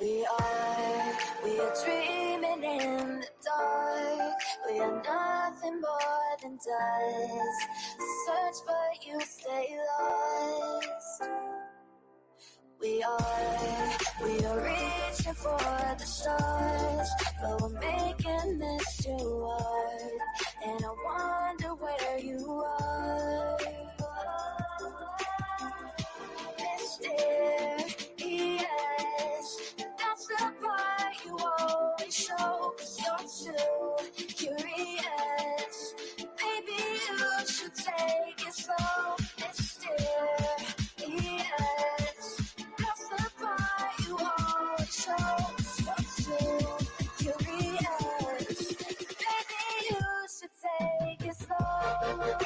We are dreaming in the dark. We are nothing more than dust. Search but you stay lost. We are reaching for the stars, but we're making this too hard. And I wonder where you are. Mysterious, that's the part you always show. 'Cause you're too curious. Maybe you should take it slow. Mysterious, that's the part you always show. 'Cause you're too curious. Maybe you should take it slow.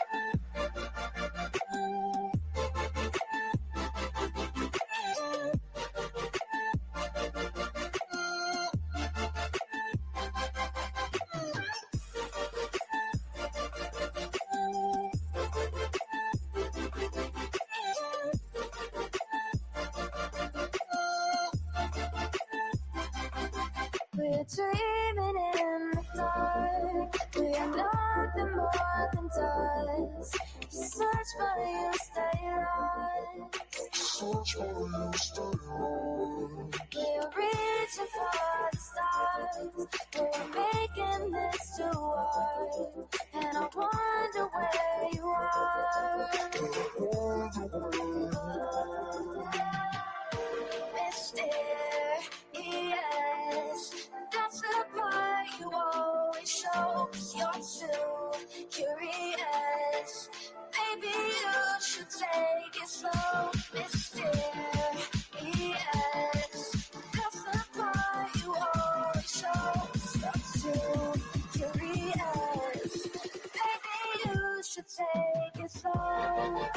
We're dreaming in the dark. We are nothing more than dust. Search but you stay lost. Search but you stay lost. We're reaching for the stars. We're making this too hard. And I wonder where you are. Mysterious, that's the part you always show. 'Cause you're too curious. Maybe you should take it slow. Mysterious, that's the part you always show. 'Cause you're too curious. Maybe you should take it slow.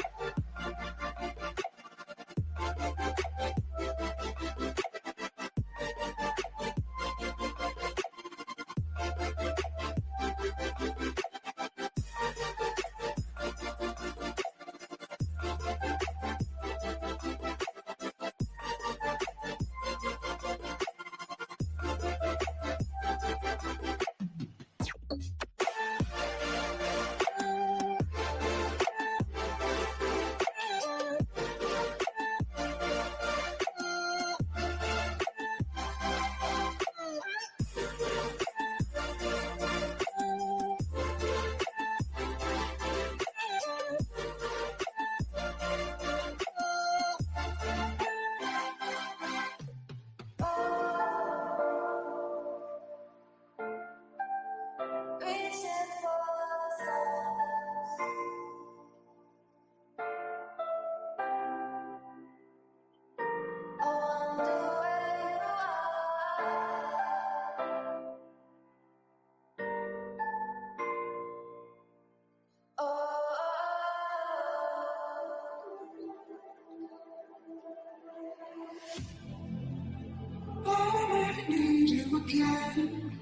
I need you again,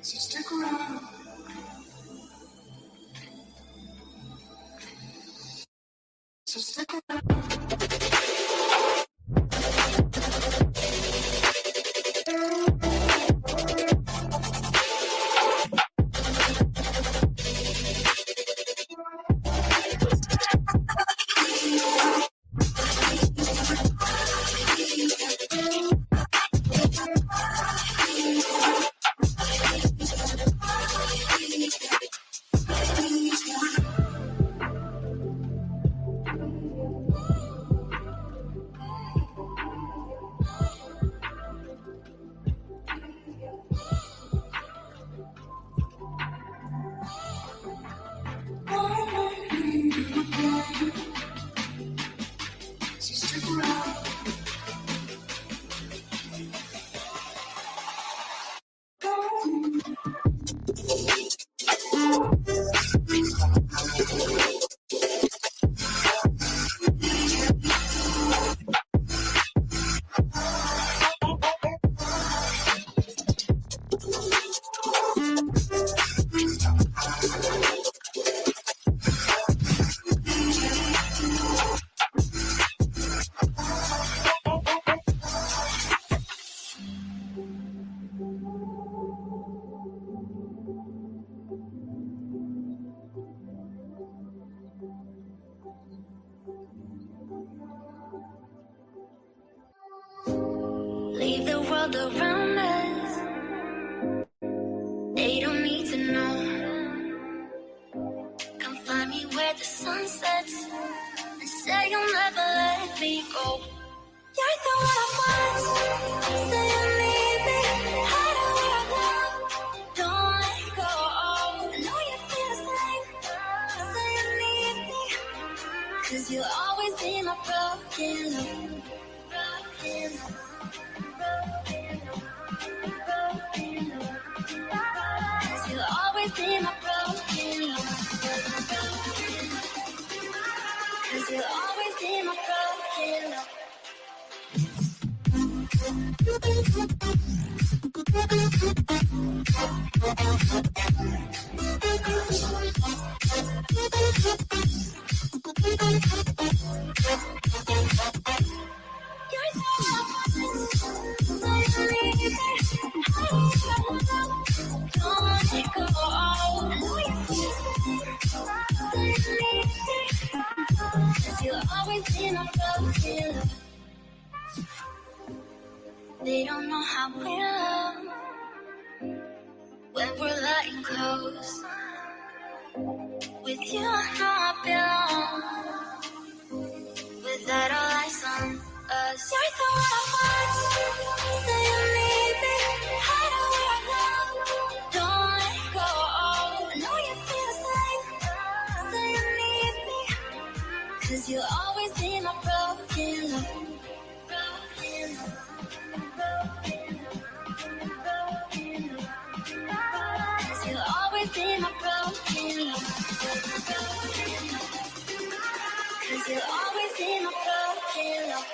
so stick around. So stick around. world around us. They don't need to know. Come find me where the sun sets and say you'll never let me go. You're the one I want. Say you need me. Hide where I belong. Don't let go. I know you feel the same. Say you need me. 'Cause you'll always be my broken love. Broken love. Broken love. Broken love. 'Cause you'll always be my broken love. 'Cause you'll always be my broken love. They don't know how we love when we're letting close. With you, I know I belong. Without all eyes on us, you're the one I want. Say you need me. Hide where I belong. Don't let go. I know you feel the same. Say you need me. 'Cause you'll always be my broken love. Broken love. Cause you'll always be my broken love. Cause you'll always be my broken love.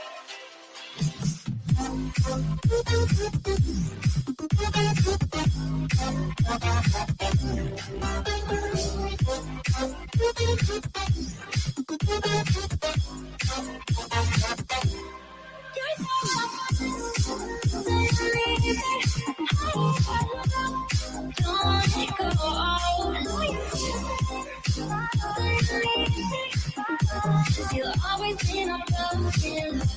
You'll always be my broken love.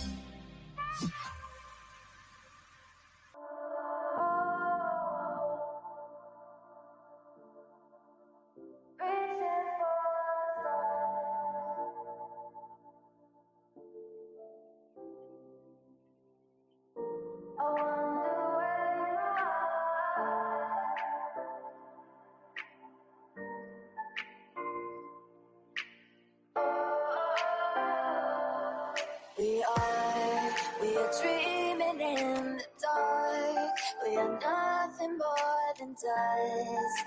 We are dreaming in the dark. We are nothing more than dust.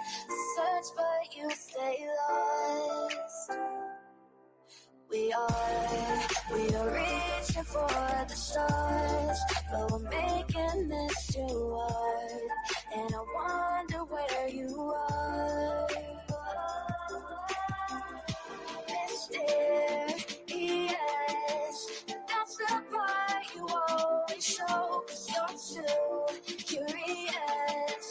Search but you stay lost. We are reaching for the stars, but we're making this too hard. And I wonder where you are. Mysterious, that's the part you always show. 'Cause you're too curious.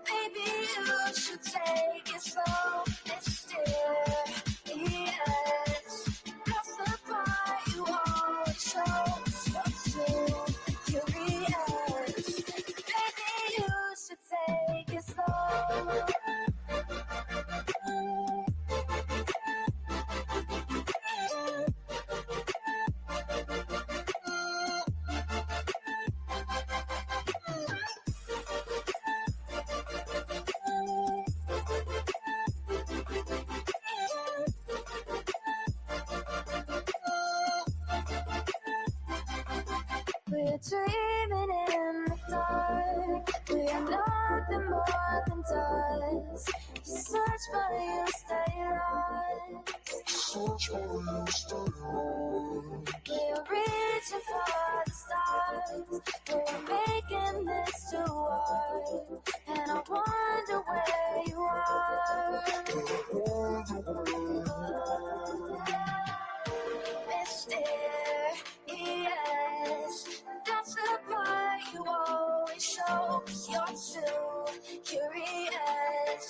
Maybe you should take it slow. Mysterious, that's the part you always show. 'Cause you're too curious. Maybe you should take it slow. We're dreaming in the dark. We are nothing more than dust. You search but you stay lost. Search but you stay lost. We're reaching for the stars. We're making this too hard. And I wonder where you are. Mysterious, that's the part you always show. 'Cause you're too curious.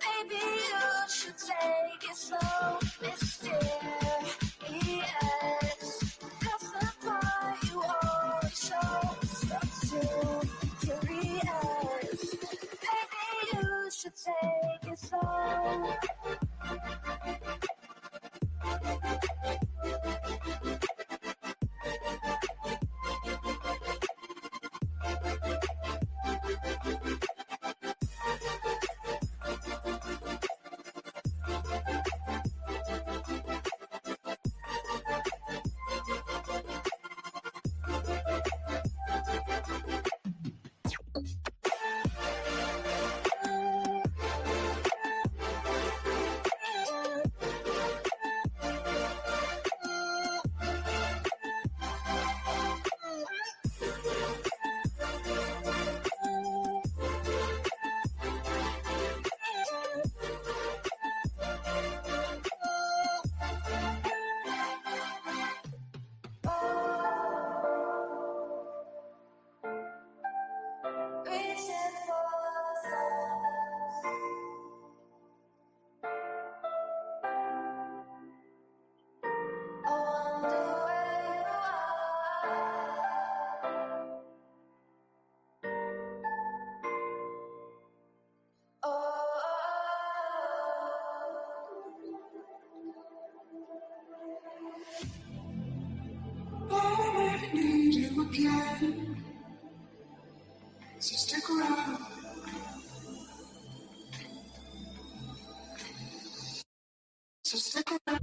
Maybe you should take it slow. Mysterious, that's the part you always show. 'Cause you're too curious. Maybe you should take it slow. I need you again, so stick around. So stick around.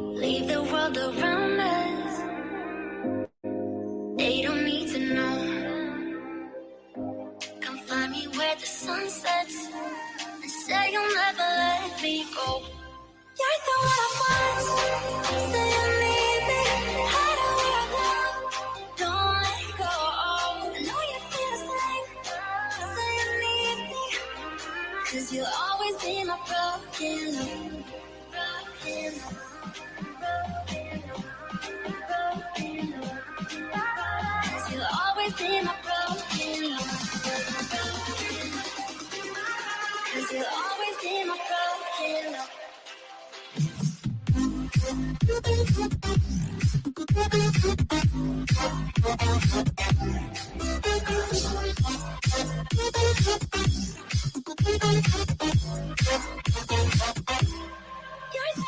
Leave the world around us. They don't need to know. Come find me where the sun sets and say you'll never let me go. You're the one I want. Say you need me. Hide where I go. Don't let go. I know you feel the same. Say you need me. 'Cause you'll always be my broken love. Broken love. Cause you'll always be my broken love. Cause you'll always be my broken love. You're so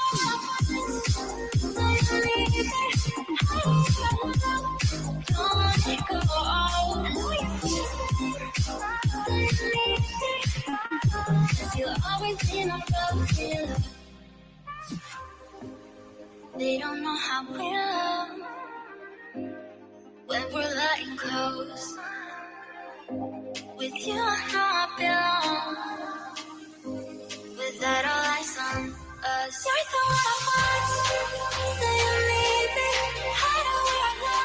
don't let go. I know you feel it. Cause you'll always be my broken love. They don't know how we love when we're letting close. With you, I know I belong. Without all eyes on us, you're the one I want. Say you need me. Hide where I go.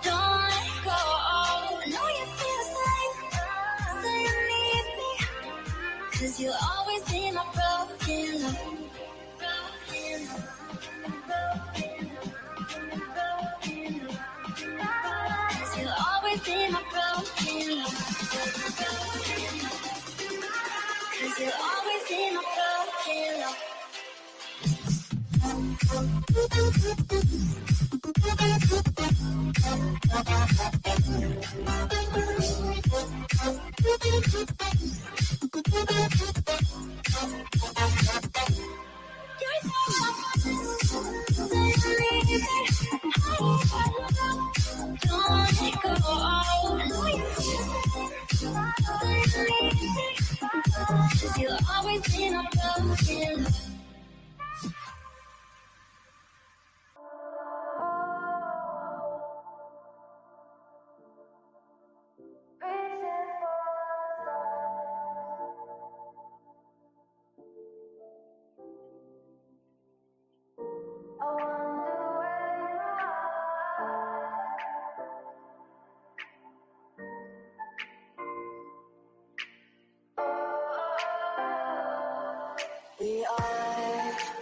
Don't let go. I know you feel the same. Say you need me. 'Cause you'll always be my broken love. Broken love. Broken love. Broken love. in my broken love. 'Cause you're always in my broken love. You'll always be my broken love.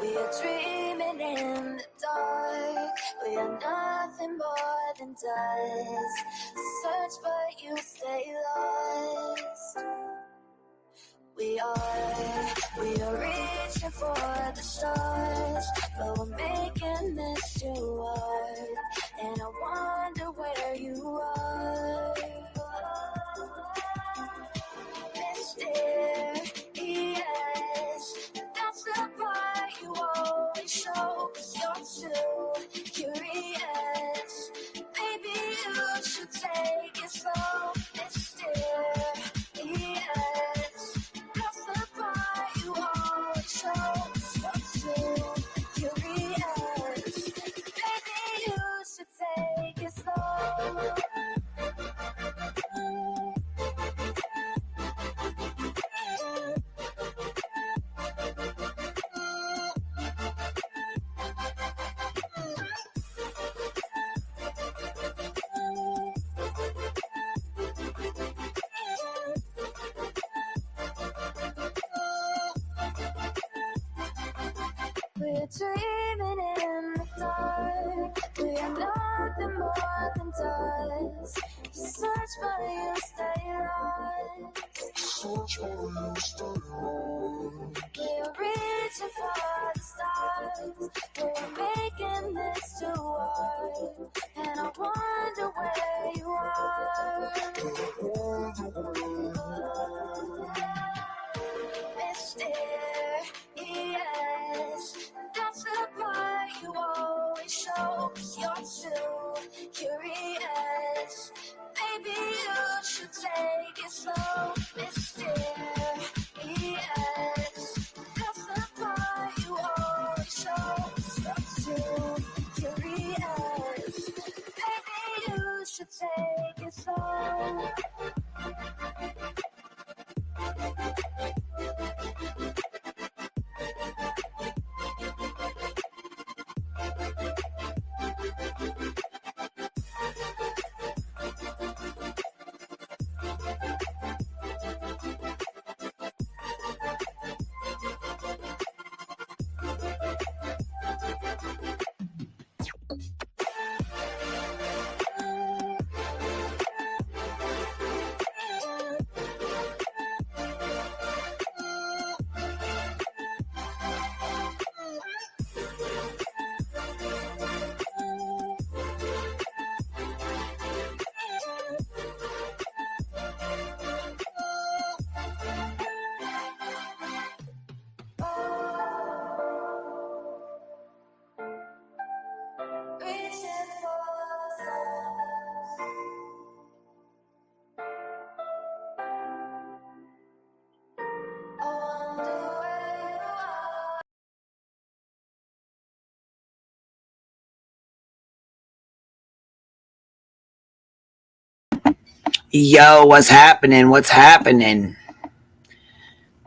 We are dreaming in the dark. We are nothing more than dust. Search but you stay lost. We are reaching for the stars, but we're making this too hard. And I wonder where you are. Mysterious, that's the part you always show. 'Cause you're too curious. Maybe you should take it slow. Mysterious, that's the part you always show. 'Cause you're too curious. Maybe you should take it slow. We're dreaming in the dark. We are nothing more than dust. You search but you stay lost. Search for you, stay on. We're reaching for the stars. We're making this too hard. And I wonder where you are. Mysterious, that's the part you always show. 'Cause you're too curious. Maybe you should take it slow. Mysterious, that's the part you always show. 'Cause you're too curious. Maybe you should take it slow. Yo, what's happening? What's happening?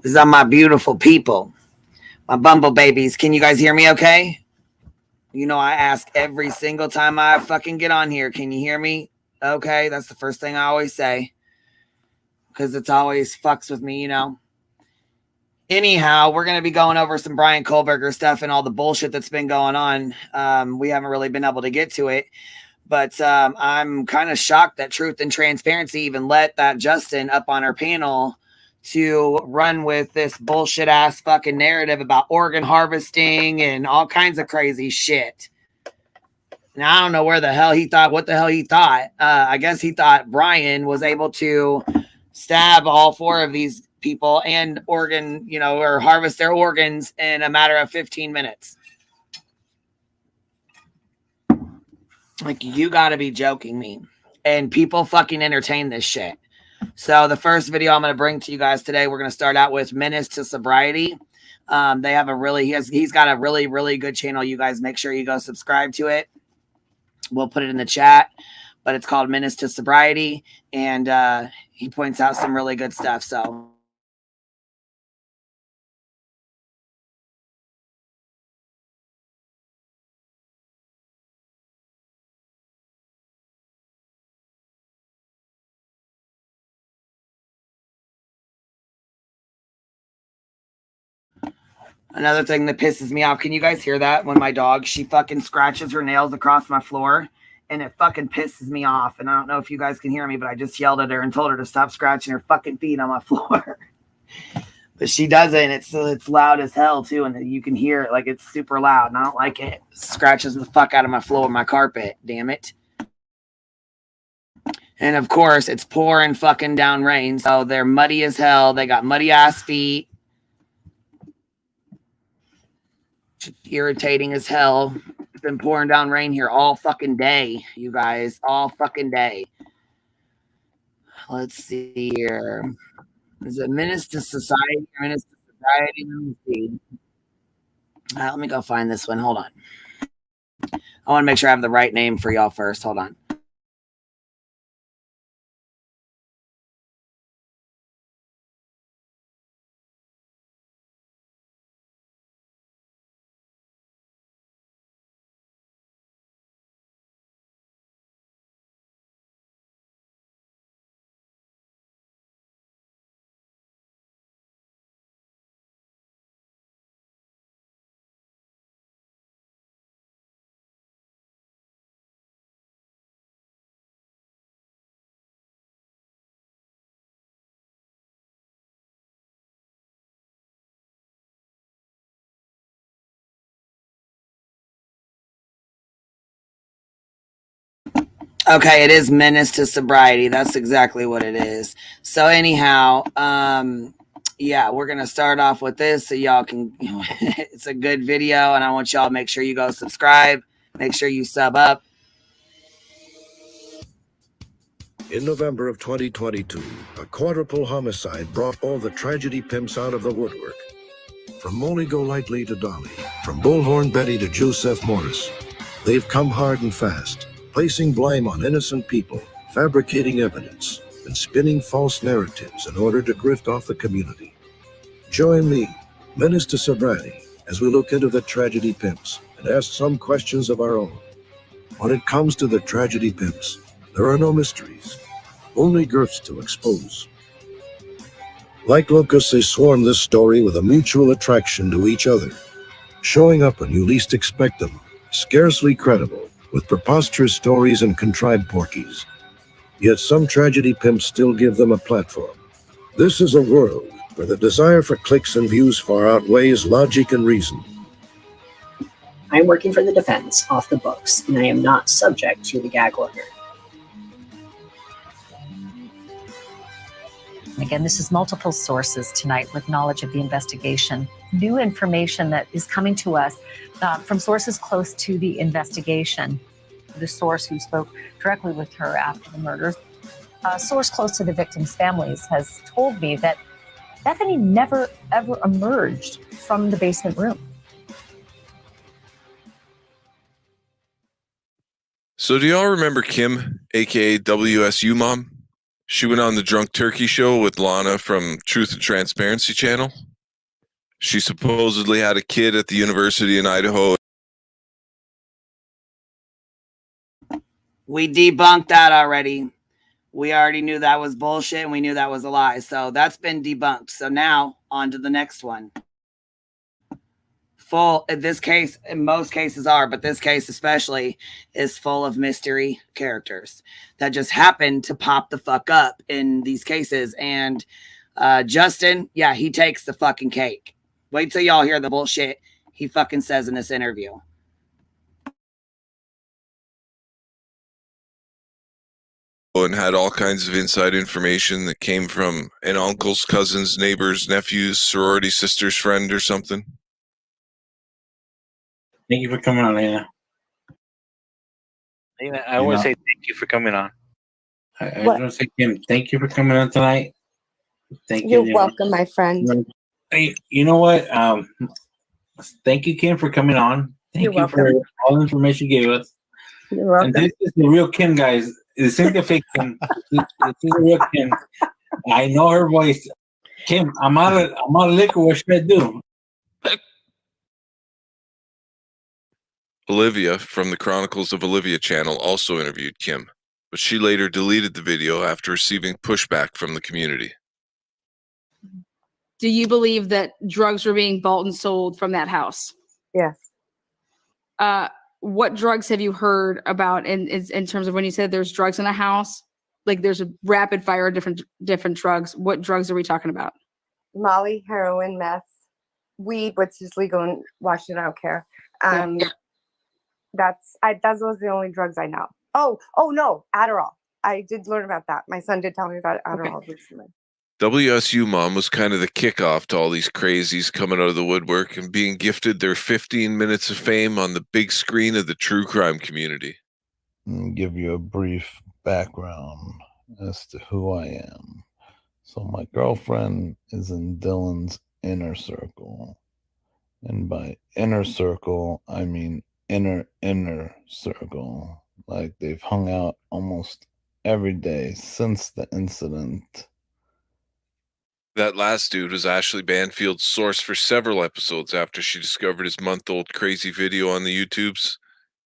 This is on my beautiful people, my bumble babies. Can you guys hear me okay? You know, I ask every single time I fucking get on here, can you hear me? Okay, that's the first thing I always say. Because it's always fucks with me, you know. Anyhow, we're going to be going over some Brian Kohlberger stuff and all the bullshit that's been going on. We haven't really been able to get to it. But I'm kind of shocked that Truth and Transparency even let that Justin up on our panel to run with this bullshit ass fucking narrative about organ harvesting and all kinds of crazy shit. Now, I don't know where the hell he thought, what the hell he thought. I guess he thought Brian was able to stab all four of these people and organ, you know, or harvest their organs in a matter of 15 minutes. Like, you gotta be joking me. And people fucking entertain this shit. So the first video I'm going to bring to you guys today, we're going to start out with Menace to Sobriety. They have a really, he's got a really, really good channel. You guys make sure you go subscribe to it. We'll put it in the chat, but it's called Menace to Sobriety. And he points out some really good stuff. So another thing that pisses me off. Can you guys hear that? When my dog, she fucking scratches her nails across my floor and it fucking pisses me off. And I don't know if you guys can hear me, but I just yelled at her and told her to stop scratching her fucking feet on my floor. But she doesn't. It's loud as hell too. And you can hear it. Like, it's super loud. And I don't like it. It scratches the fuck out of my floor, my carpet. Damn it. And of course, it's pouring fucking down rain. So they're muddy as hell. They got muddy ass feet. Irritating as hell. It's been pouring down rain here all fucking day, you guys. All fucking day. Let's see here. Is it Menace to Society? Menace to Society? Let me see. Let me go find this one. Hold on. I want to make sure I have the right name for y'all first. Hold on. Okay, it is Menace to Sobriety. That's exactly what it is. So anyhow, yeah, we're going to start off with this so y'all can, it's a good video, and I want y'all to make sure you go subscribe. Make sure you sub up. In November of 2022, a quadruple homicide brought all the tragedy pimps out of the woodwork. From Molly Golightly to Dolly, from Bullhorn Betty to Joseph Morris, they've come hard and fast, placing blame on innocent people, fabricating evidence, and spinning false narratives in order to grift off the community. Join me, Menace to Sobriety, as we look into the tragedy pimps and ask some questions of our own. When it comes to the tragedy pimps, there are no mysteries, only grifts to expose. Like locusts, they swarm this story with a mutual attraction to each other, showing up when you least expect them, scarcely credible, with preposterous stories and contrived porkies. Yet some tragedy pimps still give them a platform. This is a world where the desire for clicks and views far outweighs logic and reason. I am working for the defense off the books, and I am not subject to the gag order. Again, this is multiple sources tonight with knowledge of the investigation. New information that is coming to us from sources close to the investigation. The source who spoke directly with her after the murders, a source close to the victims' families, has told me that Bethany never, ever emerged from the basement room. So do y'all remember Kim, aka WSU Mom? She went on the Drunk Turkey show with Lana from Truth and Transparency channel. She supposedly had a kid at the university in Idaho. We debunked that already. We already knew that was bullshit, and we knew that was a lie. So that's been debunked. So now on to the next one. full, in this case, in most cases are, but this case especially is full of mystery characters that just happen to pop the fuck up in these cases. And Justin, yeah, he takes the fucking cake. Wait till y'all hear the bullshit he fucking says in this interview. And had all kinds of inside information that came from an uncle's, cousin's, neighbor's, nephew's, sorority sister's friend or something. Thank you for coming on, Lana. Lana, I want to say thank you for coming on. I want to say, Kim, thank you for coming on tonight. Thank you. You're welcome, my friend. Hey, you know what? Thank you, Kim, for coming on. Thank you for all the information you gave us. You're welcome. And this is the real Kim, guys. This isn't the fake Kim. This is the real Kim. I know her voice. Kim, I'm out of liquor. What should I do? Olivia from the Chronicles of Olivia channel also interviewed Kim, but she later deleted the video after receiving pushback from the community. Do you believe that drugs were being bought and sold from that house? Yes. What drugs have you heard about in terms of when you said there's drugs in a house? Like there's a rapid fire of different drugs. What drugs are we talking about? Molly, heroin, meth, weed, which is legal in Washington. I don't care. Those are the only drugs I know. Oh no, Adderall. I did learn about that. My son did tell me about Adderall recently. WSU Mom was kind of the kickoff to all these crazies coming out of the woodwork and being gifted their 15 minutes of fame on the big screen of the true crime community. I'll give you a brief background as to who I am. So my girlfriend is in Dylan's inner circle. And by inner circle, I mean inner circle. Like they've hung out almost every day since the incident. That last dude was Ashley Banfield's source for several episodes after she discovered his month-old crazy video on the YouTubes.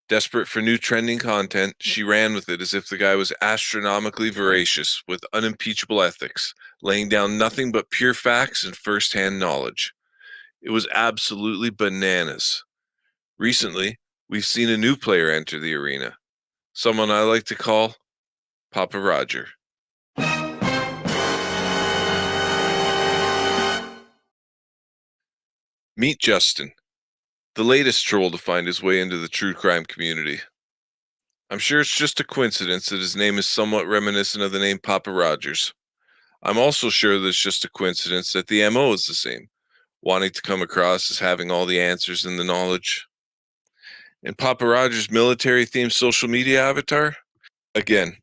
Desperate for new trending content, she ran with it as if the guy was astronomically veracious with unimpeachable ethics, laying down nothing but pure facts and first-hand knowledge. It was absolutely bananas. Recently, we've seen a new player enter the arena, someone I like to call Papa Roger. Meet Justin, the latest troll to find his way into the true crime community. I'm sure it's just a coincidence that his name is somewhat reminiscent of the name Papa Rogers. I'm also sure that it's just a coincidence that the MO is the same, wanting to come across as having all the answers and the knowledge. And Papa Rogers' military-themed social media avatar? Again,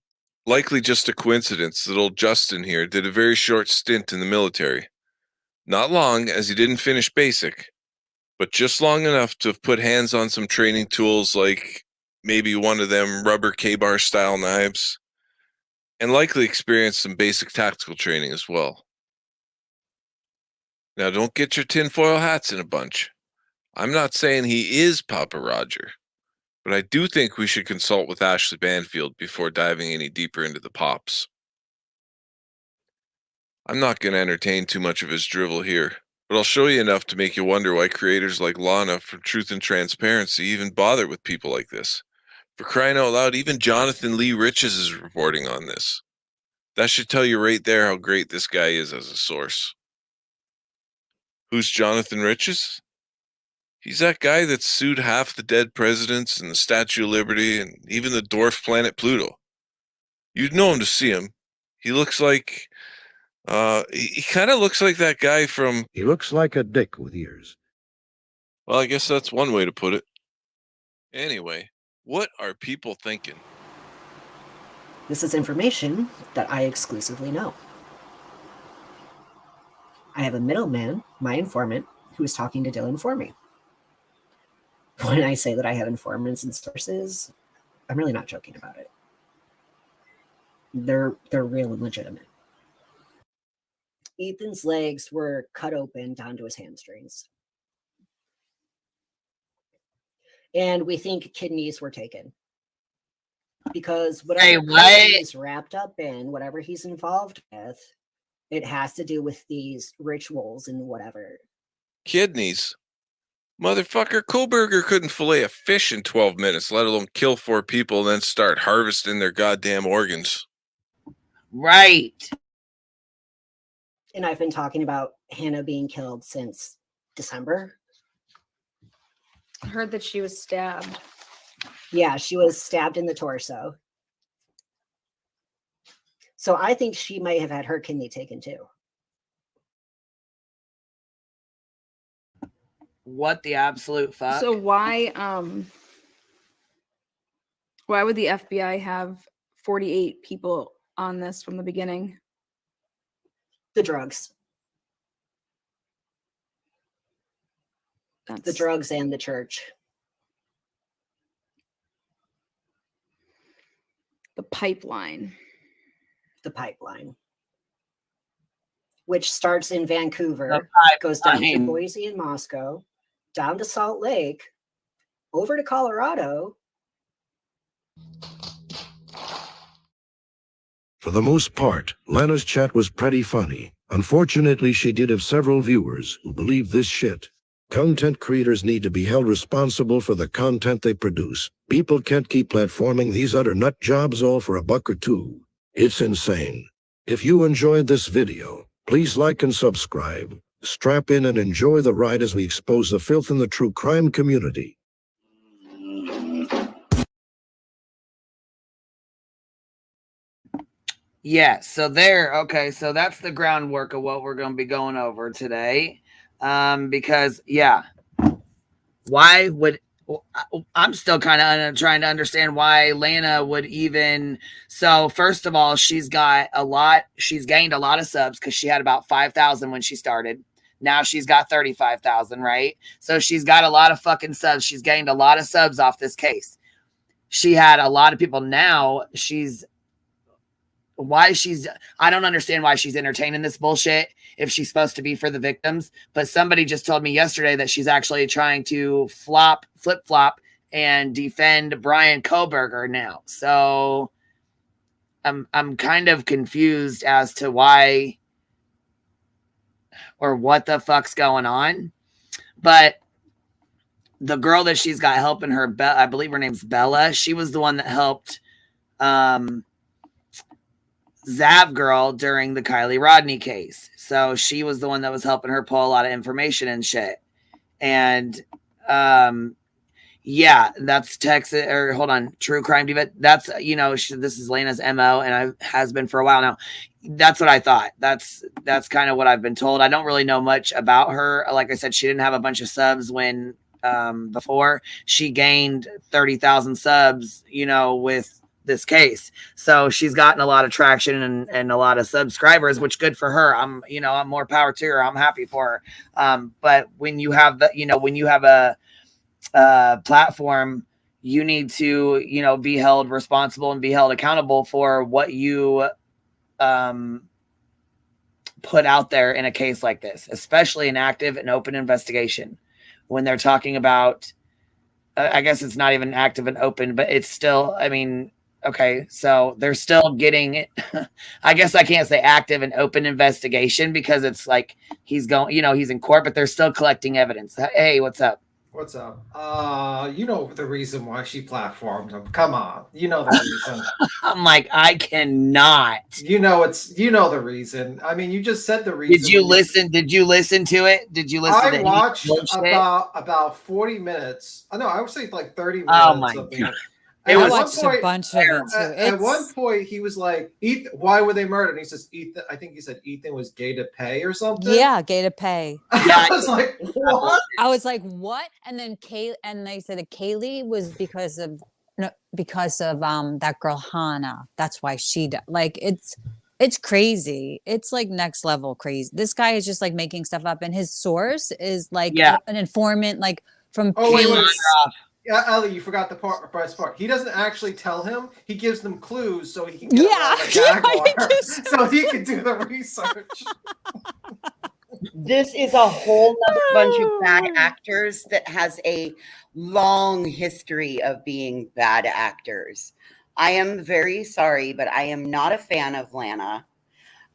likely just a coincidence that old Justin here did a very short stint in the military. Not long, as he didn't finish basic, but just long enough to have put hands on some training tools like maybe one of them rubber K-bar style knives, and likely experienced some basic tactical training as well. Now don't get your tinfoil hats in a bunch. I'm not saying he is Papa Roger, but I do think we should consult with Ashley Banfield before diving any deeper into the pops. I'm not going to entertain too much of his drivel here, but I'll show you enough to make you wonder why creators like Lana from Truth and Transparency even bother with people like this. For crying out loud, even Jonathan Lee Riches is reporting on this. That should tell you right there how great this guy is as a source. Who's Jonathan Riches? He's that guy that sued half the dead presidents and the Statue of Liberty and even the dwarf planet Pluto. You'd know him to see him. He looks like... he kind of looks like that guy from... He looks like a dick with ears. Well, I guess that's one way to put it. Anyway, what are people thinking? This is information that I exclusively know. I have a middleman, my informant, who is talking to Dylan for me. When I say that I have informants and sources, I'm really not joking about it. They're real and legitimate. Ethan's legs were cut open down to his hamstrings. And we think kidneys were taken. Because whatever he's wrapped up in, whatever he's involved with, it has to do with these rituals and whatever. Kidneys? Motherfucker, Kohlberger couldn't fillet a fish in 12 minutes, let alone kill 4 people and then start harvesting their goddamn organs. Right. And I've been talking about Hannah being killed since December. I heard that she was stabbed. Yeah, she was stabbed in the torso. So I think she might have had her kidney taken too. What the absolute fuck? So why would the FBI have 48 people on this from the beginning? The drugs. The drugs and the church. The pipeline. The pipeline. Which starts in Vancouver, goes down to Boise and Moscow, down to Salt Lake, over to Colorado. For the most part, Lana's chat was pretty funny. Unfortunately, she did have several viewers who believe this shit. Content creators need to be held responsible for the content they produce. People can't keep platforming these utter nut jobs all for $1 or $2. It's insane. If you enjoyed this video, please like and subscribe. Strap in and enjoy the ride as we expose the filth in the true crime community. Yeah, so there, okay, so that's the groundwork of what we're going to be going over today. Because, yeah, why would, I'm still kind of trying to understand why Lana would even, so first of all, she's gained a lot of subs because she had about 5,000 when she started. Now she's got 35,000, right? So she's got a lot of fucking subs. She's gained a lot of subs off this case. She had a lot of people. Now I don't understand why she's entertaining this bullshit if she's supposed to be for the victims. But somebody just told me yesterday that she's actually trying to flip-flop and defend Brian Kohlberger now. So I'm kind of confused as to why or what the fuck's going on. But the girl that she's got helping her, I believe her name's Bella. She was the one that helped Zav girl during the Kylie Rodney case. So she was the one that was helping her pull a lot of information and shit. And yeah, that's Texas, or hold on, True Crime Diva. That's, you know, this is Lana's MO, and has been for a while now. That's what I thought. That's kind of what I've been told. I don't really know much about her. Like I said, she didn't have a bunch of subs when before. She gained 30,000 subs, you know, with this case. So she's gotten a lot of traction and a lot of subscribers, which good for her. I'm more power to her. I'm happy for her. But when you have a platform, you need to, you know, be held responsible and be held accountable for what you put out there in a case like this, especially an active and open investigation. When they're talking about, I guess it's not even active and open, but it's still, I mean, okay, so they're still getting, I guess I can't say active and open investigation because it's like he's going, you know, he's in court, but they're still collecting evidence. Hey, what's up? What's up? You know the reason why she platformed him. Come on. You know the reason. I'm like, I cannot. You know the reason. I mean, you just said the reason. Did you listen to it? Did you listen I watched about 40 minutes. I know, I would say like 30 minutes. Oh my God. I watched a bunch of it too. At one point, he was like, "Ethan, why were they murdered?" And he says, "Ethan." I think he said Ethan was gay to pay or something. Yeah, gay to pay. I was like, "What?" I was like, "What?" And then they said that Kaylee was because of that girl Hannah. That's why she died. Like it's crazy. It's like next level crazy. This guy is just like making stuff up, and his source is like an informant, like from. Wait. Yeah, Ellie, you forgot the best part. He doesn't actually tell him. He gives them clues so he can get so he can do the research. This is a whole other bunch of bad actors that has a long history of being bad actors. I am very sorry, but I am not a fan of Lana.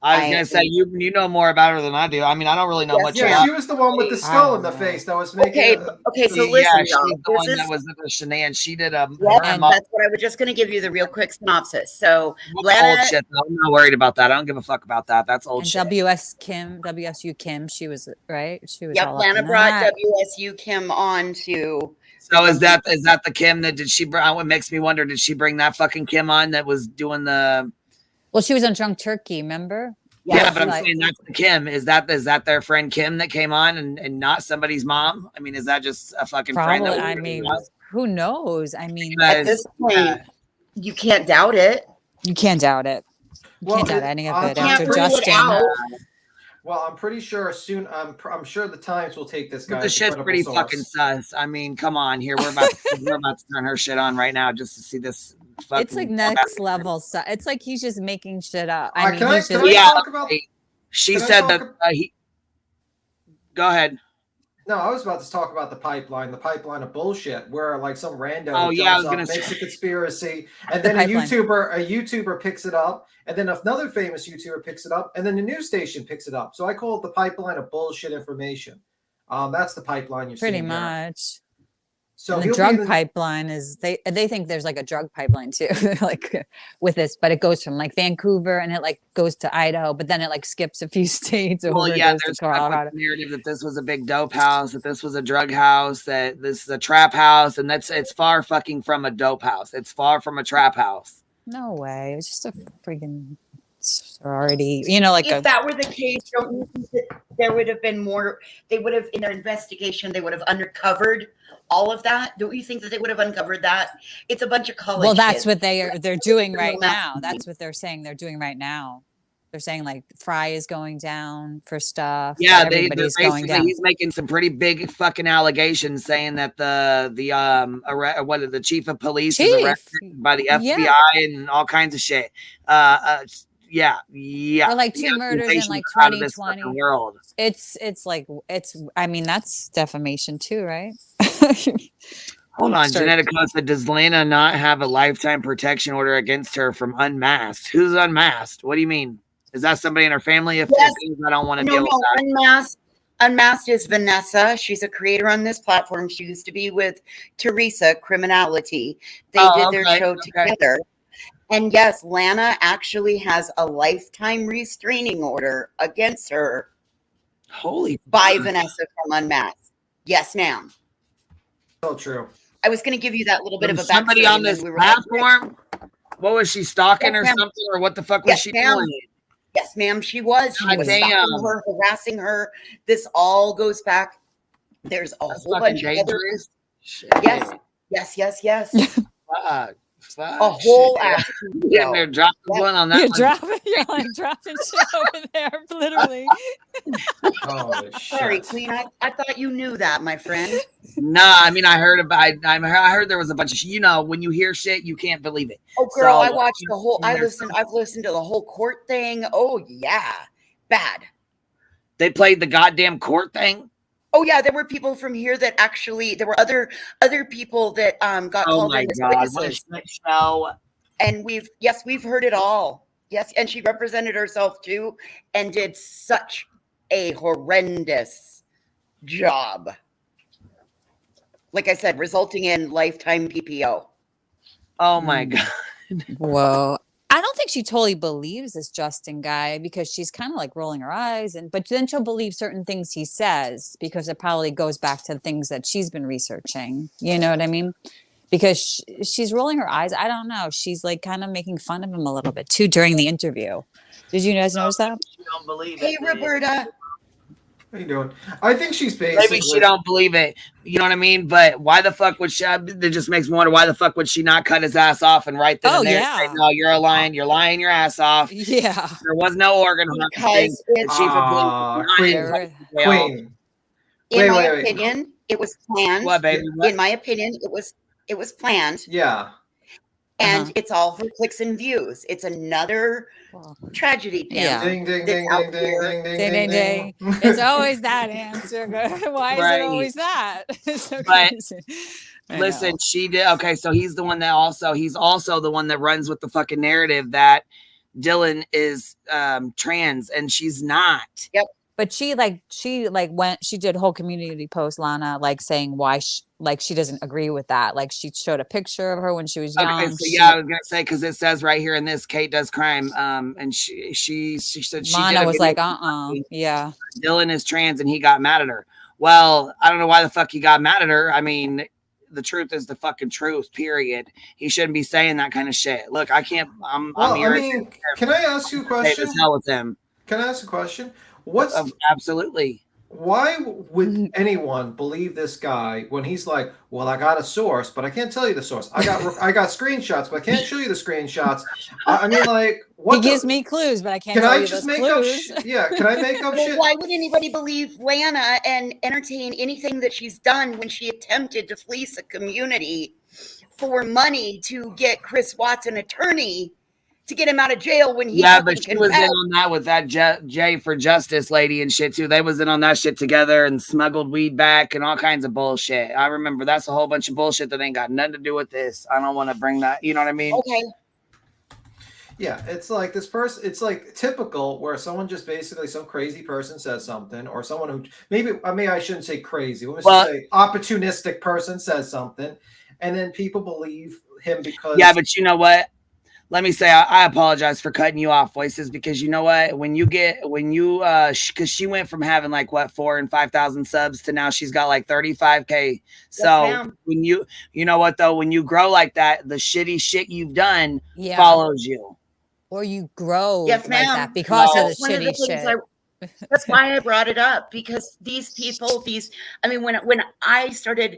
I was gonna say you know more about her than I do. I mean, I don't really know much Yeah, about she was the one with the skull in the face that was making. Okay, so yeah, listen, she's y'all. the one This that is was in the shenanigans. She did a Yep, her and that's what I was just going to give you the real quick synopsis. So, old Lana, shit. Though. I'm not worried about that. I don't give a fuck about that. That's old And shit. WSU Kim, she was right. She was yep, all Lana up in brought that. WSU Kim on to. So is that the Kim that did she bring? What makes me wonder, did she bring that fucking Kim on that was doing the? Well, she was on Drunk Turkey, remember? Yeah, but I'm saying that's the Kim. Is that their friend Kim that came on and not somebody's mom? I mean, is that just a fucking friend? Probably. That I mean, who knows? I mean, At this point, you can't doubt it. You can't doubt it. You can't doubt any of it after Justin. Well, I'm pretty sure soon. I'm sure the Times will take this guy. The shit's pretty fucking sus. I mean, come on, here we're about to turn her shit on right now just to see this. It's like next level stuff. It's like he's just making shit up. I mean, can I talk about? She said that. Go ahead. No, I was about to talk about the pipeline of bullshit, where like some rando makes a conspiracy, and then a YouTuber picks it up, and then another famous YouTuber picks it up, and then the news station picks it up. So I call it the pipeline of bullshit information. That's the pipeline you're pretty seeing much. So the drug pipeline is they think there's like a drug pipeline too, like with this, but it goes from like Vancouver and it like goes to Idaho, but then it like skips a few states over goes to Colorado. Narrative that this was a big dope house, that this was a drug house, that this is a trap house, and it's far fucking from a dope house. It's far from a trap house. No way. It was just a freaking sorority, you know, like if that were the case, don't you think that there would have been more? They would have, in their investigation, they would have uncovered all of that. Don't you think that they would have uncovered that? It's a bunch of college. Well, that's kids. what they're doing right now. That's what they're saying they're doing right now. They're saying like Fry is going down for stuff. Yeah, everybody's going down. He's making some pretty big fucking allegations, saying that the chief of police is arrested by the FBI and all kinds of shit. Yeah. Or like 2 murders in like 2020. It's I mean, that's defamation too, right? Hold on, Genetica said, does Lana not have a lifetime protection order against her from Unmasked? Who's Unmasked? What do you mean? Is that somebody in her family? If I don't want to deal with that. Unmasked is Vanessa. She's a creator on this platform. She used to be with Teresa Criminality. They did their show together. And yes, Lana actually has a lifetime restraining order against her. By Vanessa from Unmasked. Yes, ma'am. So true. I was going to give you that little bit of a somebody on this platform. What was she stalking or something, or what the fuck was she doing? Yes, ma'am. She was. She was stalking her, harassing her. This all goes back. There's a whole bunch of other. Yes. A whole ass. Yeah, they're dropping one on that. You're like dropping shit over there, literally. Oh, sorry, Queen. I thought you knew that, my friend. Nah, I mean, I heard there was a bunch of when you hear shit, you can't believe it. Oh, girl, I watched the whole. I've listened to the whole court thing. Oh yeah, bad. They played the goddamn court thing. Oh yeah, there were people from here that actually there were other people that got called in as witnesses. And we've heard it all. Yes, and she represented herself too and did such a horrendous job. Like I said, resulting in lifetime PPO. Oh my God. Whoa. I don't think she totally believes this Justin guy because she's kind of like rolling her eyes, but then she'll believe certain things he says because it probably goes back to things that she's been researching. You know what I mean? Because she's rolling her eyes. I don't know. She's like kind of making fun of him a little bit too during the interview. Did you guys notice that? She don't believe it. Hey, Roberta. What are you doing? I think she's basically. Maybe she don't believe it. You know what I mean? But why the fuck would she? That just makes me wonder why the fuck would she not cut his ass off and right then and there say, no, you're a lion. You're lying your ass off. Yeah. There was no organ because it's Queen. In my opinion, it was planned. What, baby? What? In my opinion, it was planned. Yeah. And it's all for clicks and views. It's another tragedy. Yeah. Ding, ding, ding, ding, ding, ding, ding, ding, ding. It's always that answer. Why is it always that? It's so crazy. Listen, she did. Okay, so he's the one that he's also the one that runs with the fucking narrative that Dylan is trans, and she's not. Yep. But she went, she did a whole community post, Lana, like saying why she doesn't agree with that. Like she showed a picture of her when she was young. Okay, so yeah, I was gonna say, because it says right here in this, Kate does crime. And she said she Lana was like, yeah. Dylan is trans and he got mad at her. Well, I don't know why the fuck he got mad at her. I mean, the truth is the fucking truth, period. He shouldn't be saying that kind of shit. Look, I can't I'm irritated. Can I ask you a question? As hell with him. Can I ask a question? Absolutely. Why would anyone believe this guy when he's like, well, I got a source, but I can't tell you the source. I got screenshots, but I can't show you the screenshots. I mean, like, what? He gives me clues, but I can't. Can tell I you just those make clues. up? Yeah, can I make up shit? Why would anybody believe Lana and entertain anything that she's done when she attempted to fleece a community for money to get Chris Watts an attorney to get him out of jail when he but she was in on that with that Jay for Justice lady and shit too. They was in on that shit together and smuggled weed back and all kinds of bullshit. I remember that's a whole bunch of bullshit that ain't got nothing to do with this. I don't want to bring that, you know what I mean? Okay. Yeah, it's like this person, it's like typical where someone just basically, some crazy person says something, or someone who I shouldn't say crazy, let me say opportunistic person says something, and then people believe him because. Yeah, but you know what? Let me say, I apologize for cutting you off, Voices, because you know what? Because she went from having like 4,000 and 5,000 subs to now she's got like 35K. So when you know what though, when you grow like that, the shitty shit you've done follows you. Or you grow like that because of the shitty shit. That's why I brought it up, because these people, when I started.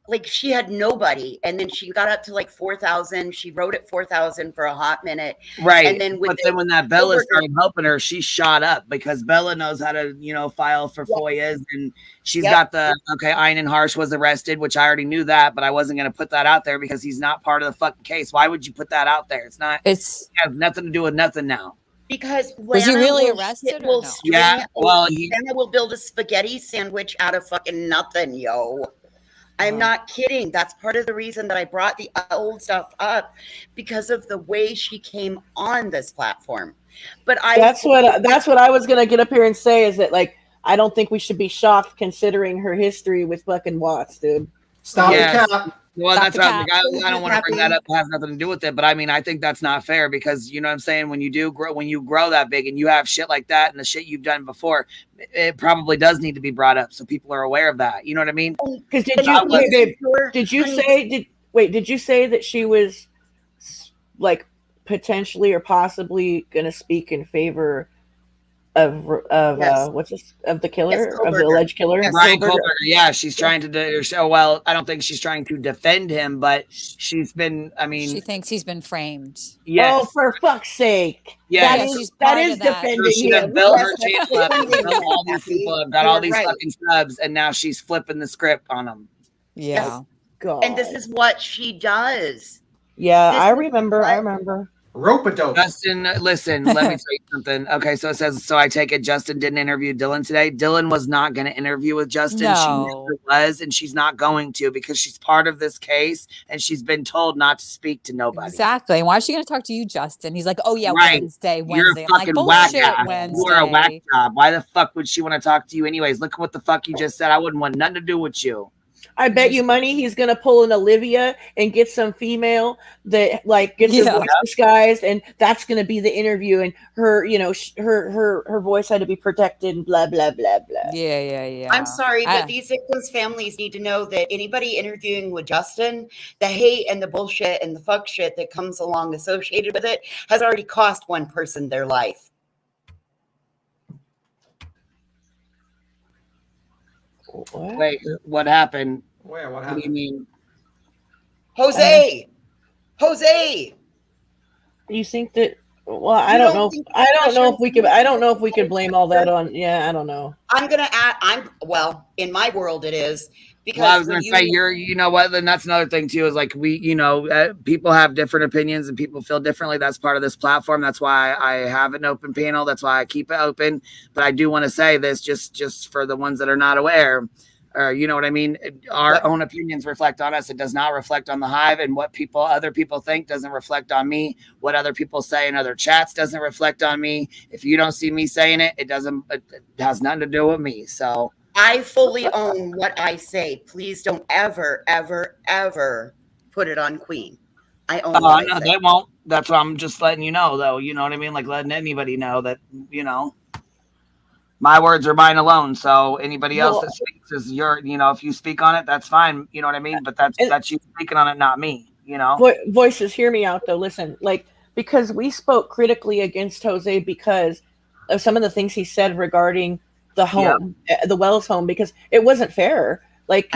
Like, she had nobody, and then she got up to like 4,000. She wrote at 4,000 for a hot minute, right? And then when that Bella started helping her, she shot up because Bella knows how to file for FOIAs, and she's got the Einan Harsh was arrested, which I already knew that, but I wasn't going to put that out there because he's not part of the fucking case. Why would you put that out there? It has nothing to do with nothing now. Because was he really arrested? Or no? Yeah, well, Lana will build a spaghetti sandwich out of fucking nothing, yo. I'm not kidding. That's part of the reason that I brought the old stuff up, because of the way she came on this platform. But that's what I was gonna get up here and say, is that like I don't think we should be shocked considering her history with fucking Watts, dude. Stop the cap. Well, that's I don't want to bring that up. It has nothing to do with it, but I mean, I think that's not fair because you know what I'm saying. When you grow that big and you have shit like that and the shit you've done before, it probably does need to be brought up so people are aware of that. You know what I mean? Because did you say that she was like potentially or possibly going to speak in favor of the killer, of the alleged killer? Brian Kohlberger. Yeah, she's trying to do so. Well, I don't think she's trying to defend him, but she's been. I mean, she thinks he's been framed. Yes. Oh, for fuck's sake! Yeah, that is defending him. Built her channel up. All these people have got all these fucking subs, and now she's flipping the script on them. Yeah, God. And this is what she does. Yeah, I remember. Rope-a-dope. Justin, listen, let me tell you something. Okay, so it says, so I take it Justin didn't interview Dylan today. Dylan was not going to interview with Justin. No. She never was, and she's not going to because she's part of this case, and she's been told not to speak to nobody. Exactly. Why is she going to talk to you, Justin? He's like, oh, yeah, right. Wednesday. You're a fucking whack job. You're a whack job. Why the fuck would she want to talk to you anyways? Look at what the fuck you just said. I wouldn't want nothing to do with you. I bet you money he's gonna pull an Olivia and get some female that like gets her voice disguised, and that's gonna be the interview. And her, her voice had to be protected and blah blah blah blah. Yeah. I'm sorry, but these victims' families need to know that anybody interviewing with Justin, the hate and the bullshit and the fuck shit that comes along associated with it has already cost one person their life. What? Wait, what happened? Where? What happened? What do you mean? Jose. You think that? Well, I don't know. I don't know if we could blame all that on. Yeah, I don't know. I'm gonna add. In my world, it is. Because I was going to say, you know what, then that's another thing too, is like people have different opinions and people feel differently. That's part of this platform. That's why I have an open panel. That's why I keep it open. But I do want to say this just for the ones that are not aware. or you know what I mean? Our own opinions reflect on us. It does not reflect on the hive, and what other people think doesn't reflect on me. What other people say in other chats doesn't reflect on me. If you don't see me saying it, it has nothing to do with me. So I fully own what I say. Please don't ever, ever, ever put it on Queen. I own what I say. They won't. That's what I'm just letting you know, though. You know what I mean? Like letting anybody know that, you know, my words are mine alone. So anybody else that speaks is if you speak on it, that's fine. You know what I mean? But that's you speaking on it, not me, you know? Voices, hear me out, though. Listen, like, because we spoke critically against Jose because of some of the things he said regarding the home, the Wells home, because it wasn't fair. Like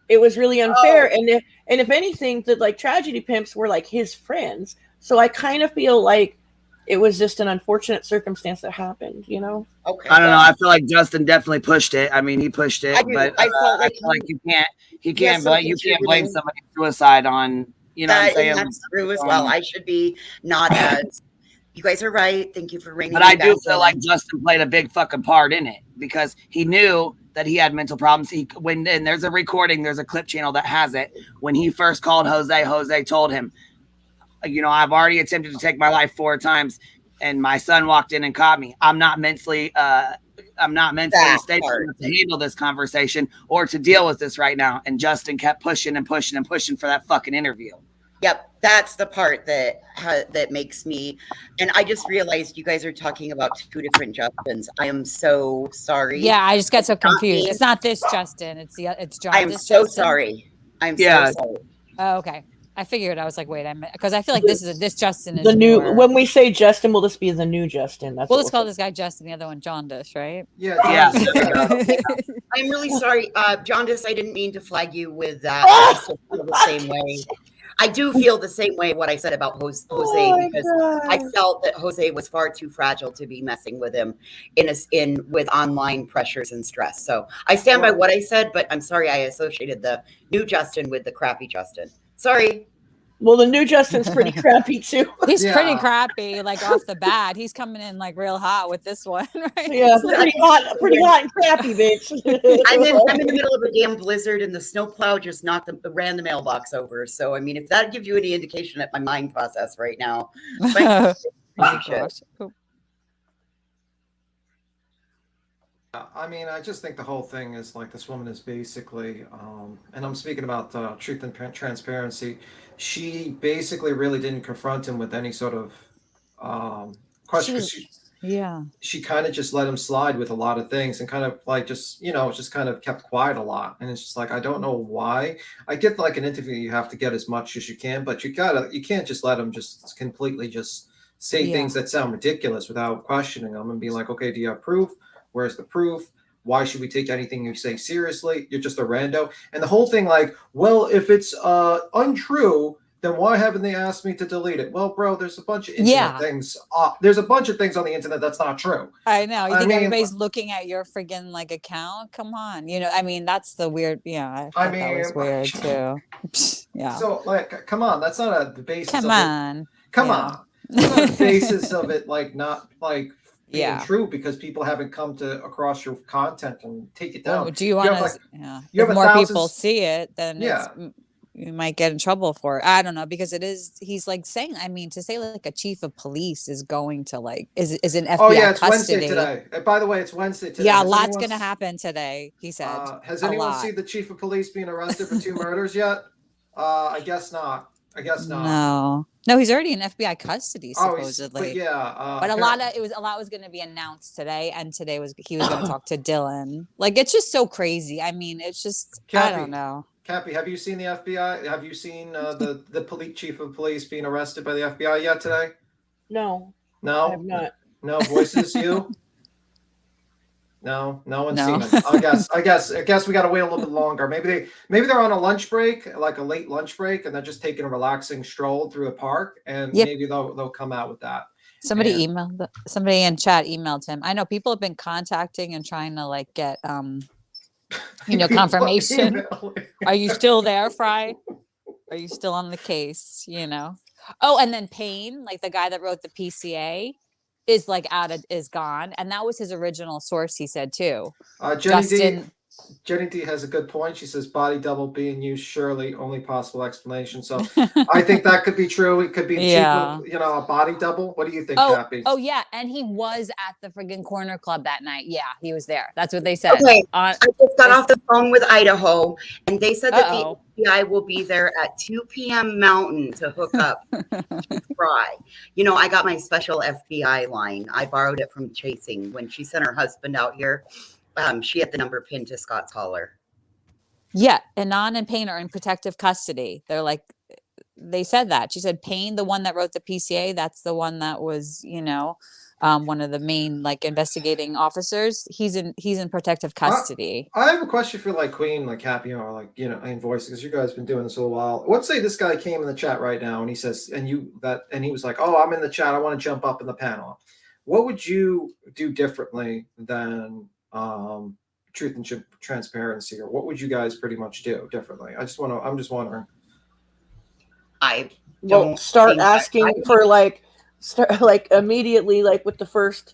it was really unfair. And if anything, that like tragedy pimps were like his friends. So I kind of feel like it was just an unfortunate circumstance that happened, you know? Okay. I don't know. I feel like Justin definitely pushed it. I mean, he pushed it, but I felt like you can't blame somebody's suicide on, you know what I'm saying? That's true as well. I should be not as. You guys are right. Thank you for ringing. But I do feel like Justin played a big fucking part in it because he knew that he had mental problems. And there's a recording, there's a clip channel that has it. When he first called Jose told him, you know, I've already attempted to take my life 4 times, and my son walked in and caught me. I'm not mentally stable to handle this conversation or to deal with this right now. And Justin kept pushing and pushing and pushing for that fucking interview. Yep, that's the part that makes me. And I just realized you guys are talking about 2 different Justins. I am so sorry. Yeah, I just got so confused. It's not this Justin. It's John. I'm so sorry. I'm so sorry. Oh, okay. I figured. I was like, wait, because I feel like this Justin is the new. When we say Justin, will this be the new Justin? That's let's call this guy Justin. The other one Jaundice, right? Yeah. I'm really sorry, Jaundice. I didn't mean to flag you with that. I still feel the same way. I do feel the same way what I said about Jose because I felt that Jose was far too fragile to be messing with him with online pressures and stress. So I stand by what I said, but I'm sorry I associated the new Justin with the crappy Justin. Sorry. Well, the new Justin's pretty crappy too. He's pretty crappy, like off the bat. He's coming in like real hot with this one, right? Yeah, pretty hot and crappy, bitch. I'm in the middle of a damn blizzard, and the snowplow just ran the mailbox over. So, I mean, if that gives you any indication at my mind process right now, I mean, I just think the whole thing is like this woman is basically, and I'm speaking about truth and transparency. She basically really didn't confront him with any sort of question. She kind of just let him slide with a lot of things and kind of like just kind of kept quiet a lot. And it's just like, I don't know why. I get like an interview, you have to get as much as you can, but you can't just let him just completely just say things that sound ridiculous without questioning them and be like, okay, do you have proof? Where's the proof? Why should we take anything you say seriously? You're just a rando. And the whole thing like, well, if it's untrue, then why haven't they asked me to delete it? Well, bro, there's a bunch of internet things. There's a bunch of things on the internet that's not true. I know. You think everybody's looking at your friggin' like account? Come on. You know, I mean, that's the weird. Yeah, I mean, that was weird too. Yeah. So, like, come on. That's not the basis. Come on. Come on. That's not the basis of it. Like, not like. Being true because people haven't come across your content and take it down. Oh, do you want to? If more people see it, then you might get in trouble for it. I don't know because he's like saying. I mean, to say like a chief of police is going to like is in FBI it's custody. Wednesday today. By the way, it's Wednesday today. Yeah, a lot's going to happen today. He said. Has anyone seen the chief of police being arrested for 2 murders yet? I guess not. No, he's already in FBI custody supposedly. But a lot was going to be announced today, and today he was going to talk to Dylan. Like it's just so crazy. I mean, it's just I don't know. Cappy, have you seen the FBI? Have you seen the chief of police being arrested by the FBI yet today? No, I have not. No voices. You. No one's seen them. I guess we got to wait a little bit longer. Maybe they're on a lunch break, like a late lunch break, and they're just taking a relaxing stroll through the park, and maybe they'll come out with that. Somebody in chat emailed him. I know people have been contacting and trying to like get confirmation. Are you still there, Fry? Are you still on the case? You know. Oh, and then Payne, like the guy that wrote the PCA. Is gone, and that was his original source. He said too. Justin Jenny D has a good point. She says body double being used, surely only possible explanation. So I think that could be true. It could be Yeah. cheap, a body double. What do you think, Oh, Cappy? oh yeah, and he was at the friggin' corner club that night. Yeah, he was there. That's what they said. Okay, I just got off the phone with Idaho, and they said that Uh-oh. the FBI will be there at 2 p.m. Mountain to hook up to Fry. You know, I got my special FBI line. I borrowed it from Chasing. When she sent her husband out here, she had the number pinned to Scott's collar. Yeah, Anon and Payne are in protective custody. They're like, they said that. She said Payne, the one that wrote the PCA, that's the one that was, one of the main like investigating officers. He's in protective custody. I have a question for like Queen, like Cappy, or like in voice, because you guys have been doing this a while. Let's say this guy came in the chat right now and he says, and he was like, "Oh, I'm in the chat. I want to jump up in the panel." What would you do differently than Truth and Transparency, or what would you guys pretty much do differently? I'm just wondering. Start asking for start immediately, like with the first,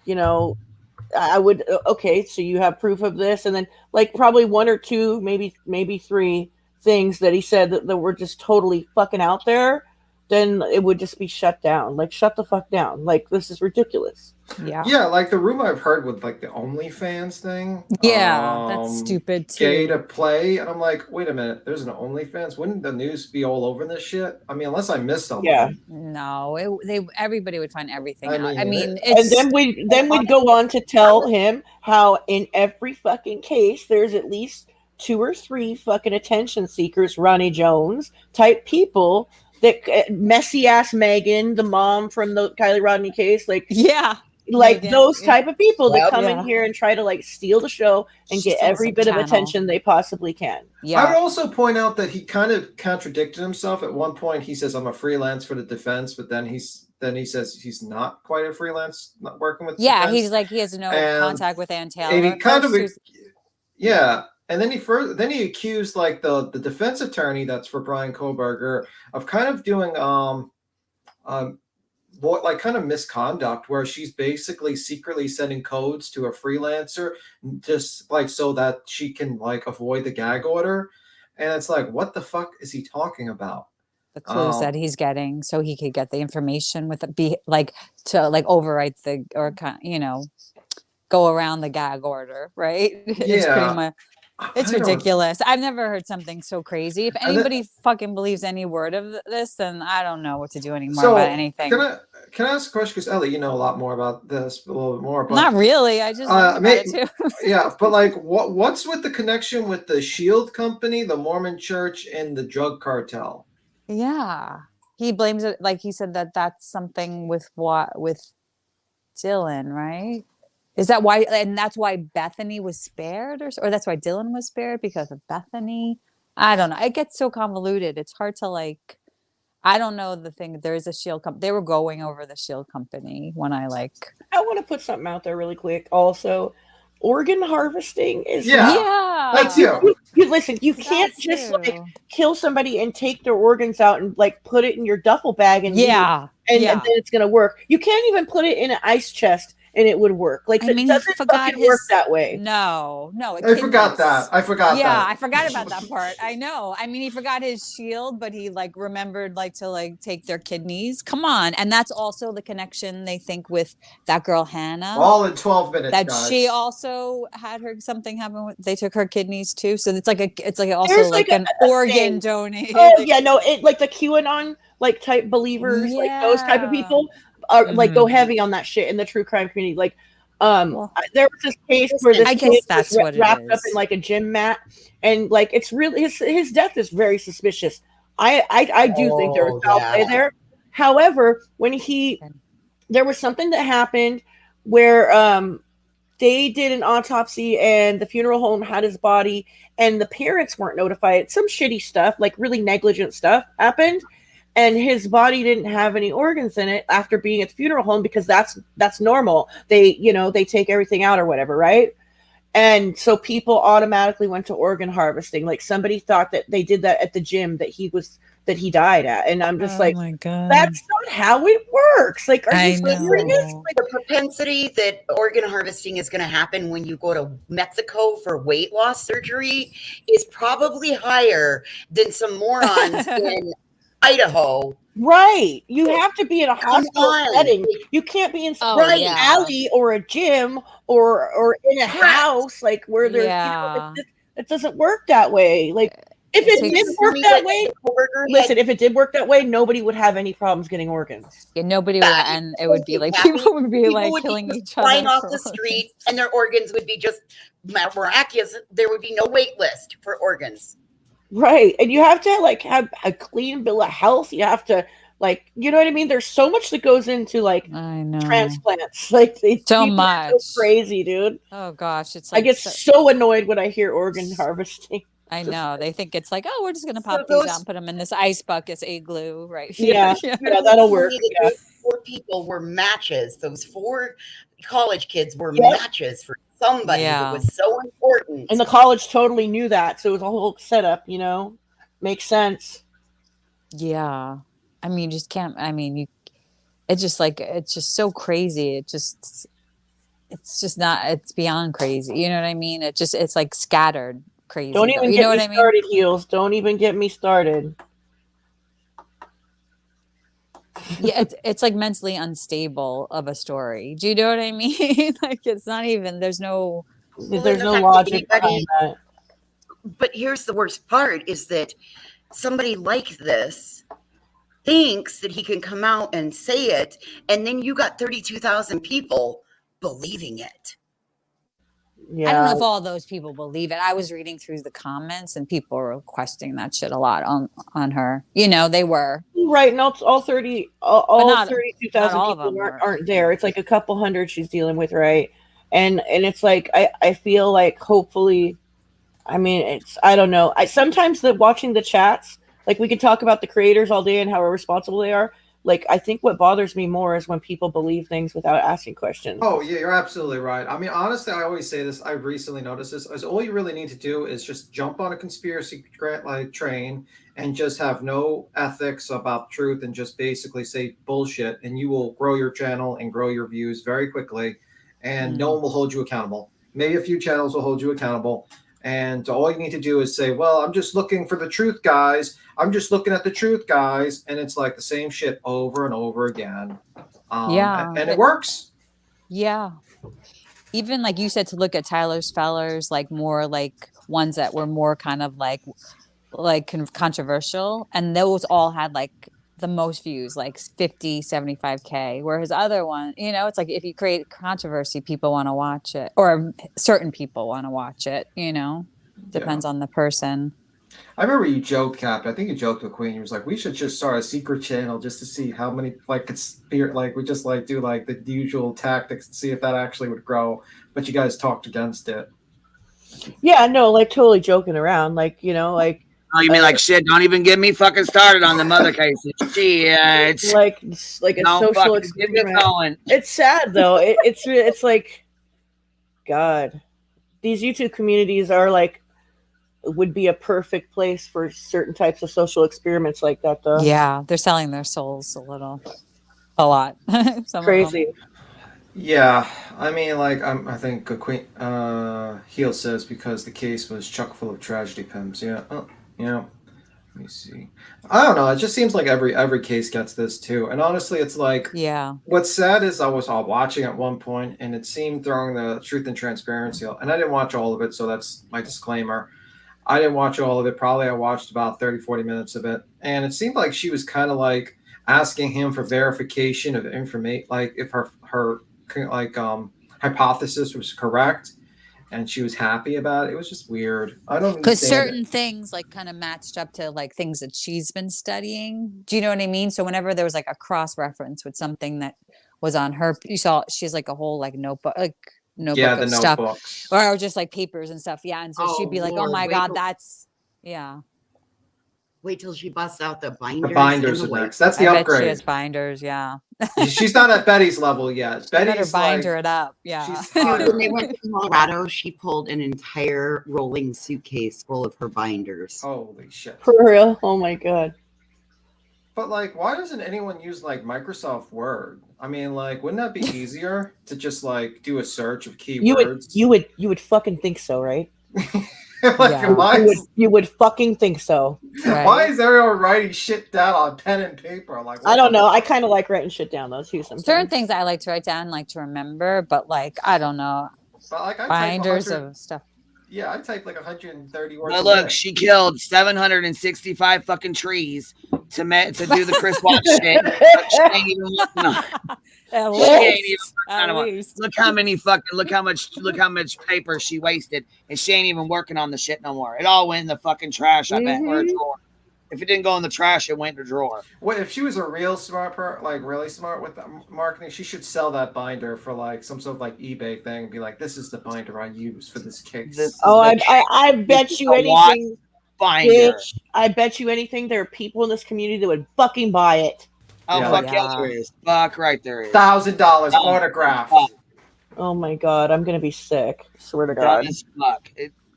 I would, okay, so you have proof of this, and then like probably one or two, maybe three things that he said that were just totally fucking out there, then it would just be shut down. Like, shut the fuck down. Like, this is ridiculous. Yeah, like the rumor I've heard with like the OnlyFans thing. Yeah, that's stupid too. Gay to play, and I'm like, wait a minute, there's an OnlyFans. Wouldn't the news be all over this shit? I mean, unless I missed something. Yeah. No, everybody would find everything out. mean, I mean, And then we'd go on to tell him how in every fucking case there's at least 2 or 3 fucking attention seekers, Ronnie Jones type people, that messy ass Megan, the mom from the Kylie Rodney case, like Megan, those type of people that come Yeah. in here and try to like steal the show and get every bit of attention they possibly can. I would also point out that he kind of contradicted himself. At one point, he says, "I'm a freelance for the defense," but then he says he's not quite a freelance, not working with. Yeah, defense. he's like he has no contact with Ann Taylor. And he kind of, First, and then he accused like the defense attorney that's for Brian Koberger of kind of doing like kind of misconduct, where she's basically secretly sending codes to a freelancer just like so that she can like avoid the gag order. And it's like, what the fuck is he talking about? the clues that he's getting, so he could get the information with it, be like to like overwrite the or go around the gag order, right? It's pretty much. It's ridiculous. I've never heard something so crazy. If anybody fucking believes any word of this, then I don't know what to do anymore about anything. Can I ask a question? Because Ellie, you know a lot more about this, a little bit more. But, not really. I just learned about it too. Yeah, but like, what's with the connection with the Shield Company, the Mormon Church, and the drug cartel? Yeah, he blames it. Like he said that's something with Dylan, right? Is that why? And that's why Bethany was spared, or that's why Dylan was spared because of Bethany. I don't know. It gets so convoluted. It's hard to like. I don't know the thing. There is a Shield company. They were going over the Shield company when I want to put something out there really quick. Also, organ harvesting is that's you listen. You can't just like kill somebody and take their organs out and like put it in your duffel bag and and then it's gonna work. You can't even put it in an ice chest and it would work. Like, it doesn't fucking work that way. No. I forgot that. I forgot yeah, that. I forgot about that part. I know. I mean, he forgot his shield, but he like remembered like to like take their kidneys. Come on. And that's also the connection they think with that girl Hannah. All in 12 minutes. That guys. she also had something happen with, they took her kidneys too. So it's also like an organ donate. Oh yeah, no, it like the QAnon like type believers, like those type of people. Like go heavy on that shit in the true crime community. Like, there was this case where this kid was wrapped up in like a gym mat, and like it's really his death is very suspicious. I do think there was foul play there. However, when there was something that happened where they did an autopsy and the funeral home had his body and the parents weren't notified. Some shitty stuff, like really negligent stuff happened. And his body didn't have any organs in it after being at the funeral home because that's normal. They take everything out or whatever, right? And so people automatically went to organ harvesting. Like somebody thought that they did that at the gym, that he was that he died at. And I'm just like, my God. that's not how it works. Like, are you serious? Like, the propensity that organ harvesting is going to happen when you go to Mexico for weight loss surgery is probably higher than some morons in Idaho. Right. You have to be in a hospital setting. You can't be in some alley or a gym or in a house, like where there's, it doesn't work that way. Like, if it did work that way, listen, if it did work that way, nobody would have any problems getting organs. Yeah, nobody would, and it would be like people would be like killing each other. Flying off the street, and their organs would be just miraculous. There would be no wait list for organs. Right. And you have to like have a clean bill of health. You have to like, you know what I mean? There's so much that goes into like transplants. Like so much. So crazy, dude. Oh gosh, it's like I get so annoyed when I hear organ harvesting. I know. They think it's like, oh, we're just gonna pop these out and put them in this ice bucket, this igloo, right here. Yeah, that'll work. Those 4 people were matches. Those 4 college kids were matches for somebody that was so important. And the college totally knew that, so it was a whole setup. You know, makes sense. Yeah, I mean, just can't. I mean, it's just so crazy. It's just not. It's beyond crazy. You know what I mean? It's like scattered. Crazy. Don't even get me started, Heels. Don't even get me started. Yeah, it's like mentally unstable of a story. Do you know what I mean? Like it's not even. There's no logic behind that. But here's the worst part: is that somebody like this thinks that he can come out and say it, and then you got 32,000 people believing it. Yeah. I don't know if all those people believe it. I was reading through the comments and people were requesting that shit a lot on her. You know, they were. Right. And all 32,000 people aren't there. It's like a couple hundred she's dealing with, right? And it's like, I feel like hopefully, I mean, I don't know. Sometimes watching the chats, like we could talk about the creators all day and how irresponsible they are. Like, I think what bothers me more is when people believe things without asking questions. Oh, yeah, you're absolutely right. I mean, honestly, I always say this. I've recently noticed this. Is all you really need to do is just jump on a conspiracy train and just have no ethics about truth and just basically say bullshit, and you will grow your channel and grow your views very quickly, and no one will hold you accountable. Maybe a few channels will hold you accountable. And all you need to do is say, well, I'm just looking for the truth, guys. I'm just looking at the truth, guys. And it's like the same shit over and over again. And it works. Yeah. Even like you said, to look at Tyler's Fellers, like more like ones that were more kind of like controversial. And those all had like the most views, like 50, 75K, where his other one, you know, it's like if you create controversy, people want to watch it, or certain people want to watch it, you know, depends on the person. I remember you joked, Cap. I think you joked with Queen. You was like, we should just start a secret channel just to see how many we just like do like the usual tactics and see if that actually would grow. But you guys talked against it. Yeah, no, like totally joking around, like, you know, like. Oh, you mean like shit? Don't even get me fucking started on the mother cases. Shit. Like a social experiment. It's sad though. It's like, God, these YouTube communities are like, would be a perfect place for certain types of social experiments like that though. Yeah, they're selling their souls a lot. Crazy. Yeah, I mean, like I think Queen Heel says because the case was chock full of tragedy pimps. Yeah. Yeah, let me see. I don't know. It just seems like every case gets this too. And honestly, it's like, what's sad is I was all watching at one point, and it seemed throwing the truth and transparency. And I didn't watch all of it, so that's my disclaimer. I didn't watch all of it. Probably I watched about 30, 40 minutes of it, and it seemed like she was kind of like asking him for verification of information, like if her hypothesis was correct. And she was happy about it. It was just weird. I don't because certain things like kind of matched up to like things that she's been studying. Do you know what I mean? So whenever there was like a cross reference with something that was on her, you saw she's like a whole like notebook of stuff, notebooks. or just like papers and stuff. Yeah, and so she'd be like, "Oh my God, that's Wait till she busts out the binders. The binders are next. That's the upgrade. Bet she has binders. Yeah. She's not at Betty's level yet. Betty's binder it up. Yeah. When they went to Colorado, she pulled an entire rolling suitcase full of her binders. Holy shit. For real? Oh my God. But like, why doesn't anyone use like Microsoft Word? I mean, like, wouldn't that be easier to just like do a search of keywords? You would fucking think so, right? Like, you would fucking think so. Why is everyone writing shit down on pen and paper? Like, I don't know. I kind of like writing shit down though too. Sometimes Certain things I like to write down, like to remember, but like I don't know, But like, I type binders 100 of stuff. Yeah, I type like 130 words. But a look, minute. she killed 765 fucking trees to do the Chris Watts shit. She ain't even working on it. She ain't even working on it. Look how much paper she wasted, and she ain't even working on the shit no more. It all went in the fucking trash, I bet, or a drawer. If it didn't go in the trash, it went in the drawer. Well, if she was a real smart really smart with marketing, she should sell that binder for like some sort of like eBay thing and be like, "This is the binder I use for this case." I bet you anything, binder. bitch. I bet you anything. There are people in this community that would fucking buy it. Oh, fuck yeah, there is. Fuck right there is. $1,000 autograph. Oh my god, I'm gonna be sick. Swear to God. Dumb as fuck.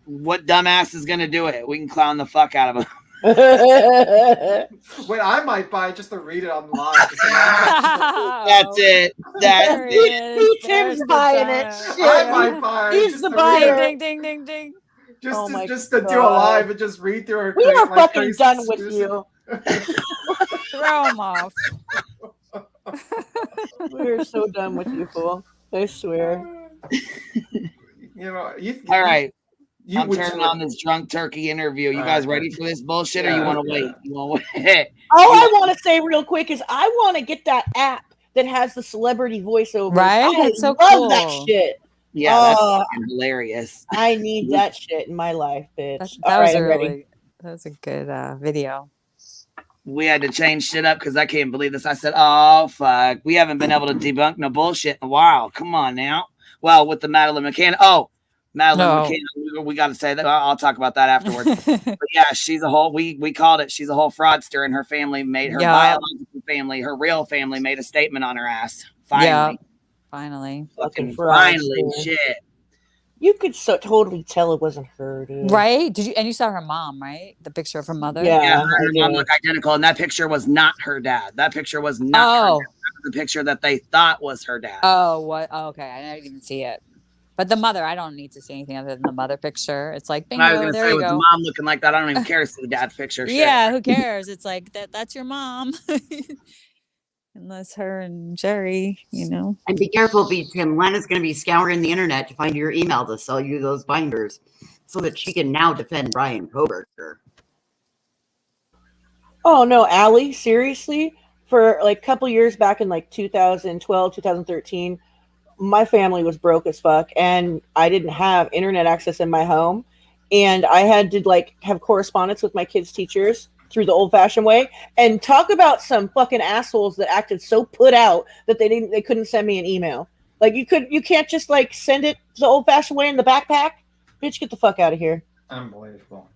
What dumbass is gonna do it? We can clown the fuck out of him. Wait, I might buy it just to read it online. That's it. That's it. Tim's buying it. I might buy it. He's the buyer. Ding, ding, ding, ding. Just to do a live and just read through it. We are fucking done with you. Throw him off. We're so done with you, fool. I swear. All right. I'm turning on this drunk turkey interview. You guys ready for this bullshit, or you want to wait? You want to wait? All I want to say real quick is I want to get that app that has the celebrity voiceover. Right? That's so love cool. that shit. Yeah, that's fucking hilarious. I need that shit in my life, bitch. That was a good video. We had to change shit up because I can't believe this. I said, "Oh fuck, we haven't been able to debunk no bullshit in a while. Come on now." Well, with the Madeline McCann. Oh. Madeline McCann, we got to say that. I'll talk about that afterwards. But yeah, she's a whole. We called it. She's a whole fraudster, and her family made her biological family, her real family, made a statement on her ass. Finally, finally, fucking finally, shit. You could totally tell it wasn't her, dude. Right? Did you? And you saw her mom, right? The picture of her mother. Yeah, her and her mom look identical, and that picture was not her dad. That picture was not her dad. That was the picture that they thought was her dad. Oh, what? Oh, okay, I didn't even see it. But the mother, I don't need to see anything other than the mother picture. It's like, bingo, I was gonna there say, you with go. the mom looking like that, I don't even care to see the dad's picture. Yeah, who cares? It's like that's your mom. Unless her and Jerry, And be careful, Tim. Lana's going to be scouring the internet to find your email to sell you those binders so that she can now defend Brian Koberger. Oh, no, Allie, seriously? For like a couple years back in like 2012, 2013, my family was broke as fuck, and I didn't have internet access in my home. And I had to like have correspondence with my kids' teachers through the old-fashioned way, and talk about some fucking assholes that acted so put out that they couldn't send me an email. Like you can't just like send it the old-fashioned way in the backpack. Bitch, get the fuck out of here. Unbelievable.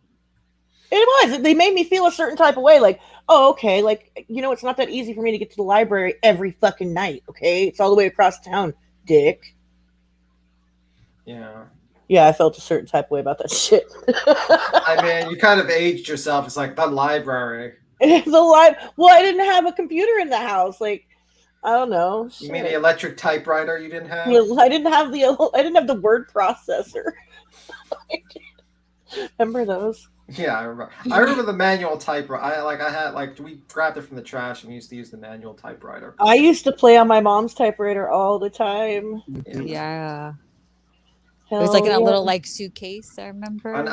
It was. They made me feel a certain type of way. Like, oh, okay. Like, it's not that easy for me to get to the library every fucking night. Okay, it's all the way across town, dick. Yeah. Yeah, I felt a certain type of way about that shit. I mean, you kind of aged yourself. It's like the library. Well, I didn't have a computer in the house. Like, I don't know. Shit. You mean the electric typewriter you didn't have? I didn't have the word processor. Remember those? Yeah, I remember. I remember the manual typewriter. We grabbed it from the trash and we used to use the manual typewriter. I used to play on my mom's typewriter all the time. Yeah. It was like in a little like suitcase, I remember. I'm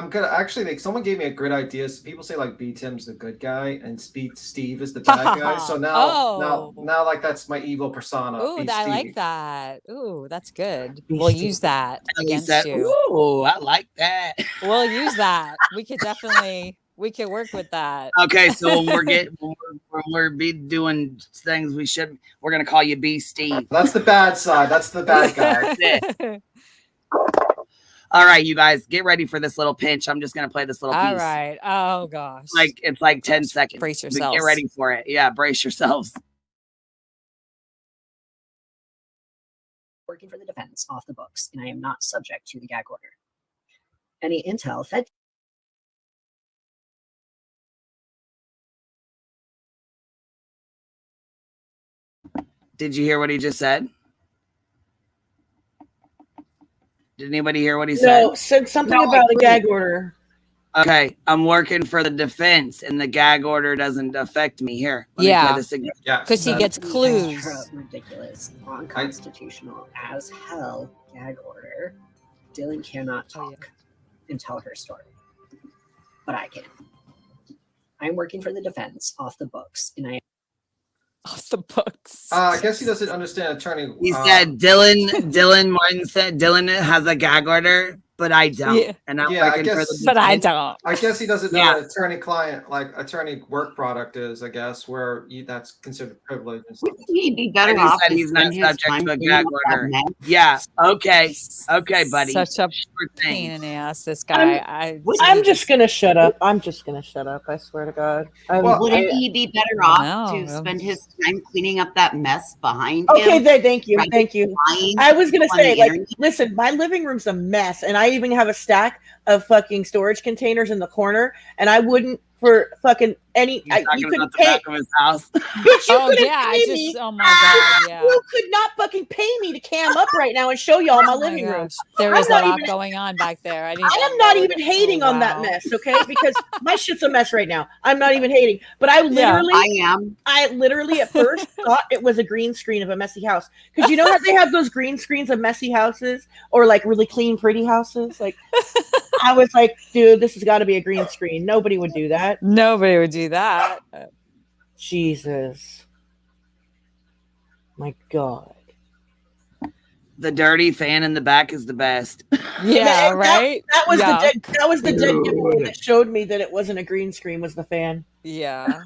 gonna actually like someone gave me a good idea. So people say like B Tim's the good guy and Steve is the bad guy. So now like that's my evil persona. Ooh, I like that. Ooh, that's good. We'll use that against you. Ooh, I like that. We'll use that. We could work with that. Okay, so when we're doing things we're gonna call you B Steve. That's the bad side. That's the bad guy. All right, you guys, get ready for this little pinch. I'm just gonna play this little piece. All right. Oh gosh. It's like 10 seconds. Brace yourselves. Get ready for it. Yeah, brace yourselves. Working for the defense off the books, and I am not subject to the gag order. Any intel fed Did you hear what he just said? Did anybody hear what he said? No, said something about a gag order. Okay, I'm working for the defense, and the gag order doesn't affect me. Here, let me play this again. Because he gets clues. Extra ridiculous, unconstitutional as hell gag order. Dylan cannot talk and tell her story, but I can. I'm working for the defense off the books, and I off the books. I guess he doesn't understand attorney. He said Dylan Martin said Dylan has a gag order, but I don't. And I'm working for the but I don't. I guess he doesn't know what attorney-client, like attorney work product is, I guess, where that's considered privilege and stuff. He'd be better And off. he said he's not subject to a gag order. Yeah. Okay, buddy. Such a pain in the ass, this guy. I'm just gonna shut up. I'm just gonna shut up. I swear to God. Wouldn't he be better off to spend his time cleaning up that mess behind him? Okay, thank you. Thank you. I was gonna on say, the like, internet? listen, my living room's a mess, and I even have a stack of fucking storage containers in the corner, and I wouldn't for fucking any. You couldn't pay. Back of his house. Bitch, you Oh, couldn't yeah, pay I me. just- oh my God, yeah. You could not fucking pay me to cam up right now and show y'all my living room. There I'm is a not lot even- going on back there. I am not even hating on that mess, okay? Because my shit's a mess right now. I'm not even hating. But I literally, I literally at first thought it was a green screen of a messy house. Because you know how they have those green screens of messy houses or like really clean, pretty houses? Like, I was like, dude, this has got to be a green screen. Nobody would do that. Nobody would do that. Jesus. My God. The dirty fan in the back is the best. Yeah, right. That was Yeah. that was the dead giveaway that showed me that it wasn't a green screen, was the fan. Yeah,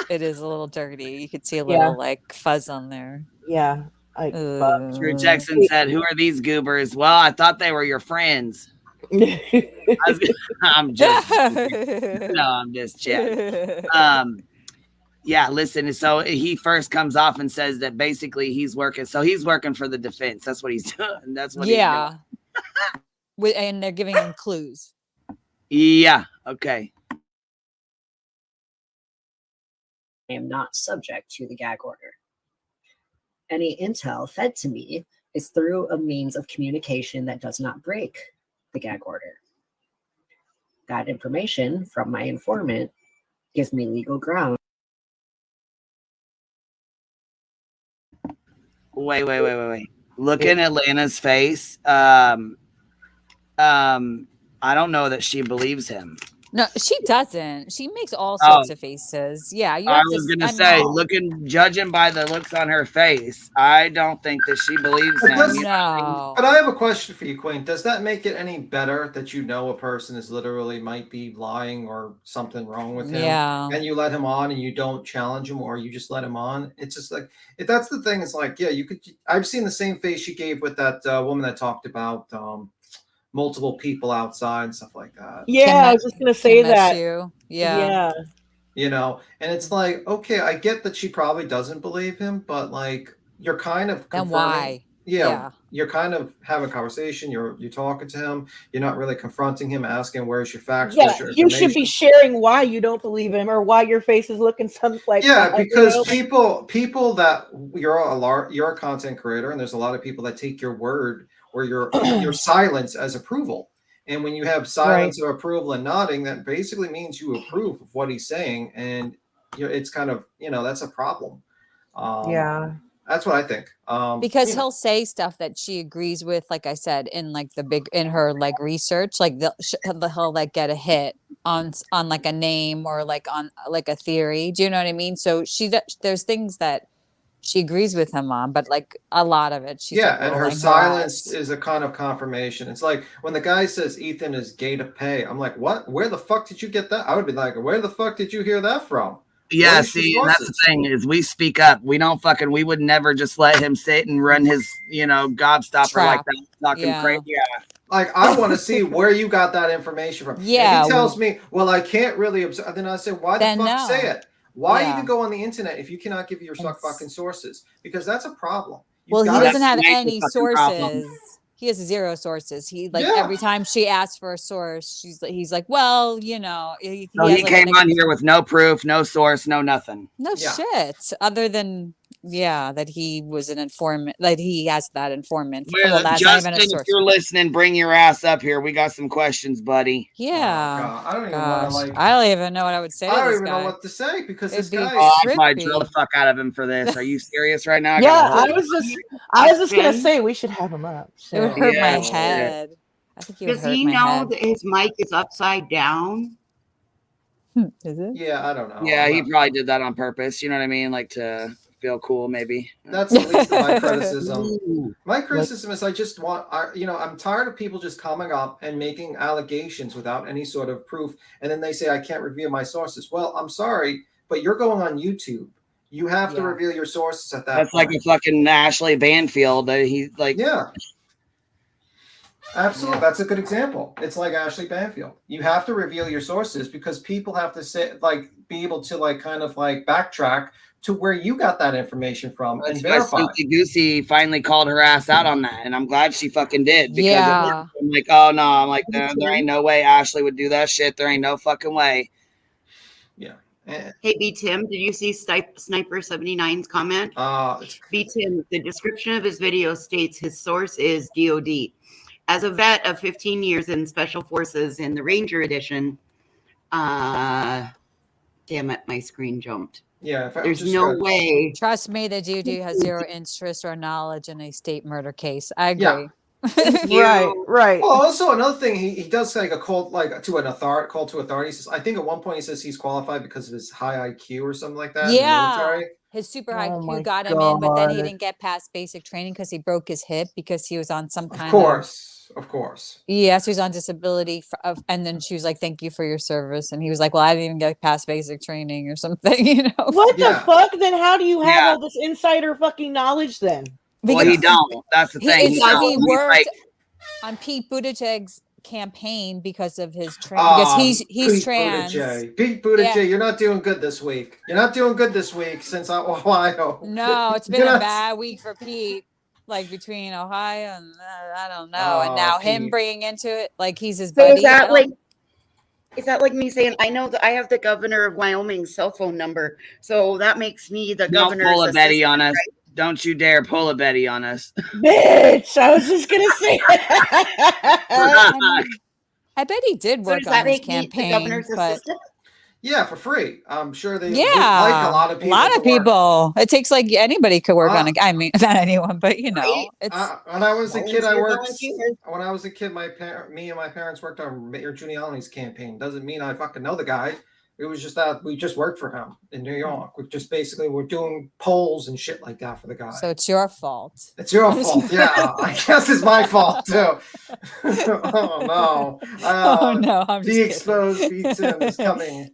it is a little dirty. You could see a little like fuzz on there. Yeah. Drew Jackson said, "Who are these goobers?" Well, I thought they were your friends. I'm just no, I'm just chatting. Yeah, listen. So he first comes off and says that basically he's working. So he's working for the defense. That's what he's doing. That's what. Yeah. And they're giving him clues. Yeah. Okay. I am not subject to the gag order. Any intel fed to me is through a means of communication that does not break the gag order. That information from my informant gives me legal ground. Wait. Looking at Lana's face, I don't know that she believes him. No, she doesn't. She makes all sorts of faces. Yeah, you I have was to, gonna I say, mean, judging by the looks on her face, I don't think that she believes him. No. But I have a question for you, Queen. Does that make it any better that you know a person is literally might be lying or something wrong with him? Yeah. And you let him on and you don't challenge him or you just let him on? It's just like, if that's the thing, it's like, yeah, you could. I've seen the same face she gave with that woman that talked about multiple people outside and stuff like that. Yeah, I was just gonna say that. Yeah. You know, and it's like, okay, I get that she probably doesn't believe him, but like you're kind of Then confirming- why? Yeah, you're kind of having a conversation. You're talking to him. You're not really confronting him, asking where's your facts. Yeah, where's your you should be information?" sharing why you don't believe him or why your face is looking something like Yeah, that. because you know? people that you're a content creator, and there's a lot of people that take your word or your silence as approval. And when you have silence of approval and nodding, that basically means you approve of what he's saying, and it's kind of that's a problem. Yeah, that's what I think. Because he'll say stuff that she agrees with, like I said, in like in her like research, like he'll like get a hit on like a name or like on like a theory. Do you know what I mean? So there's things that she agrees with him on, but like a lot of it, she's like, and her silence is a kind of confirmation. It's like when the guy says Ethan is gay to pay, I'm like, what? Where the fuck did you get that? I would be like, where the fuck did you hear that from? Yeah, see, and that's the thing is we speak up. We don't we would never just let him sit and run his, gobstopper like that, talking crazy. Yeah. Like, I want to see where you got that information from. Yeah. If he tells me, well, I can't really observe, then I say, why the fuck say it? Why even go on the internet if you cannot give your fucking sources? Because that's a problem. Well, he doesn't have any sources. He has 0 sources. He every time she asks for a source, he's like, well, He he came on here with no proof, no source, no nothing. No shit. Other than Yeah, that he was an informant. That he has that informant. Well, Well, that's Justin, not even a if source. you're listening, bring your ass up here. We got some questions, buddy. Yeah. God, I don't even want to like. I don't even know what I would say to I don't this even guy. know what to say because It'd this be guy. Oh, I'll probably drill the fuck out of him for this. Are you serious right now? Yeah, I was just gonna say we should have him up. It would So. hurt my Yeah, head. I think he would Does hurt he my know head. that his mic is upside down? Is it? Yeah, I don't know. Yeah, he probably did that on purpose. You know what I mean? Like to feel cool, maybe. That's the least of my criticism. My criticism is I just want, I'm tired of people just coming up and making allegations without any sort of proof. And then they say, I can't reveal my sources. Well, I'm sorry, but you're going on YouTube. You have to reveal your sources at that That's point. like a fucking Ashley Banfield. He like. Yeah. Absolutely. That's a good example. It's like Ashley Banfield. You have to reveal your sources because people have to say, like, be able to like kind of like backtrack to where you got that information from and verify. Susie Goosey finally called her ass out on that, and I'm glad she fucking did. Because Yeah. I'm like, oh no, I'm like, there ain't no way Ashley would do that shit. There ain't no fucking way. Yeah. Hey, B. Tim, did you see Sniper 79's comment? B. Tim, the description of his video states his source is DOD. As a vet of 15 years in Special Forces in the Ranger Edition, damn it, my screen jumped. Yeah, there's no way. Trust me, the DOD has zero interest or knowledge in a state murder case. I agree. Yeah. Right. Well, also another thing, he does like a call like to an call to authority. He says, I think at one point he says he's qualified because of his high IQ or something like that. in the Yeah. military. His super my IQ got him in, but then he God. didn't get past basic training because he broke his hip because he was on some kind Of course. Yeah, so he's on disability, and then she was like, "Thank you for your service," and he was like, "Well, I didn't even get past basic training or something," you know. What the fuck? Then how do you have all this insider fucking knowledge then? Well, he don't. That's the thing. He don't. He's worked like, on Pete Buttigieg's campaign because of his training. Because he's Pete trans. Pete Buttigieg, Yeah. you're not doing good this week. You're not doing good this week since Ohio. No, it's been You're a not- bad week for Pete. Like between Ohio and I don't know, and now him Pete. bringing into it, like he's his So buddy. is that like me saying I know that I have the governor of Wyoming's cell phone number, so that makes me the don't governor's pull a Betty assistant, on us. right? Don't you dare pull a Betty on us. Bitch, I was just gonna say. I bet he did So work does that on his make me the campaign, governor's but assistant? Yeah, for free. I'm sure they yeah, like a lot of people. people. It takes like anybody could work on it. I mean, not anyone, but you know, it's When I was a kid, I worked. volunteers. When I was a kid, me and my parents worked on Mayor Giuliani's campaign. Doesn't mean I fucking know the guy. It was just that we just worked for him in New York. We just basically were doing polls and shit like that for the guy. so it's your fault. It's your fault. Yeah, I guess it's my fault too. Oh no. Oh, no, I'm the just exposed Tim is coming.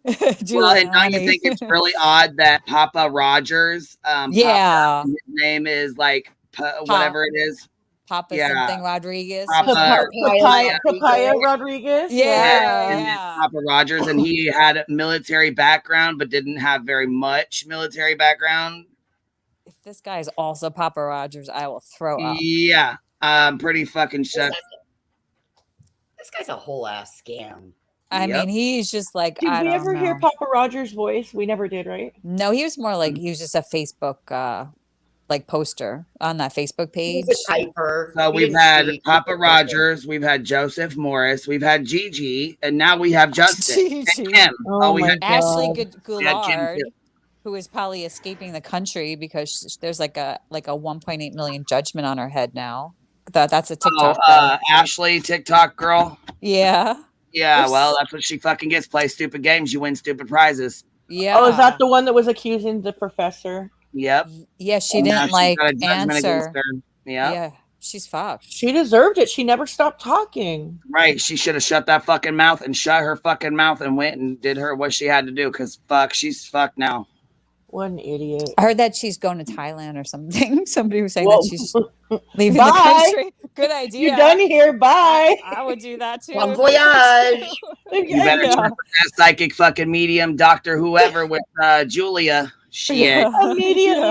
Well, and don't you think it's really odd that Papa Rogers, Yeah. his name is like whatever it is. Papa Yeah. something Rodriguez. Papaya Rodriguez. And then Papa Rogers, and he had a military background, but didn't have very much military background. If this guy is also Papa Rogers, I will throw up. Yeah, pretty fucking shook. This guy's a whole ass scam. I mean, he's just like, Did I we don't ever know. hear Papa Rogers' voice? We never did, right? No, he was more like he was just a Facebook like poster on that Facebook page. He's a typer. So we've had Papa Rogers, we've had Joseph Morris, we've had Gigi, and now we have Justin and Kim. We had Ashley we had Jim Goulart, too. who is probably escaping the country because there's like a 1.8 million judgment on her head now. That's a TikTok. Ashley, TikTok girl. Yeah. Yeah, well, that's what she fucking gets. Play stupid games, you win stupid prizes. Yeah. Oh, is that the one that was accusing the professor? Yep. Yeah, she And now didn't she's like got a judgment against answer. her. Yep. Yeah, she's fucked. She deserved it. She never stopped talking. Right. She should have shut that fucking mouth and shut her fucking mouth and went and did her what she had to do because she's fucked now. What an idiot. I heard that she's going to Thailand or something. Somebody was saying that she's leaving the Bye. country. Good idea. You're done here. Bye. I would do that too. Bon voyage. You better check with that psychic fucking medium, Dr. Whoever with Julia. Shit. Immediately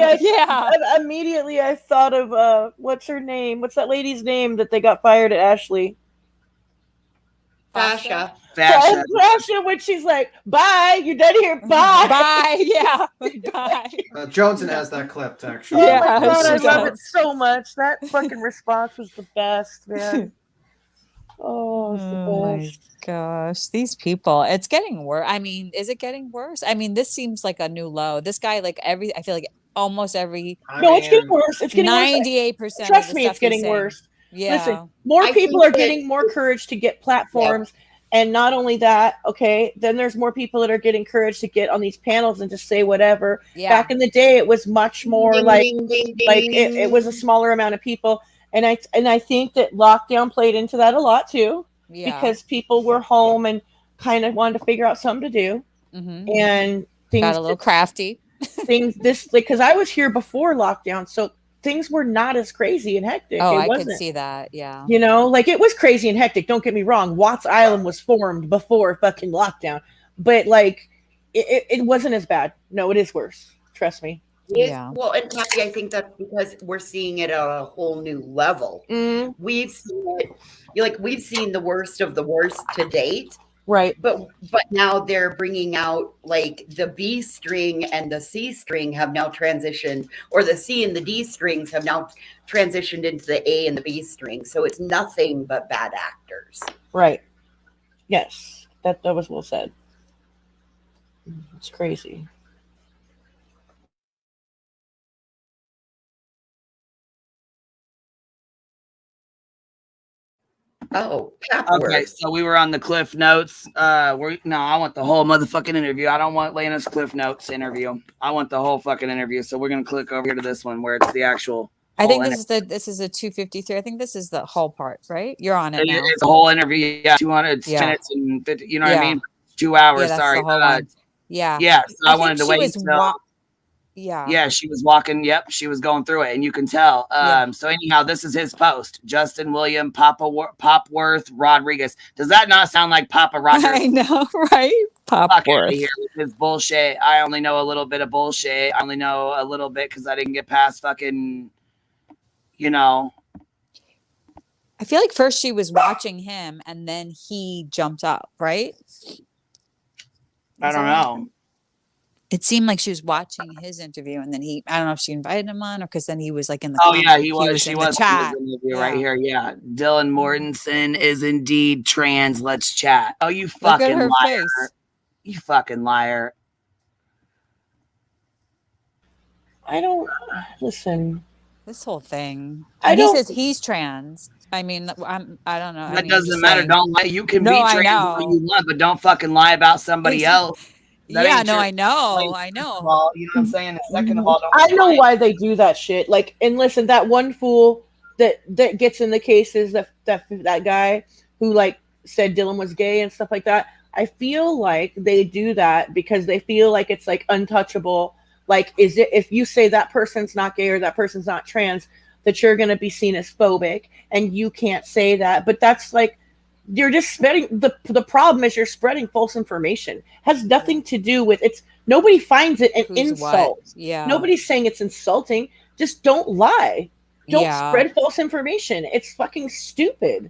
I thought of what's her name? What's that lady's name that they got fired at Ashley? Fascia. Fascia, when she's like, bye, you're done here, bye. Bye, yeah, bye. Johnson has that clipped, actually. Oh my God, she I love does. it so much. That fucking response was the best, man. Oh, it's the my best. gosh, these people, it's getting worse. I mean, is it getting worse? I mean, this seems like a new low. This guy, like I feel like almost every No, it's getting worse. It's getting worse. 98%. Trust me, it's getting worse. Yeah. Listen, more I people think are getting more courage to get platforms. And not only that, okay, then there's more people that are getting courage to get on these panels and just say whatever. Yeah. Back in the day, it was much more Ding, like ding, ding, like ding. it was a smaller amount of people. And I think that lockdown played into that a lot too. Yeah. Because people were home and kind of wanted to figure out something to do. Mhm. And things Got a little crafty. because I was here before lockdown, so things were not as crazy and hectic. Oh, It I wasn't. could see that. Yeah. You know, like it was crazy and hectic. Don't get me wrong. Watts Island was formed before fucking lockdown, but like it wasn't as bad. No, it is worse. Trust me. Yeah. Well, and Kathy, I think that's because we're seeing it at a whole new level. We've seen it, we've seen the worst of the worst to date. Right. But now they're bringing out like the B string and the C string have now transitioned, or the C and the D strings have now transitioned into the A and the B string. So it's nothing but bad actors. Right. Yes. That was well said. It's crazy. Oh, okay. So we were on the Cliff Notes. I want the whole motherfucking interview. I don't want Lana's Cliff Notes interview. I want the whole fucking interview. So we're gonna click over here to this one where it's the actual. I think this is a 253. I think this is the whole part, right? You're on it now. It's a whole interview. Yeah, 200 minutes and 50. You know what I mean? 2 hours. Yeah, that's sorry. the whole one. Yeah. Yeah. So I think wanted to she wait. was until- Yeah. Yeah, she was walking. Yep, she was going through it, and you can tell. So anyhow, this is his post. Justin William Popworth Rodriguez. Does that not sound like Papa Rogers? I know, right? Popworth. Here with his bullshit. I only know a little bit of bullshit. I only know a little bit because I didn't get past fucking, you know. I feel like first she was watching him, and then he jumped up, right? I don't know. It seemed like she was watching his interview, and then I don't know if she invited him on, or because then he was like in the. Oh yeah, he was. in the chat. Right here. Yeah, Dylan Mortensen is indeed trans. Let's chat. Oh, you fucking her liar! face. You fucking liar! I don't listen. This whole thing. I And don't- he says he's trans. I mean, I don't know. That doesn't matter. Don't lie. You can No, be I trans all know. you want, but don't fucking lie about somebody else. That Yeah, ain't no, true. I know. Like, I know. first of all, you know what I'm saying? And second of all, don't I know lie. why they do that shit. Like, and listen, that one fool that gets in the cases, that guy who like said Dylan was gay and stuff like that. I feel like they do that because they feel like it's like untouchable. Like, is it if you say that person's not gay or that person's not trans, that you're going to be seen as phobic, and you can't say that. But that's like, you're just spreading the problem is you're spreading false information. Has nothing to do with it's. Nobody finds it an Who's insult. what? Yeah. Nobody's saying it's insulting. Just don't lie. Don't Yeah. spread false information. It's fucking stupid.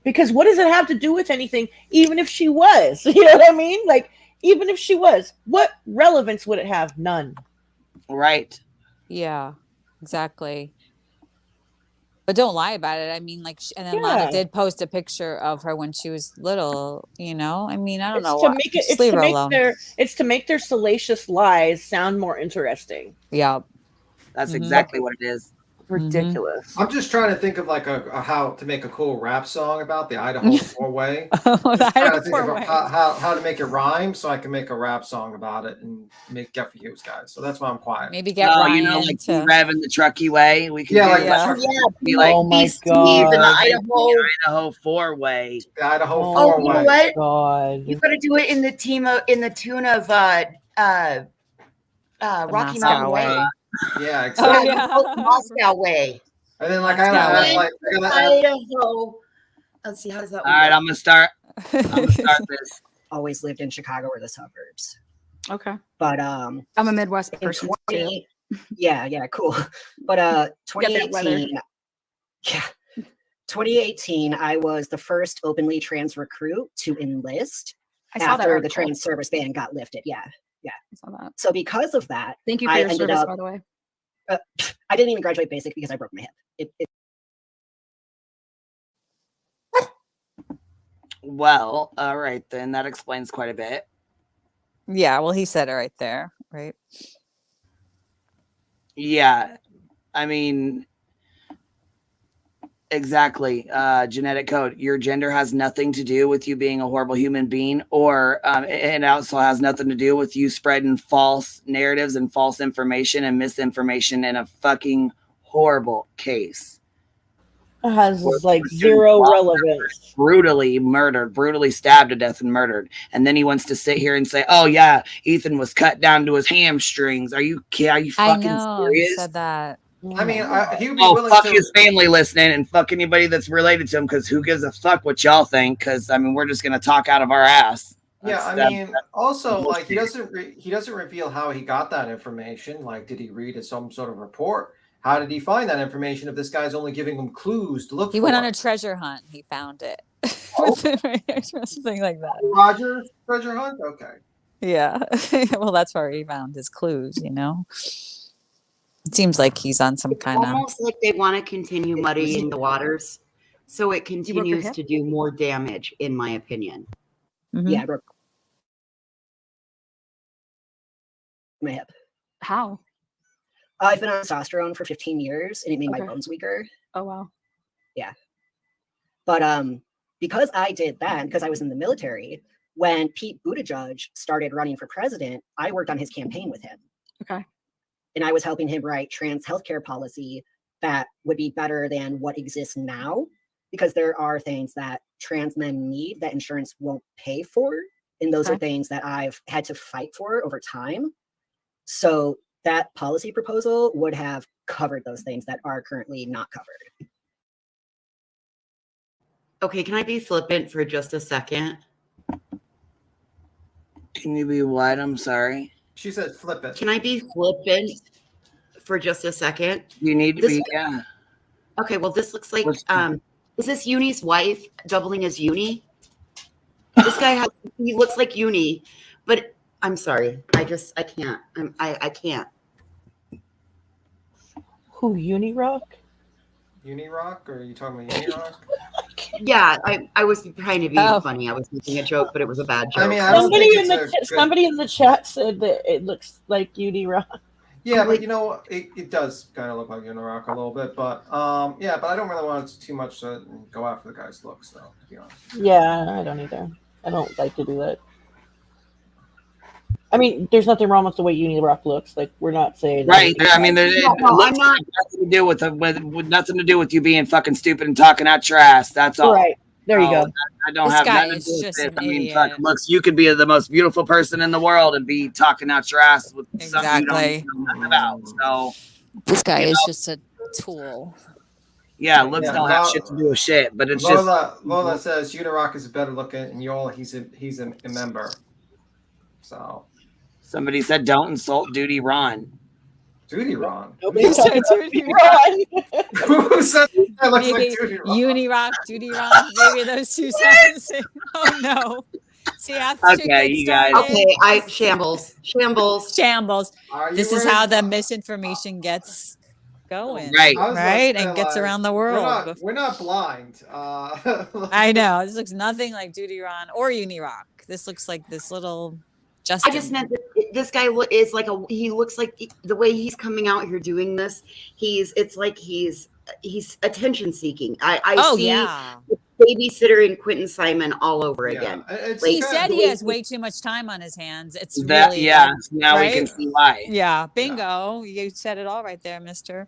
Because what does it have to do with anything? Even if she was, you know what I mean? Like, even if she was, what relevance would it have? None. Right. Yeah, exactly. But don't lie about it. I mean, like, and then Lana Yeah. did post a picture of her when she was little. You know, I mean, I don't know. It's to why. make it. Just It's leave to her make alone. their salacious lies sound more interesting. Yeah, That's exactly what it is. Ridiculous. I'm just trying to think of like a how to make a cool rap song about the Idaho four-way. The Just trying Idaho to think of four-way. how to make it rhyme so I can make a rap song about it and get for you guys. So that's why I'm quiet. Maybe get Oh, Ryan you know, like to. Revving the Truckee way. We can Yeah, do like that. Be like, Oh my Steve and the god. Idaho. Idaho four-way. The Idaho Oh, Oh, you know four-way. what? God. You got to do it in the tune of Rocky Moscow Mountain Way. way. Yeah, Oh exactly. yeah. Moscow Way. And then like I Moscow gotta way. like I gotta add, Idaho. Let's see, how does that All right, work? I'm gonna start this. Always lived in Chicago or the suburbs. Okay. But I'm a Midwest in person too. 20, yeah, cool. But Get that weather. 2018, yeah, 2018, I was the first openly trans recruit to enlist I saw that after the article. trans service ban got lifted. Yeah. I saw that. So because of that, Thank you for I your ended service, up, by the way. I didn't even graduate basic because I broke my hip. Well, all right, then that explains quite a bit. Yeah, well, he said it right there, right? Yeah, I mean, exactly. Genetic code. Your gender has nothing to do with you being a horrible human being, or it also has nothing to do with you spreading false narratives and false information and misinformation in a fucking horrible case. It has like zero relevance. Brutally murdered, brutally stabbed to death and murdered. And then he wants to sit here and say, oh yeah, Ethan was cut down to his hamstrings. Are you fucking know, he serious? said that. I mean, he would be Oh, willing fuck to. his family listening and fuck anybody that's related to him, because who gives a fuck what y'all think? Because I mean, we're just gonna talk out of our ass. Yeah, I mean, also, like, he doesn't reveal how he got that information. Like, did he read some sort of report? How did he find that information if this guy's only giving him clues to look for? He went on a treasure hunt. He found it. Something like that. Roger's treasure hunt? Okay. Yeah. Well, that's where he found his clues, you know? It seems like he's on some kind of... Almost like they want to continue muddying the waters, so it continues to do more damage, in my opinion. Mm-hmm. Yeah, I broke my hip. How? I've been on testosterone for 15 years, and it made my bones weaker. Oh, wow. Yeah. But because I did that, because I was in the military, when Pete Buttigieg started running for president, I worked on his campaign with him. Okay. And I was helping him write trans healthcare policy that would be better than what exists now, because there are things that trans men need that insurance won't pay for. And those are things that I've had to fight for over time. So that policy proposal would have covered those things that are currently not covered. Okay, can I be flippant for just a second? Can you be what? I'm sorry. She said flip it. Can I be flippant for just a second? You need to be, yeah. Okay, well, this looks like, is this Uni's wife doubling as Uni? This guy he looks like Uni, but I'm sorry. I can't. I can't. Who, Unirock? Unirock? Or are you talking about Unirock? Yeah, I was trying to be funny. I was making a joke, but it was a bad joke. I mean, somebody in the chat said that it looks like Unirock. Yeah, but you know, it does kind of look like Unirock a little bit, but yeah, but I don't really want too much to go after the guy's looks, though, to be honest. Yeah, I don't either. I don't like to do that. I mean, there's nothing wrong with the way Unirock looks. Like, we're not saying right. I mean, it looks not nothing to do with nothing to do with you being fucking stupid and talking out your ass. That's all. Right. There you go. I don't have nothing to do with this. I mean, fuck, looks. You could be the most beautiful person in the world and be talking out your ass with something you don't know nothing about. So this guy is just a tool. Yeah, looks don't have shit to do with shit, but it's Lola says Unirock is better looking, and y'all, he's a member. So somebody said, "Don't insult Duty Ron." Duty Ron. Nobody said Duty Ron. Who said that looks Maybe like Duty Ron? Unirock, Duty Ron. Maybe those two sound the same. Oh no. See how okay, you guys. Okay, shambles. This is how the misinformation gets going, right? And gets around the world. We're not blind. I know this looks nothing like Duty Ron or Unirock. This looks like this little. I just meant that this guy is like he looks like the way he's coming out here doing this. It's like he's attention seeking. I see Babysitter and Quentin Simon all over again. He said he has way too much time on his hands. It's that, really now right? we can see why. Yeah, bingo. Yeah. You said it all right there, mister.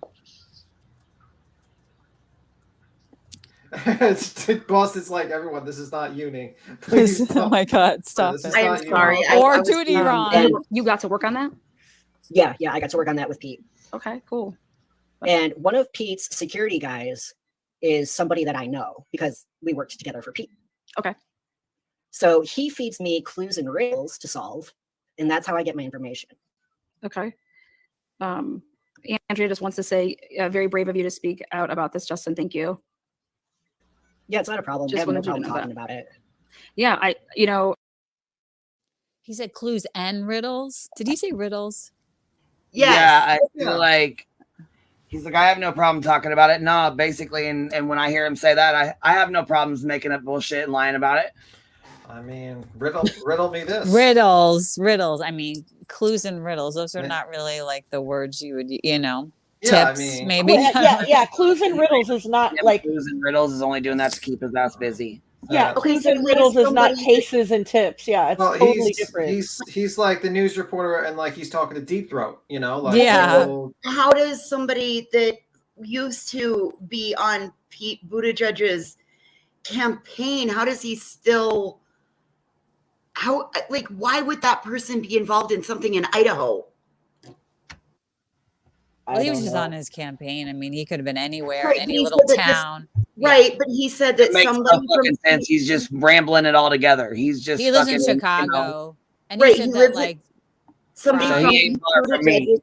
Boston's like, everyone, this is not Uni. Please oh my God, stop it. I am sorry. Or Duty Ron. You got to work on that? Yeah, I got to work on that with Pete. Okay, cool. And one of Pete's security guys is somebody that I know because we worked together for Pete. Okay. So he feeds me clues and riddles to solve, and that's how I get my information. Okay. Andrea just wants to say, very brave of you to speak out about this, Justin. Thank you. Yeah, it's not a problem. I Just have no wanted you to problem know talking that. about it. Yeah, He said clues and riddles. Did he say riddles? Yeah, I feel like he's like, I have no problem talking about it. No, basically, and when I hear him say that, I have no problems making up bullshit and lying about it. I mean, riddle me this. Riddles. I mean, clues and riddles. Those are not really like the words you would, Yeah, tips, I mean, maybe. Yeah. Clues and riddles is not like clues and riddles is only doing that to keep his ass busy. Yeah, Okay, clues so and riddles is not cases and tips. Yeah, it's totally different. He's like the news reporter, and like he's talking to Deep Throat, you know? Like, Yeah. How does somebody that used to be on Pete Buttigieg's campaign, how does he still? Why would that person be involved in something in Idaho? Well, he was just on his campaign. I mean, he could have been anywhere, Right, any he little said that town. Right, but he said that It makes somebody no fucking sense. He's just rambling it all together. He's just He lives in fucking, Chicago, and Right, he he said lives that in- like somebody So from he ain't far from me. Buttigieg's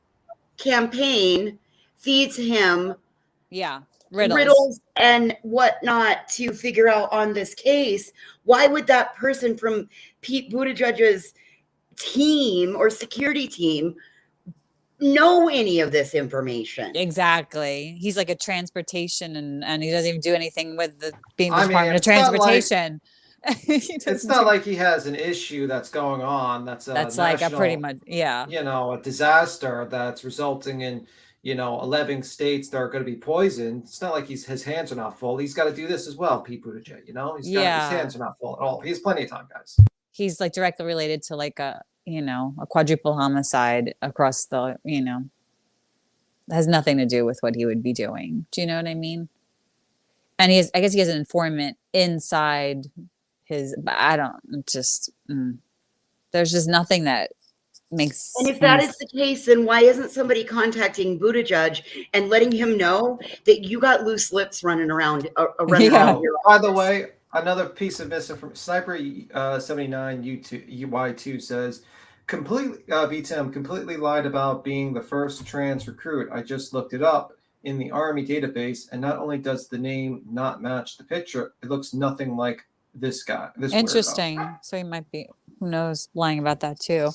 campaign feeds him riddles. and whatnot to figure out on this case. Why would that person from Pete Buttigieg's team or security team know any of this information? Exactly. He's like a transportation, and he doesn't even do anything with the I mean, Department of it's not like- Transportation. It's not like he has an issue that's going on. That's like a pretty much a disaster that's resulting in 11 states that are going to be poisoned. It's not like his hands are not full. He's got to do this as well, Pete Buttigieg. His hands are not full at all. He has plenty of time, guys. He's like directly related to like a quadruple homicide across the has nothing to do with what he would be doing. Do you know what I mean? And I guess he has an informant inside his, but I don't there's just nothing that makes And if that is the case, then why isn't somebody contacting Buttigieg and letting him know that you got loose lips running around around here? By the way, another piece of misinformation. Sniper 79 UY2 says BTM completely lied about being the first trans recruit. I just looked it up in the Army database, and not only does the name not match the picture, it looks nothing like this guy. This interesting. weirdo. So he might be, who knows, lying about that too.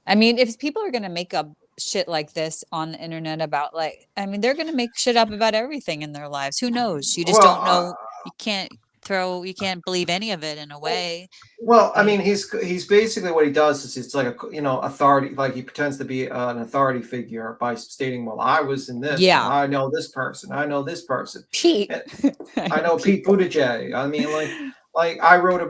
I mean, if people are gonna make up shit like this on the internet about they're gonna make shit up about everything in their lives. Who knows? You just don't know. You can't believe any of it in a way. Well, I mean, he's basically what he does is it's like authority, like he pretends to be an authority figure by stating, well, I was in this, Yeah. and I know this person, I know this person, Pete, I know Pete Buttigieg. I mean, like I wrote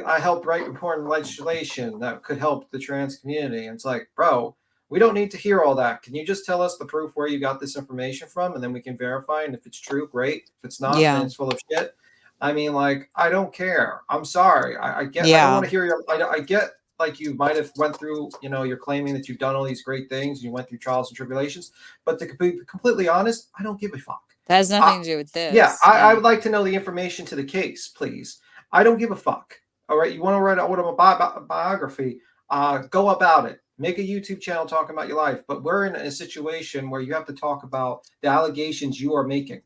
I helped write important legislation that could help the trans community. And it's like, bro, we don't need to hear all that. Can you just tell us the proof where you got this information from, and then we can verify? And if it's true, great. If it's not, then it's full of shit. I mean, I don't care. I'm sorry. I get. I don't want to hear your. I get you might have went through. You're claiming that you've done all these great things. You went through trials and tribulations. But to be completely honest, I don't give a fuck. That has nothing to do with this. Yeah, I would like to know the information to the case, please. I don't give a fuck. All right, you want to write a biography? Go about it. Make a YouTube channel talking about your life. But we're in a situation where you have to talk about the allegations you are making.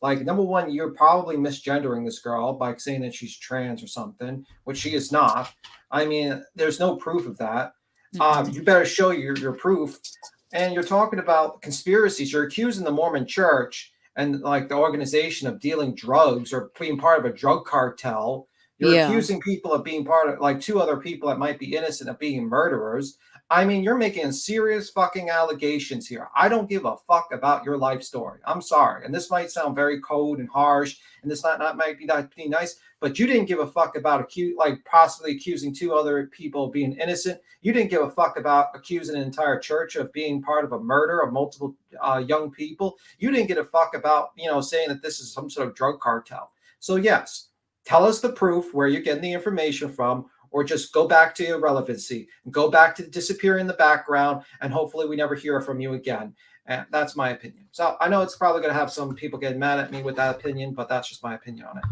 Like, number one, you're probably misgendering this girl by saying that she's trans or something, which she is not. I mean, there's no proof of that. You better show your proof. And you're talking about conspiracies. You're accusing the Mormon Church and the organization of dealing drugs or being part of a drug cartel. You're accusing people of being part of two other people that might be innocent of being murderers. I mean, you're making serious fucking allegations here. I don't give a fuck about your life story. I'm sorry. And this might sound very cold and harsh, and this might be not be nice, but you didn't give a fuck about possibly accusing two other people of being innocent. You didn't give a fuck about accusing an entire church of being part of a murder of multiple young people. You didn't give a fuck about, saying that this is some sort of drug cartel. So yes, tell us the proof where you're getting the information from, or just go back to irrelevancy and go back to disappear in the background, and hopefully we never hear from you again. And that's my opinion. So I know it's probably going to have some people getting mad at me with that opinion, but that's just my opinion on it.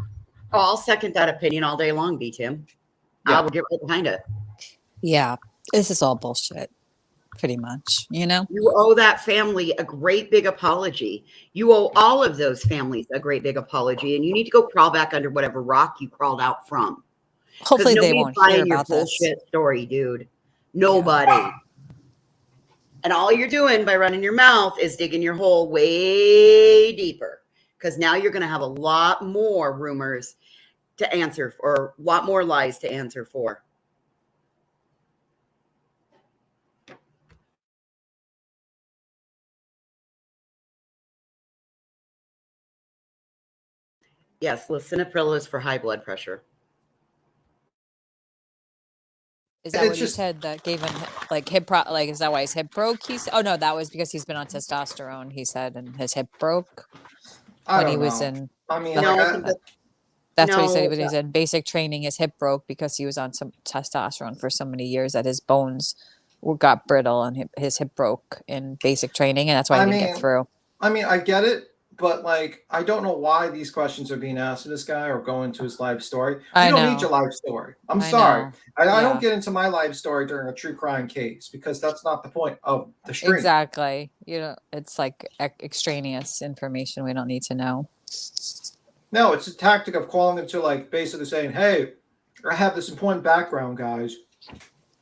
Oh, I'll second that opinion all day long, B. Tim. Yeah. I will get right behind it. Yeah, this is all bullshit. pretty much, you know? You owe that family a great big apology. You owe all of those families a great big apology, and you need to go crawl back under whatever rock you crawled out from. Hopefully they won't hear your about this. bullshit story, dude. Nobody. And all you're doing by running your mouth is digging your hole way deeper, because now you're going to have a lot more rumors to answer for, or a lot more lies to answer for. Yes, lisinopril is for high blood pressure. Is that what you said that gave him like is that why his hip broke? Oh no, that was because he's been on testosterone, he said, and his hip broke when he was in. I mean, that's what he said. When he said basic training, his hip broke because he was on some testosterone for so many years that his bones got brittle and his hip broke in basic training, and that's why he didn't get through. I mean, I get it. But like, I don't know why these questions are being asked to this guy or going to his live story. You don't need your live story. I'm sorry. I don't get into my live story during a true crime case because that's not the point of the stream. Exactly. It's like extraneous information we don't need to know. No, it's a tactic of calling into like basically saying, "Hey, I have this important background, guys.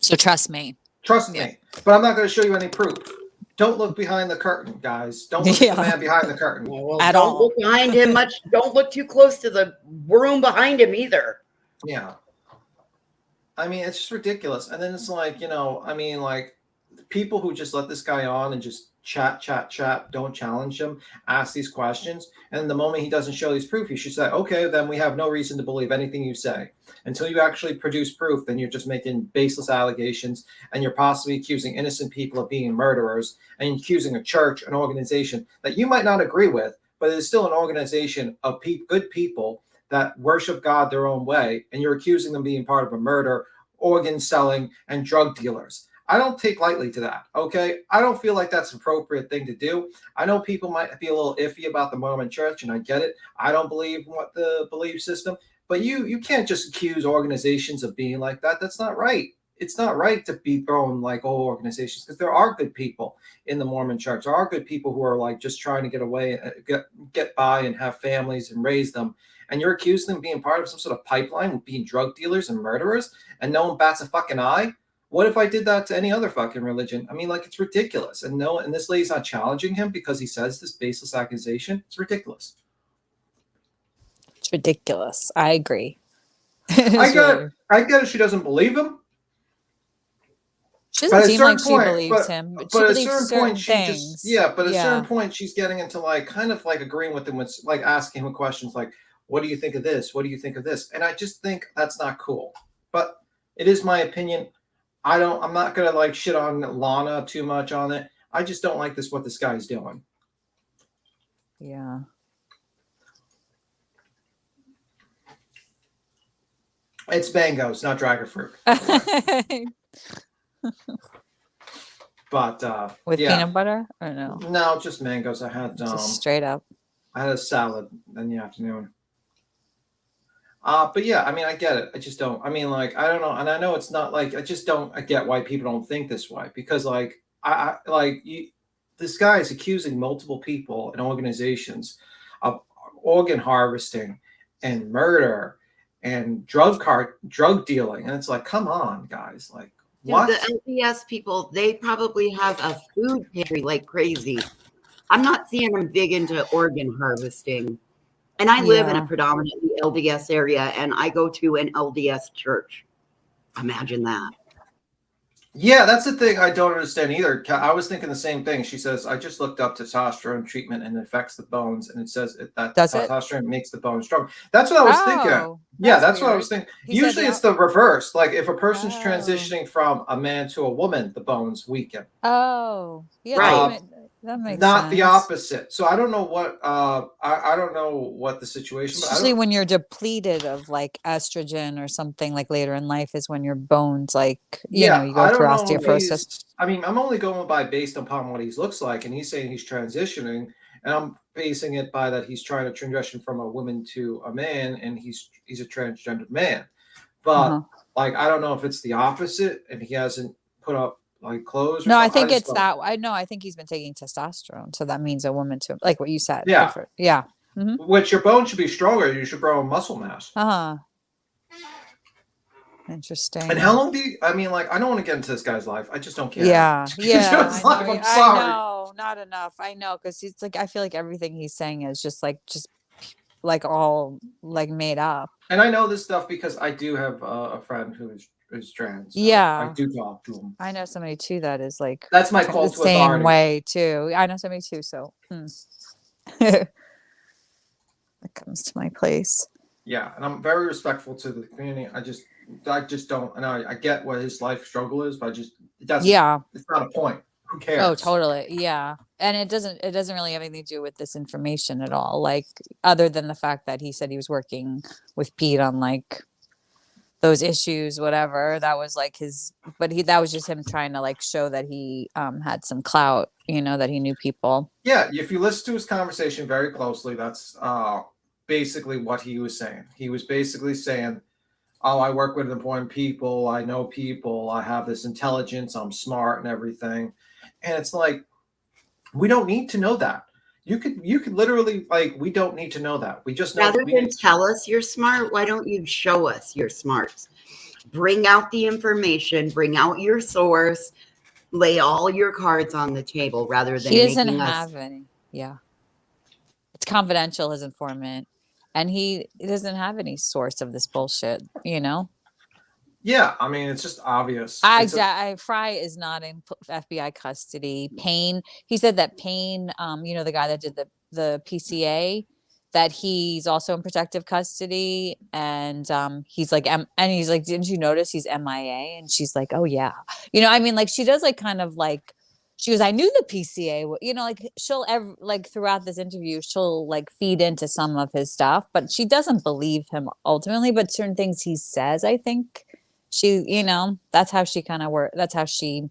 So trust me. Trust me. But I'm not going to show you any proof." Don't look behind the curtain, guys. Don't look at the man behind the curtain. Don't look behind him much. Don't look too close to the room behind him either. Yeah. I mean, it's just ridiculous. And then it's like, like people who just let this guy on and just chat, don't challenge him, ask these questions. And the moment he doesn't show these proof, you should say, okay, then we have no reason to believe anything you say. Until you actually produce proof, then you're just making baseless allegations and you're possibly accusing innocent people of being murderers and accusing a church, an organization that you might not agree with, but it's still an organization of good people that worship God their own way. And you're accusing them of being part of a murder, organ selling, and drug dealers. I don't take lightly to that, okay? I don't feel like that's an appropriate thing to do. I know people might be a little iffy about the Mormon church, and I get it. I don't believe in what the belief system, but you can't just accuse organizations of being like that. That's not right. It's not right to be thrown like all organizations, because there are good people in the Mormon church. There are good people who are like just trying to get away, get by and have families and raise them. And you're accusing them of being part of some sort of pipeline with being drug dealers and murderers, and no one bats a fucking eye. What if I did that to any other fucking religion? I mean, like, it's ridiculous. And this lady's not challenging him because he says this baseless accusation. It's ridiculous. It's ridiculous. I agree. I get it. She doesn't believe him. She doesn't seem like she believes him. But at a certain point, but at a certain point, she's getting into like kind of like agreeing with him, with like asking him questions like, "What do you think of this? What do you think of this?" And I just think that's not cool. But it is my opinion. I'm not gonna like shit on Lana too much on it. I just don't like what this guy's doing. Yeah. It's mangoes, not dragon fruit. But with peanut butter or no? No, just mangoes. I had just straight up. I had a salad in the afternoon. But yeah, I mean, I get it. I just don't. I mean, like, I don't know, and I know it's not like I just don't. I get why people don't think this way, because like this guy is accusing multiple people and organizations of organ harvesting and murder and drug dealing, and it's like, come on, guys, like. What? The LDS people, they probably have a food pantry like crazy. I'm not seeing them big into organ harvesting. And I live in a predominantly LDS area, and I go to an LDS church. Imagine that. Yeah, that's the thing I don't understand either. I was thinking the same thing. She says, I just looked up testosterone treatment and it affects the bones. And it says that testosterone makes the bones stronger. That's what I was thinking. Yeah, that's what I was thinking. Usually it's the reverse. Like if a person's transitioning from a man to a woman, the bones weaken. Oh, yeah. Right. That makes not sense. The opposite. So I don't know what I don't know what the situation. Especially when you're depleted of like estrogen or something, like later in life is when your bones like you know, you go through osteoporosis. I mean, I'm only going by based upon what he looks like, and he's saying he's transitioning, and I'm basing it by that he's trying to transition from a woman to a man, and he's a transgendered man. But like, I don't know if it's the opposite, and he hasn't put up like clothes? Or No, I something? think just it's that. I know. I think he's been taking testosterone, so that means a woman to like what you said. Yeah. Yeah. Which your bone should be stronger. You should grow muscle mass. Interesting. And how long do you? I mean, like, I don't want to get into this guy's life. I just don't care. Yeah. Just I like, know, I'm sorry. I know, not enough. I know, because he's like, I feel like everything he's saying is just like all like made up. And I know this stuff because I do have a friend who's trans. So Yeah. I do talk to him. I know somebody too that is like That's my the cult to same authority. way too. I know somebody too, so that comes to my place. Yeah, and I'm very respectful to the community. I just don't. And I get what his life struggle is, but it's not a point. Who cares? Oh, totally. Yeah. And it doesn't really have anything to do with this information at all. Like, other than the fact that he said he was working with Pete on like those issues, whatever. That was like that was just him trying to like show that he had some clout, that he knew people. Yeah, if you listen to his conversation very closely, that's basically what he was saying. He was basically saying, oh, I work with important people, I know people, I have this intelligence, I'm smart and everything. And it's like, we don't need to know that. You could literally, like, we don't need to know that. We just know. Rather than tell us you're smart, why don't you show us you're smart? Bring out the information, bring out your source, lay all your cards on the table rather than He doesn't making have any. Yeah. It's confidential, his informant. And he doesn't have any source of this bullshit, Yeah, I mean, it's just obvious. Fry is not in FBI custody. Payne, he said that Payne, the guy that did the PCA, that he's also in protective custody. And he's like, didn't you notice he's MIA? And she's like, oh yeah. I mean, like, she does like kind of like, she goes, I knew the PCA, like she'll throughout this interview, she'll like feed into some of his stuff, but she doesn't believe him ultimately, but certain things he says, I think she, that's how she kind of that's how she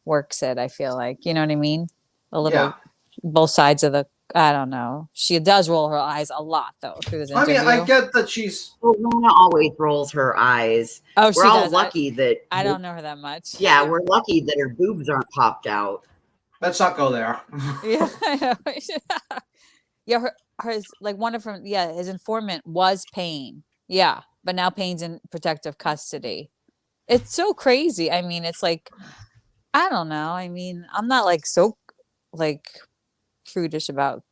works it. I feel like, you know what I mean? A little, both sides of I don't know. She does roll her eyes a lot though through this interview. I mean, I get that she's. Well, Lana always rolls her eyes. Oh, we're all lucky that. I don't know her that much. Yeah, we're lucky that her boobs aren't popped out. Let's not go there. Yeah, I know. Yeah, hers like one of them. Yeah, his informant was Payne. Yeah, but now Payne's in protective custody. It's so crazy. I mean, it's like, I don't know. I mean, I'm not like so like prudish about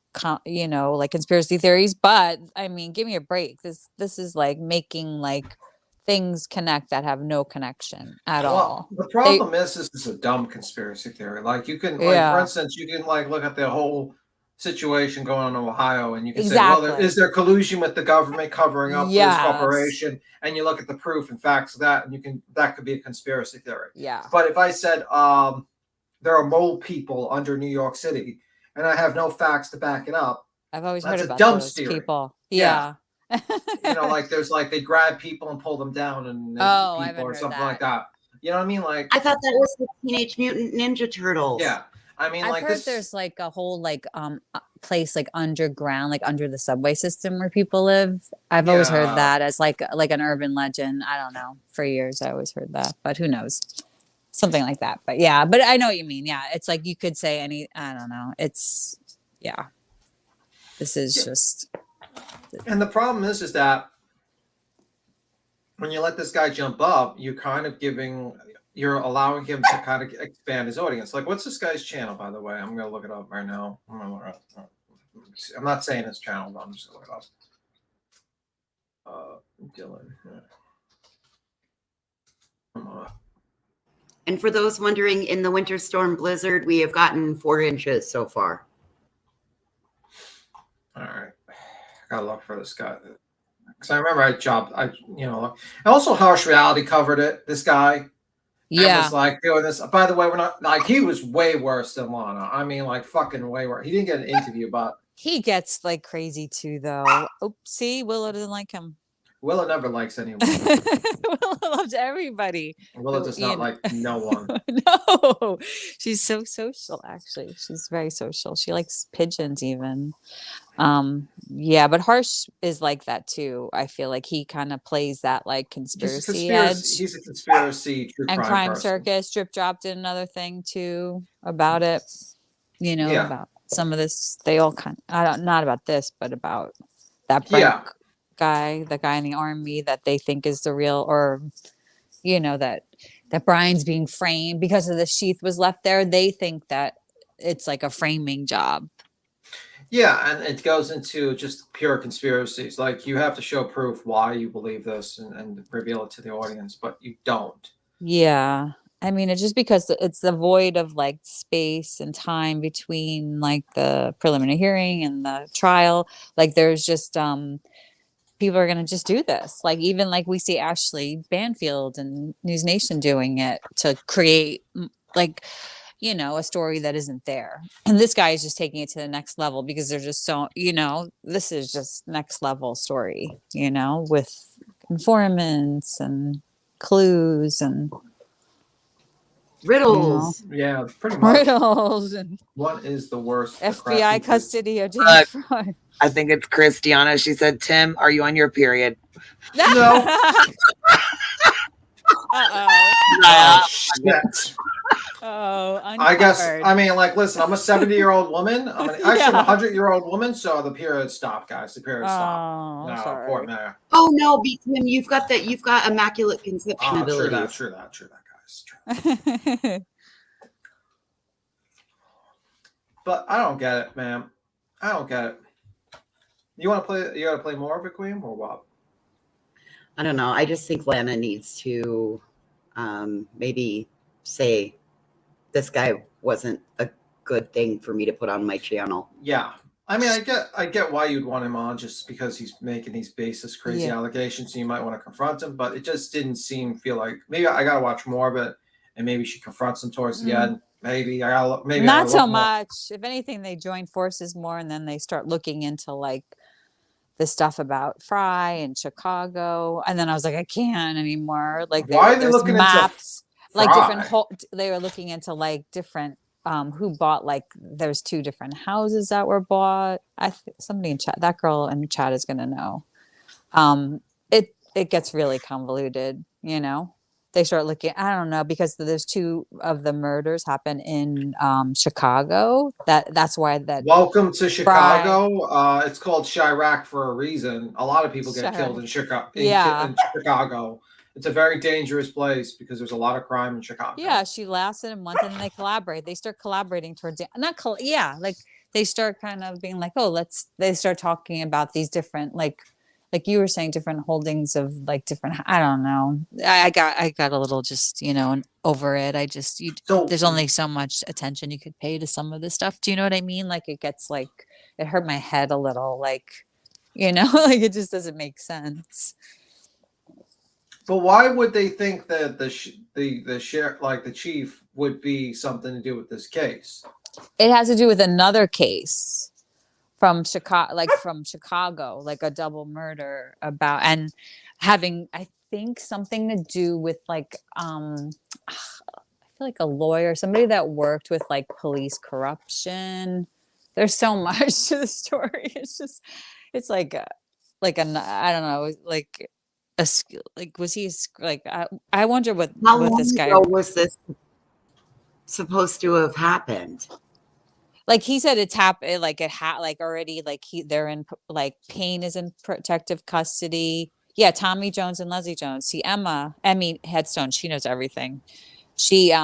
like conspiracy theories, but I mean, give me a break. This is like making like things connect that have no connection at all. The problem is this is a dumb conspiracy theory. Like, you can, like, for instance, you can like look at the whole situation going on in Ohio, and you can say, well, is there collusion with the government covering up this corporation? And you look at the proof and facts of that, and that could be a conspiracy theory. Yeah. But if I said there are mole people under New York City, and I have no facts to back it up, I've always heard about those people. Yeah. Like there's like they grab people and pull them down and people or something like that. You know what I mean? Like, I thought that was the Teenage Mutant Ninja Turtles. Yeah. I mean, I've like heard there's like a whole like place like underground, like under the subway system where people live. I've always heard that as like an urban legend. I don't know. For years I always heard that, but who knows? Something like that. But yeah, but I know what you mean. Yeah. It's like you could say I don't know. It's this is just. And the problem is that when you let this guy jump up, you're allowing him to kind of expand his audience. Like, what's this guy's channel, by the way? I'm going to look it up right now. I'm not saying his channel, but I'm just going to look it up. Dylan. And for those wondering, in the winter storm blizzard, we have gotten 4 inches so far. All right. Gotta look for this guy. Because I remember and also Harsh Reality covered it. This guy. Yeah. Was like doing this. By the way, we're not like, he was way worse than Lana. I mean, like, fucking way worse. He didn't get an interview, but he gets like crazy too, though. Oopsie, Willow doesn't like him. Willow never likes anyone. Willow loves everybody. Willow does not like no one. No, she's so social. Actually, she's very social. She likes pigeons even. Yeah, but Harsh is like that too. I feel like he kind of plays that like conspiracy edge. He's a conspiracy true And crime Crime person. Circus drip dropped in another thing too about it. You know, Yeah. about some of this. They all kind of, I don't, not about this, but about that Yeah. Brent guy, the guy in the army that they think is the real, or you know, that Brian's being framed because of the sheath was left there. They think that it's like a framing job. Yeah, and it goes into just pure conspiracies. Like you have to show proof why you believe this and reveal it to the audience, but you don't. Yeah. I mean, it's just because it's the void of like space and time between like the preliminary hearing and the trial. Like there's just people are gonna just do this. Like even like we see Ashley Banfield and News Nation doing it to create like, you know, a story that isn't there. And this guy is just taking it to the next level because they're just so, you know, this is just next level story, you know, with informants and clues and riddles. Yeah, pretty much. Riddles and what is the worst? FBI custody of James Fry. I think it's Christiana. She said, Tim, are you on your period? No. Uh-oh. Shit. Oh, I guess, I mean, like, listen, I'm a 70-year-old woman. I'm I'm a 100-year-old woman, so the period stopped, guys. The period stopped. No, sorry. poor man. Oh no, Tim, you've got immaculate conception abilities. True that, guys. True. But I don't get it, man. I don't get it. You want to play? You got to play more of it, Queen, or what? I don't know. I just think Lana needs to maybe say this guy wasn't a good thing for me to put on my channel. Yeah. I mean, I get why you'd want him on just because he's making these baseless, crazy allegations, and you might want to confront him, but it just didn't feel like maybe I gotta watch more of it, and maybe she confronts him towards the end. Maybe not so much. If anything, they join forces more, and then they start looking into like the stuff about Fry and Chicago, and then I was like, I can't anymore. Like, why are they looking maps? Into like different. They were looking into like different. Who bought like there's 2 different houses that were bought. Somebody in chat, that girl in chat is gonna know. It gets really convoluted, you know. They start looking, I don't know, because there's 2 of the murders happen in Chicago. That's why that Welcome to Chicago. It's called Chirac for a reason. A lot of people get killed in Chicago. In Chicago. It's a very dangerous place because there's a lot of crime in Chicago. Yeah, she lasted a month and then they collaborate. They start collaborating towards the like they start kind of being like, they start talking about these different like you were saying, different holdings of like different, I don't know. I got a little just, you know, over it. There's only so much attention you could pay to some of this stuff. Do you know what I mean? Like it gets like, it hurt my head a little, like, you know, like it just doesn't make sense. But why would they think that the sheriff, like the chief, would be something to do with this case? It has to do with another case from Chicago, like a double murder about, and having, I think, something to do with like, I feel like a lawyer, somebody that worked with like police corruption. There's so much to the story. It's like I don't know, like. Was he like? I wonder what this guy was this supposed to have happened? Like he said, it's happened. Like it already. Like they're in like Payne is in protective custody. Yeah, Tommy Jones and Leslie Jones. See Emmy Headstone. She knows everything. She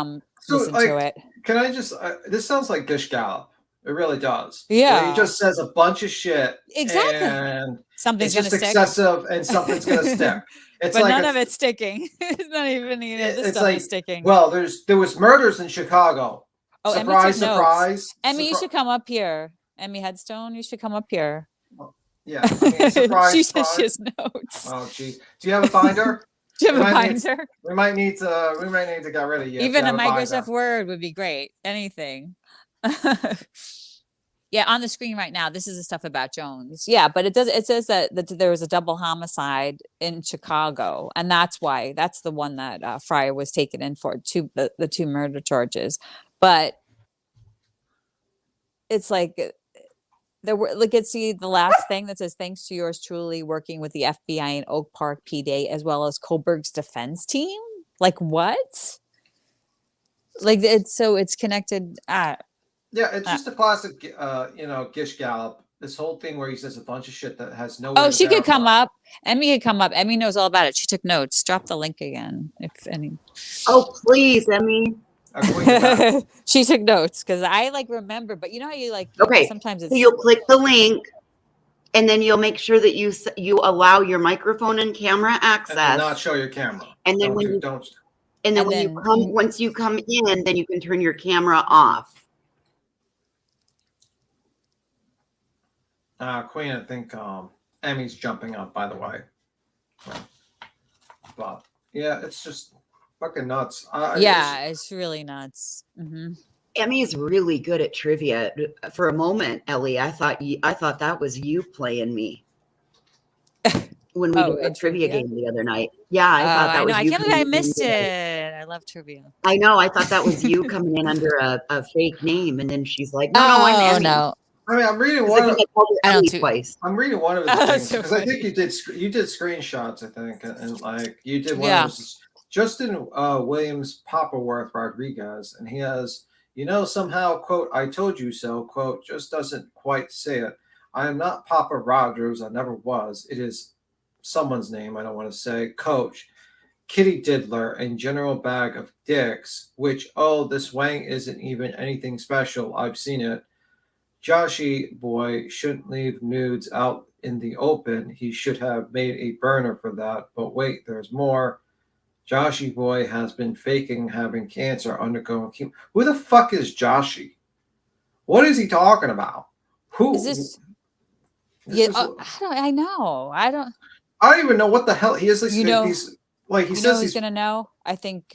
listened to it. Can I just? This sounds like Dish Gallop. It really does. Yeah, he just says a bunch of shit. Exactly. And something's just gonna excessive, and something's gonna stick. It's but like none of it's sticking. It's not even, you know, this stuff is sticking. Well, there was murders in Chicago. Oh, surprise! Surprise! Emmy, you should come up here. Emmy Headstone, you should come up here. Yeah, I mean, surprise! She says she has notes. Oh, geez. Do you have a binder? Do you have a binder? We might need to get rid of you. Even a Microsoft Word would be great. Anything. Yeah, on the screen right now, this is the stuff about Jones. Yeah, but it says that there was a double homicide in Chicago, and that's the one that Fryer was taken in for, the 2 murder charges. But it's like There were look at see the last thing that says thanks to yours truly working with the FBI and Oak Park PD as well as Kohlberg's defense team. Like what? Like it's connected. Yeah, it's just a classic, Gish Gallop. This whole thing where he says a bunch of shit that has no. Oh, she could come up. Emmy could come up. Emmy knows all about it. She took notes. Drop the link again, if any. Oh, please, Emmy. She took notes because I remember, but you know how you Okay. sometimes it's So you'll click the link, and then you'll make sure that you allow your microphone and camera access, and not show your camera. And then once you come in, then you can turn your camera off. Queen, I think Emmy's jumping up, by the way. But yeah, it's just fucking nuts. It's really nuts. Mm-hmm. Emmy is really good at trivia. For a moment, Ellie, I thought that was you playing me when we did a trivia game the other night. Yeah, I thought that was you. I can't believe I missed it. I love trivia. I know. I thought that was you coming in under a fake name, and then she's like, "No, I'm Emmy." No. I mean, I'm reading one. Twice. I'm reading one of his things because I think you did screenshots. I think, and you did one. Of those, Justin Williams Papaworth Rodriguez, and he has, somehow, quote, "I told you so," quote, just doesn't quite say it. I am not Papa Rogers. I never was. It is someone's name. I don't want to say. Coach, Kitty Diddler, and General Bag of Dicks. Which this Wang isn't even anything special. I've seen it. Joshy boy shouldn't leave nudes out in the open. He should have made a burner for that. But wait, there's more. Joshy boy has been faking having cancer, undergoing chemo. Who the fuck is Joshy? What is he talking about? Who is this? I know. I don't even know what the hell he is. He says he's gonna know. I think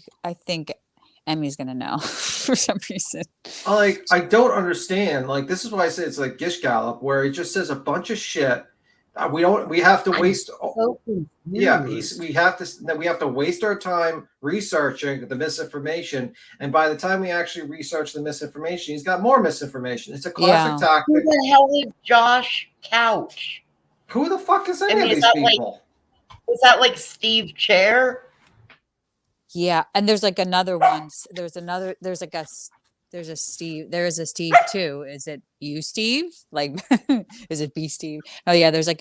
Emmy's gonna know for some reason. I don't understand. This is why I say it's like Gish Gallop, where he just says a bunch of shit. We have to waste. We have to waste our time researching the misinformation, and by the time we actually research the misinformation, he's got more misinformation. It's a classic tactic. Who the hell is Josh Couch? Who the fuck is any of these people? Is that like Steve Chair? Yeah, and there's another one. There's a Steve. There is a Steve too. Is it you, Steve? Is it B Steve? Oh yeah, there's a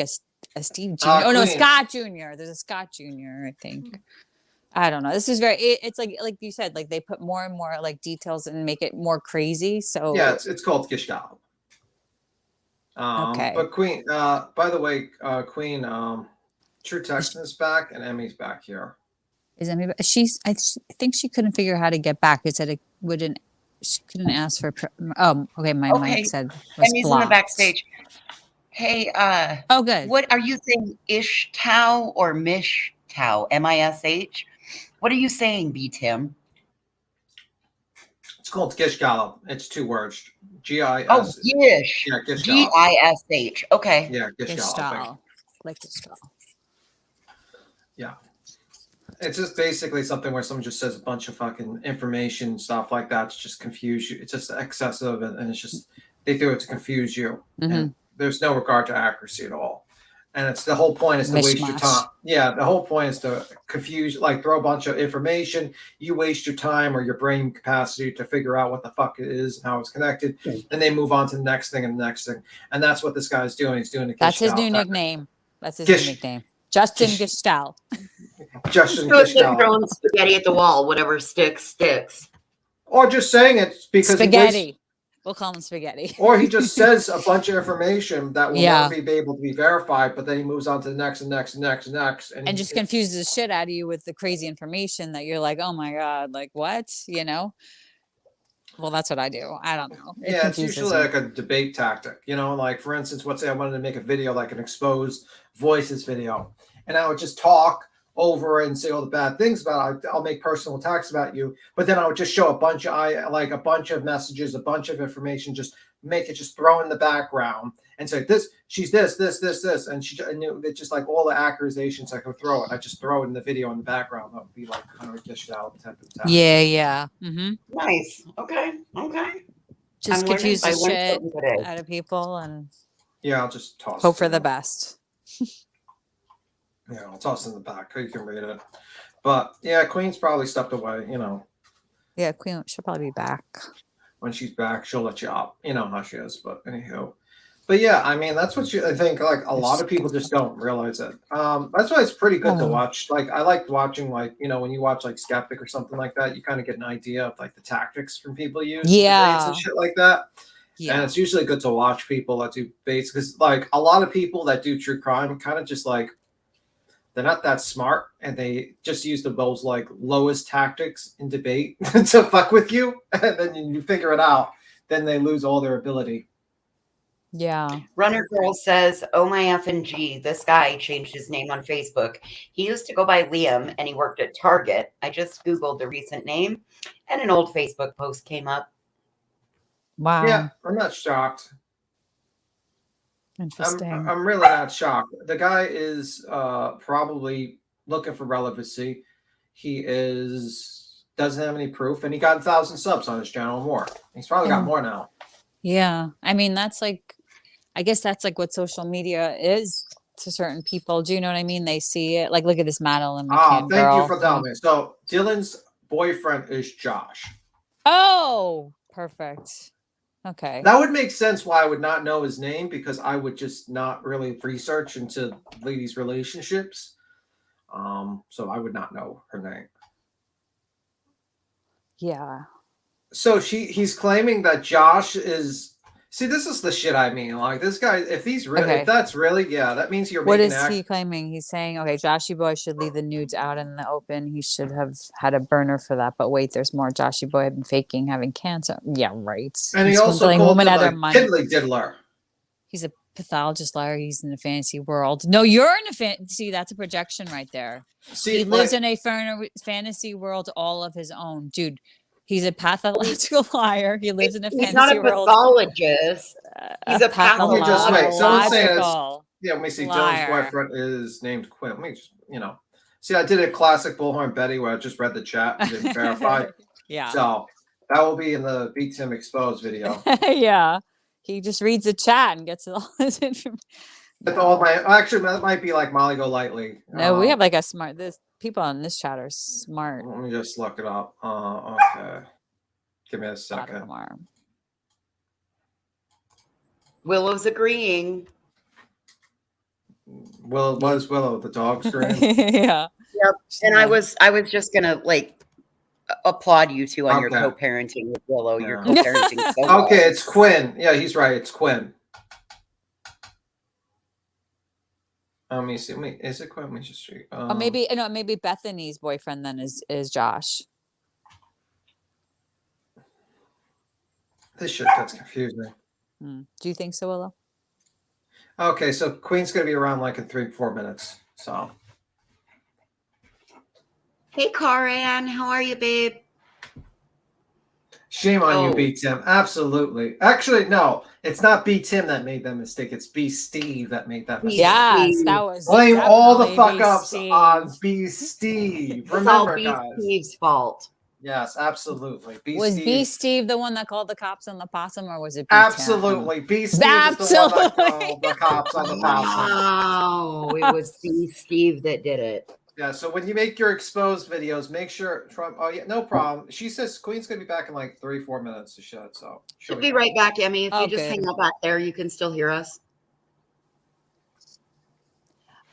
Steve Jr. Oh no, Scott Jr. There's a Scott Jr. I think. I don't know. This is it's like you said, they put more and more details and make it more crazy. So yeah, it's called Gish Gallop. Okay. But Queen, by the way, Queen, True Texan is back and Emmy's back here. Is Emmy? I think she couldn't figure out how to get back. It said it wouldn't. She couldn't ask for. Okay. My mic said Emmy's blocked. in the backstage. Hey. Oh, good. What are you saying? Ish Tao or Mish Tao? MISH. What are you saying, B Tim? It's called Gish Gallop. It's 2 words. GIS. Oh, Gish. Yeah, Gish GISH. Okay. Yeah, Gish Gallop. Yeah. It's just basically something where someone just says a bunch of fucking information, stuff like that to just confuse you. It's just excessive, and it's just they do it to confuse you. Mm-hmm. And there's no regard to accuracy at all. And it's the whole point is to waste your time. Yeah, the whole point is to confuse, throw a bunch of information. You waste your time or your brain capacity to figure out what the fuck it is and how it's connected, and they move on to the next thing and the next thing. And that's what this guy's doing. He's doing That's his new nickname. That's his new nickname. Justin Gestalt. Justin Gestalt. Throwing spaghetti at the wall. Whatever sticks. Or just saying it because spaghetti. We'll call him spaghetti. Or he just says a bunch of information that will never be able to be verified, but then he moves on to the next and next and next and next. And just confuses the shit out of you with the crazy information that you're like, oh my God, what? Well, that's what I do. I don't know. It's usually like a debate tactic, for instance, let's say I wanted to make a video, like an exposed voices video, and I would just talk over and say all the bad things about it. I'll make personal attacks about you, but then I would just show a bunch of messages, a bunch of information, just make it just throw in the background and say she's this, and it's just all the accusations I could throw it. I just throw it in the video in the background. That would be kind of a Gish Gallop type of attack. Yeah. Mm-hmm. Nice. Okay. Just confuse the shit out of people, and Yeah, I'll just toss Hope it for to the you. best. Yeah, I'll toss it in the back. You can read it. But yeah, Queen's probably stepped away. Yeah, Queen should probably be back. When she's back, she'll let you up. You know how she is. But anywho. But yeah, I mean, that's what I think. Like a lot of people just don't realize it. That's why it's pretty good to watch. Like I liked watching, like when you watch like Skeptic or something like that, you kind of get an idea of like the tactics from people use in debates and shit like that. Yeah. And it's usually good to watch people that do debates because like a lot of people that do true crime kind of just like they're not that smart and they just use the most like lowest tactics in debate to fuck with you, and then you figure it out. Then they lose all their ability. Yeah. Runner Girl says, "Oh my effing G, this guy changed his name on Facebook. He used to go by Liam and he worked at Target. I just Googled the recent name and an old Facebook post came up." Wow. Yeah, I'm not shocked. Interesting. I'm really not shocked. The guy is probably looking for relevancy. He doesn't have any proof, and he got 1,000 subs on his channel or more. He's probably got more now. Yeah. I mean, I guess that's like what social media is to certain people. Do you know what I mean? They see it. Like, look at this Madeline McCann Thank girl. you for telling me. So Dylan's boyfriend is Josh. Oh, perfect. Okay. That would make sense why I would not know his name, because I would just not really research into ladies' relationships. So I would not know her name. Yeah. So he's claiming that Josh is. See, this is the shit I mean. Like this guy, if that's really, that means you're. What is he claiming? He's saying, okay, Joshy Boy should leave the nudes out in the open. He should have had a burner for that. But wait, there's more. Joshy Boy had been faking having cancer. Yeah, right. And he He's also swindling called women him out of their a money. piddly diddler. He's a pathologist liar. He's in the fantasy world. No, you're in a fantasy. That's a projection right there. See, he lives in a fantasy world all of his own, dude. He's a pathological liar. He lives in a fantasy world. He's not a pathologist. He's a pathological. Just wait. Someone's saying let me see. Liar. Dylan's boyfriend is named Quinn. Let me just, see. I did a classic Bullhorn Betty where I just read the chat and didn't verify. Yeah. So that will be in the Beat Tim Exposed video. Yeah. He just reads the chat and gets all his information. Actually, that might be like Molly Go Lightly. No, we have like a smart. People on this chat are smart. Let me just look it up. Okay. Give me a second. Willow's agreeing. Willow the dog screen? Yeah. Yep. And I was just gonna applaud you two on your co-parenting with Willow. Yeah. You're co-parenting so well. Okay, it's Quinn. Yeah, he's right. It's Quinn. Let me see. Is it Quinn? Let me just see. Maybe Bethany's boyfriend then is Josh. This shit gets confusing. Do you think so, Willow? Okay, so Queen's gonna be around like in 3-4 minutes. So. Hey, Karan, how are you, babe? Shame on you, B Tim. Absolutely. Actually, no, it's not B Tim that made that mistake. It's B Steve that made that mistake. Yes, that was. Blame all the fuck B. ups Steve. on B Steve. It's Remember, all B guys. Steve's fault. Yes, absolutely. Was B Steve the one that called the cops on the possum, or was it B Absolutely. B Steve is the one that called the cops on the possum. Oh, it was B Steve that did it. Yeah, so when you make your exposed videos, make sure Trump. Oh yeah, no problem. She says Queen's gonna be back in like 3-4 minutes to shut. So she'll be right back, Emmy. If you just hang out back there, you can still hear us.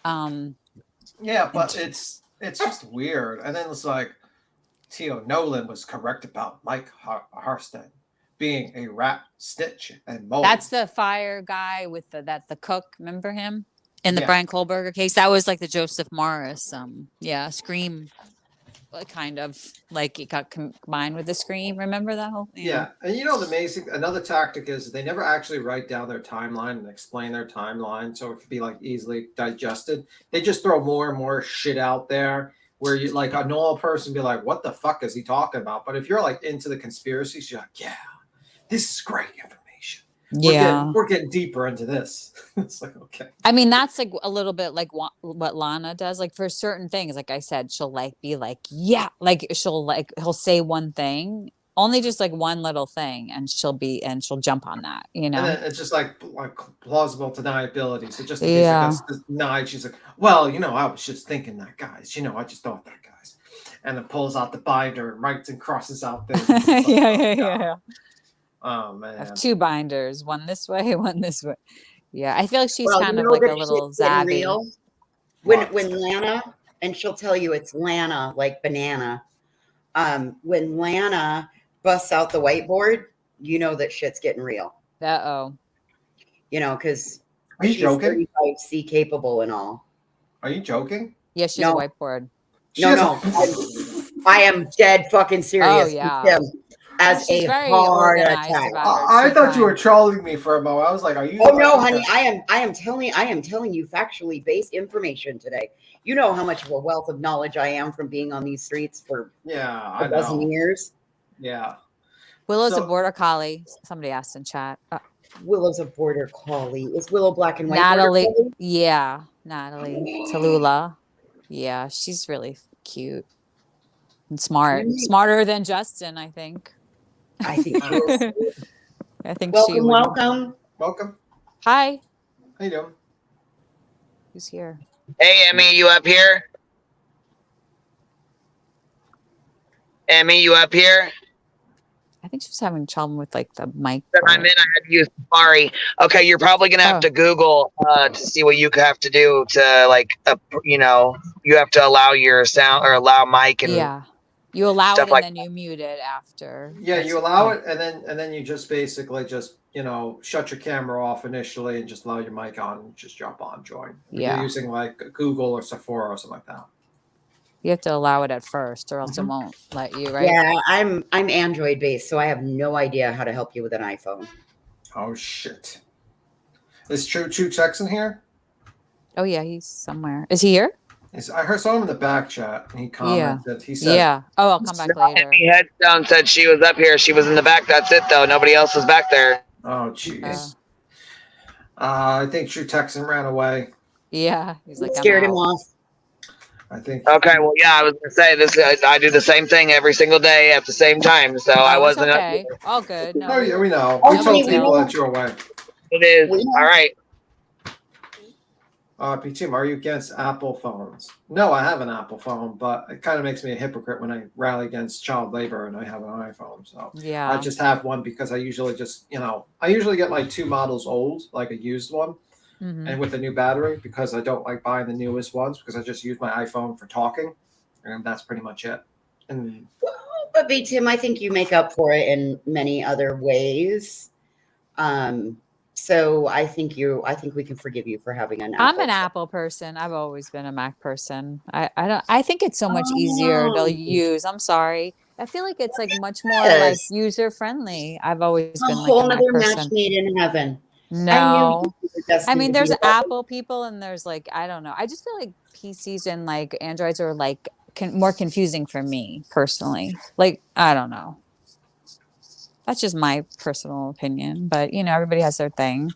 Yeah, but it's just weird. And then it's like Tio Nolan was correct about Mike Harston being a rat snitch and mole. That's the fire guy with the cook. Remember him? In the Brian Kohlberger case, that was like the Joseph Morris, Scream, kind of like it got combined with the Scream. Remember that whole? Yeah, and another tactic is they never actually write down their timeline and explain their timeline, so it could be like easily digested. They just throw more and more shit out there where you like a normal person be like, "What the fuck is he talking about?" But if you're like into the conspiracies, you're like, "Yeah, this is great information." We're getting deeper into this. It's like, okay. I mean, that's like a little bit like what Lana does. Like for certain things, like I said, she'll like be like, yeah, like he'll say one thing only just like one little thing, and she'll jump on that, you know. And then it's just like plausible deniability. So just in case it gets denied, she's like, well, you know, I was just thinking that, guys. You know, I just thought that, guys. And it pulls out the binder and writes and crosses out things. Like, yeah. Oh man. I have 2 binders, one this way, one this way. Yeah, I feel like she's kind of like a little zabby. When Lana, and she'll tell you it's Lana, like banana. When Lana busts out the whiteboard, you know that shit's getting real. Uh-oh. You know, because she's joking? 35C capable and all. Are you joking? Yeah, she's a whiteboard. No. I am dead fucking serious. Oh, yeah. As she's a very heart organized attack. about I thought you were trolling me for a moment. I was like, "Are you?" Oh no, honey! I am telling you factually based information today. You know how much of a wealth of knowledge I am from being on these streets for a dozen years. Yeah. Willow's a border collie. Somebody asked in chat. Willow's a border collie. Is Willow black and white? Natalie. Yeah, Natalie Tallulah. Yeah, she's really cute and smart. Smarter than Justin, I think. I think she is. I think Welcome. Hi. How you doing? Who's here? Hey, Emmy, you up here? Emmy, you up here? I think she was having trouble with like the mic. I'm in. I had to use Safari. Okay, you're probably gonna have to Google to see what you have to do to like, you know, you have to allow your sound or allow mic and you allow it and like then you mute it after. Yeah, you allow it, and then you just basically just, you know, shut your camera off initially and just allow your mic on and just jump on join. If you're using like Google or Sephora or something like that. You have to allow it at first, or else it won't let you, right? Yeah, I'm Android based, so I have no idea how to help you with an iPhone. Oh shit! Is True Texan here? Oh yeah, he's somewhere. Is he here? I saw him in the back chat, and he commented. He said, "Yeah, oh, I'll come back later." Headstone said she was up here. She was in the back. That's it, though. Nobody else was back there. Oh jeez. I think True Texan ran away. Yeah, he's like scared him off. I think. Okay, well, yeah, I was gonna say this. I do the same thing every single day at the same time, so I wasn't. Okay, all good. No, oh yeah, we know. We told people that you're away. It is all right. P2, are you against Apple phones? No, I have an Apple phone, but it kind of makes me a hypocrite when I rally against child labor and I have an iPhone. So yeah, I just have one because I usually just, you know, I usually get like 2 models old, like a used one, and with a new battery, because I don't like buying the newest ones because I just use my iPhone for talking, and that's pretty much it. And but B Tim, I think you make up for it in many other ways. So I think we can forgive you for having an Apple. I'm an Apple person. I've always been a Mac person. I think it's so much easier to use. I'm sorry. I feel like it's like much more like user friendly. I've always been like a Mac person. Match made in heaven. No. I mean, there's Apple people and there's like, I don't know. I just feel like PCs and like Androids are like more confusing for me personally. Like, I don't know. That's just my personal opinion, but you know, everybody has their thing.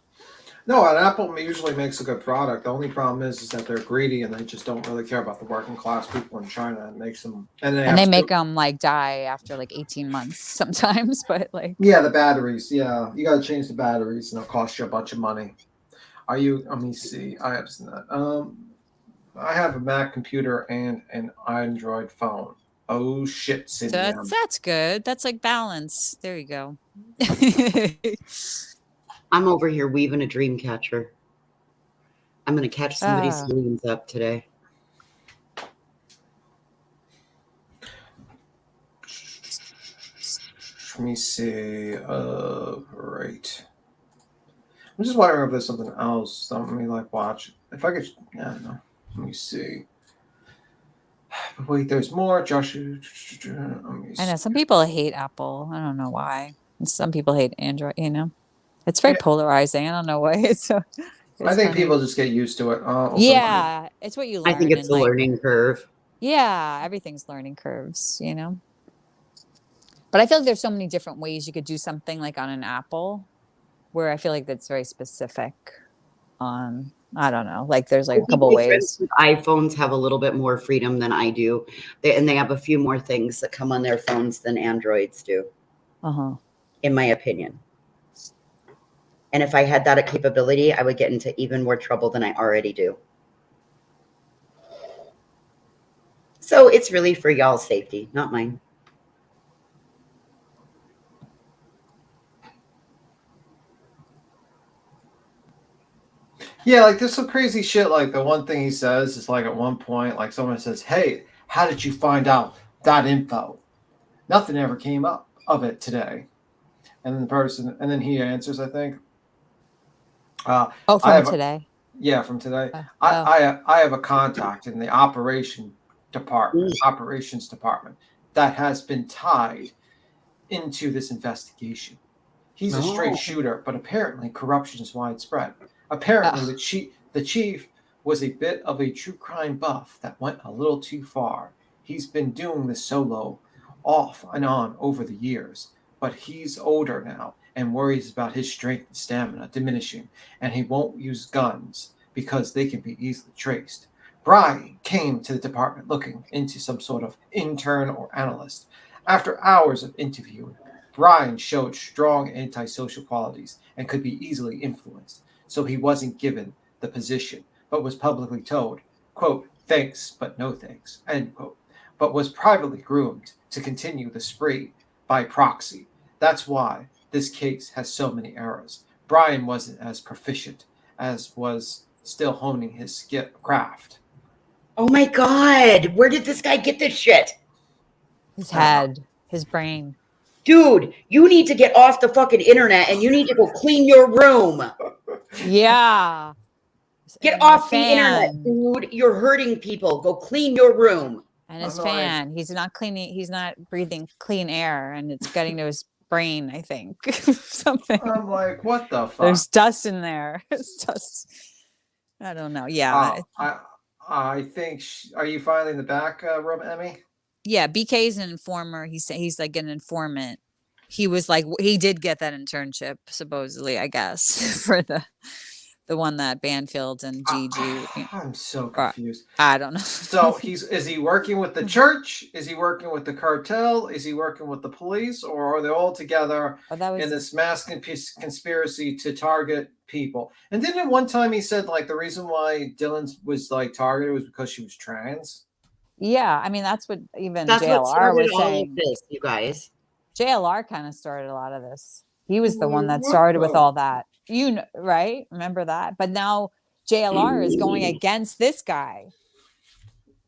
No, and Apple usually makes a good product. The only problem is that they're greedy and they just don't really care about the working class people in China and makes them they make them like die after like 18 months sometimes. But like the batteries, you got to change the batteries and it'll cost you a bunch of money. Are you? Let me see. I have a Mac computer and an Android phone. Oh shit, Cindy. So that's good. That's like balance. There you go. I'm over here weaving a dream catcher. I'm going to catch somebody's dreams up today. Let me see. Right. I'm just wondering if there's something else. Something like watch. If I could, I don't know. Let me see. But wait, there's more. Joshua. I know some people hate Apple. I don't know why. And some people hate Android. You know, it's very polarizing. I don't know why. I think funny. People just get used to it. Yeah, it's what you learn. I think it's a learning curve. Yeah, everything's learning curves. You know. But I feel like there's so many different ways you could do something like on an Apple, where I feel like that's very specific on. I don't know. Like there's like a couple ways. iPhones have a little bit more freedom than I do. They have a few more things that come on their phones than Androids do. in my opinion. And if I had that capability, I would get into even more trouble than I already do. So it's really for y'all's safety, not mine. Yeah, like there's some crazy shit. Like the one thing he says is like at one point, like someone says, "Hey, how did you find out that info?" Nothing ever came up of it today. And then the person, and then he answers, I think. From today. Yeah, from today. I have a contact in the operations department that has been tied into this investigation. He's a straight shooter, but apparently corruption is widespread. Apparently, the chief was a bit of a true crime buff that went a little too far. He's been doing this solo, off and on over the years, but he's older now and worries about his strength and stamina diminishing, and he won't use guns because they can be easily traced. Brian came to the department looking into some sort of intern or analyst. After hours of interviewing, Brian showed strong antisocial qualities and could be easily influenced, so he wasn't given the position, but was publicly told, quote, "Thanks, but no thanks," end quote, but was privately groomed to continue the spree by proxy. That's why this case has so many errors. Brian wasn't as proficient as was still honing his craft. Oh my God. Where did this guy get this shit? His head, his brain. Dude, you need to get off the fucking internet and you need to go clean your room. Yeah. Get off the internet, dude. You're hurting people. Go clean your room. And his fan. He's not cleaning. He's not breathing clean air, and it's getting to his brain, I think. Something. I'm like, what the fuck? There's dust in there. It's dust. I don't know. Yeah. I think. Are you finally in the back room, Emmy? Yeah. BK is an informer. He's like an informant. He was like, he did get that internship, supposedly, I guess, for the one that Banfield and Gigi. I'm so confused. I don't know. So is he working with the church? Is he working with the cartel? Is he working with the police? Or are they all together in this mass conspiracy to target people? And didn't at one time he said like the reason why Dylan was like targeted was because she was trans? Yeah, I mean that's what even That's JLR what started was all saying. of this, you guys. JLR kind of started a lot of this. He was the one that started with all that. You know, right? Remember that? But now JLR is going against this guy,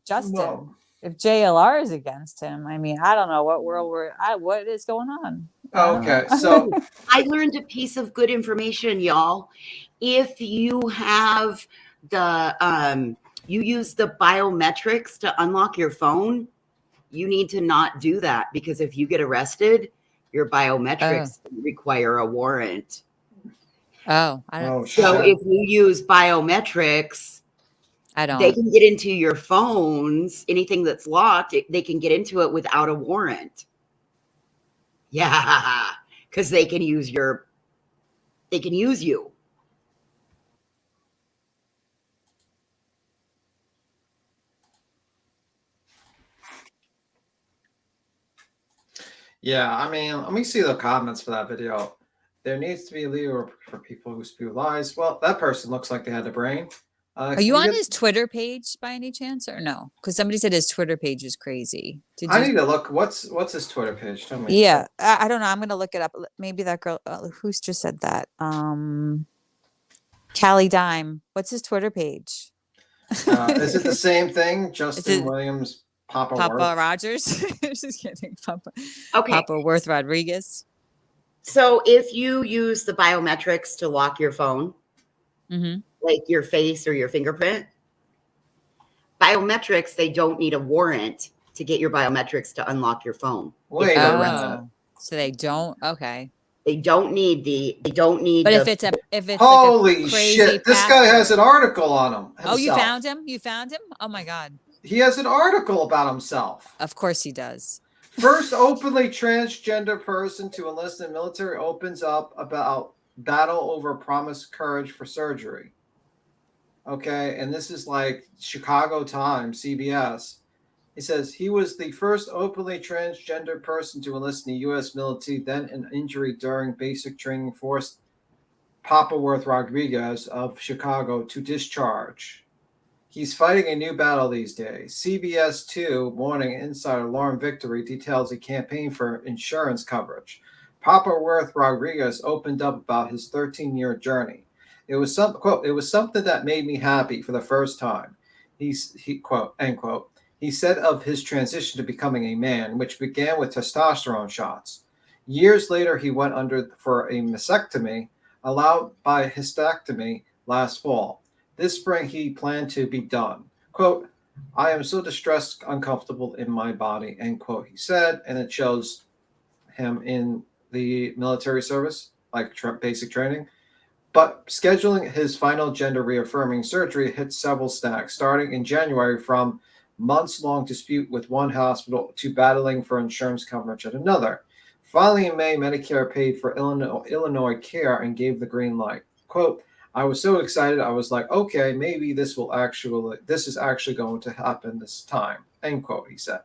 Justin. Whoa. If JLR is against him, I mean, I don't know what world what is going on. Okay, so I learned a piece of good information, y'all. If you have the you use the biometrics to unlock your phone, you need to not do that because if you get arrested, your biometrics require a warrant. Oh, I don't. So if you use biometrics, I don't. They can get into your phones. Anything that's locked, they can get into it without a warrant. Yeah, because they can use you. Yeah, I mean, let me see the comments for that video. There needs to be a leader for people who spew lies. Well, that person looks like they had a brain. Are you on his Twitter page by any chance, or no? Because somebody said his Twitter page is crazy. I need to look. What's his Twitter page? Tell me. Yeah, I don't know. I'm gonna look it up. Maybe that girl who's just said that. Callie Dime. What's his Twitter page? Is it the same thing? Justin Williams. Papa Rogers. Just kidding. Okay. Papa Worth Rodriguez. So if you use the biometrics to lock your phone, like your face or your fingerprint, biometrics, they don't need a warrant to get your biometrics to unlock your phone. Wait a minute. So they don't. Okay. They don't need But if it's holy like a crazy shit, this guy has an article on him. Oh, you found him? You found him? Oh my God. He has an article about himself. Of course he does. First openly transgender person to enlist in the military opens up about battle over promised courage for surgery. Okay, and this is like Chicago Times, CBS. He says he was the first openly transgender person to enlist in the U.S. military, then an injury during basic training forced Papa Worth Rodriguez of Chicago to discharge. He's fighting a new battle these days. CBS 2 Morning Insider Lauren Victory details a campaign for insurance coverage. Papa Worth Rodriguez opened up about his 13-year journey. It was quote, "It was something that made me happy for the first time." He quote, end quote. He said of his transition to becoming a man, which began with testosterone shots. Years later, he went under for a mastectomy, allowed by hysterectomy last fall. This spring, he planned to be done. Quote, "I am so distressed, uncomfortable in my body," end quote, he said. And it shows him in the military service, like basic training. But scheduling his final gender reaffirming surgery hit several snags, starting in January from months-long dispute with one hospital to battling for insurance coverage at another. Finally, in May, Medicare paid for Illinois care and gave the green light. Quote, "I was so excited. I was like, okay, maybe this is actually going to happen this time," end quote, he said.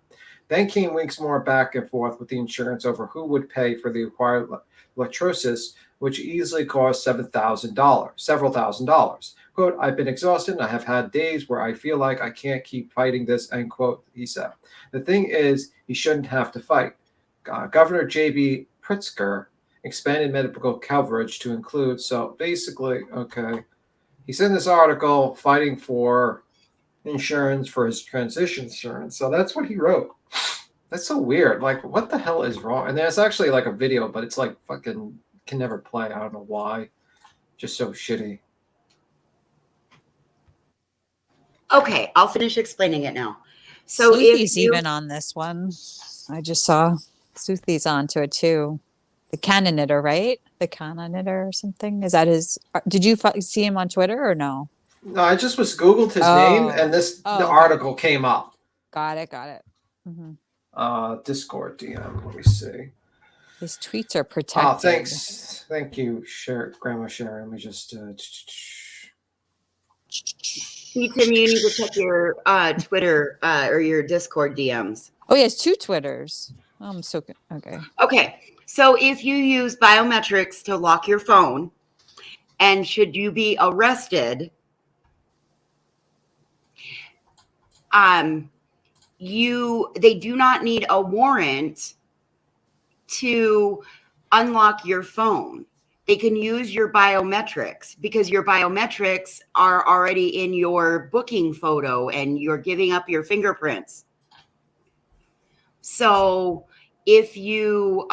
Then came weeks more back and forth with the insurance over who would pay for the acquired electrosis, which easily cost several thousand dollars. Quote, "I've been exhausted and I have had days where I feel like I can't keep fighting this," end quote, he said. The thing is, he shouldn't have to fight. Governor J.B. Pritzker expanded medical coverage to include, so basically, okay, he's in this article fighting for insurance for his transition insurance. So that's what he wrote. That's so weird. Like, what the hell is wrong? And there's actually like a video, but it's like fucking can never play. I don't know why. Just so shitty. Okay, I'll finish explaining it now. So Sleuthie's even on this one. I just saw Sleuthie's onto it too. The Canonitor, right? The Canonitor or something. Is that his? Did you see him on Twitter or no? No, I just was Googled his name and the article came up. Got it. Mm-hmm. Discord DM. Let me see. His tweets are protected. Oh, thanks. Thank you, Grandma Sharon. Let me just. Tim, you need to check your Twitter or your Discord DMs. Oh, he has 2 Twitters. I'm so good. Okay. Okay. So if you use biometrics to lock your phone, and should you be arrested, they do not need a warrant to unlock your phone. They can use your biometrics because your biometrics are already in your booking photo and you're giving up your fingerprints. So if you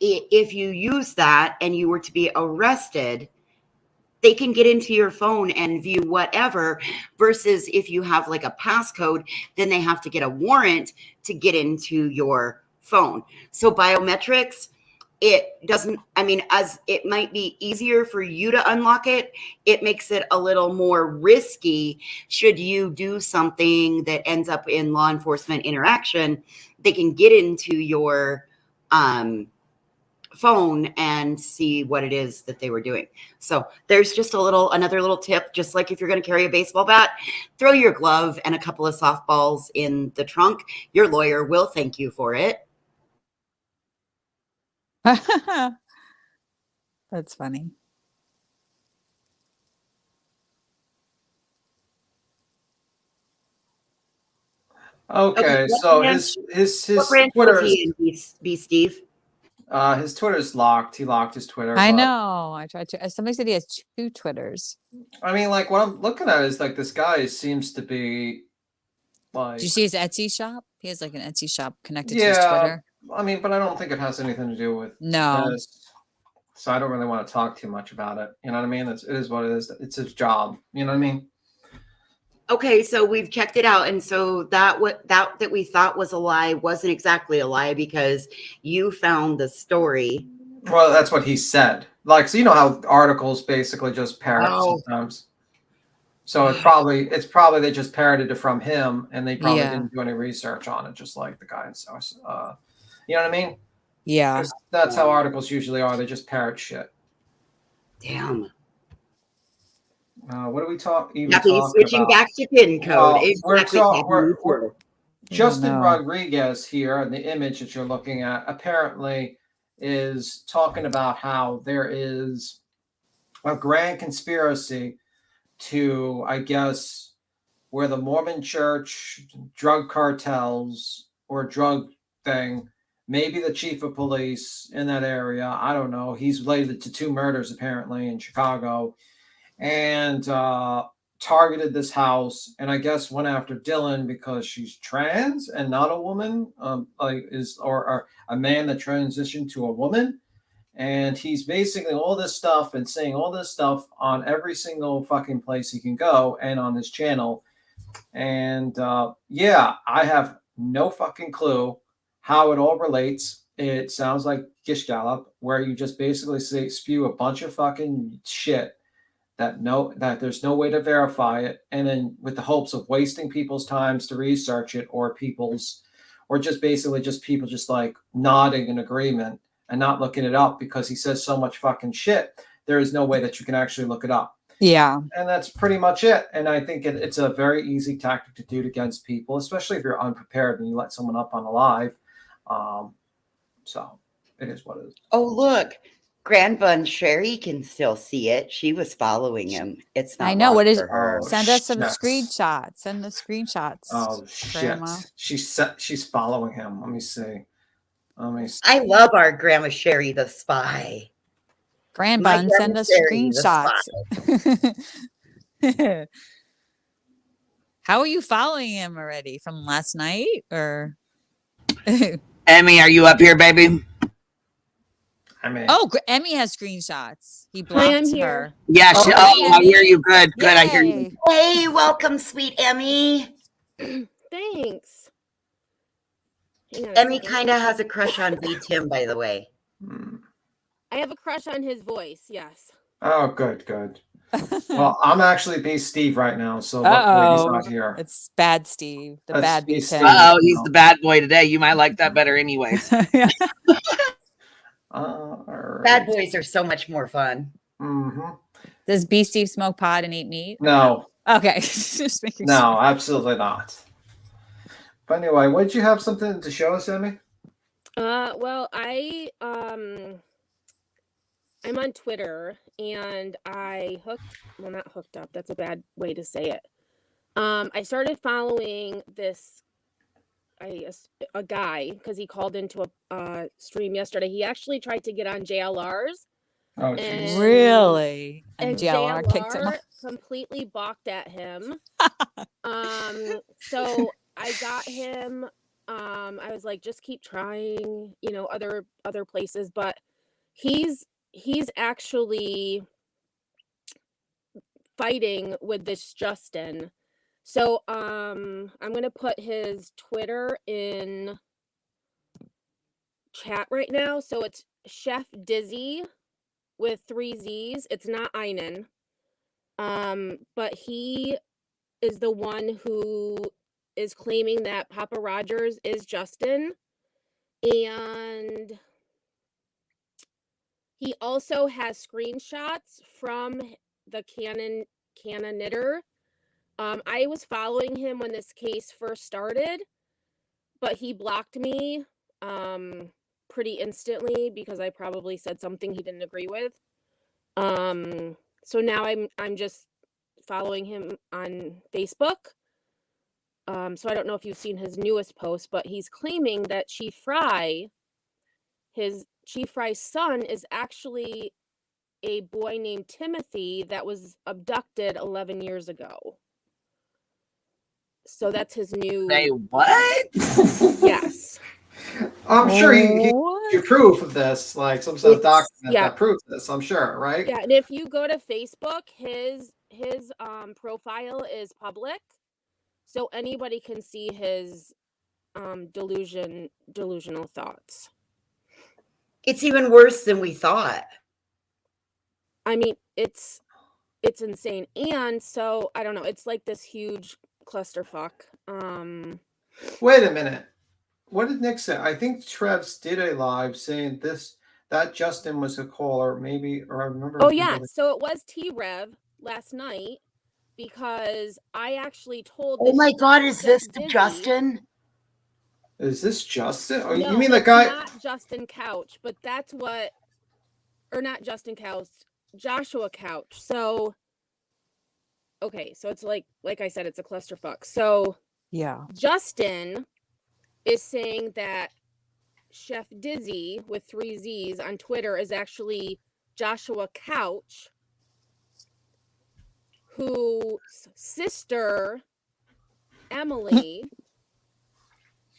use that and you were to be arrested, they can get into your phone and view whatever, versus if you have like a passcode, then they have to get a warrant to get into your phone. So biometrics, it doesn't, I mean, as it might be easier for you to unlock it, it makes it a little more risky. Should you do something that ends up in law enforcement interaction, they can get into your phone and see what it is that they were doing. So there's just another little tip. Just like if you're going to carry a baseball bat, throw your glove and a couple of softballs in the trunk. Your lawyer will thank you for it. That's funny. Okay, so his Twitter be Steve. His Twitter's locked. He locked his Twitter. I know. I tried to. Somebody said he has 2 Twitters. I mean, like what I'm looking at is like this guy seems to be like. Did you see his Etsy shop? He has like an Etsy shop connected to his Twitter. I mean, but I don't think it has anything to do with this. So I don't really want to talk too much about it. You know what I mean? It is what it is. It's his job. You know what I mean? Okay, so we've checked it out, and so that we thought was a lie wasn't exactly a lie because you found the story. Well, that's what he said. Like, so you know how articles basically just parrot sometimes. So it's probably they just parroted it from him, and they probably didn't do any research on it, just like the guy in Source. You know what I mean? Yeah. That's how articles usually are. They just parrot shit. Damn. What are we even Happy talking switching about? back to pin code. Well, Exactly. we're Justin No. Rodriguez here, the image that you're looking at, apparently is talking about how there is a grand conspiracy to, I guess, where the Mormon church, drug cartels, or drug thing, maybe the chief of police in that area, I don't know. He's related to 2 murders apparently in Chicago, and targeted this house, and I guess went after Dylan because she's trans and not a woman, or a man that transitioned to a woman. And he's basically all this stuff and saying all this stuff on every single fucking place he can go and on his channel. And yeah, I have no fucking clue how it all relates. It sounds like Gish Gallop, where you just basically spew a bunch of fucking shit that there's no way to verify it, and then with the hopes of wasting people's times to research it, or just basically just people just like nodding in agreement and not looking it up because he says so much fucking shit. There is no way that you can actually look it up. Yeah. And that's pretty much it. And I think it's a very easy tactic to do against people, especially if you're unprepared and you let someone up on a live. So it is what it is. Oh, look. Grandbun Sherry can still see it. She was following him. It's not. I know. What is? for her. Send us some shit. screenshots. Send the screenshots. Oh shit! Grandma. She's following him. Let me see. I love our Grandma Sherry the spy. Grandbun, send us Sherry the screenshots. How are you following him already? From last night, or? Emmy, are you up here, baby? Emmy has screenshots. He blocked her. Yeah, I hear you. Good. I hear you. Hey, welcome, sweet Emmy. Thanks. Emmy kind of has a crush on B. Tim, by the way. I have a crush on his voice. Yes. Oh, good. Well, I'm actually B. Steve right now, so luckily he's not here. It's bad Steve. The That's bad B. B. Steve. He's the bad boy today. You might like that better anyways. Bad boys are so much more fun. Mm-hmm. Does B. Steve smoke pot and eat meat? No. Okay. Just making No, sure. absolutely not. But anyway, would you have something to show us, Emmy? Well, I'm on Twitter, and not hooked up. That's a bad way to say it. I started following a guy because he called into a stream yesterday. He actually tried to get on JLR's. Oh, geez. Really? And JLR kicked him off. completely balked at him. So I got him. I was like, just keep trying, other places, but he's actually fighting with this Justin. So I'm gonna put his Twitter in chat right now. So it's Chef Dizzy with 3 Z's. It's not Einen. But he is the one who is claiming that Papa Rogers is Justin. And he also has screenshots from the Canon Knitter. I was following him when this case first started, but he blocked me pretty instantly because I probably said something he didn't agree with. So now I'm just following him on Facebook. So I don't know if you've seen his newest post, but he's claiming that Chief Fry's son is actually a boy named Timothy that was abducted 11 years ago. So that's his new. Say what? Yes. I'm sure he you proof of this, like some sort of document that proves this. I'm sure, right? Yeah, and if you go to Facebook, his profile is public, so anybody can see his delusional thoughts. It's even worse than we thought. I mean, it's insane, and so I don't know. It's like this huge clusterfuck. Wait a minute. What did Nick say? I think Trevs did a live saying that Justin was a caller, maybe, or I remember. Oh yeah, so it was T-Rev. last night because I actually told. Oh my God, is this Dizzy, Justin? Is this Justin? Oh, no, you mean the it's guy? not Justin Couch, but that's what, or not Justin Couch, Joshua Couch. So, okay, so it's like I said, it's a clusterfuck. So Yeah. Justin is saying that Chef Dizzy with 3 Z's on Twitter is actually Joshua Couch, whose sister Emily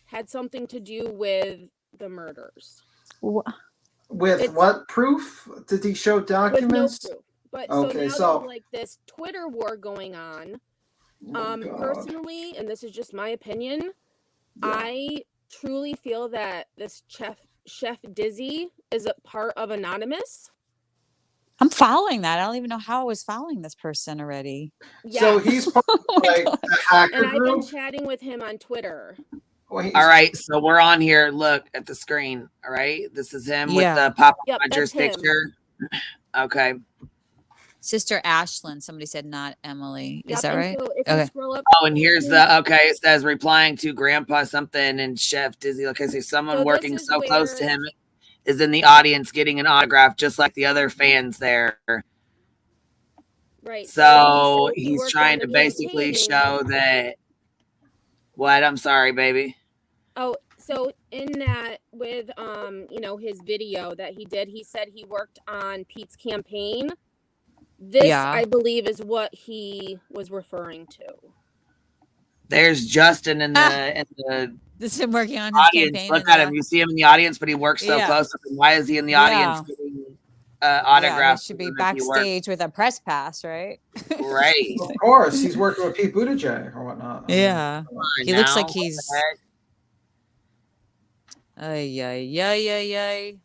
had something to do with the murders. With what proof? Did he show documents? With no proof. But Okay, so now there's like this Twitter war going on. Personally, and this is just my opinion, I truly feel that this Chef Dizzy is a part of Anonymous. I'm following that. I don't even know how I was following this person already. Yeah. So he's part of, like a hacker and I've been group. chatting with him on Twitter. All right, so we're on here. Look at the screen. All right, this is him with the Papa Rogers picture. Okay. Sister Ashlyn. Somebody said not Emily. Is that and right? so if you Okay. scroll up, Oh, and here's the it says replying to Grandpa something and Chef Dizzy. Okay, so someone So working this is so close to where- him is in the audience getting an autograph, just like the other fans there. Right. So he he's worked trying on to the basically campaign. show that. What? I'm sorry, baby. Oh, so in that with his video that he did, he said he worked on Pete's campaign. This, Yeah. I believe, is what he was referring to. There's Justin in the This is him working on his audience. campaign. Look at him. You see him in the audience, but he works so Yeah. close. Why is he in the audience getting Yeah, autographs? he should be if he works? backstage with a press pass, right? Right. Of course, he's working with Pete Buttigieg or whatnot. I mean, Yeah. come on He looks now. like he's. Ay.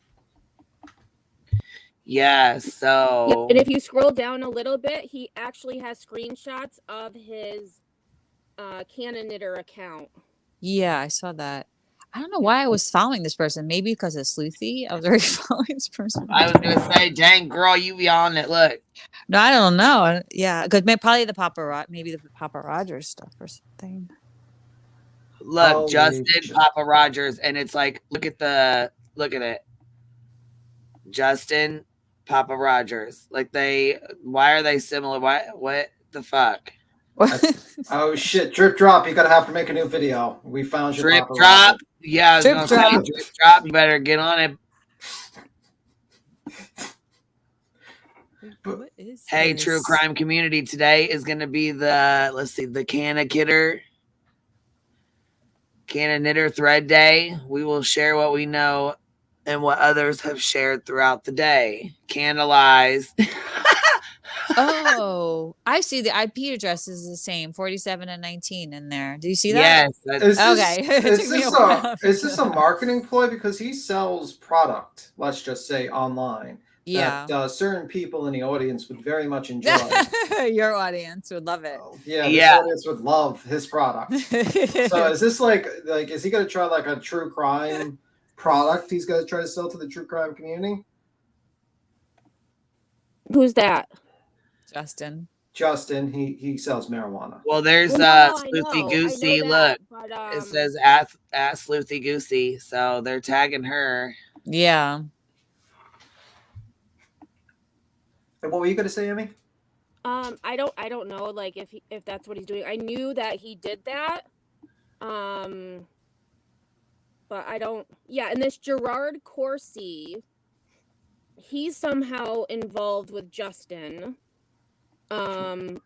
Yeah, so And if you scroll down a little bit, he actually has screenshots of his Canon Knitter account. Yeah, I saw that. I don't know why I was following this person. Maybe because of Sleuthy. I was already following this person. I was gonna say, dang girl, you be on it. Look. No, I don't know. Yeah, because probably the maybe the Papa Rogers stuff or something. Look, Holy Justin, shit. Papa Rogers, and it's like, look at it. Justin, Papa Rogers. Like why are they similar? What the fuck? Oh shit! Drip drop. You gotta have to make a new video. We found your Drip Papa drop. Roger. Yeah, I was Drip gonna drop. say drip drop. You better get on it. What is Hey, this? true crime community. Today is gonna be the Canna Knitter Thread Day. We will share what we know and what others have shared throughout the day. Candlelize. Oh, I see the IP address is the same, 47 and 19 in there. Do you see that? Yes. Okay. It took me a while. Is this a marketing ploy? Because he sells product, let's just say online, Yeah. that certain people in the audience would very much enjoy. Your audience would love it. Yeah, this audience would love his product. So is this like is he gonna try like a true crime product he's gonna try to sell to the true crime community? Who's that? Justin, he sells marijuana. Well, there's Well, no, I Sleuthy know Goosey. that, Look, but, it says at Sleuthy Goosey, so they're tagging her. Yeah. And what were you gonna say, Emmy? I don't know, like if that's what he's doing. I knew that he did that. But I don't. Yeah, and this Gerard Corsi, he's somehow involved with Justin. And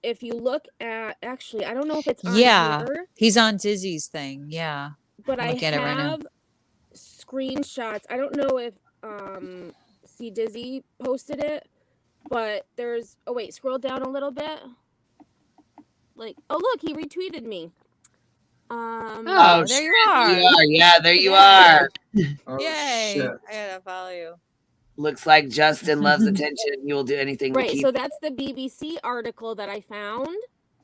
if you look at, actually, I don't know if it's on here, He's on Dizzy's thing. Yeah. but I'm I looking at it right now. have screenshots. I don't know if C Dizzy posted it, but there's. Oh wait, scroll down a little bit. Like, oh look, he retweeted me. Oh, there you are. Yeah, there you are. Oh, Yay. shit. I gotta follow you. Looks like Justin loves attention. He will do anything Right, to keep. so that's the BBC article that I found.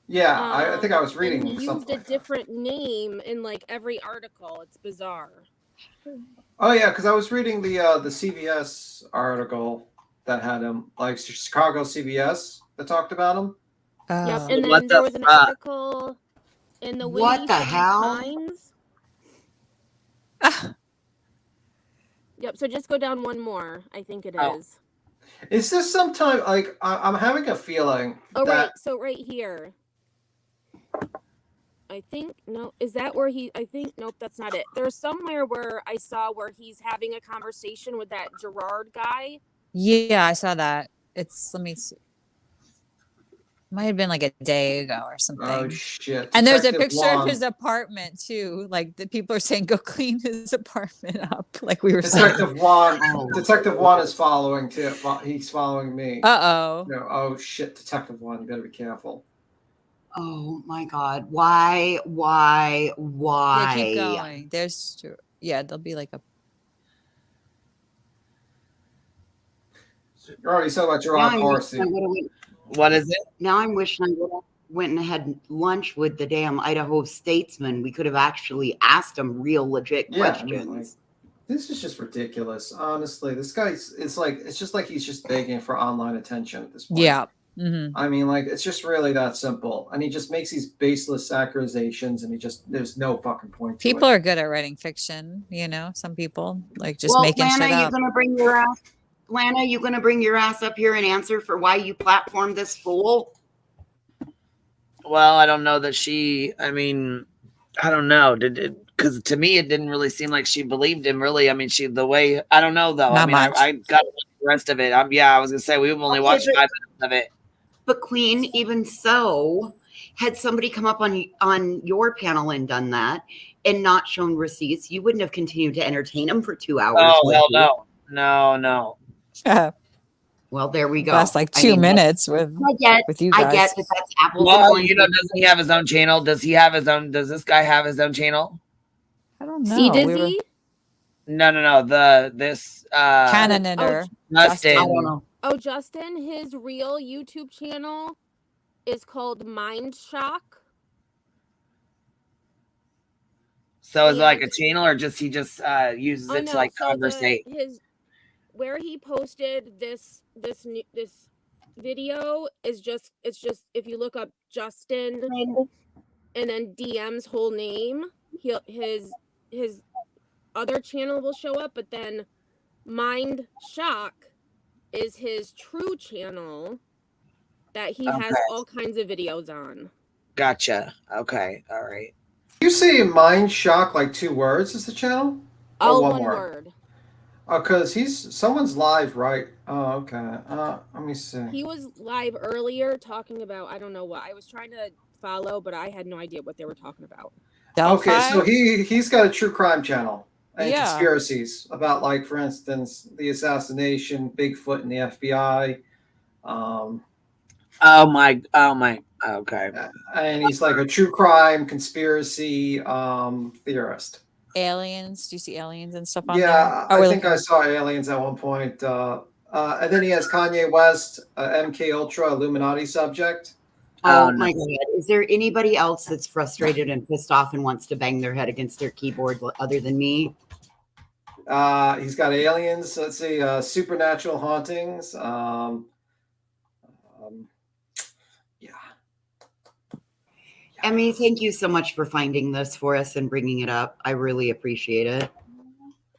Yeah, I think I was And reading he used something. a different name in like every article. It's bizarre. Oh yeah, because I was reading the CBS article, that had him, like Chicago CBS that talked about him. Yep, and then there was an article in the What Windy the City hell? Times. Yep, so just go down one more. I think it is. Is this sometime like I'm having a feeling Oh, that right. So right here. I think, no, is that where he, I think, nope, that's not it. There's somewhere where I saw where he's having a conversation with that Gerard guy. Yeah, I saw that. It's, let me see. Might have been like a day ago or something. Oh shit! And there's a Detective picture of Juan. his apartment too. Like the people are saying, go clean his apartment up. Like we were Detective saying. Juan. Detective Juan is following too. He's following me. Uh-oh. No, oh shit! Detective Juan, you better be careful. Oh my God! Why? Yeah, keep going. There's, yeah, there'll be like a. You're already talking about Gerard Parsi. What is it? Now I'm wishing I would have went and had lunch with the damn Idaho statesman. We could have actually asked him real legit questions. I mean, like, this is just ridiculous. Honestly, this guy's it's just like he's just begging for online attention at this point. Yeah. Mm-hmm. I mean, like, it's just really that simple. And he just makes these baseless accusations, and there's no fucking point to People it. are good at writing fiction, you know, some people like just Well, making Lana, shit up. you gonna bring your ass? Lana, you gonna bring your ass up here and answer for why you platformed this fool? Well, I don't know that she. I mean, I don't know. Because to me, it didn't really seem like she believed him. Really, I mean, the way. I don't know though. Not I mean, much. I got the rest of it. I was gonna say we've only watched 5 minutes of it. But Queen, even so, had somebody come up on your panel and done that and not shown receipts, you wouldn't have continued to entertain them for 2 hours. Oh hell no. Well, there we go. That's like 2 minutes with you guys. I get that that's apples and Well, oranges. you know, doesn't he have his own channel? Does he have his own? Does this guy have his own channel? I don't know. See Dizzy? No. This Cannonator. Justin. I don't know. Oh, Justin, his real YouTube channel is called Mind Shock. So is it like a channel, or he just uses it to like so conversate? Where he posted this video is just if you look up Justin and then DM's whole name, his other channel will show up, but then Mind Shock is his true channel that he has all kinds of videos on. Gotcha. Okay. All right. You say Mind Shock like 2 words is the channel? All one word. Oh, because someone's live, right? Oh, okay. Let me see. He was live earlier talking about, I don't know what. I was trying to follow, but I had no idea what they were talking about. Okay, so he's got a true crime channel and Yeah. conspiracies about, like, for instance, the assassination, Bigfoot, and the FBI. Oh my. Okay. And he's like a true crime conspiracy theorist. Aliens. Do you see aliens and stuff on Yeah, there? I think I saw aliens at one point. And then he has Kanye West, MK Ultra, Illuminati subject. Oh my God. Is there anybody else that's frustrated and pissed off and wants to bang their head against their keyboard other than me? He's got aliens. Let's see, supernatural hauntings. Emmy, thank you so much for finding this for us and bringing it up. I really appreciate it.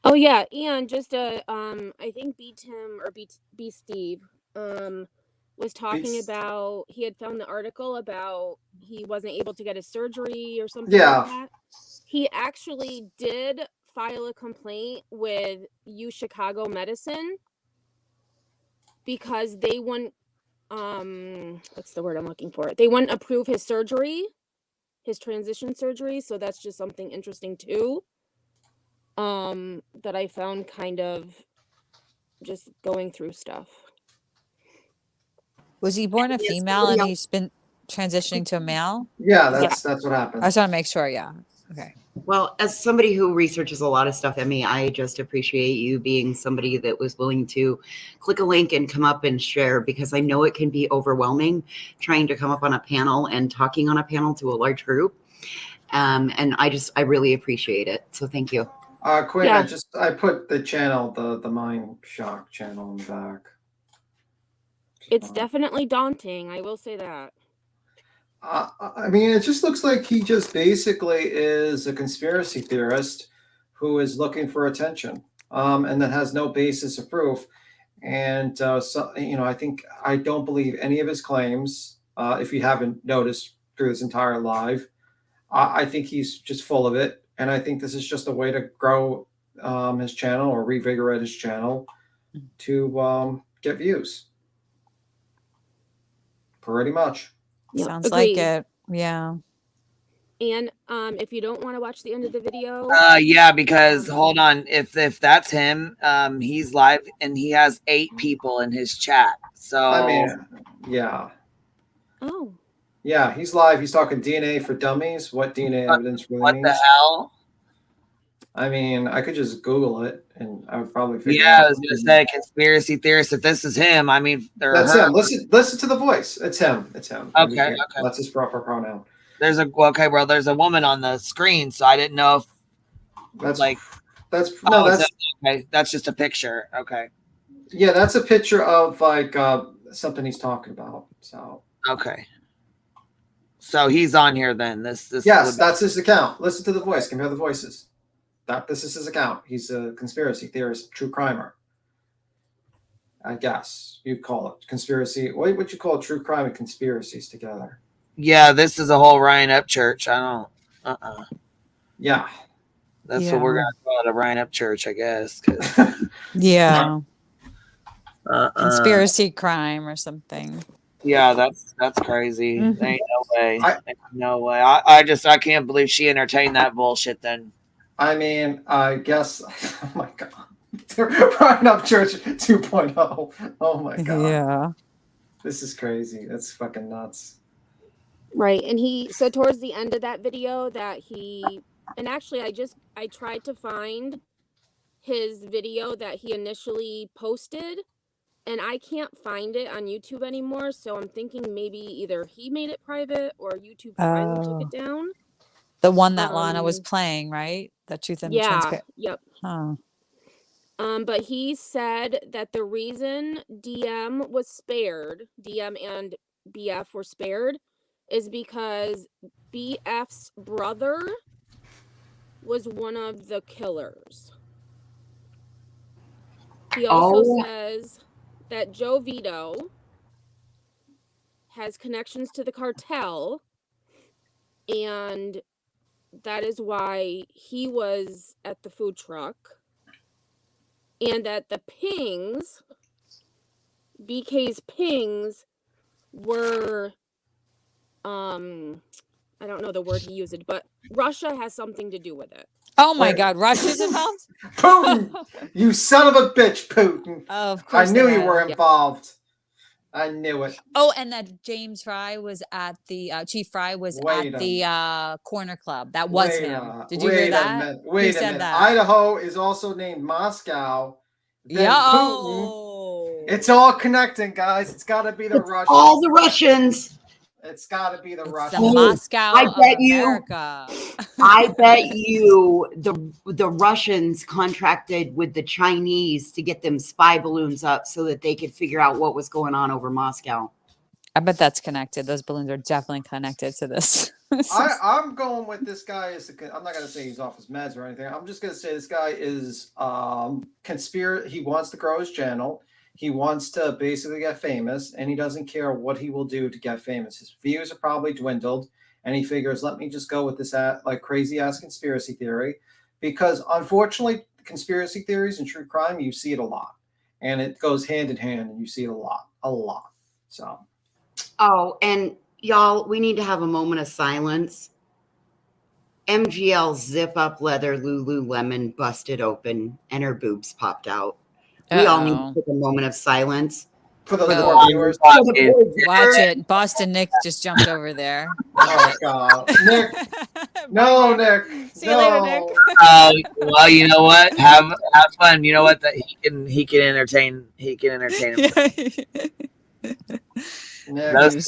Oh yeah, and just I think B Tim or B Steve was talking about, he had found the article about he wasn't able to get his surgery or something Yeah. like that. He actually did file a complaint with U Chicago Medicine because they wouldn't what's the word I'm looking for? They wouldn't approve his surgery, his transition surgery, so that's just something interesting too. That I found kind of just going through stuff. Was he born a female and he's been transitioning to a male? Yeah, that's what happened. I just want to make sure. Yeah. Okay. Well, as somebody who researches a lot of stuff, Emmy, I just appreciate you being somebody that was willing to click a link and come up and share, because I know it can be overwhelming trying to come up on a panel and talking on a panel to a large group. And I really appreciate it. So thank you. Quinn, I put the channel, the Mind Shock channel in the back. It's definitely daunting. I will say that. I mean, it just looks like he just basically is a conspiracy theorist who is looking for attention, and that has no basis of proof. And so, I don't believe any of his claims. If you haven't noticed through this entire live, I think he's just full of it, and I think this is just a way to grow his channel or revigorate his channel to get views. Pretty much. Sounds like it. Yeah. And if you don't want to watch the end of the video, yeah, because hold on, if that's him, he's live and he has 8 people in his chat. So I mean, yeah. Oh. Yeah, he's live. He's talking DNA for dummies. What DNA evidence really means? What the hell? I mean, I could just Google it, and I would probably figure Yeah, out. I was gonna say conspiracy theorist. If this is him, I mean, That's him. Listen to the voice. It's him. It's him. Okay. That's his proper pronoun. There's a there's a woman on the screen, so I didn't know if that's okay. That's just a picture. Okay. Yeah, that's a picture of like something he's talking about. So okay. So he's on here then. This yes, that's his account. Listen to the voice. Compare the voices. This is his account. He's a conspiracy theorist, true crimer. I guess you'd call it conspiracy. What would you call true crime and conspiracies together? Yeah, this is a whole Ryan Upchurch. I don't. Yeah, that's what we're gonna call it, a Ryan Upchurch, I guess. Yeah. Conspiracy crime or something. Yeah, that's crazy. Mhm. Ain't no way. No way. I can't believe she entertained that bullshit then. I mean, I guess. Oh my god. Ryan Upchurch 2.0. Oh my god. Yeah. This is crazy. That's fucking nuts. right. And he said towards the end of that video that and actually I tried to find his video that he initially posted, and I can't find it on YouTube anymore. So I'm thinking maybe either he made it private or YouTube finally took it down. The one that Lana was playing, right? The truth and transparent. Yep. Huh. But he said that the reason DM and BF were spared is because BF's brother was one of the killers. He also says that Joe Vito has connections to the cartel, and that is why he was at the food truck, and that the pings, BK's pings, were I don't know the word he used, but Russia has something to do with it. Oh my God, Russia's involved? Putin! You son of a bitch, Putin! Of course I knew they you have. were involved. I knew it. Oh, and that James Fry was at the Chief Fry was at the corner club. That was him. Did you hear that? Wait a minute. Idaho is also named Moscow. Then Putin. It's all connecting, guys. It's got to be the Russians. All the Russians. It's got to be the Russians. The Moscow I bet of America. I bet you the Russians contracted with the Chinese to get them spy balloons up so that they could figure out what was going on over Moscow. I bet that's connected. Those balloons are definitely connected to this. I'm going with this guy. I'm not going to say he's off his meds or anything. I'm just going to say this guy is conspiracy. He wants to grow his channel. He wants to basically get famous, and he doesn't care what he will do to get famous. His views are probably dwindled, and he figures, let me just go with this like crazy ass conspiracy theory, because unfortunately, conspiracy theories and true crime, you see it a lot, and it goes hand in hand, and you see it a lot. So, oh, and y'all, we need to have a moment of silence. MGL's zip-up leather Lululemon busted open, and her boobs popped out. We all need to take a moment of silence. For the viewers. Watch it. Boston Nick just jumped over there. Oh, God. Nick. No, Nick. See you later, Nick. Well, you know what? Have fun. You know what? That he can entertain. He can entertain him. I'm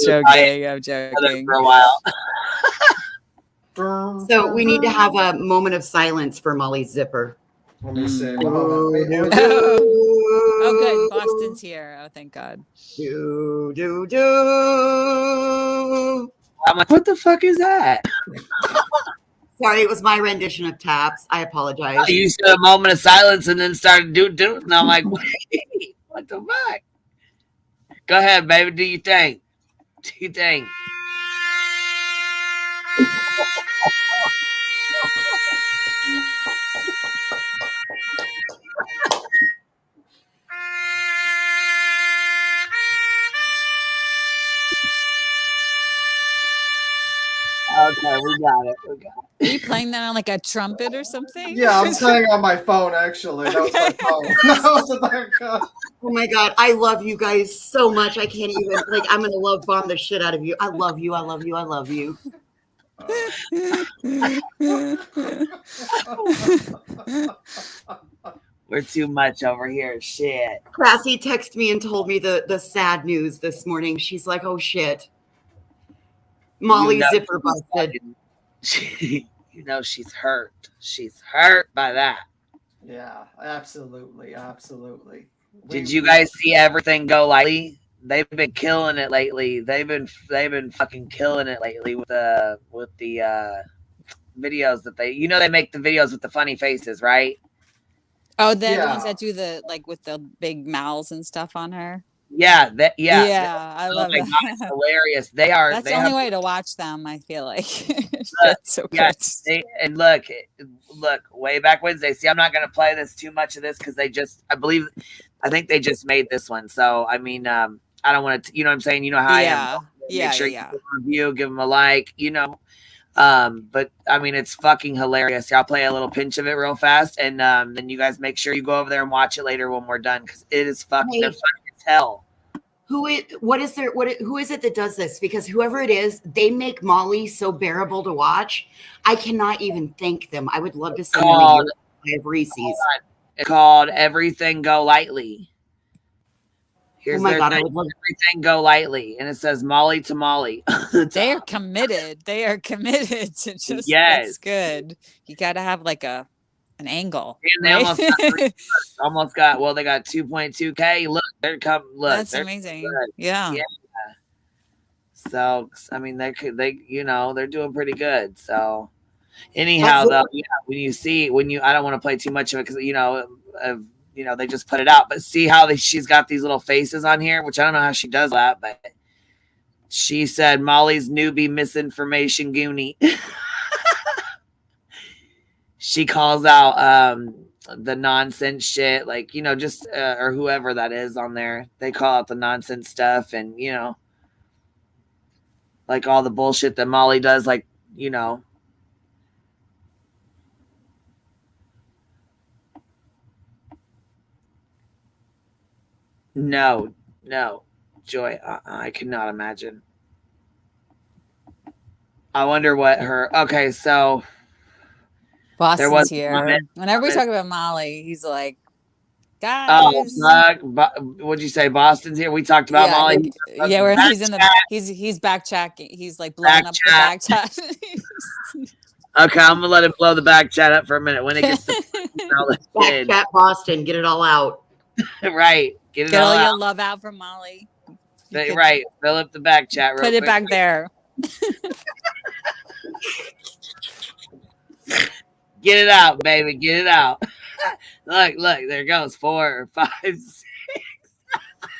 joking. For a while. So we need to have a moment of silence for Molly Zipper. Let me see. Oh, good. Boston's here. Oh, thank God. Do. I'm like, what the fuck is that? Sorry, it was my rendition of taps. I apologize. You said a moment of silence and then started do. And I'm like, wait, what the fuck? Go ahead, baby. Do you think? Do you think? Okay, we got it. We got it. Are you playing that on like a trumpet or something? Yeah, I'm playing on my phone, actually. That was my phone. That wasn't that good. Oh my God, I love you guys so much. I can't even, like, I'm going to love bomb the shit out of you. I love you. I love you. I love you. We're too much over here. Shit. Cassie texted me and told me the sad news this morning. She's like, oh shit. Molly's zipper busted. You know she's hurt. She's hurt by that. Yeah, absolutely. Absolutely. Did you guys see everything go lightly? They've been killing it lately. They've been fucking killing it lately with the videos that they make the videos with the funny faces, right? Oh, they're the ones that do the like with the big mouths and stuff on her. Yeah, I love it. that. It's hilarious. That's the only way to watch them, I feel like. That's so yeah, good. and look, way back Wednesday. See, I'm not gonna play this too much of this because I think they just made this one. So I mean, I don't want to, you know what I'm saying? You know how I am. Make sure you give them a review, give them a like, but I mean, it's fucking hilarious. I'll play a little pinch of it real fast, and then you guys make sure you go over there and watch it later when we're done because it is fucking. They're funny as hell. Who is it that does this? Because whoever it is, they make Molly so bearable to watch. I cannot even thank them. I would love to send them a year of Reese's. It's called Everything Go Lightly. Here's I would love Everything Go Lightly, and it says Molly to Molly. They are committed. They are committed to just. Yes. That's good. You got to have like an angle. And they right? almost got well, they got 2.2K. Look, they're coming. Look, That's amazing. Good. Yeah. So I mean, they're doing pretty good. So anyhow, though, I don't want to play too much of it because they just put it out. But see how she's got these little faces on here, which I don't know how she does that, but she said Molly's newbie misinformation goonie. She calls out the nonsense shit, like, just or whoever that is on there. They call out the nonsense stuff and, like all the bullshit that Molly does, like, No, Joy, I cannot imagine. I wonder what okay, so Boston's here. Whenever we talk about Molly, he's like, guys. Oh, what'd you say? Boston's here. We talked about Molly. He's back chatting. He's like blowing up the back chat. Okay, I'm gonna let him blow the back chat up for a minute. When it gets to back chat Boston, get it all out. Right. Get all your love out from Molly. Right. Fill up the back chat. Put it back there. Get it out, baby. Get it out. Look, there goes 4, 5, 6,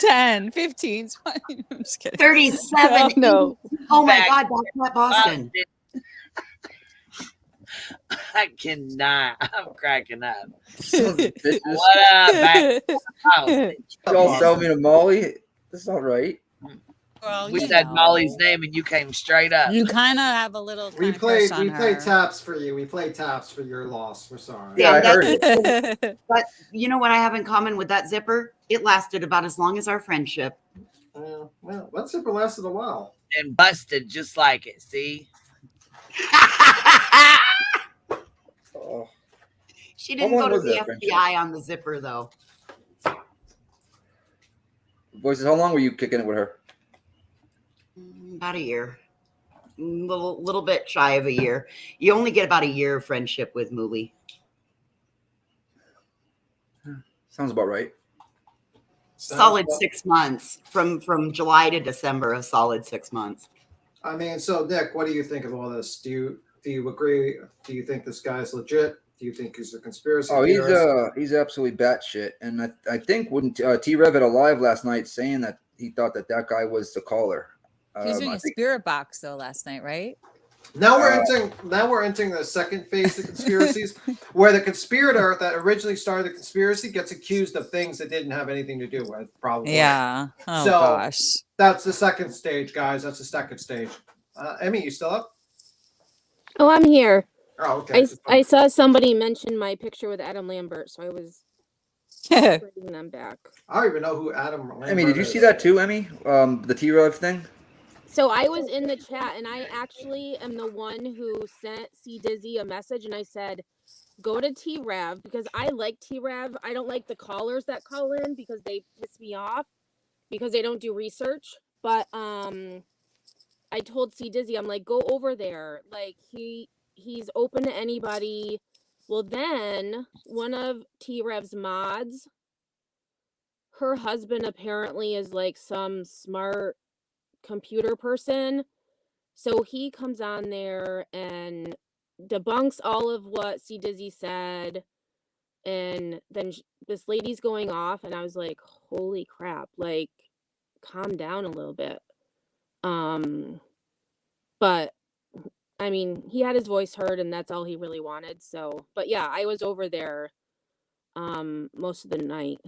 10, 15, 20. I'm just kidding. 37. No. Oh my God, back Boston. I cannot. I'm cracking up. What up, Y'all sell me to Molly? That's not right. Well, we said Molly's name and you came straight up. You kind of have a little. We played taps for you. We played taps for your loss. We're sorry. Yeah, I heard it. But you know what I have in common with that zipper? It lasted about as long as our friendship. Well, that zipper lasted a while. And busted just like it. See. Oh. She didn't go to the FBI on the zipper though. Voices, how long were you kicking it with her? About a year. Little bit shy of a year. You only get about a year of friendship with Mooly. Sounds about right. Solid 6 months from July to December. A solid 6 months. I mean, so Nick, what do you think of all this? Do you agree? Do you think this guy's legit? Do you think he's a conspiracy theorist? He's absolutely batshit, and I think when T-Rev had a live last night saying that he thought that guy was the caller. He was doing a spirit box though last night, right? Now we're entering the second phase of conspiracies, where the conspirator that originally started the conspiracy gets accused of things that didn't have anything to do with, probably. Yeah. Oh so gosh. That's the second stage, guys. That's the second stage. Emmy, you still up? Oh, I'm here. Oh, okay. I saw somebody mention my picture with Adam Lambert, so I was bringing them back. I don't even know who Adam Lambert Emmy, did you see that too, Emmy? The T-Rev thing? So I was in the chat, and I actually am the one who sent C Dizzy a message, and I said, go to T-Rev, because I like T-Rev. I don't like the callers that call in because they piss me off because they don't do research. But I told C Dizzy, I'm like, go over there. Like, he's open to anybody. Well, then one of T-Rev's mods, her husband apparently is like some smart computer person. So he comes on there and debunks all of what C Dizzy said. And then this lady's going off, and I was like, holy crap, like, calm down a little bit. But I mean, he had his voice heard, and that's all he really wanted. So, but yeah, I was over there most of the night.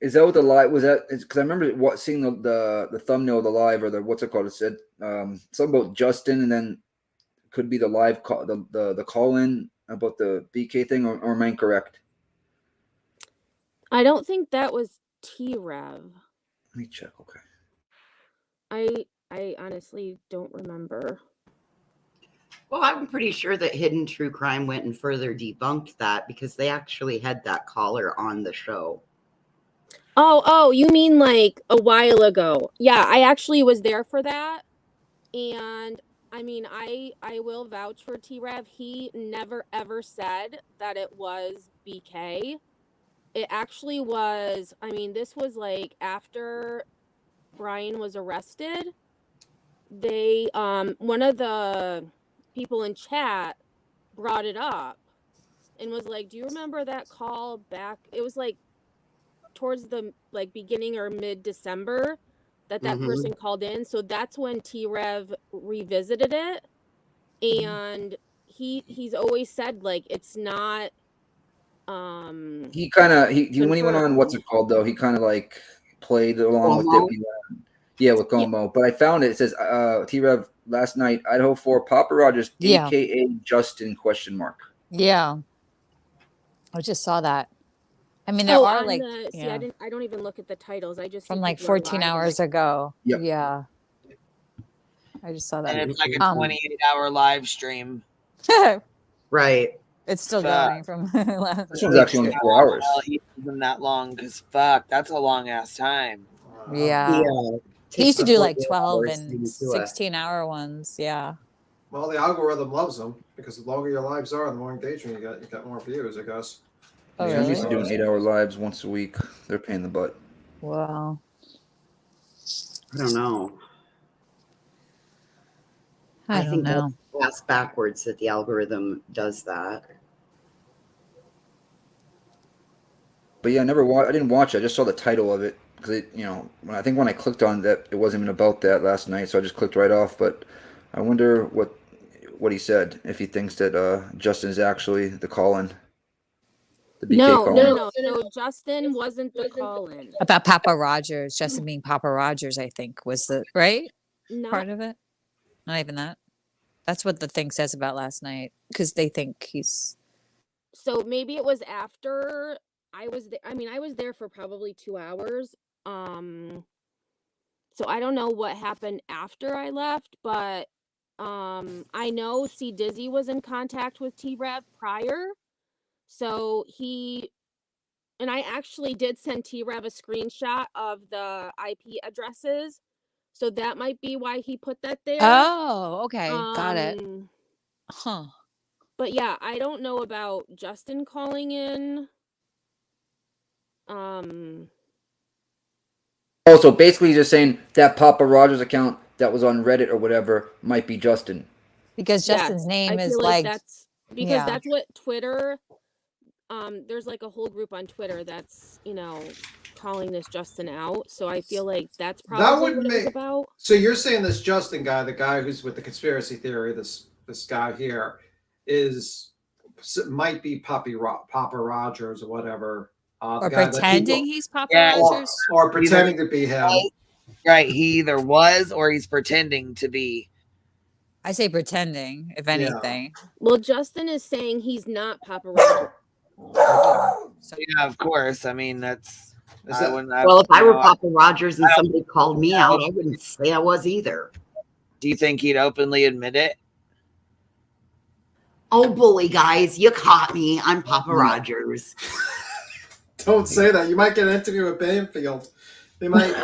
Is that what the live was? That because I remember seeing the thumbnail of the live, or the what's it called? It said something about Justin, and then could be the live call, the call in about the BK thing, or am I incorrect? I don't think that was T-Rev. Let me check. Okay. I honestly don't remember. Well, I'm pretty sure that Hidden True Crime went and further debunked that because they actually had that caller on the show. Oh, you mean like a while ago? Yeah, I actually was there for that. And I mean, I will vouch for T-Rev. He never ever said that it was BK. It actually was, I mean, this was like after Brian was arrested. They one of the people in chat brought it up and was like, do you remember that call back? It was like towards the like beginning or mid-December that person called in. So that's when T-Rev revisited it. And he's always said like it's not He kind of when he went on what's it called though, he kind of like played along with it. Yeah, with Gomo. But I found it. It says T-Rev last night, Idaho 4, Papa Rogers, aka Justin ? Yeah. I just saw that. I mean, there are like I don't even look at the titles. I just from like 14 hours ago. Yep. Yeah. I just saw that. And it's like a 28-hour live stream. Right. It's still going from last. This one's actually only 4 hours. Even that long, because fuck, that's a long ass time. Yeah. He used to do like 12 and 16-hour ones. Yeah. Well, the algorithm loves them because the longer your lives are, the more engagement you get more views, I guess. Oh, I'm used to doing 8-hour lives once a week. They're paying the butt. Wow. I don't know. I think know. That's backwards that the algorithm does that. But yeah, I didn't watch it. I just saw the title of it because when I clicked on that, it wasn't even about that last night, so I just clicked right off. But I wonder what he said, if he thinks that Justin is actually the call-in. The BK No. Justin wasn't the call-in. About Papa Rogers, Justin being Papa Rogers, I think was the right part of it. Not even that. That's what the thing says about last night because they think he's. So maybe it was after I was there. I mean, I was there for probably 2 hours. So I don't know what happened after I left, but I know C Dizzy was in contact with T-Rev prior. So and I actually did send T-Rev a screenshot of the IP addresses. So that might be why he put that there. Oh, okay. Got it. Huh. But yeah, I don't know about Justin calling in. Oh, so basically he's just saying that Papa Rogers account that was on Reddit or whatever might be Justin. Because Yeah, Justin's name I is feel like like, that's because yeah. that's what Twitter. There's like a whole group on Twitter that's calling this Justin out. So I feel like that's That probably would what it was make. about. So you're saying this Justin guy, the guy who's with the conspiracy theory, this guy here, might be Papa Rogers or whatever. Or the guy that pretending he's Papa Yeah. Rogers. or pretending to be him. Right, he either was or he's pretending to be. I say pretending, if anything. Well, Justin is saying he's not Papa Rogers. So yeah, of course. I mean, that's. Well, if I were Papa Rogers and somebody called me out, I wouldn't say I was either. Do you think he'd openly admit it? Oh, bully guys, you caught me. I'm Papa Rogers. Don't say that. You might get an interview with Banfield. They might.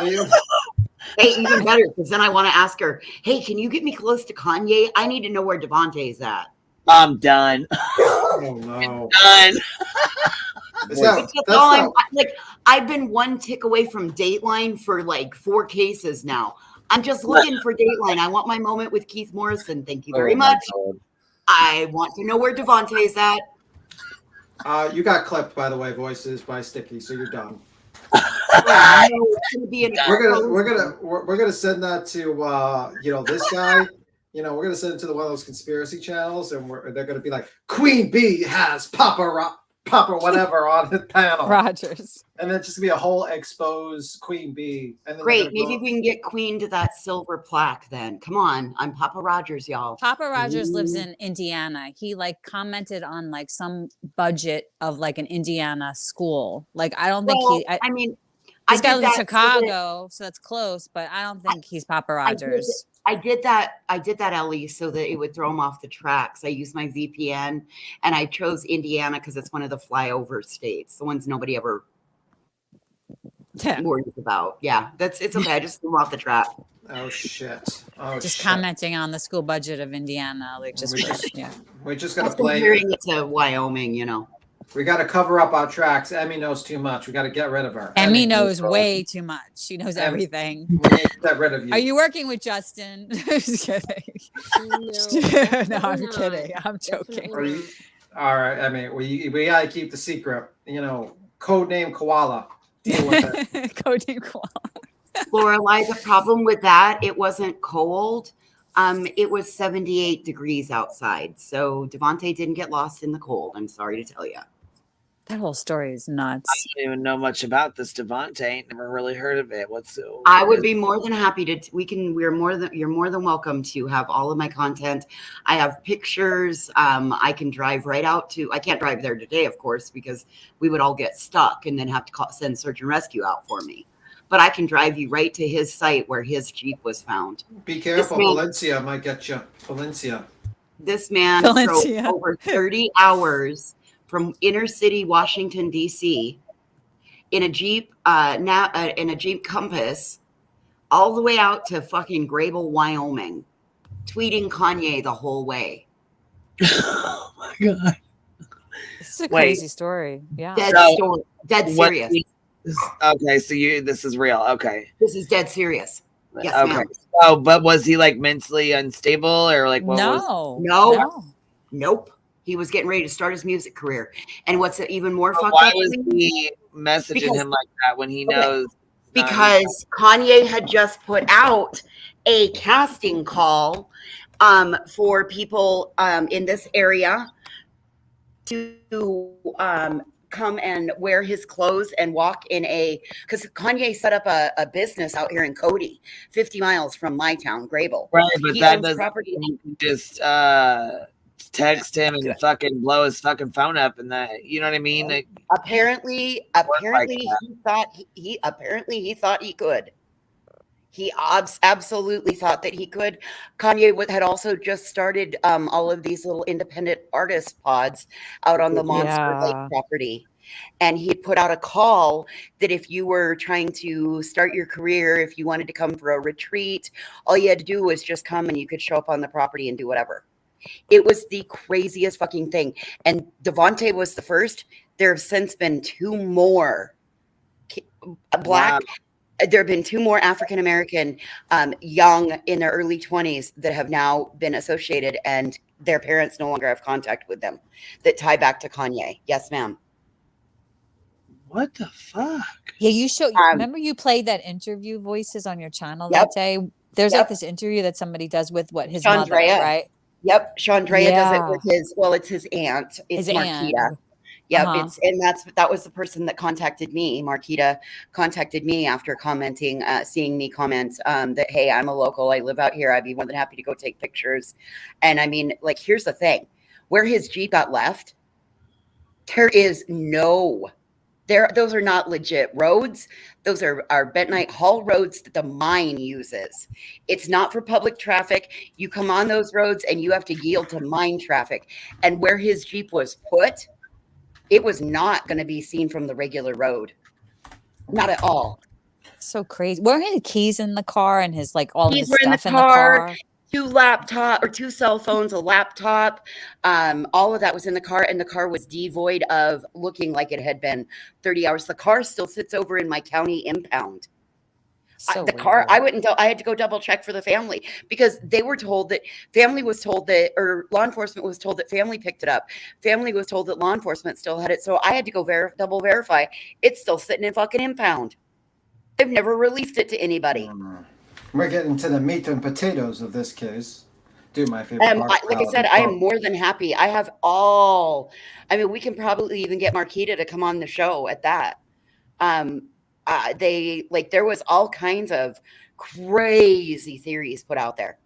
Hey, even better, because then I want to ask her, hey, can you get me close to Kanye? I need to know where Devonte is at. I'm done. Oh no. Done. I've been one tick away from Dateline for like 4 cases now. I'm just looking for Dateline. I want my moment with Keith Morrison. Thank you very much. I want to know where Devonte is at. You got clipped, by the way, voices by Sticky, so you're done. We're gonna send that to this guy. We're gonna send it to one of those conspiracy channels, and they're gonna be like, QueenBee has Papa whatever on his panel. Rogers. And then just be a whole exposed QueenBee. And then Great, maybe we can get Queen to that silver plaque then. Come on, I'm Papa Rogers, y'all. Papa Rogers lives in Indiana. He commented on some budget of an Indiana school. I don't think this guy lives in Chicago, so that's close, but I don't think he's Papa Rogers. I did that, Ellie, so that it would throw him off the tracks. I used my VPN, and I chose Indiana because it's one of the flyover states, the ones nobody ever worries about. Yeah, it's okay. I just threw him off the track. Oh shit! Just commenting on the school budget of Indiana, we just gotta That's play. comparing it to Wyoming, We got to cover up our tracks. Emmy knows too much. We got to get rid of her. Emmy knows way too much. She knows everything. We need to get rid of you. Are you working with Justin? Just kidding. No, I'm kidding. I'm joking. All right, Emmy. We got to keep the secret. Code name Koala. Deal with it. Code name Koala. Lorelai, the problem with that, it wasn't cold. It was 78 degrees outside. So Devonte didn't get lost in the cold. I'm sorry to tell you. That whole story is nuts. I don't even know much about this Devonte. Never really heard of it. I would be more than happy to. You're more than welcome to have all of my content. I have pictures. I can drive right out to. I can't drive there today, of course, because we would all get stuck and then have to send search and rescue out for me. But I can drive you right to his site where his Jeep was found. Be careful. Valencia might get you. Valencia. This man drove over 30 hours from inner city Washington, D.C. in a Jeep, in a Jeep Compass, all the way out to fucking Grable, Wyoming, tweeting Kanye the whole way. Oh my god! It's a crazy story. Yeah, dead serious. Okay, so this is real. Okay, this is dead serious. Yes, okay. ma'am. Oh, but was he mentally unstable or Nope. He was getting ready to start his music career. And what's even more fucked why up? Was he messaging him like that when he knows? Because Kanye had just put out a casting call for people in this area to come and wear his clothes and walk in because Kanye set up a business out here in Cody, 50 miles from my town, Grable. Right, but he that owns doesn't property. Just text him and fucking blow his fucking phone up and that, you know what I mean? Apparently he thought he could. He absolutely thought that he could. Kanye had also just started all of these little independent artist pods out on the Monster Lake property. And he had put out a call that if you were trying to start your career, if you wanted to come for a retreat, all you had to do was just come and you could show up on the property and do whatever. It was the craziest fucking thing. And Devonte was the first. There have since been 2 more black There have been 2 more African American, young in their early 20s that have now been associated, and their parents no longer have contact with them, that tie back to Kanye. Yes, ma'am. What the fuck? Yeah, you remember you played that interview voices on your channel Yep. that day? There's Yep. like this interview that somebody does with his mother, Chandrea. right? Yep. Chandrea does it Yeah. with it's his aunt. It's His aunt. Marquita. Yep. Uh-huh. That was the person that contacted me. Marquita contacted me after commenting, seeing me comment that, hey, I'm a local. I live out here. I'd be more than happy to go take pictures. And I mean, like, here's the thing. Where his Jeep got left, there is those are not legit roads. Those are Bentonite Hall roads that the mine uses. It's not for public traffic. You come on those roads and you have to yield to mine traffic. And where his Jeep was put, it was not going to be seen from the regular road. Not at all. So crazy. Weren't his keys in the car and his all of his Keys were stuff in the car? 2 cell phones, a laptop, all of that was in the car, and the car was devoid of looking like it had been 30 hours. The car still sits over in my county impound. The car, I had to go double check for the family, because they were told that law enforcement was told that family picked it up. Family was told that law enforcement still had it. So I had to go double verify. It's still sitting in fucking impound. They've never released it to anybody. We're getting to the meat and potatoes of this case. Do my favorite part. Like I said, I am more than happy. I have we can probably even get Marquita to come on the show at that. There was all kinds of crazy theories put out there.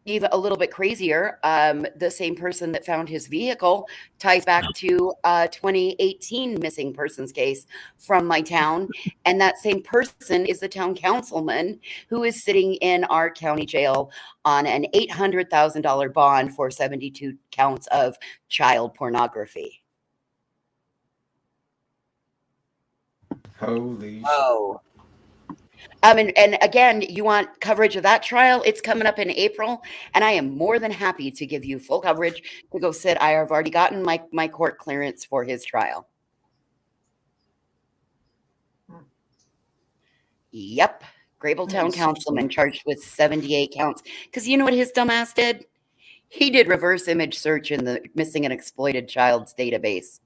Even a little bit crazier, the same person that found his vehicle ties back to a 2018 missing persons case from my town. And that same person is the town councilman who is sitting in our county jail on an $800,000 bond for 72 counts of child pornography. Holy shit. And again, you want coverage of that trial? It's coming up in April, and I am more than happy to give you full coverage to go sit. I have already gotten my court clearance for his trial. Yep. Grable councilman charged with 78 counts. Because you know what his dumbass did? He did reverse image search in the missing and exploited child's database.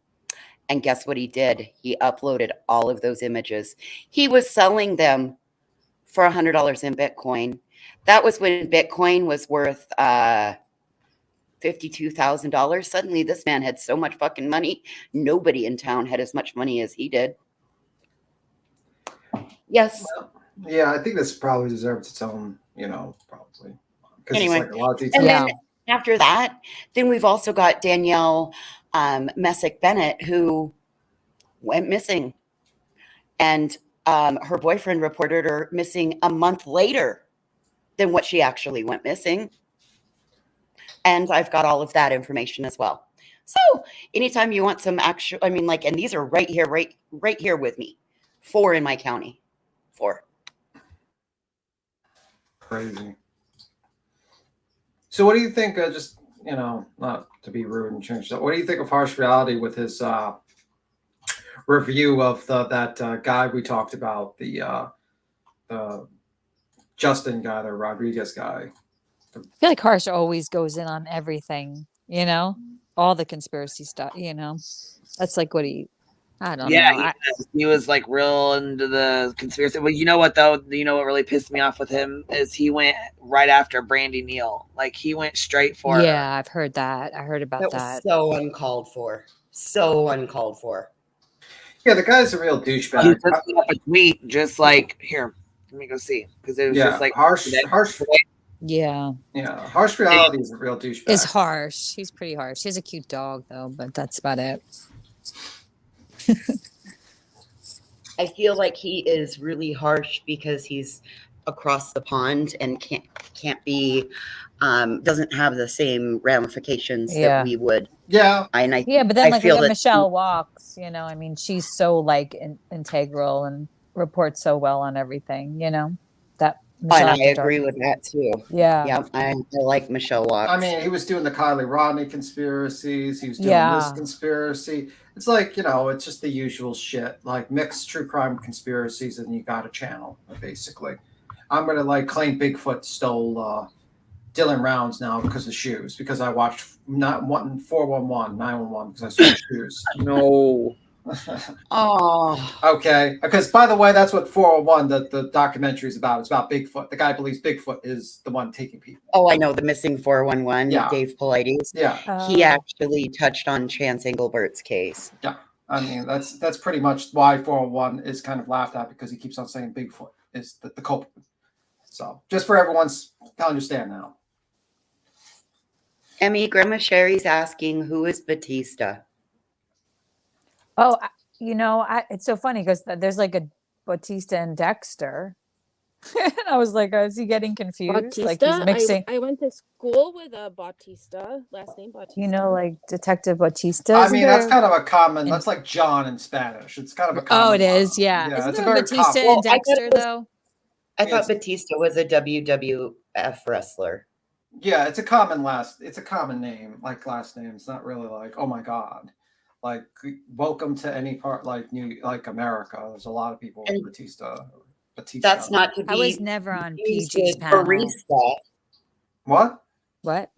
And guess what he did? He uploaded all of those images. He was selling them for $100 in Bitcoin. That was when Bitcoin was worth $52,000. Suddenly, this man had so much fucking money. Nobody in town had as much money as he did. Yes. Yeah, I think this probably deserves its own, probably. Because anyway, it's like a lot of detail. And then after that, then we've also got Danielle Messick Bennett, who went missing. And her boyfriend reported her missing a month later than what she actually went missing. And I've got all of that information as well. So anytime you want some actual, and these are right here with me. 4 in my county. 4. Crazy. So what do you think, just, not to be rude and change that, what do you think of Harsh Reality with his review of that guy we talked about, the Justin guy, the Rodriguez guy? I feel like Harsh always goes in on everything, all the conspiracy stuff, That's like what I don't know. He was like real into the conspiracy. Well, you know what though? You know what really pissed me off with him is he went right after Brandy Neal. Like he went straight for her. Yeah, I've heard that. I heard about that. Was so uncalled for. So uncalled for. Yeah, the guy's a real douchebag. He just put up a tweet just like, here, let me go see. Because it was just like harsh. Yeah. Yeah, Harsh Reality is a real douchebag. It's harsh. He's pretty harsh. He has a cute dog though, but that's about it. I feel like he is really harsh because he's across the pond and can't be doesn't have the same ramifications that we would. Yeah. But then like Michelle Walks, she's so like integral and reports so well on everything, that Michelle and I after agree dark. with that too. Yeah. Yep, I like Michelle Watts. I mean, he was doing the Kylie Rodney conspiracies. He was doing this Yeah. conspiracy. It's like, it's just the usual shit. Like mixed true crime conspiracies, and you got a channel, basically. I'm going to claim Bigfoot stole Dylan Rounds now because of shoes, because I watched 411, 911 because I saw shoes. No. Oh. Okay. Because, by the way, that's what 401, the documentary is about. It's about Bigfoot. The guy believes Bigfoot is the one taking people. Oh, I know, the missing 411 Yeah. with Dave Paulides. Yeah. He actually touched on Chance Englebert's case. Yeah. I mean, that's pretty much why 401 is kind of laughed at, because he keeps on saying Bigfoot is the culprit. So just for everyone's to understand now. Emmy, Grandma Sherry's asking, who is Batista? Oh, it's so funny because there's like a Batista and Dexter. And I was like, is he getting confused? Bautista? Like he's mixing, I went to school with a Bautista, last name Bautista. like Detective Batista. I mean, that's kind of a common. That's like John in Spanish. It's kind of a common. Oh, it is. Yeah. Yeah, Isn't it's a there very Batista common. and Dexter though? I thought Batista was a WWF wrestler. Yeah, it's a common name, like last name. It's not really like, oh my God, like welcome to any part, like America. There's a lot of people with Batista. That's not to be. I was never on confused PG's with panel. Barista. What?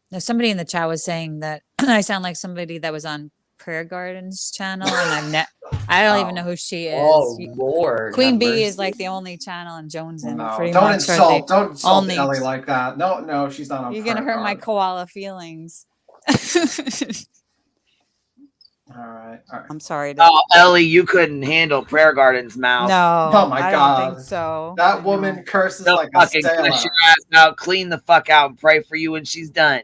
No, somebody in the chat was saying that I sound like somebody that was on Prayer Garden's channel, and I don't even know who she is. Oh Lord, QueenBee is like the only channel in Jones and No, pretty don't much insult only. Ellie like that. No, she's not on. You're gonna Prayer hurt my Garden. koala feelings. All right. I'm sorry. Oh, Ellie, you couldn't handle Prayer Garden's mouth. No. Oh my I God. don't think so. That woman curses They'll like a fucking sailor. cuss your ass out, clean the fuck out, and pray for you when she's done.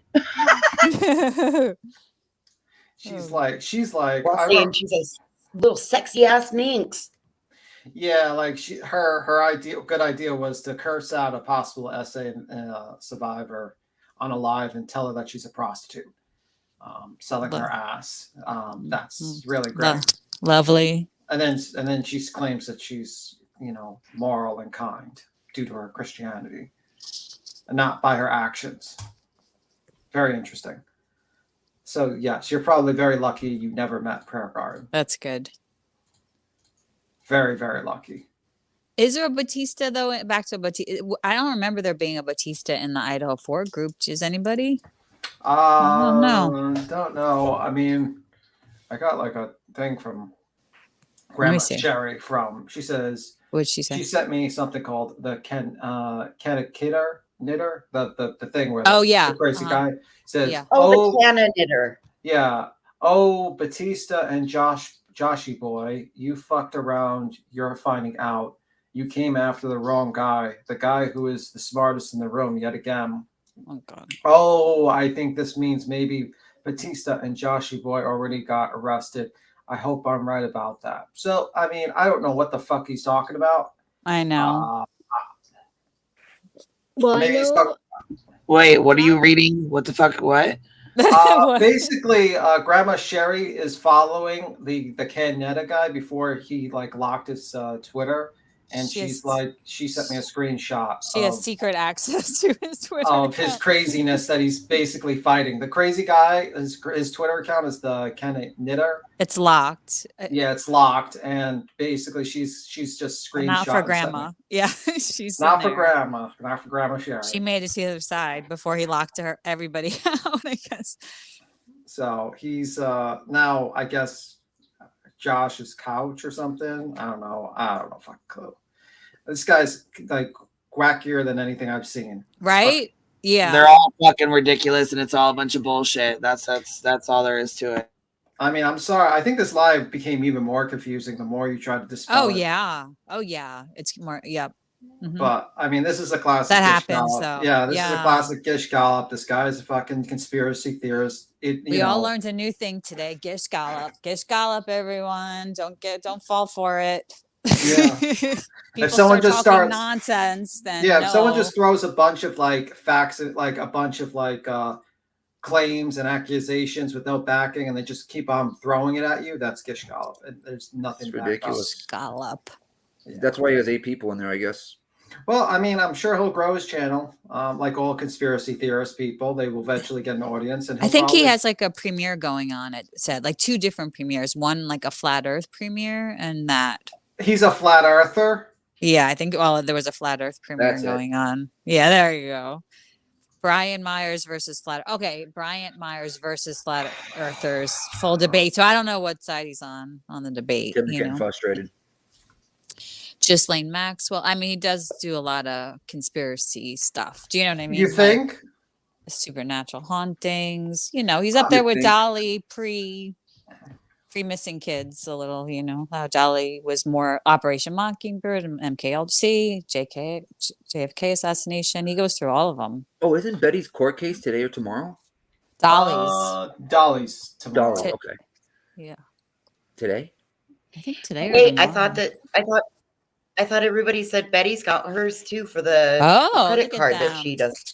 She's like. Well, saying she's a little sexy ass minx. Yeah, like her good idea was to curse out a possible essay survivor on a live and tell her that she's a prostitute, selling her ass. That's really great. Lovely. And then she claims that she's moral and kind due to her Christianity, and not by her actions. Very interesting. So yes, you're probably very lucky you never met Prayer Garden. That's good. Very, very lucky. Is there a Batista though? Back to Batista. I don't remember there being a Batista in the Idaho 4 group. Does anybody? I don't know. Don't know. I mean, I got like a thing from Grandma Sherry she says. What'd she say? She sent me something called the knitter, the thing where the crazy guy says, the Canna knitter. Yeah. Batista and Joshy boy, you fucked around. You're finding out. You came after the wrong guy, the guy who is the smartest in the room yet again. Oh God. Oh, I think this means maybe Batista and Joshy boy already got arrested. I hope I'm right about that. So, I mean, I don't know what the fuck he's talking about. I know. Well, I know. Wait, what are you reading? What the fuck? What? Basically, Grandma Sherry is following the Canetta guy before he locked his Twitter, and she sent me a screenshot. She has secret access to his Twitter of his craziness that he's basically fighting. The crazy guy, his Twitter account is the Canetta. It's locked. Yeah, it's locked, and basically she's just screenshot. Not for Grandma. Yeah, she's not for Grandma. Not for Grandma Sherry. She made it to the other side before he locked everybody out, I guess. So he's now, I guess, Josh's couch or something. I don't know. Fucking clue. This guy's like wackier than anything I've seen. Right? Yeah. They're all fucking ridiculous, and it's all a bunch of bullshit. That's all there is to it. I mean, I'm sorry. I think this live became even more confusing the more you tried to dispel it. Oh yeah. It's more. Yep. Mm-hmm. But I mean, this is a classic. That Gish happens. Gallop. So Yeah, this is a classic Gish Gallop. This guy is a fucking conspiracy theorist. We all learned a new thing today. Gish Gallop. Gish Gallop, everyone. Don't fall for it. Yeah. If someone just starts nonsense, then if someone just throws a bunch of facts, like a bunch of claims and accusations with no backing, and they just keep on throwing it at you, that's Gish Gallop. There's nothing ridiculous. Gallop. That's why he has 8 people in there, I guess. Well, I mean, I'm sure he'll grow his channel. Like all conspiracy theorist people, they will eventually get an audience, and I he'll think he probably. has like a premiere going on. It said like 2 different premieres. One like a flat Earth premiere, and that. He's a flat earther. Yeah, I think. Well, there was a flat Earth premiere That's it. going on. Yeah, there you go. Brian Myers versus flat. Okay, Bryant Myers versus flat earthers. Full debate. So I don't know what side he's on the debate. Tim's You getting know, frustrated. Ghislaine Maxwell. I mean, he does do a lot of conspiracy stuff. Do you know what I mean? You think? Like, supernatural hauntings. You know, he's up there with Dolly pre missing kids a little. You know how Dolly was more Operation Mockingbird and MKLC, JFK assassination. He goes through all of them. Oh, isn't Betty's court case today or tomorrow? Dolly's tomorrow. Dolly, okay. Yeah. Today? I think today. Or Wait, I tomorrow. thought everybody said Betty's got hers too for the credit look at card that them. she does.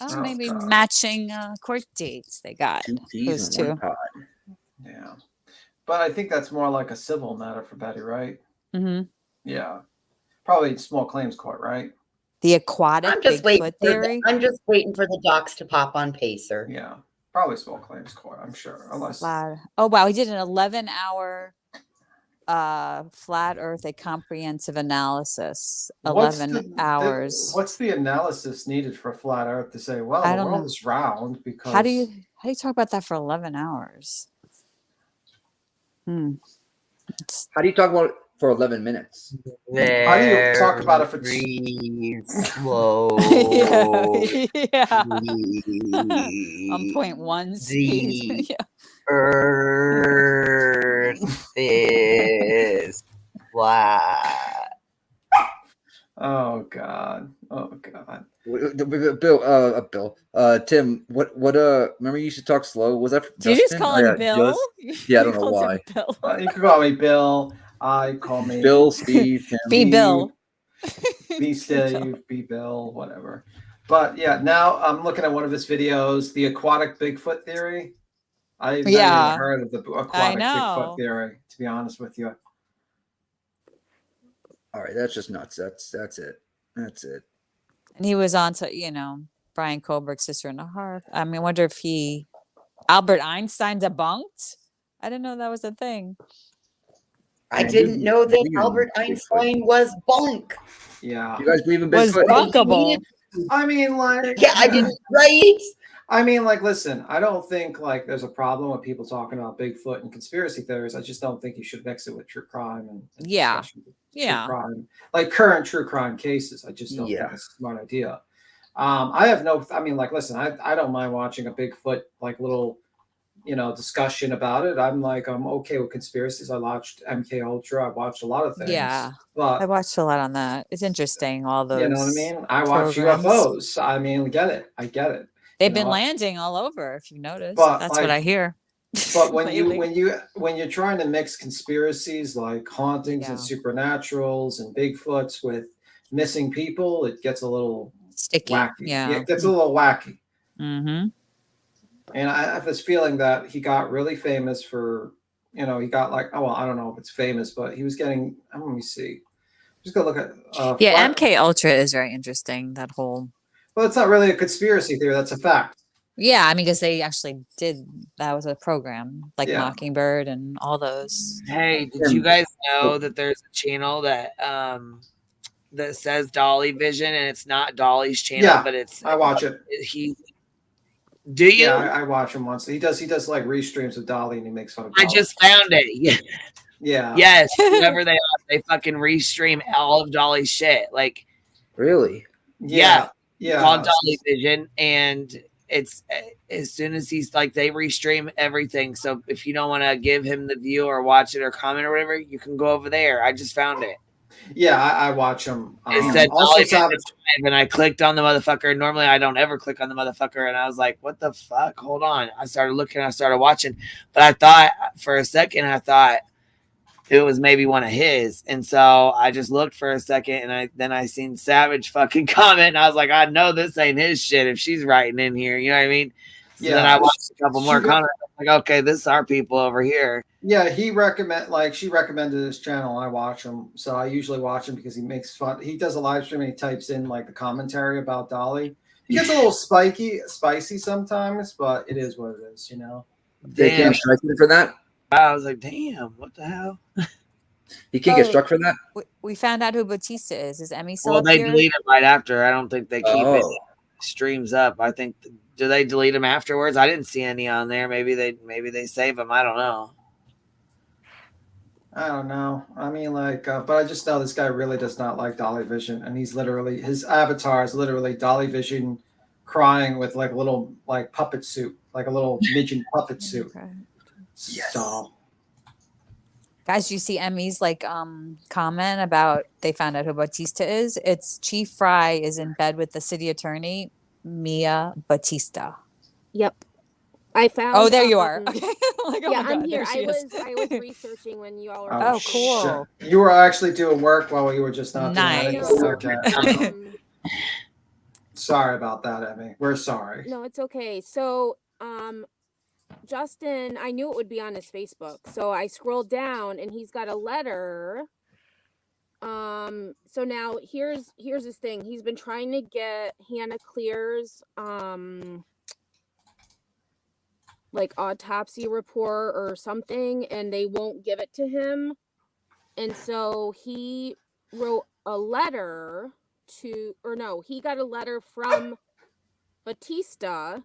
Oh, maybe matching court dates they got. Those two. Yeah. But I think that's more like a civil matter for Betty, right? Mm-hmm. Yeah. Probably small claims court, right? The aquatic I'm just Bigfoot theory. I'm just waiting for the docs to pop on Pacer. Yeah. Probably small claims court, I'm sure. Unless. Oh, wow. He did an 11-hour flat Earth, a comprehensive analysis. 11 hours. What's the analysis needed for flat Earth to say, well, I the don't world know. is round? Because How do you talk about that for 11 hours? How do you talk about it for 11 minutes? How do you talk about it for slow? Yeah. On 0.1 speed. Yeah. Earth is flat. Oh God. Bill, Tim, what remember you used to talk slow? Was that Did you just Dustin? call Oh, him Bill? Yeah, I don't know why. You can call me Bill. I call me Bill, Steve, Tim. Be Bill. Be Steve, be Bill, whatever. But yeah, now I'm looking at one of his videos, the aquatic Bigfoot theory. I've never even heard of the aquatic Bigfoot theory, to be honest with you. All right, that's just nuts. That's it. That's it. And he was on to, Brian Kohlberg's Sister in the Heart. I mean, I wonder if Albert Einstein debunked? I didn't know that was a thing. I didn't know that Albert Einstein was bunk. Yeah. You guys believe in Was Bigfoot? bunkable. I mean, like. Yeah, I didn't, right? I mean, like, listen, I don't think, like, there's a problem with people talking about Bigfoot and conspiracy theories. I just don't think you should mix it with true crime and Yeah. True crime. Like current true crime cases. I just don't think it's a smart idea. I mean, like, listen, I don't mind watching a Bigfoot, like, little, discussion about it. I'm okay with conspiracies. I watched MK Ultra. I watched a lot of things. Yeah. But I watched a lot on that. It's interesting, all those. you know what I mean? I watch programs. UFOs. I mean, I get it. They've been landing all over, if you've noticed. But, that's what I hear. But when you're trying to mix conspiracies like hauntings and supernaturals and Bigfoots with missing people, it gets a little sticky. Wacky. Yeah. It gets a little wacky. Mm-hmm. And I have this feeling that he got really famous for, he got I don't know if it's famous, but he was getting. Let me see. Just go look at. MK Ultra is very interesting. That whole. Well, it's not really a conspiracy theory. That's a fact. Yeah, I mean, because they actually did. That was a program like Mockingbird and all those. Hey, did you guys know that there's a channel that that says Dolly Vision and it's not Dolly's channel, but it's. I watch it. Do you? Yeah, I watch him once. He does like restreams of Dolly and he makes fun of I Dolly. just found it. Yeah. Yes. Whoever they are, they fucking restream all of Dolly's shit. Like, really? Yeah. Yeah. Called Dolly Vision, and it's as soon as he's like they restream everything. So if you don't want to give him the view or watch it or comment or whatever, you can go over there. I just found it. Yeah, I watch him. It said Dolly Vision 5, and I clicked on the motherfucker. Normally, I don't ever click on the motherfucker, and I was like, "What the fuck? Hold on!" I started looking. I started watching, but I thought for a second, it was maybe one of his, and so I just looked for a second, and then I seen Savage fucking comment, and I was like, I know this ain't his shit if she's writing in here, you know what I mean? So then I watched a couple more comments. Like, okay, this is our people over here. Yeah, she recommended his channel. And I watch him, so I usually watch him because he makes fun. He does a live stream and he types in like the commentary about Dolly. He gets a little spicy sometimes, but it is what it is, you know. They can't strike him for that. I was like, damn, what the hell? He can't get struck for that. We found out who Batista is. Is Emmy still Well, up they here? delete it right after. I don't think they keep it Oh. streams up. I think do they delete them afterwards? I didn't see any on there. Maybe they save them. I don't know. I don't know. I mean, like, but I just know this guy really does not like Dolly Vision, and he's literally his avatar is literally Dolly Vision crying with like a little like puppet suit, like a little midget puppet suit. Yes. So, Guys, you see Emmy's like comment about they found out who Batista is. It's Chief Fry is in bed with the city attorney, Mia Batista. Yep. I found. Oh, there you are. Okay. Like, oh yeah, my I'm God, here. there she I was researching when you all were. Oh, cool. shit. You were actually doing work while you were just not Nice. doing anything. Okay. Sorry about that, Emmy. We're sorry. No, it's okay. So, Justin, I knew it would be on his Facebook, so I scrolled down, and he's got a letter. So now here's his thing. He's been trying to get Hannah Clear's like autopsy report or something, and they won't give it to him. And so he wrote a letter he got a letter from Batista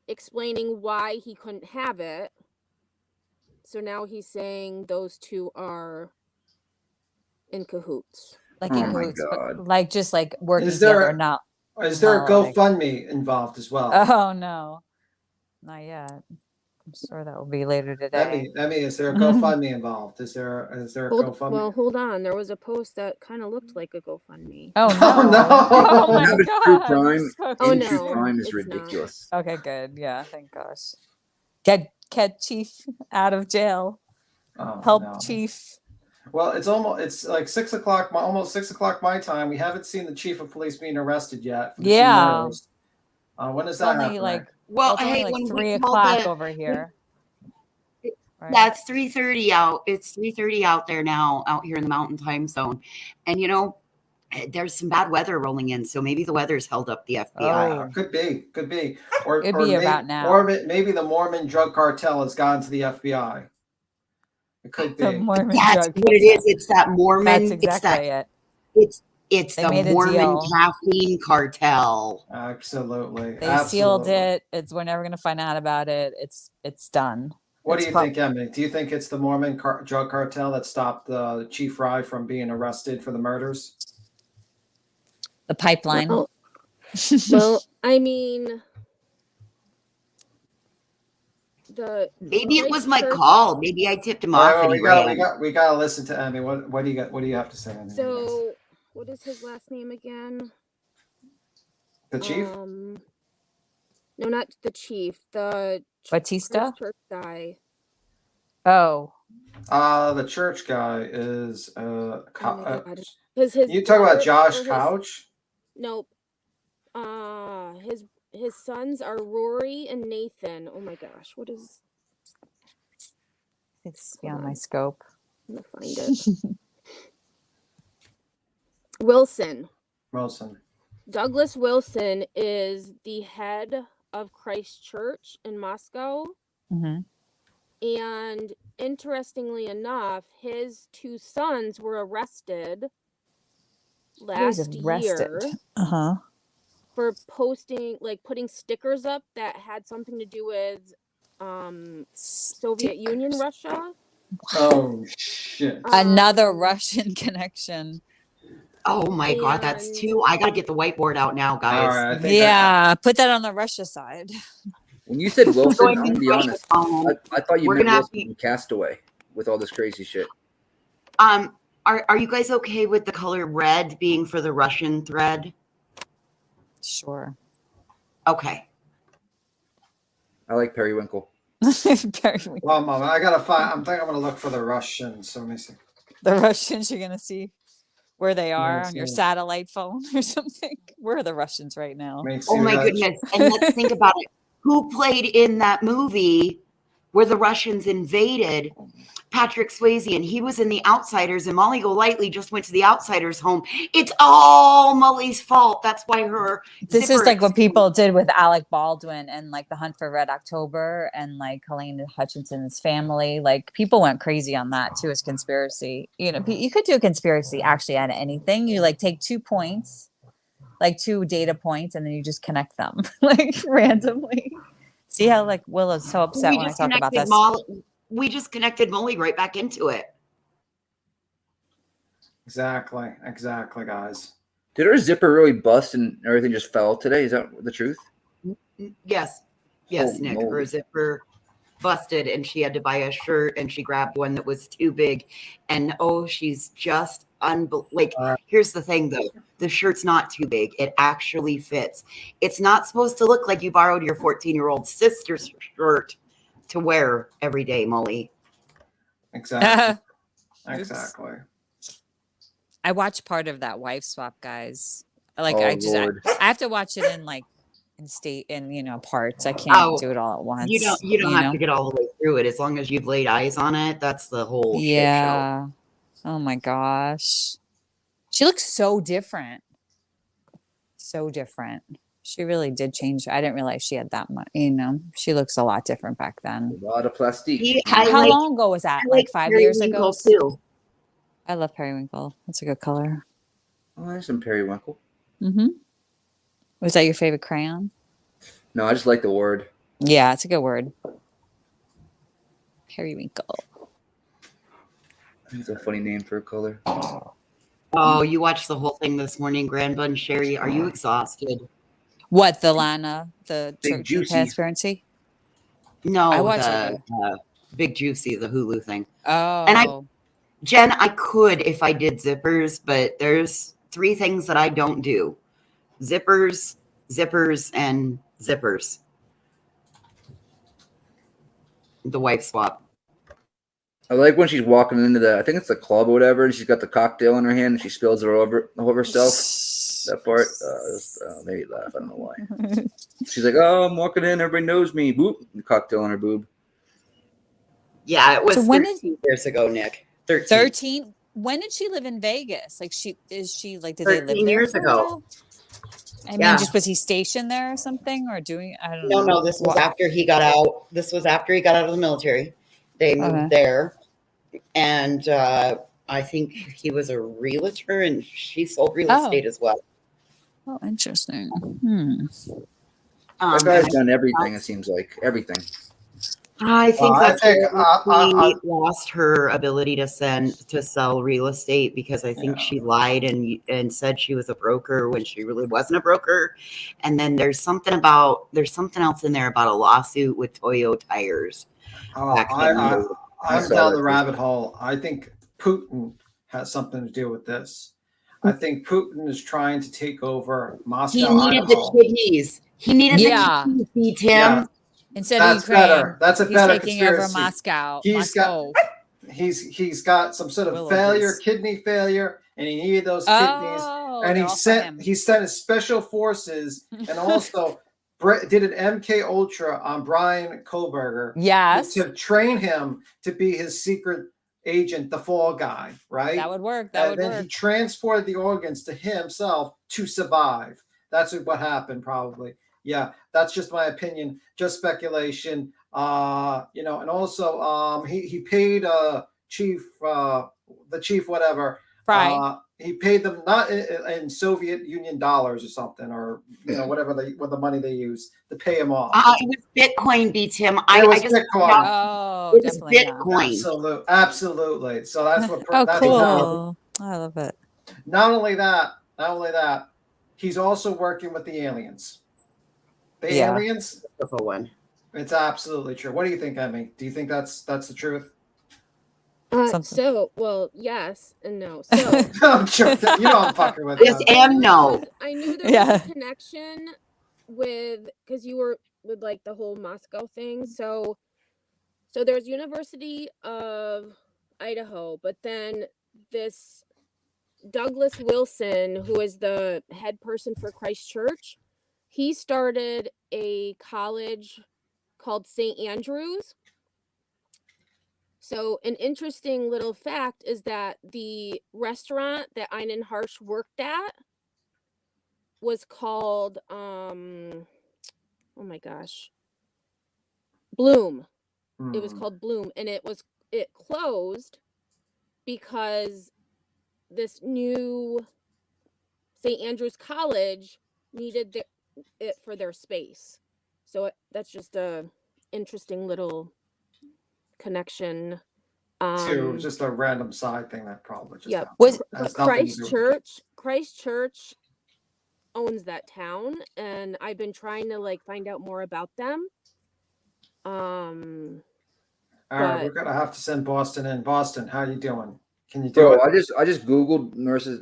explaining why he couldn't have it. So now he's saying those two are in cahoots. Like Oh in my cahoots, God. but like just like working Is there- together, not. Is there a not like- GoFundMe involved as well? Oh no, not yet. I'm sure that will be later today. Emmy, is there a GoFundMe involved? Is there a GoFundMe? Well, hold on. There was a post that kind of looked like a GoFundMe. Oh no! Oh, no. Oh my Now the God! true crime, Oh, in no, true crime is it's ridiculous. Okay, good. Yeah, thank gosh. Get Chief out of jail. Oh, Help no. Chief. Well, it's like 6 o'clock, almost 6 o'clock my time. We haven't seen the chief of police being arrested yet. For the two Yeah. murders. When does It's that only happen? like Well, it's only hey, like when we 3 called o'clock the- over here. Right. Yeah, it's 3:30 out. It's 3:30 out there now, out here in the Mountain Time Zone, and there's some bad weather rolling in, so maybe the weather's held up the FBI. Oh. Could be. Or It'd be about now. Or maybe the Mormon drug cartel has gone to the FBI. It could be. The Mormon That's drug what it cartel. is. It's that Mormon. That's exactly it. It's They the made a Mormon deal. caffeine cartel. Absolutely. They sealed it. We're never gonna find out about it. It's done. What do It's you think, Emily? Do you think it's the Mormon drug cartel that stopped Chief Fry from being arrested for the murders? The pipeline. Well, I mean, Maybe it was my church- call. Maybe I tipped him off. And he ran. we gotta listen to Emmy. What do you have to say? Emmy? So, what is his last name again? The chief? No, not the chief. The Batista? church guy. Oh. The church guy is His you talk about or Josh his- Couch? Nope. His sons are Rory and Nathan. Oh my gosh, what is? It's beyond my scope. I'm gonna find it. Wilson. Douglas Wilson is the head of Christ Church in Moscow. Mm-hmm. And interestingly enough, his two sons were arrested last year Uh-huh. for putting stickers up that had something to do with Soviet Union, Russia. Oh shit. Another Russian connection. Oh my God, that's two. I gotta get the whiteboard out now, guys. All right, I think Yeah, put that on the Russia side. When you said Wilson, So, I I'm mean, gonna be honest. I thought you we're meant gonna have Wilson from Castaway with all this crazy shit. Are you guys okay with the color red being for the Russian thread? Sure. Okay. I like Periwinkle. Well, Mom, I gotta find. I'm gonna look for the Russians. So let me see. The Russians, you're gonna see where they are Makes on your sense. satellite phone or something. Where are the Russians right now? Oh my goodness. And let's think about it. Who played in that movie where the Russians invaded Patrick Swayze, and he was in The Outsiders, and Molly Golightly just went to The Outsiders home. It's all Molly's fault. That's why her This zipper is like what people did with Alec Baldwin and like The Hunt for Red October and like Helene Hutchinson's family. Like people went crazy on that too as conspiracy. You know, you could do a conspiracy actually out of anything. You like take 2 points, like 2 data points, and then you just connect them like randomly. See how like Willa's so upset when I talk about this. We just connected Molly right back into it. Exactly, guys. Did her zipper really bust and everything just fell today? Is that the truth? Yes, Nick. moly. Her zipper busted, and she had to buy a shirt, and she grabbed one that was too big. And she's just here's the thing though, the shirt's not too big. It actually fits. It's not supposed to look like you borrowed your 14-year-old sister's shirt to wear every day, Molly. Exactly. I watched part of that wife swap, guys. Like Oh, I Lord. have to watch it in parts. I can't do it all at once. You don't have to get all the way through it as long as you've laid eyes on it. That's the whole shit show. Oh my gosh. She looks so different. So different. She really did change. I didn't realize she had that much, she looks a lot different back then. A lot of plastique. How long ago was that? Like 5 years ago? Too. I love periwinkle. That's a good color. Oh, there's some periwinkle. Mm-hmm. Was that your favorite crayon? No, I just like the word. Yeah, it's a good word. Periwinkle. It's a funny name for a color. Oh, you watched the whole thing this morning, Grand Bun Sherry. Are you exhausted? What, the Lana, the Big Juicy. transparency? No, I watched Big Juicy, the Hulu thing. Oh. And Jen, I could if I did zippers, but there's 3 things that I don't do. Zippers, and zippers. The wife swap. I like when she's walking into I think it's the club or whatever, and she's got the cocktail in her hand and she spills it over herself. That part made me laugh. I don't know why. She's like, "Oh, I'm walking in, everybody knows me." Boop, the cocktail on her boob. Yeah, it was So 13 years ago, Nick. 13? When did she live in Vegas? Like did they live 13 there years for a ago. while? I mean, just was he stationed there or something or doing? I don't know. No, this was after he got out. This was after he got out of the military. They moved there, and I think he was a realtor, and she sold real estate as well. Oh, interesting. That guy's done everything. It seems like everything. I think that's where she lost her ability to sell real estate because I think she lied and said she was a broker when she really wasn't a broker. And then there's something else in there about a lawsuit with Toyo tires. I'm down the rabbit hole. I think Putin has something to do with this. I think Putin is trying to take over Moscow. He needed the kidneys. He needed the kidneys, Tim. Yeah. Instead of Ukraine, better. That's a better taking conspiracy. over Moscow. He's got some sort of kidney failure, and he needed those kidneys. And he sent his special forces, and also did an MK Ultra on Brian Kohlberger. Yes, to train him to be his secret agent, the fall guy. Right. That would work. He transported the organs to himself to survive. That's what happened, probably. Yeah, that's just my opinion, just speculation. And also he paid the chief whatever. Right. He paid them not in Soviet Union dollars or something, or whatever what the money they use to pay him off. It was Bitcoin, Tim. It was Bitcoin. It was Bitcoin. Absolutely. So that's what. That's cool. I love it. Not only that, he's also working with the aliens. The aliens. It's absolutely true. What do you think, Emmy? Do you think that's the truth? Yes and no. So I'm joking. I'm fucking with yes and no. I knew there was a connection because you were with like the whole Moscow thing. So there's University of Idaho, but then this Douglas Wilson, who is the head person for Christ Church, he started a college called St. Andrews, So an interesting little fact is that the restaurant that Einen Harsh worked at was called oh my gosh, Bloom. It was called Bloom, and it closed because this new St. Andrews College needed it for their space. So that's just a interesting little connection. To just a random side thing that probably just Yeah, has nothing to do with it. Christchurch owns that town, and I've been trying to like find out more about them. All right, we're gonna have to send Boston in. Boston, how you doing? Can you do Bro, it? I just googled nurses.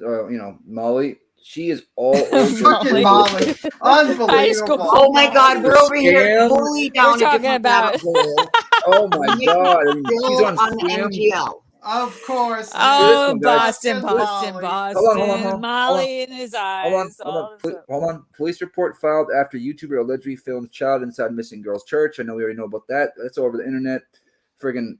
Molly. She is all over. Fucking Molly, unbelievable! Oh my God, we're over here Scam. fully down We're a talking different about- rabbit hole. Oh my God! I mean, she's Still on scam. MGL. Of course. Oh, Listen, guys. Boston, Boston, Boston. Hold on. Molly in his eyes. Hold on. Police report filed after YouTuber allegedly filmed child inside missing girl's church. I know we already know about that. That's all over the internet. Friggin'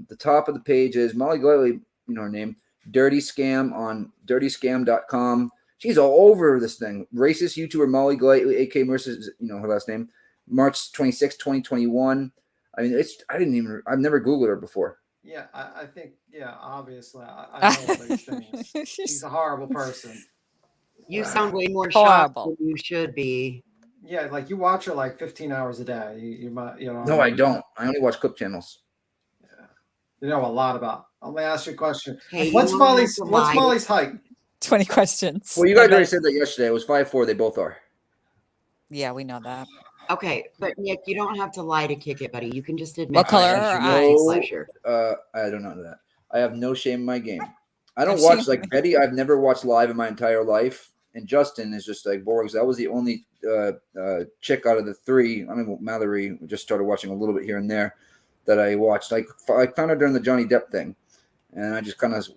the top of the page is Molly Goily, you know her name, Dirty Scam on dirtyscam.com. She's all over this thing. Racist YouTuber Molly Goily, AK Mercer's, you know her last name, March 26, 2021. I mean, I've never Googled her before. Yeah, I think, yeah, obviously, I know all these things. She's a horrible person. You sound way more Horrible. shocked than you should be. Yeah, like you watch her like 15 hours a day. You might, you know. No, I don't. I only watch clip channels. You know a lot about. Let me ask you a question. Hey, What's Molly's height? 20 questions. Well, you guys already said that yesterday. It was 5'4". They both are. Yeah, we know that. Okay, but Nick, you don't have to lie to kick it, buddy. You can just admit What color that are you her made eyes? pleasure. I don't know that. I have no shame in my game. I don't No watch shame. like Betty. I've never watched live in my entire life, and Justin is just like boring. So that was the only chick out of the three. I mean, Mallory just started watching a little bit here and there that I watched. Like I found her during the Johnny Depp thing, and I just kind of,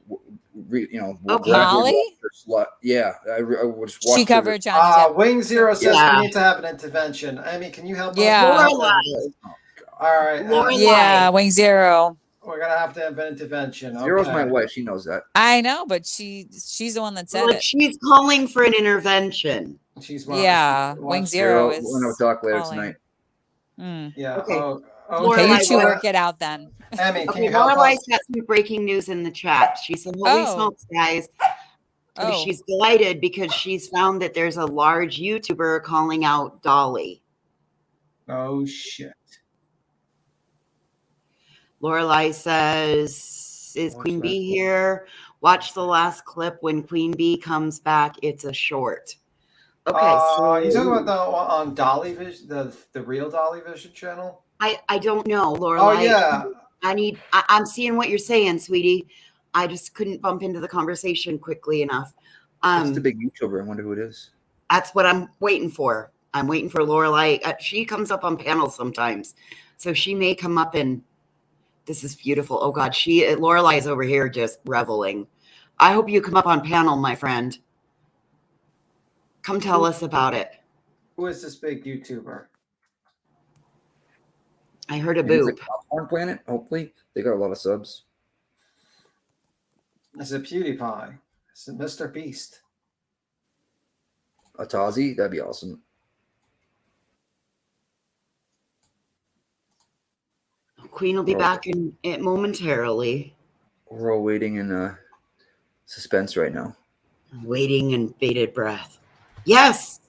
Molly? Yeah, I just watched. She covered Johnny Depp. Wing Zero says Yeah. we need to have an intervention. Amy, can you help Yeah. us? Lorelai. All right. Lorelai. Yeah, Wing Zero. We're gonna have to have an intervention. Zero's Okay. my wife. She knows that. I know, but she's the one that said Like it. she's calling for an intervention. She's Yeah, Wing Zero is. We're gonna talk later calling. tonight. Mm. Yeah. Okay. Okay, Lorelai, You two what- work it out then. Amy, can Okay, you help Lorelai's us? got some breaking news in the chat. She said, "Holy Oh. smokes, guys!" Oh. She's delighted because she's found that there's a large YouTuber calling out Dolly. Oh shit. Lorelai says, "Is Watch Queen that. Bee here? Watch the last clip when Queen Bee comes back. It's a short." Okay, so you talking about the on Dolly Vision, the real Dolly Vision channel? I don't know, Lorelai. Oh yeah. I'm seeing what you're saying, sweetie. I just couldn't bump into the conversation quickly enough. It's the big YouTuber. I wonder who it is. That's what I'm waiting for. I'm waiting for Lorelai. She comes up on panels sometimes, so she may come up and. This is beautiful. Oh God, Lorelai is over here just reveling. I hope you come up on panel, my friend. Come tell us about it. Who is this big YouTuber? I heard a Maybe it's boob. like Popcorn Planet. Hopefully, they got a lot of subs. Is it PewDiePie? Is it Mr. Beast? A Tazi, that'd be awesome. Queen will be back in it momentarily. We're all waiting in suspense right now. Waiting in bated breath. Yes,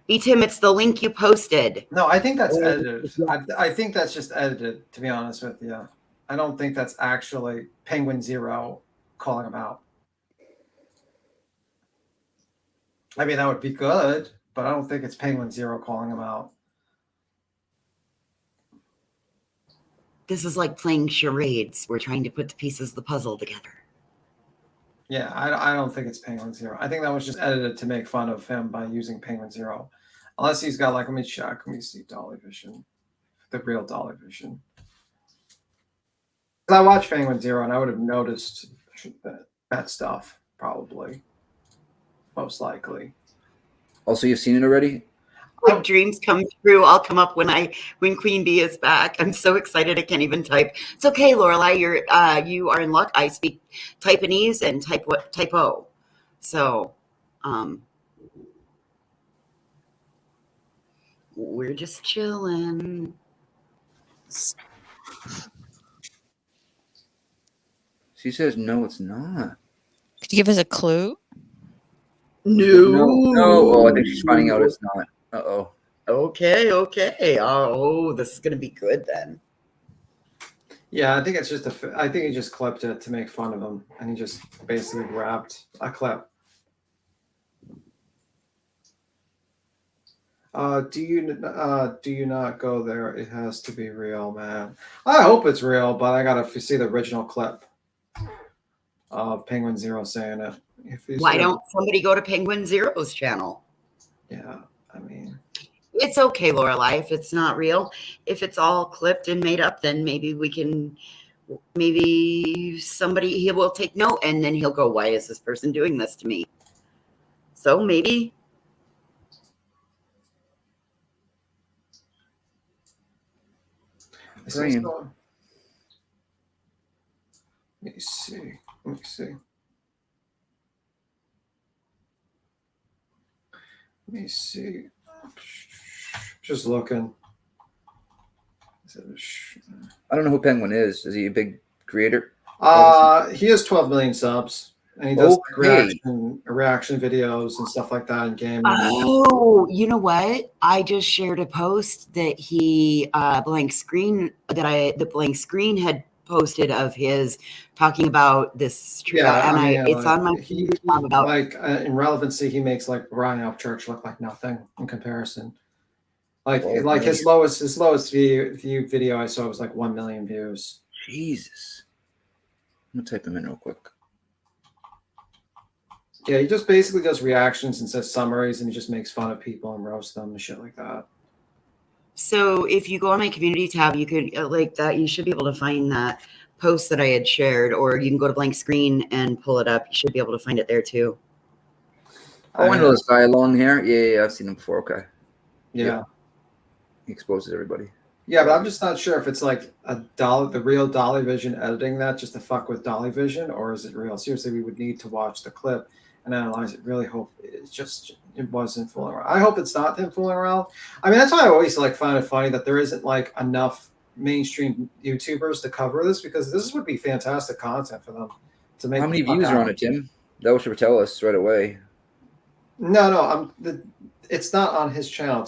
Tim, it's the link you posted. No, I think that's edited. I think that's just edited, to be honest with you. I don't think that's actually Penguin Zero calling him out. I mean, that would be good, but I don't think it's Penguin Zero calling him out. This is like playing charades. We're trying to put the pieces of the puzzle together. Yeah, I don't think it's Penguin Zero. I think that was just edited to make fun of him by using Penguin Zero. Unless he's got like, let me check. Let me see Dolly Vision. The real Dolly Vision. I watched Penguin Zero and I would have noticed that stuff, probably. Most likely. Also, you've seen it already? Like dreams come true. I'll come up when QueenBee is back. I'm so excited I can't even type. It's okay, Lorelai. You are in luck. I speak Taiwanese and typo. So we're just chilling. She says no, it's not. Could you give us a clue? No. Oh, I think she's finding out it's not. Uh-oh. Okay. Oh, this is gonna be good then. Yeah, I think it's just I think he just clipped it to make fun of him, and he just basically grabbed a clip. Do you not go there? It has to be real, man. I hope it's real, but I gotta see the original clip of Penguin Zero saying it. Why don't somebody go to Penguin Zero's channel? Yeah, I mean, it's okay, Lorelai. If it's not real, if it's all clipped and made up, then maybe he will take note, and then he'll go, "Why is this person doing this to me?" So maybe. Let me see. Just looking. I don't know who Penguin is. Is he a big creator? He has 12 million subs, and he does reaction videos and stuff like that in gaming. Oh, you know what? I just shared a post that the blank screen had posted of his talking about this. It's on my about in relevancy. He makes like Brian Upchurch look like nothing in comparison. Like his lowest view video I saw was like 1 million views. Jesus. I'm gonna type him in real quick. Yeah, he just basically does reactions and says summaries, and he just makes fun of people and roasts them and shit like that. So if you go on my community tab, you could you should be able to find that post that I had shared, or you can go to blank screen and pull it up. You should be able to find it there too. Oh, I know this guy long hair. Yeah, I've seen him before. Okay. Yeah. He exposes everybody. Yeah, but I'm just not sure if it's like the real Dolly Vision editing that just to fuck with Dolly Vision, or is it real? Seriously, we would need to watch the clip and analyze it. Really hope it wasn't fooling around. I hope it's not him fooling around. I mean, that's why I always find it funny that there isn't like enough mainstream YouTubers to cover this, because this would be fantastic content for them to make. How many views are on it, Tim? That should tell us right away. No, it's not on his channel.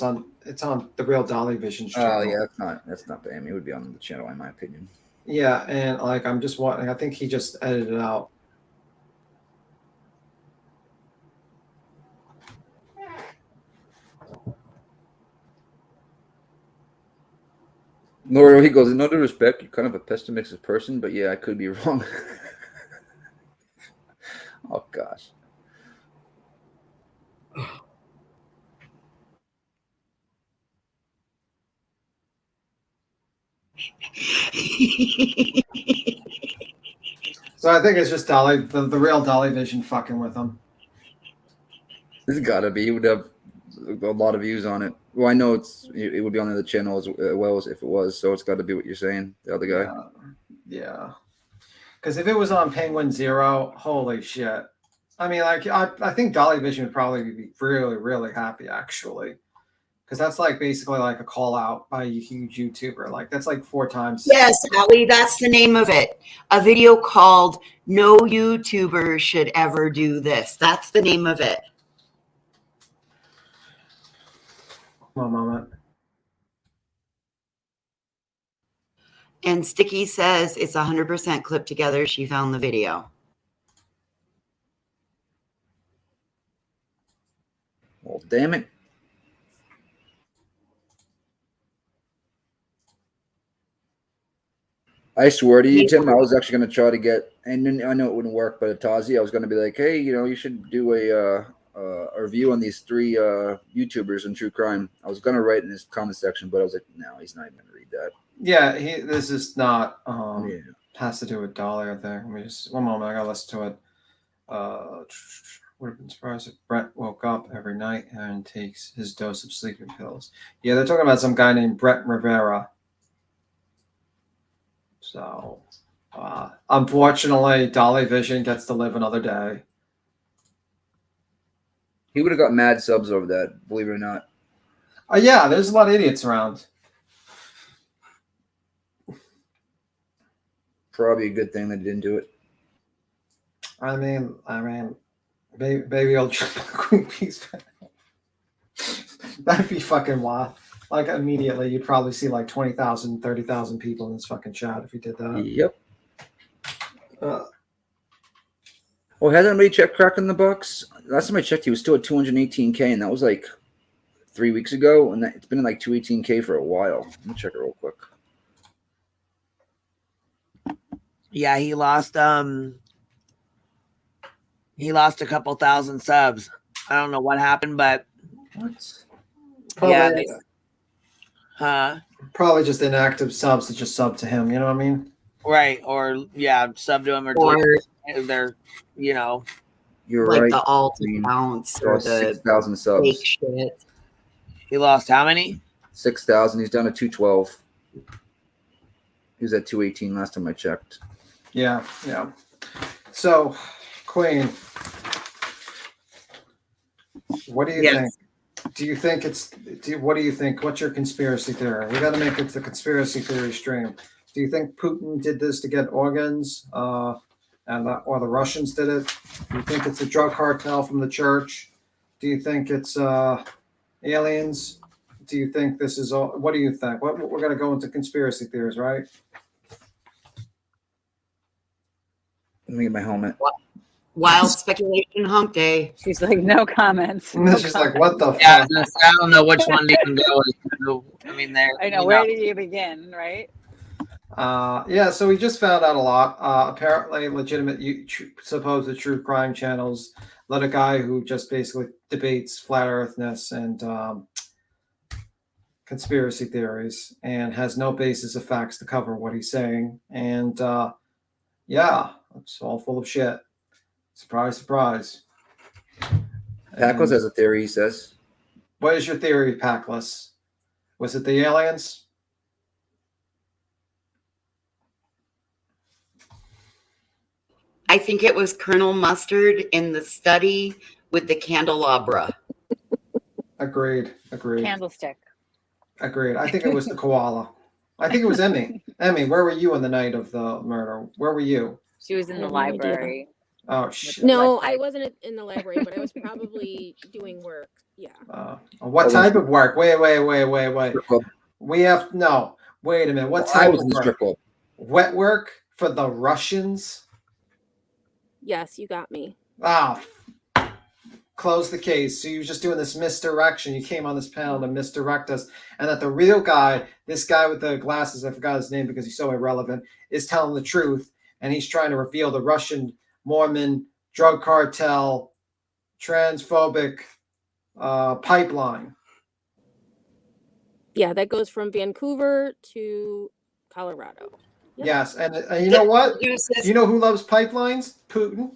It's on the real Dolly Vision channel. Oh yeah, that's not the aim. It would be on the channel, in my opinion. Yeah, and like I'm just wanting. I think he just edited it out. Nor he goes, no disrespect, you're kind of a pessimistic person, but yeah, I could be wrong. Oh gosh. So I think it's just Dolly, the real Dolly Vision fucking with him. It's gotta be. He would have a lot of views on it. Well, I know it would be on the channel as well as if it was, so it's got to be what you're saying, the other guy. Yeah. Because if it was on Penguin Zero, holy shit. I mean, like I think Dolly Vision would probably be really, really happy actually. Because that's like basically like a call out by a huge YouTuber. Like that's like 4 times. Yes, Ali, that's the name of it. A video called "No YouTuber Should Ever Do This." That's the name of it. One moment. And Sticky says it's 100% clipped together. She found the video. Well, damn it. I swear to you, Tim, I was actually going to try to get, and I know it wouldn't work, but at Tazi, I was going to be like, hey, you should do a review on these 3 YouTubers in true crime. I was going to write in his comment section, but I was like, no, he's not even going to read that. Yeah, this is not, has to do with Dolly, I think. Let me just, one moment, I got to listen to it. Would have been surprised if Brett woke up every night and takes his dose of sleeping pills. Yeah, they're talking about some guy named Brett Rivera. So, unfortunately, Dolly Vision gets to live another day. He would have got mad subs over that, believe it or not. Yeah, there's a lot of idiots around. Probably a good thing they didn't do it. I mean, baby old QueenBee's. That'd be fucking wild. Like immediately, you'd probably see like 20,000, 30,000 people in this fucking chat if you did that. Yep. Oh, hasn't anybody checked Cracking the Box? Last time I checked, he was still at 218K, and that was like 3 weeks ago, and it's been in like 218K for a while. Let me check it real quick. Yeah, he lost a couple thousand subs. I don't know what happened, but what? Yeah, Probably just inactive subs that just sub to him. You know what I mean? Right, or sub to him or they're You're like right. the alt accounts or the 6,000 subs. fake shit. He lost how many? 6,000. He's down to 212. He was at 218 last time I checked. Yeah. So, Queen, what do you think? Do you think what do you think? What's your conspiracy theory? We got to make it the conspiracy theory stream. Do you think Putin did this to get organs, or the Russians did it? Do you think it's a drug cartel from the church? Do you think it's aliens? Do you think this is all? What do you think? We're going to go into conspiracy theories, right? Let me get my helmet. Wild speculation hump day. She's like, no comments. She's like, what the fuck? I don't know which one to even go with. I mean, I know. Where did you begin, right? Yeah, so we just found out a lot. Apparently, legitimate, supposed true crime channels let a guy who just basically debates flat earthness and conspiracy theories and has no basis of facts to cover what he's saying. And yeah, it's all full of shit. Surprise, surprise. Packless has a theory, he says. What is your theory, Packless? Was it the aliens? I think it was Colonel Mustard in the study with the candelabra. Agreed. Candlestick. Agreed. I think it was the koala. I think it was Emmy. Emmy, where were you on the night of the murder? Where were you? She was in the library. Oh, shit. No, I wasn't in the library, but I was probably doing work. Yeah. What type of work? Wait. We have no. Wait a minute. What type of work? Wet work for the Russians? Yes, you got me. Close the case. So you're just doing this misdirection. You came on this panel to misdirect us, and that the real guy, this guy with the glasses, I forgot his name because he's so irrelevant, is telling the truth, and he's trying to reveal the Russian Mormon drug cartel transphobic pipeline. Yeah, that goes from Vancouver to Colorado. Yep. Yes, and you know what? You know who loves pipelines? Putin.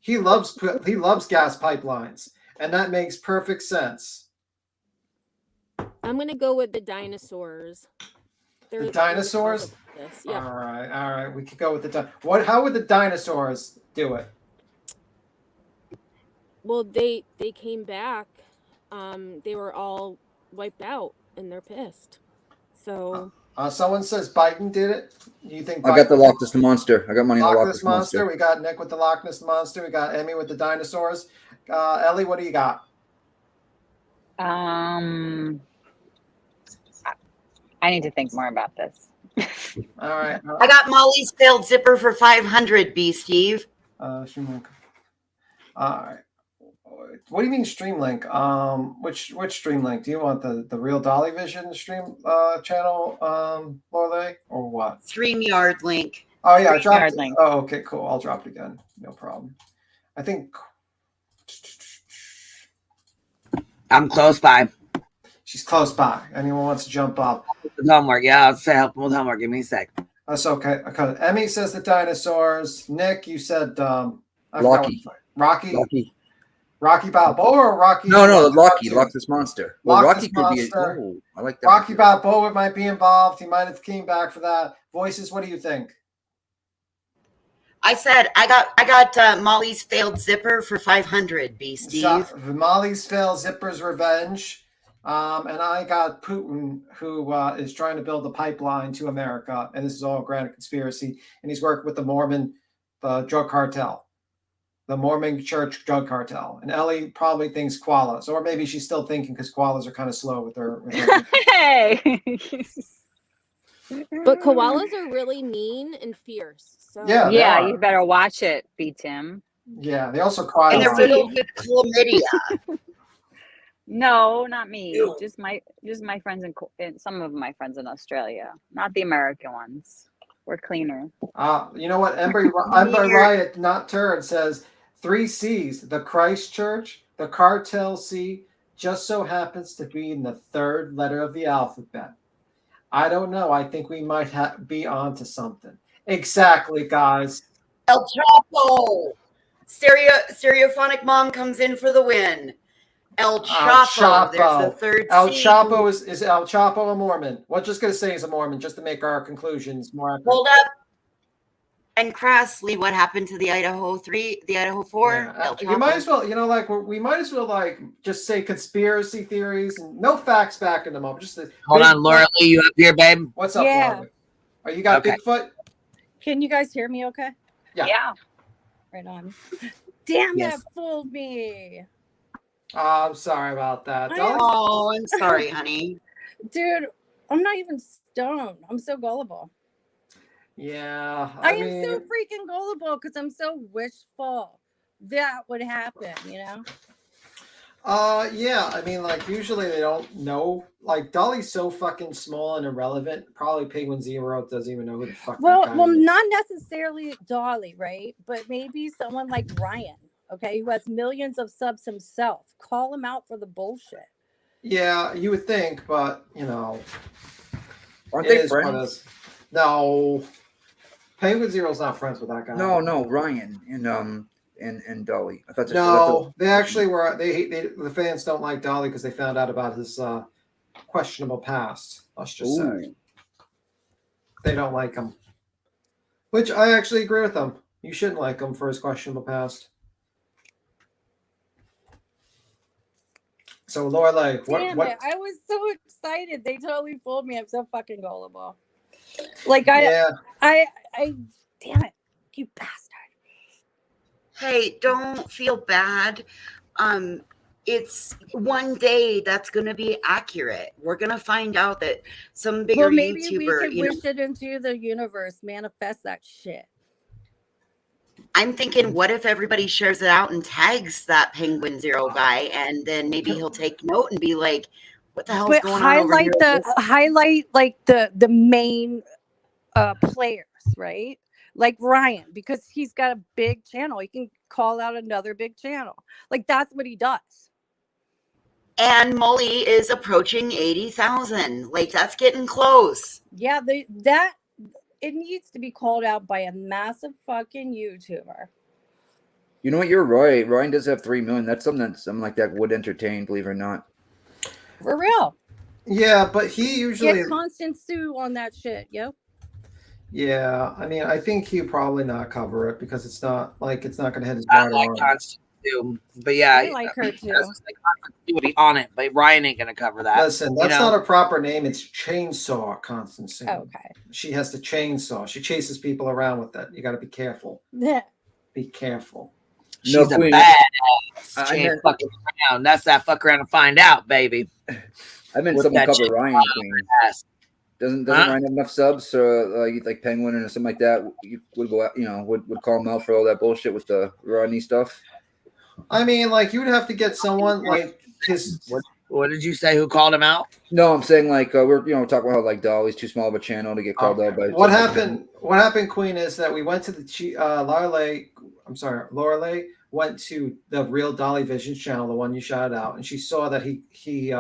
He loves gas pipelines, and that makes perfect sense. I'm gonna go with the dinosaurs. The dinosaurs? Yeah. All right. We could go with the How would the dinosaurs do it? Well, they came back. They were all wiped out, and they're pissed. So. Someone says Biden did it. You think? I got the Loch Ness Monster. I got money on the Loch Ness Monster. We got Nick with the Loch Ness Monster. We got Emmy with the dinosaurs. Ellie, what do you got? I need to think more about this. All right. I got Molly's failed zipper for 500, B. Steve. All right. What do you mean Streamlink? Which Streamlink? Do you want the real Dolly Vision stream channel, Lorelei, or what? StreamYard link. Oh yeah, I dropped StreamYard it. link. Oh, okay, cool. I'll drop it again. No problem. I think I'm close by. She's close by. Anyone wants to jump up? With homework, yeah, I'll say help with homework. Give me a sec. That's okay. Emmy says the dinosaurs. Nick, you said Rocky. Rocky. Rocky Balboa or Rocky? No, Locky, Loch this monster. Well, Loch Rocky this could be. monster. Oh, I like that. Rocky Balboa might be involved. He might have came back for that. Voices, what do you think? I said I got Molly's failed zipper for 500. B Steve. Molly's failed zipper's revenge. And I got Putin, who is trying to build a pipeline to America, and this is all a grand conspiracy. And he's working with the Mormon drug cartel, the Mormon church drug cartel. And Ellie probably thinks koalas, or maybe she's still thinking because koalas are kind of slow with her. Hey. But koalas are really mean and fierce. So Yeah, you better watch it, B Tim. Yeah, they also cry. And they're riddled with chlamydia. No, not me. Ew. Just my friends and some of my friends in Australia, not the American ones. We're cleaner. You know what? Ember Riot, not Turd, says 3 C's: the Christchurch, the Cartel C, just so happens to be in the 3rd letter of the alphabet. I don't know. I think we might be onto something. Exactly, guys. El Chapo. Stereophonic mom comes in for the win. El Chapo. There's the 3rd El C. Chapo is El Chapo a Mormon? We're just going to say he's a Mormon just to make our conclusions more accurate. Hold up. And crassly, what happened to the Idaho 3, the Idaho 4? Yeah. You might as well, we might as well just say conspiracy theories and no facts backing them up. Just hold on, Laura Lee, you up here, babe? What's up, Yeah. Laura Lee? Oh, you got Okay. Bigfoot? Can you guys hear me okay? Yeah. Right on. Damn, Yes. that fooled me. Oh, I'm sorry about that. Oh, I'm sorry, honey. Dude, I'm not even stoned. I'm so gullible. Yeah. I am so freaking gullible because I'm so wishful that would happen, you know? Yeah. I mean, usually they don't know. Dolly's so fucking small and irrelevant. Probably Penguin Zero doesn't even know who the fuck. Well, that guy is. not necessarily Dolly, right? But maybe someone like Ryan, okay, who has millions of subs himself. Call him out for the bullshit. Yeah, you would think, but Aren't it they is what friends? it is. No, Penguin Zero's not friends with that guy. No, Ryan and Dolly. I thought No, they actually were. The fans don't like Dolly because they found out about his questionable past. Let's just say they don't like him, which I actually agree with them. You shouldn't like him for his questionable past. So Laura, what? It. I was so excited. They totally fooled me. I'm so fucking gullible. I damn it, you bastard. Hey, don't feel bad. It's one day that's going to be accurate. We're going to find out that some bigger maybe YouTuber, we can wish it into the universe, manifest that shit. I'm thinking, what if everybody shares it out and tags that Penguin Zero guy, and then maybe he'll take note and be like, "What the hell's going on over here?" Highlight the main players, right? Like Ryan, because he's got a big channel. He can call out another big channel. That's what he does. And Molly is approaching 80,000. That's getting close. Yeah, it needs to be called out by a massive fucking YouTuber. You know what? You're right. Ryan does have 3 million. That's something like that would entertain, believe it or not. For real. Yeah, but he usually get Constant Sue on that shit, yo. Yeah, I mean, I think he'll probably not cover it because it's not going to hit his daughter. I like Constant Sue, but yeah, I like her too. He would be on it, but Ryan ain't gonna cover that. Listen, that's not a proper name. It's Chainsaw Constant Sue. Okay. She has the chainsaw. She chases people around with that. You got to be careful. Yeah. Be careful. She's a badass. She ain't fucking around. That's that fuck around and find out, baby. I meant With someone that cover shit Ryan Queen. Doesn't Ryan have enough subs so like Penguin or something like that? You would go out, would call him out for all that bullshit with the Rodney stuff. I mean, you would have to get someone like his. What did you say? Who called him out? No, I'm saying we're talking about how Dolly's too small of a channel to get called out by. What happened, Queen, is that we went to the Laura Lee went to the Real Dolly Visions channel, the one you shouted out, and she saw that he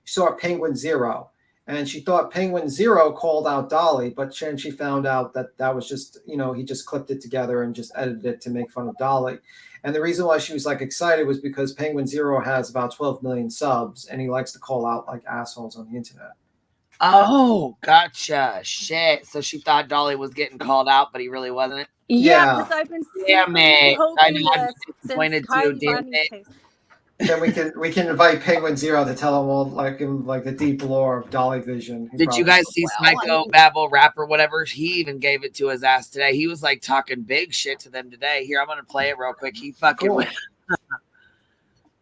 saw Penguin Zero. and she thought Penguin Zero called out Dolly, but then she found out that that was just, he just clipped it together and just edited it to make fun of Dolly. And the reason why she was like excited was because Penguin Zero has about 12 million subs, and he likes to call out like assholes on the internet. Oh, gotcha. Shit. So she thought Dolly was getting called out, but he really wasn't. Yeah, because I've been Damn it. I hoping know I'm this since disappointed too. Kylie Damn Bonnie's it. case. Then we can invite Penguin Zero to tell him all like the deep lore of Dolly Vision. He Did you probably- guys see Psycho Babble Rap or whatever? He even gave it to his ass today. He was like talking big shit to them today. Here, I'm gonna play it real quick. He fucking went.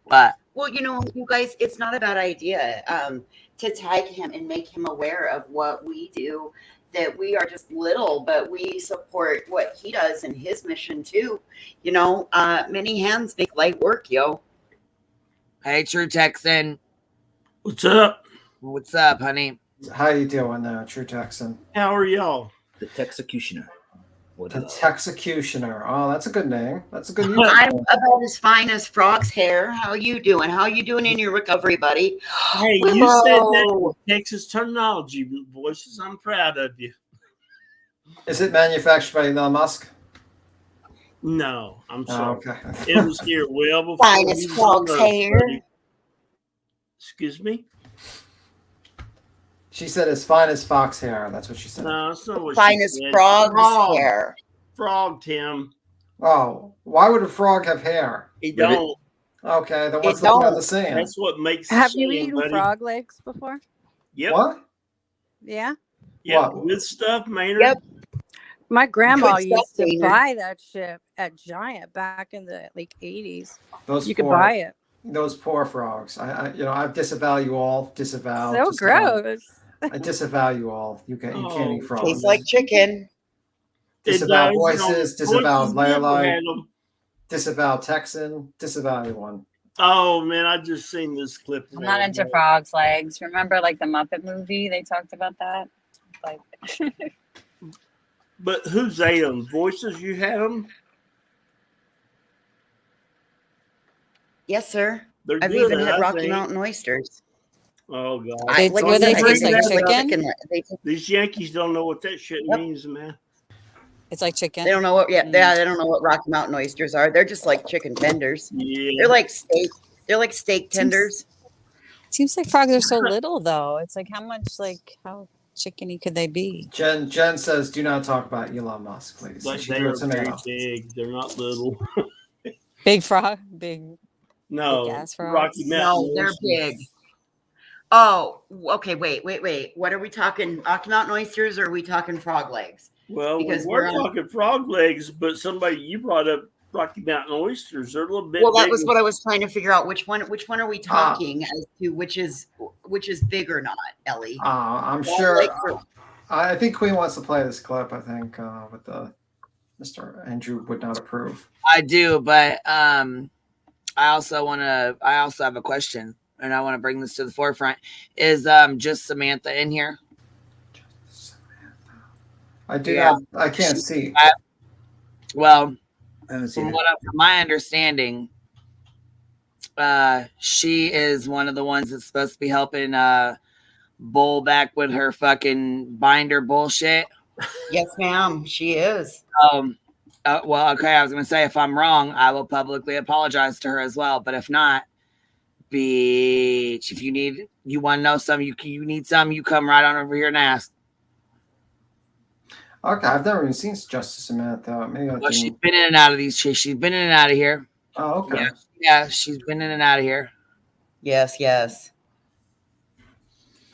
What? Well, you guys, it's not a bad idea to tag him and make him aware of what we do, that we are just little, but we support what he does and his mission too. Many hands make light work, yo. Hey, True Texan. What's up? What's up, honey? How you doing, True Texan? How are y'all? The Texecutioner. The Texecutioner. Oh, that's a good name. That's a good name. I'm about as fine as Frog's hair. How you doing? How you doing in your recovery, buddy? Hey, you said that with Texas terminology, voices. I'm proud of you. Is it manufactured by Elon Musk? No, I'm sorry. Okay. It was here well before. Fine as he was Frog's on Earth, hair. buddy. Excuse me? She said as fine as fox hair. That's what she said. No, that's not what Fine she as said. Frog's hair. Frog, Tim. Oh, why would a frog have hair? He don't. Okay, then what's the point of the saying? That's what makes Have the you saying, eaten buddy. frog legs before? Yep. What? Yeah. Yep. Good stuff, Maynard. Yep. My grandma Good used stuff, to Maynard. buy that shit at Giant back in the 80s. Those You could poor- buy it. Those poor frogs. I disavow you all. Disavow. So just about. gross. I disavow you all. You can't eat frogs. Tastes like chicken. Disavow It does. voices. Disavow Voices never Laylight. had 'em. Disavow Texan. Disavow everyone. Oh man, I just seen this clip. I'm not into frogs' legs. Remember, like the Muppet movie? They talked about that. Like, But who's they them? Voices, you had them? Yes, sir. They're I've good, even had I Rocky think. Mountain oysters. Oh god. I- like I said, I think it's like chicken. These Yankees don't know what that shit means, man. It's like chicken. They don't know what. Yeah, they don't know what Rocky Mountain oysters are. They're just like chicken tenders. Yeah. They're like steak. They're like steak tenders. Seems like frogs are so little, though. It's like how chickeny could they be? Jen says, "Do not talk about Elon Musk, please." Like She they threw a are very tomato. big. They're not little. Big frog, big. No, big ass frogs. Rocky No, Mountain. they're oysters. big. Oh, okay. Wait. What are we talking? Rocky Mountain oysters, or are we talking frog legs? Well, Because we're we're on- talking frog legs, but you brought up Rocky Mountain oysters. They're a little bit. Well, that was bigger. what I was trying to figure out. Which one are we talking as to which is big or not, Ellie? I'm Frog sure. legs or- I think Queen wants to play this clip. I think with the Mr. Andrew would not approve. I do, but I also have a question, and I want to bring this to the forefront. Is just Samantha in here? I do Yeah. not. I can't see. Well, I haven't seen from it. from my understanding, she is one of the ones that's supposed to be helping Bull back with her fucking binder bullshit. Yes, ma'am. She is. Well, okay. I was gonna say if I'm wrong, I will publicly apologize to her as well. But if not, bitch, if you want to know some, you need some, you come right on over here and ask. Okay, I've never even seen Justice Samantha. Maybe I Well, can... she's been in and out of these. She's been in and out of here. Oh, okay. Yeah, she's been in and out of here. Yes.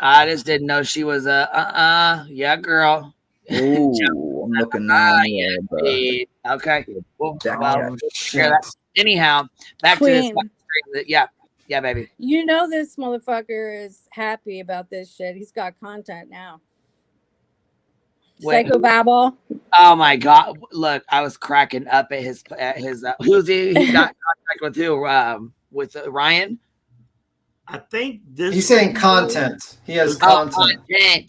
I just didn't know she was a yeah, girl. Ooh, I'm looking now. Okay. Well, Back share that. Anyhow, back to this. Queen. Yeah, baby. You know this motherfucker is happy about this shit. He's got content now. Wait. Psychobabble. Oh my god! Look, I was cracking up at his. Who's he? He's got contact with who? With Ryan. I think this. He's saying content. He has content.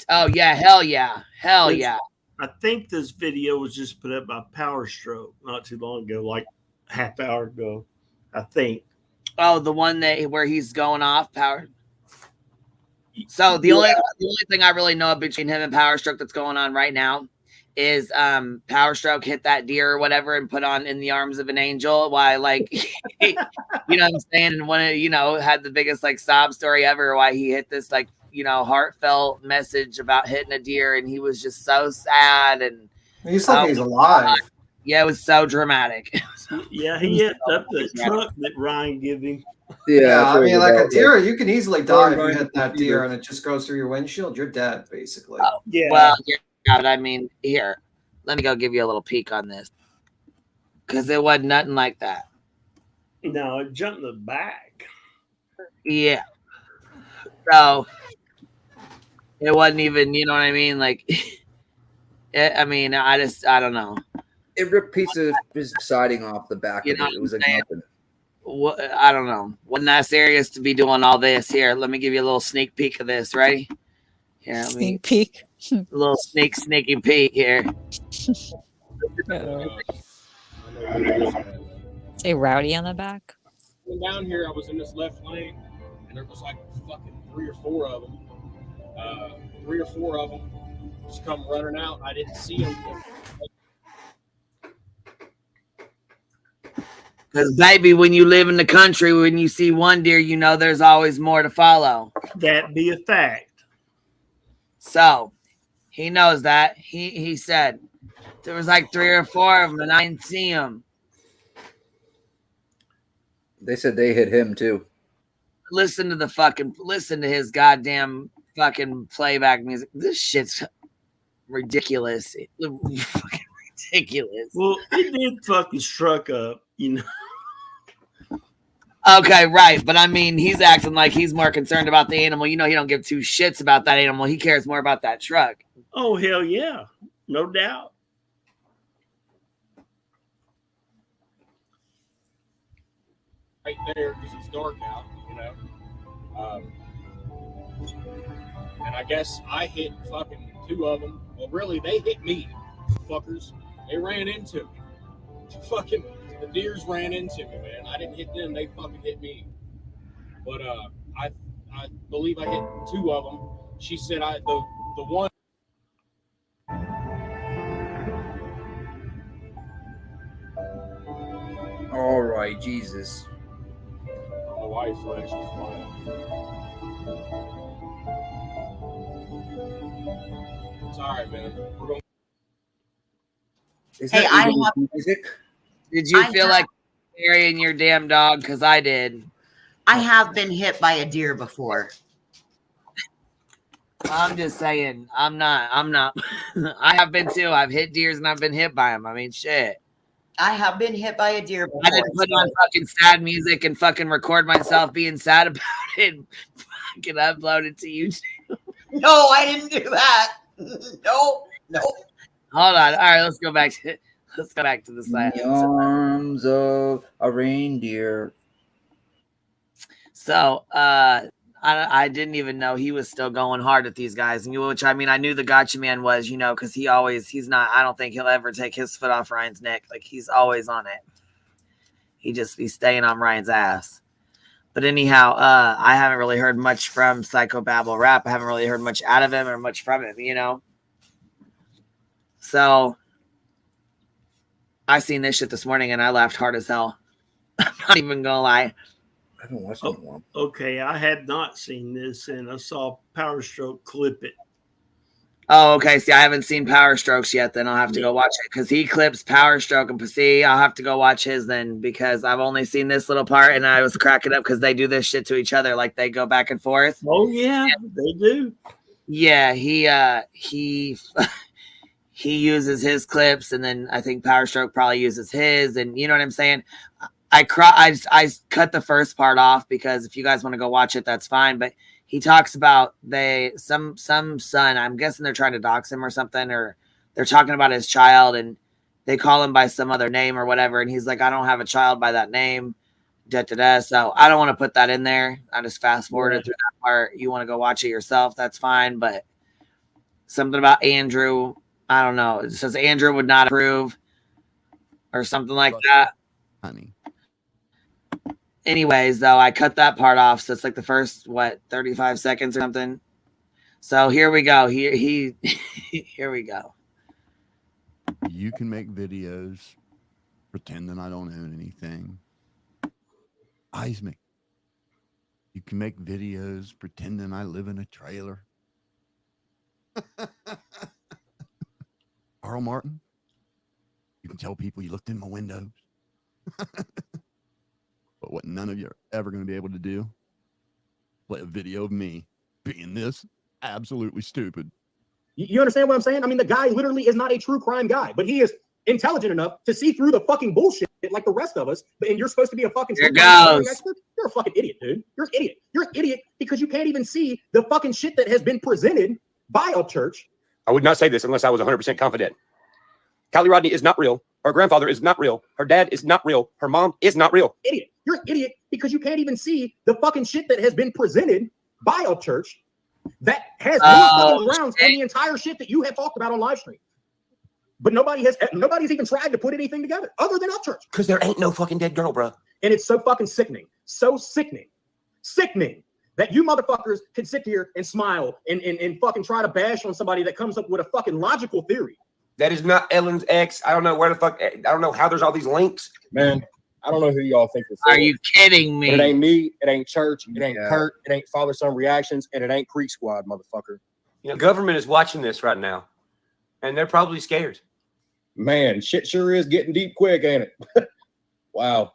Oh yeah! Hell yeah! Hell This- yeah! I think this video was just put up by Power Stroke not too long ago, like half hour ago. I think. Oh, the one where he's going off power. So the only thing I really know between him and Power Stroke that's going on right now is Power Stroke hit that deer or whatever and put on In the Arms of an Angel. Why, like, you know what I'm saying? And one of, you know, had the biggest like sob story ever. Why he hit this like, you know, heartfelt message about hitting a deer, and he was just so sad. And he's lucky he's alive. Yeah, it was so dramatic. Yeah, he hit up the truck that Ryan gave him. Yeah, I mean, like a deer, you can easily die if you Ryan hit that deer and it just goes through your windshield. You're dead, basically. Yeah. Well, yeah, but I mean, here, let me go give you a little peek on this, because it wasn't nothing like that. No, it jumped in the back. Yeah. So it wasn't even, you know what I mean? Like, I don't know. It ripped pieces of his siding off the back of it. It was like nothing. I don't know. Wasn't that serious to be doing all this? Here, let me give you a little sneak peek of this. Ready? Here, Sneak peek. A little sneaky peek here. Say rowdy on the back. Down here, I was in this left lane, and there was like fucking 3 or 4 of them. 3 or 4 of them just come running out. I didn't see them. Because, baby, when you live in the country, when you see one deer, you know there's always more to follow. That be a fact. So, he knows that. He said there was like 3 or 4 of them, and I didn't see them. They said they hit him, too. Listen to his goddamn fucking playback music. This shit's ridiculous. Fucking ridiculous. Well, it did fuck his truck up, you know. Okay, right. But I mean, he's acting like he's more concerned about the animal. You know, he don't give 2 shits about that animal. He cares more about that truck. Oh, hell yeah. No doubt. Right there, because it's dark out, you know. And I guess I hit fucking 2 of them. Well, really, they hit me, fuckers. They ran into me. Fucking the deers ran into me, man. I didn't hit them; they fucking hit me. But I believe I hit 2 of them. She said the one. All right, Jesus. My wife flashed. It's all right, man. We're going. Hey, I have music. Did you feel like carrying your damn dog? Because I did. I have been hit by a deer before. I'm just saying. I'm not. I have been too. I've hit deers and I've been hit by them. I mean, shit. I have been hit by a deer before. I didn't put on fucking sad music and fucking record myself being sad about it and fucking upload it to YouTube. No, I didn't do that. No. Hold on. All right, let's go back to the side. In the arms of a reindeer. So, I didn't even know he was still going hard at these guys, and which I mean, I knew the Gotcha Man was, you know, because he's not. I don't think he'll ever take his foot off Ryan's neck. Like he's always on it. He just be staying on Ryan's ass. But anyhow, I haven't really heard much from Psychobabble Rap. I haven't really heard much out of him or much from him, you know. So I seen this shit this morning and I laughed hard as hell. I'm not even gonna lie. I haven't watched it in a while. Okay, I had not seen this, and I saw Power Stroke clip it. Oh, okay. See, I haven't seen Power Strokes yet. Then I'll have to go watch it because he clips Power Stroke and see. I'll have to go watch his then because I've only seen this little part, and I was cracking up because they do this shit to each other, like they go back and forth. Oh yeah, they do. Yeah, he uses his clips, and then I think Power Stroke probably uses his, and you know what I'm saying. I cut the first part off because if you guys want to go watch it, that's fine. But he talks about some son. I'm guessing they're trying to dox him or something, or they're talking about his child, and they call him by some other name or whatever. And he's like, I don't have a child by that name. So I don't want to put that in there. I just fast forwarded through that part. You want to go watch it yourself, that's fine. But something about Andrew, I don't know. It says Andrew would not approve or something like that. Honey. Anyways, though, I cut that part off. So it's like the first, 35 seconds or something. So here we go. Here we go. You can make videos pretending I don't own anything. Eyes me. You can make videos pretending I live in a trailer. Carl Martin, you can tell people you looked in my windows. But what none of you are ever going to be able to do, play a video of me being this absolutely stupid. You understand what I'm saying? I mean, the guy literally is not a true crime guy, but he is intelligent enough to see through the fucking bullshit like the rest of us. And you're supposed to be a fucking true crime expert? You're a fucking idiot, dude. You're an idiot. You're an idiot because you can't even see the fucking shit that has been presented by Upchurch. I would not say this unless I was 100% confident. Kylie Rodney is not real. Her grandfather is not real. Her dad is not real. Her mom is not real. Idiot. You're an idiot because you can't even see the fucking shit that has been presented by Upchurch that has more fucking grounds on the entire shit that you have talked about on live stream. But nobody's even tried to put anything together other than Upchurch. Because there ain't no fucking dead girl, bro. And it's so fucking sickening. So sickening. Sickening that you motherfuckers can sit here and smile and fucking try to bash on somebody that comes up with a fucking logical theory. That is not Ellen's ex. I don't know where the fuck. I don't know how there's all these links. Man, I don't know who y'all think this is. Are you kidding me? It ain't me. It ain't church. It ain't Kurt. It ain't father-son reactions. And it ain't Creek Squad, motherfucker. You know, government is watching this right now. And they're probably scared. Man, shit sure is getting deep quick, ain't it? Wow.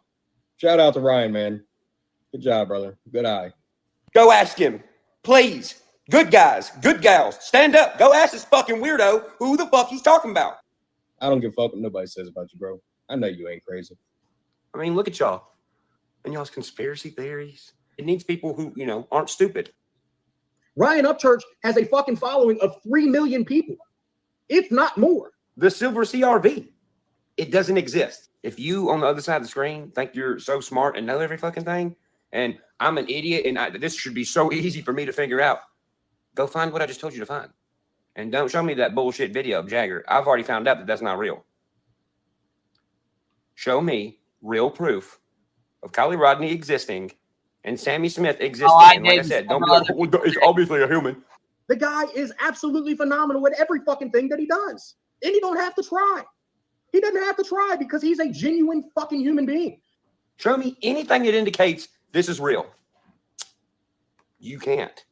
Shout out to Ryan, man. Good job, brother. Good eye. Go ask him. Please. Good guys. Good gals. Stand up. Go ask this fucking weirdo who the fuck he's talking about. I don't give a fuck what nobody says about you, bro. I know you ain't crazy. I mean, look at y'all. And y'all's conspiracy theories. It needs people who, you know, aren't stupid. Ryan Upchurch has a fucking following of 3 million people, if not more. The silver CRV. It doesn't exist. If you on the other side of the screen think you're so smart and know every fucking thing, and I'm an idiot and this should be so easy for me to figure out, go find what I just told you to find. And don't show me that bullshit video of Jagger. I've already found out that that's not real. Show me real proof of Kylie Rodney existing and Sammy Smith existing. And like I said, don't be like, it's obviously a human. The guy is absolutely phenomenal at every fucking thing that he does. And he don't have to try. He doesn't have to try because he's a genuine fucking human being. Show me anything that indicates this is real. You can't.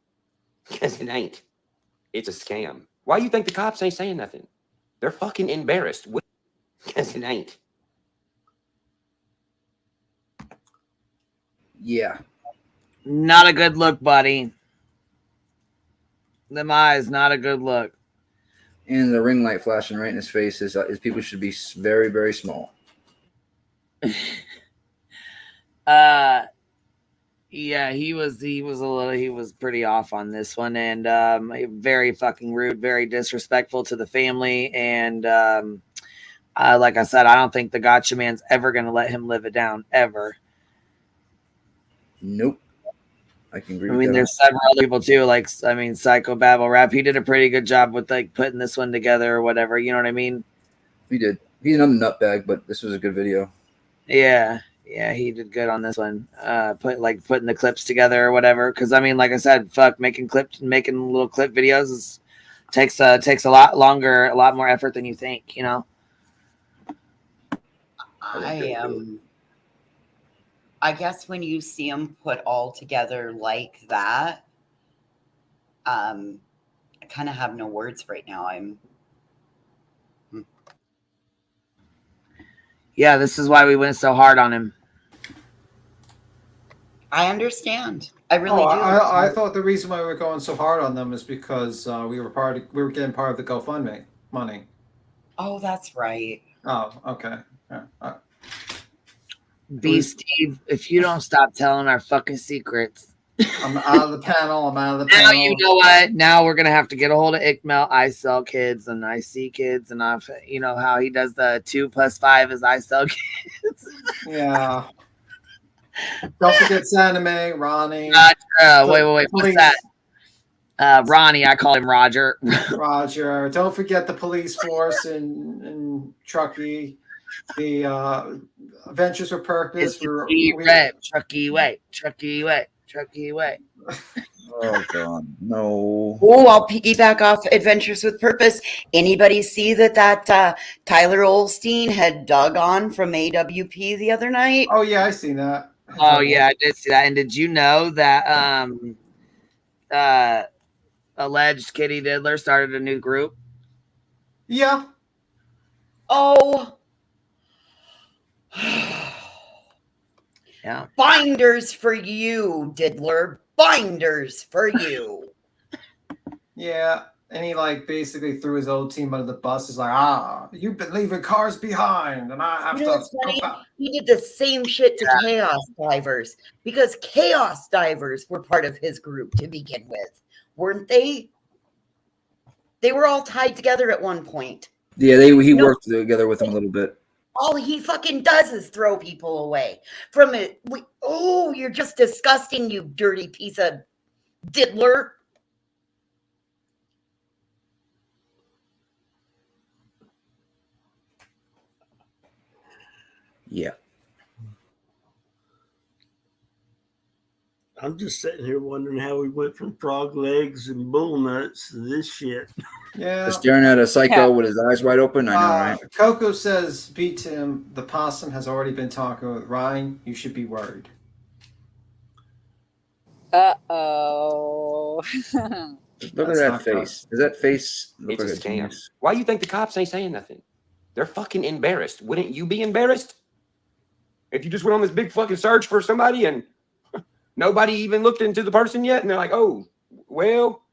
Because it ain't. It's a scam. Why you think the cops ain't saying nothing? They're fucking embarrassed. Because it ain't. Yeah. Not a good look, buddy. Them eyes, not a good look. And the ring light flashing right in his face is people should be very, very small. Yeah, he was pretty off on this one, and very fucking rude, very disrespectful to the family, and like I said, I don't think the Gotcha Man's ever gonna let him live it down ever. Nope. I can agree. I mean, there's several other people too, like Psycho Babble Rap. He did a pretty good job with like putting this one together or whatever. You know what I mean? He did. He's another nutbag, but this was a good video. Yeah, he did good on this one. Putting the clips together or whatever. Because I mean, like I said, making little clip videos takes a lot longer, a lot more effort than you think. You know. I guess when you see them put all together like that, I kind of have no words right now. Yeah, this is why we went so hard on him. I understand. I really do. I thought the reason why we were going so hard on them is because we were getting part of the GoFundMe money. Oh, that's right. Oh, okay. Yeah. B Steve, if you don't stop telling our fucking secrets. I'm out of the panel. Now you know what? Now we're gonna have to get a hold of Ickmel. I sell kids and I see kids, and you know how he does the 2 + 5 is I sell kids. Yeah. Don't forget Saname, Ronnie. Wait, what's that? Ronnie, I call him Roger. Roger. Don't forget the police force in Truckee. The Ventures with Purpose. Truckee Way. Chucky away. Oh God, no. Oh, I'll piggyback off Adventures with Purpose. Anybody see that Tyler Olstein had dug on from AWP the other night? Oh yeah, I seen that. Oh yeah, I did see that. And did you know that alleged Kitty Diddler started a new group? Yeah. Oh. Yeah. Binders for you, Diddler. Binders for you. Yeah. And he like basically threw his old team under the bus. He's like, you've been leaving cars behind, and I have You know to what's go funny? back. He did the same shit to Chaos Divers because Chaos Divers were part of his group to begin with, weren't they? They were all tied together at one point. Yeah, he worked together with him a little bit. All he fucking does is throw people away from it. Oh, you're just disgusting, you dirty piece of diddler. Yeah. I'm just sitting here wondering how we went from frog legs and bull nuts to this shit. Yeah. Just staring at a psycho with his eyes wide open. I know, right? Coco says, beat him. The possum has already been talking with Ryan. You should be worried. Uh-oh. Look at that face. Does that face look It's like a a scam. genius? Why you think the cops ain't saying nothing? They're fucking embarrassed. Wouldn't you be embarrassed if you just went on this big fucking search for somebody and nobody even looked into the person yet? And they're like, oh, well,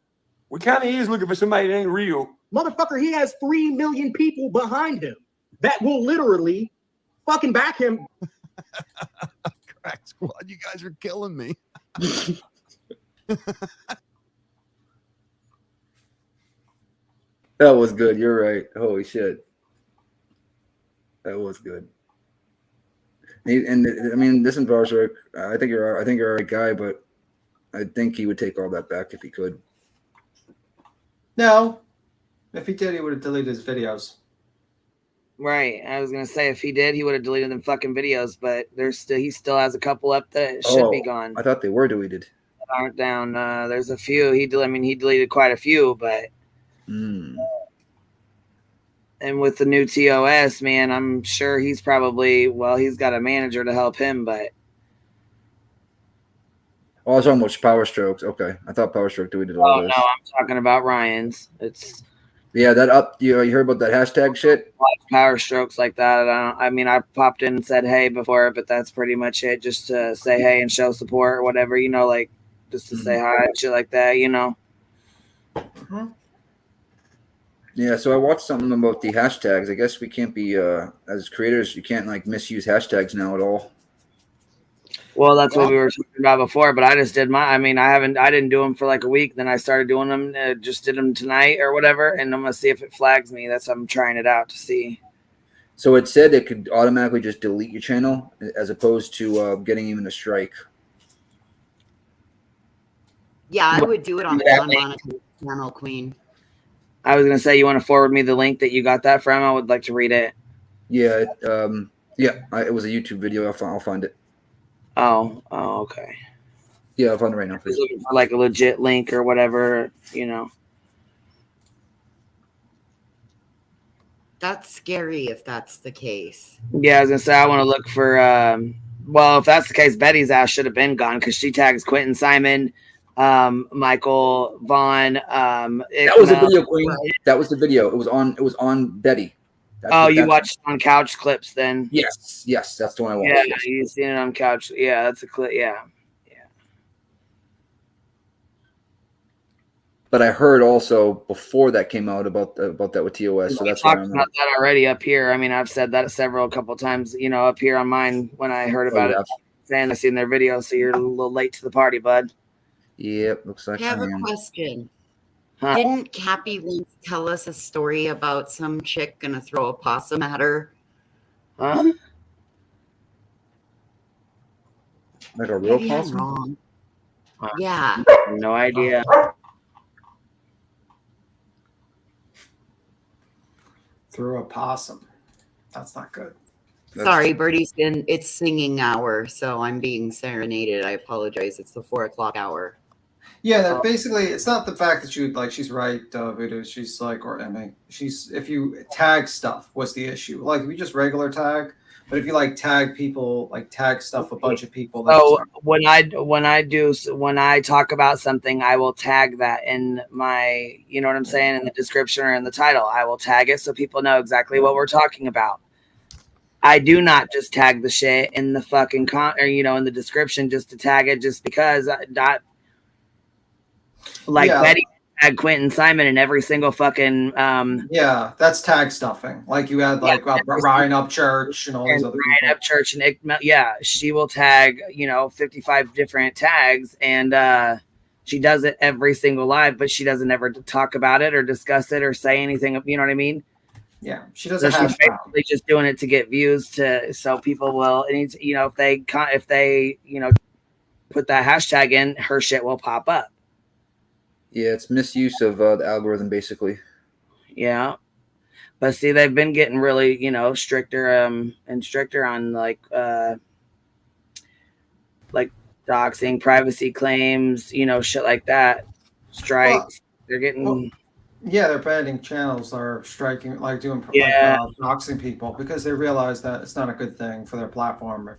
we kind of is looking for somebody that ain't real. Motherfucker, he has 3 million people behind him that will literally fucking back him. Crack squad, you guys are killing me. That was good. You're right. Holy shit. That was good. And I mean, this Barshak, I think you're a right guy, but I think he would take all that back if he could. No. If he did, he would have deleted his videos. Right. I was gonna say if he did, he would have deleted them fucking videos, but he still has a couple up that should be gone. I thought they were deleted. That aren't down. There's a few. He deleted quite a few, but and with the new TOS, man, I'm sure he's probably he's got a manager to help him, but Oh, I was talking about Power Strokes. Okay, I thought Power Stroke deleted all this. no, I'm talking about Ryan's. It's that up. You heard about that hashtag shit? Power Strokes like that. I popped in and said hey before, but that's pretty much it. Just to say hey and show support or whatever, like just to say hi and shit like that, Yeah, so I watched something about the hashtags. I guess we can't be as creators, you can't like misuse hashtags now at all. Well, that's what we were talking about before, but I just did I didn't do them for like a week. Then I started doing them, just did them tonight or whatever. And I'm going to see if it flags me. I'm trying it out to see. So it said it could automatically just delete your channel as opposed to getting even a strike. Yeah, I would do it on the unmonitored channel, Queen. I was going to say, you want to forward me the link that you got that from? I would like to read it. Yeah. It was a YouTube video. I'll find it. Oh, okay. Yeah, I'll find it right now. Looking for like a legit link or whatever, That's scary if that's the case. Yeah, I was gonna say I want to look for. If that's the case, Betty's ass should have been gone because she tags Quentin Simon, Michael Vaughn. That was a video, Queen. That was the video. It was on Betty. You watched on Couch Clips then? Yes, that's the one I watched. Yeah, you seen it on Couch. Yeah, that's a clip. Yeah. But I heard also before that came out about that with TOS. So that's why talked about that already up here. I mean, I've said that a couple times. Up here on mine when I heard about it, saying I seen their video. So you're a little late to the party, bud. Yep, looks like I have a question. Didn't Cappy once tell us a story about some chick gonna throw a possum at her? Huh? Like a real Maybe I'm possum? wrong. Yeah. No idea. Through a possum. That's not good. Sorry, Birdie's it's singing hour, so I'm being serenaded. I apologize. It's the 4 o'clock hour. Yeah, that basically, it's not the fact that she's right, Voodoo. She's like, or I mean, if you tag stuff, what's the issue? Like, if you just regular tag, but if you like tag people, like tag stuff, a bunch of people. So when I talk about something, I will tag that in my, you know what I'm saying, in the description or in the title. I will tag it so people know exactly what we're talking about. I do not just tag the shit in the fucking in the description just to tag it just because Betty tagged Quentin Simon in every single fucking yeah, that's tag stuffing. Like you had Ryan Upchurch and all these other people. Ryan Upchurch and she will tag 55 different tags and she does it every single live, but she doesn't ever talk about it or discuss it or say anything. You know what I mean? Yeah, she doesn't so have. She's basically just doing it to get views, so people will. If they put that hashtag in, her shit will pop up. Yeah, it's misuse of the algorithm, basically. Yeah, but see, they've been getting really, stricter and stricter on like doxing, privacy claims, shit like that, strikes. They're getting. Yeah, they're banning channels that are striking, like doing doxing people because they realize that it's not a good thing for their platform if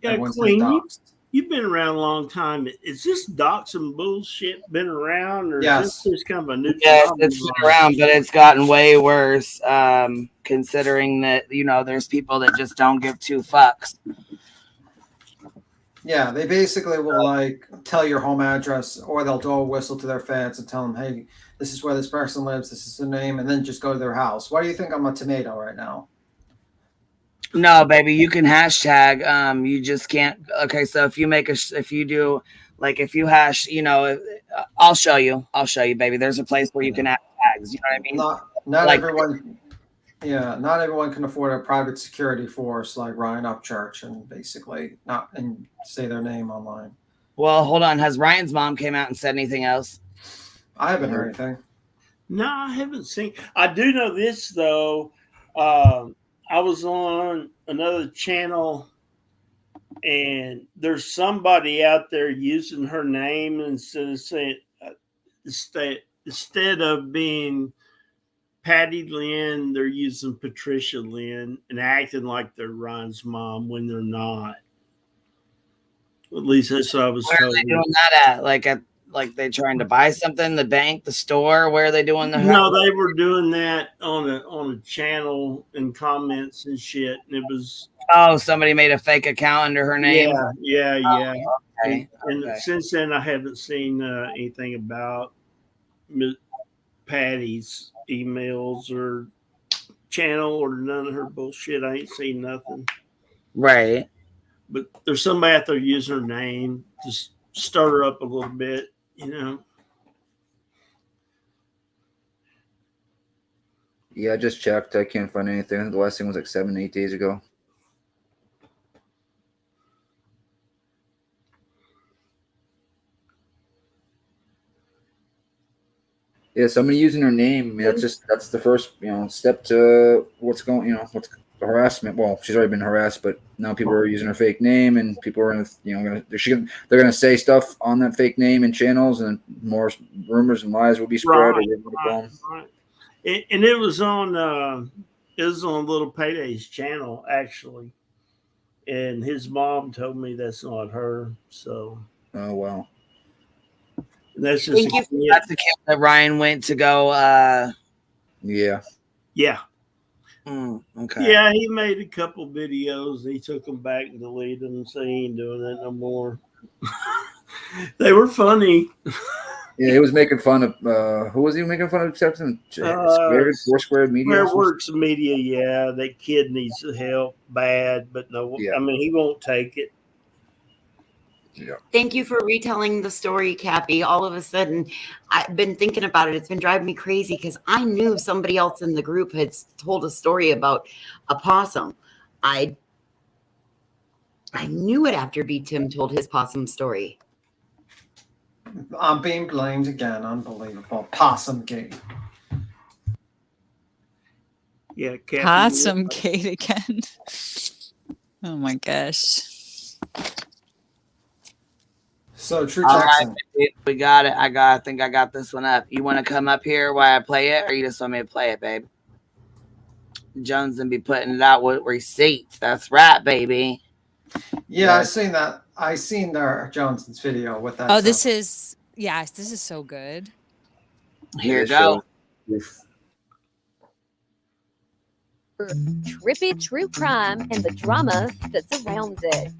everyone's Queen, doxed. You've been around a long time. Is this doxing bullshit been around, or yes. is this just kind of a new Yes, phenomenon? it's been around, but it's gotten way worse. Considering that there's people that just don't give two fucks. Yeah, they basically will tell your home address, or they'll do a whistle to their fans and tell them, "Hey, this is where this person lives. This is the name," and then just go to their house. Why do you think I'm a tomato right now? No, baby, you can hashtag. You just can't. Okay, so if you hash, I'll show you, baby. There's a place where you can add tags. You know what I mean? Not everyone. Yeah, not everyone can afford a private security force like Ryan Upchurch and basically not and say their name online. Well, hold on. Has Ryan's mom came out and said anything else? I haven't heard anything. No, I haven't seen. I do know this though. I was on another channel, and there's somebody out there using her name instead of saying instead of being Patty Lynn, they're using Patricia Lynn and acting like they're Ryan's mom when they're not. At least that's what I was told. Where are they doing that at? Like they trying to buy something, the bank, the store? Where are they doing the? No, they were doing that on a channel and comments and shit. And it was somebody made a fake account under her name. Yeah. Okay. And since then, I haven't seen anything about Patty's emails or channel or none of her bullshit. I ain't seen nothing. Right. But there's somebody out there using her name to stir her up a little bit, Yeah, I just checked. I can't find anything. The last thing was 7-8 days ago. Yeah, somebody using her name. That's the first step to what's going. What's harassment. Well, she's already been harassed, but now people are using her fake name, and people are they're gonna say stuff on that fake name in channels, and more rumors and lies will be spread. Right. And it was on Little Payday's channel actually, and his mom told me that's not her. So. Oh wow. That's just that's the kid that Ryan went to go. Yeah. Okay. Yeah, he made a couple videos. He took them back and deleted them, so he ain't doing that no more. They were funny. Yeah, he was making fun of who was he making fun of? Except Foursquare Media. Squareworks Media, yeah. That kid needs help bad, but no, I mean he won't take it. Yeah. Thank you for retelling the story, Cappy. All of a sudden, I've been thinking about it. It's been driving me crazy because I knew somebody else in the group had told a story about a possum. I knew it after B. Tim told his possum story. I'm being blamed again. Unbelievable. Possum gate. Yeah, Captain Possum Wood. Kate again. Oh my gosh. So true All right, Jackson. baby, we got it. I think I got this one up. You want to come up here while I play it, or you just want me to play it, babe? Jones and be putting it out with receipts. That's right, baby. Yeah, I seen that. I seen Jones's video with that. Oh, stuff. this is this is so good. Here you go. Trippy true crime and the drama that surrounds it.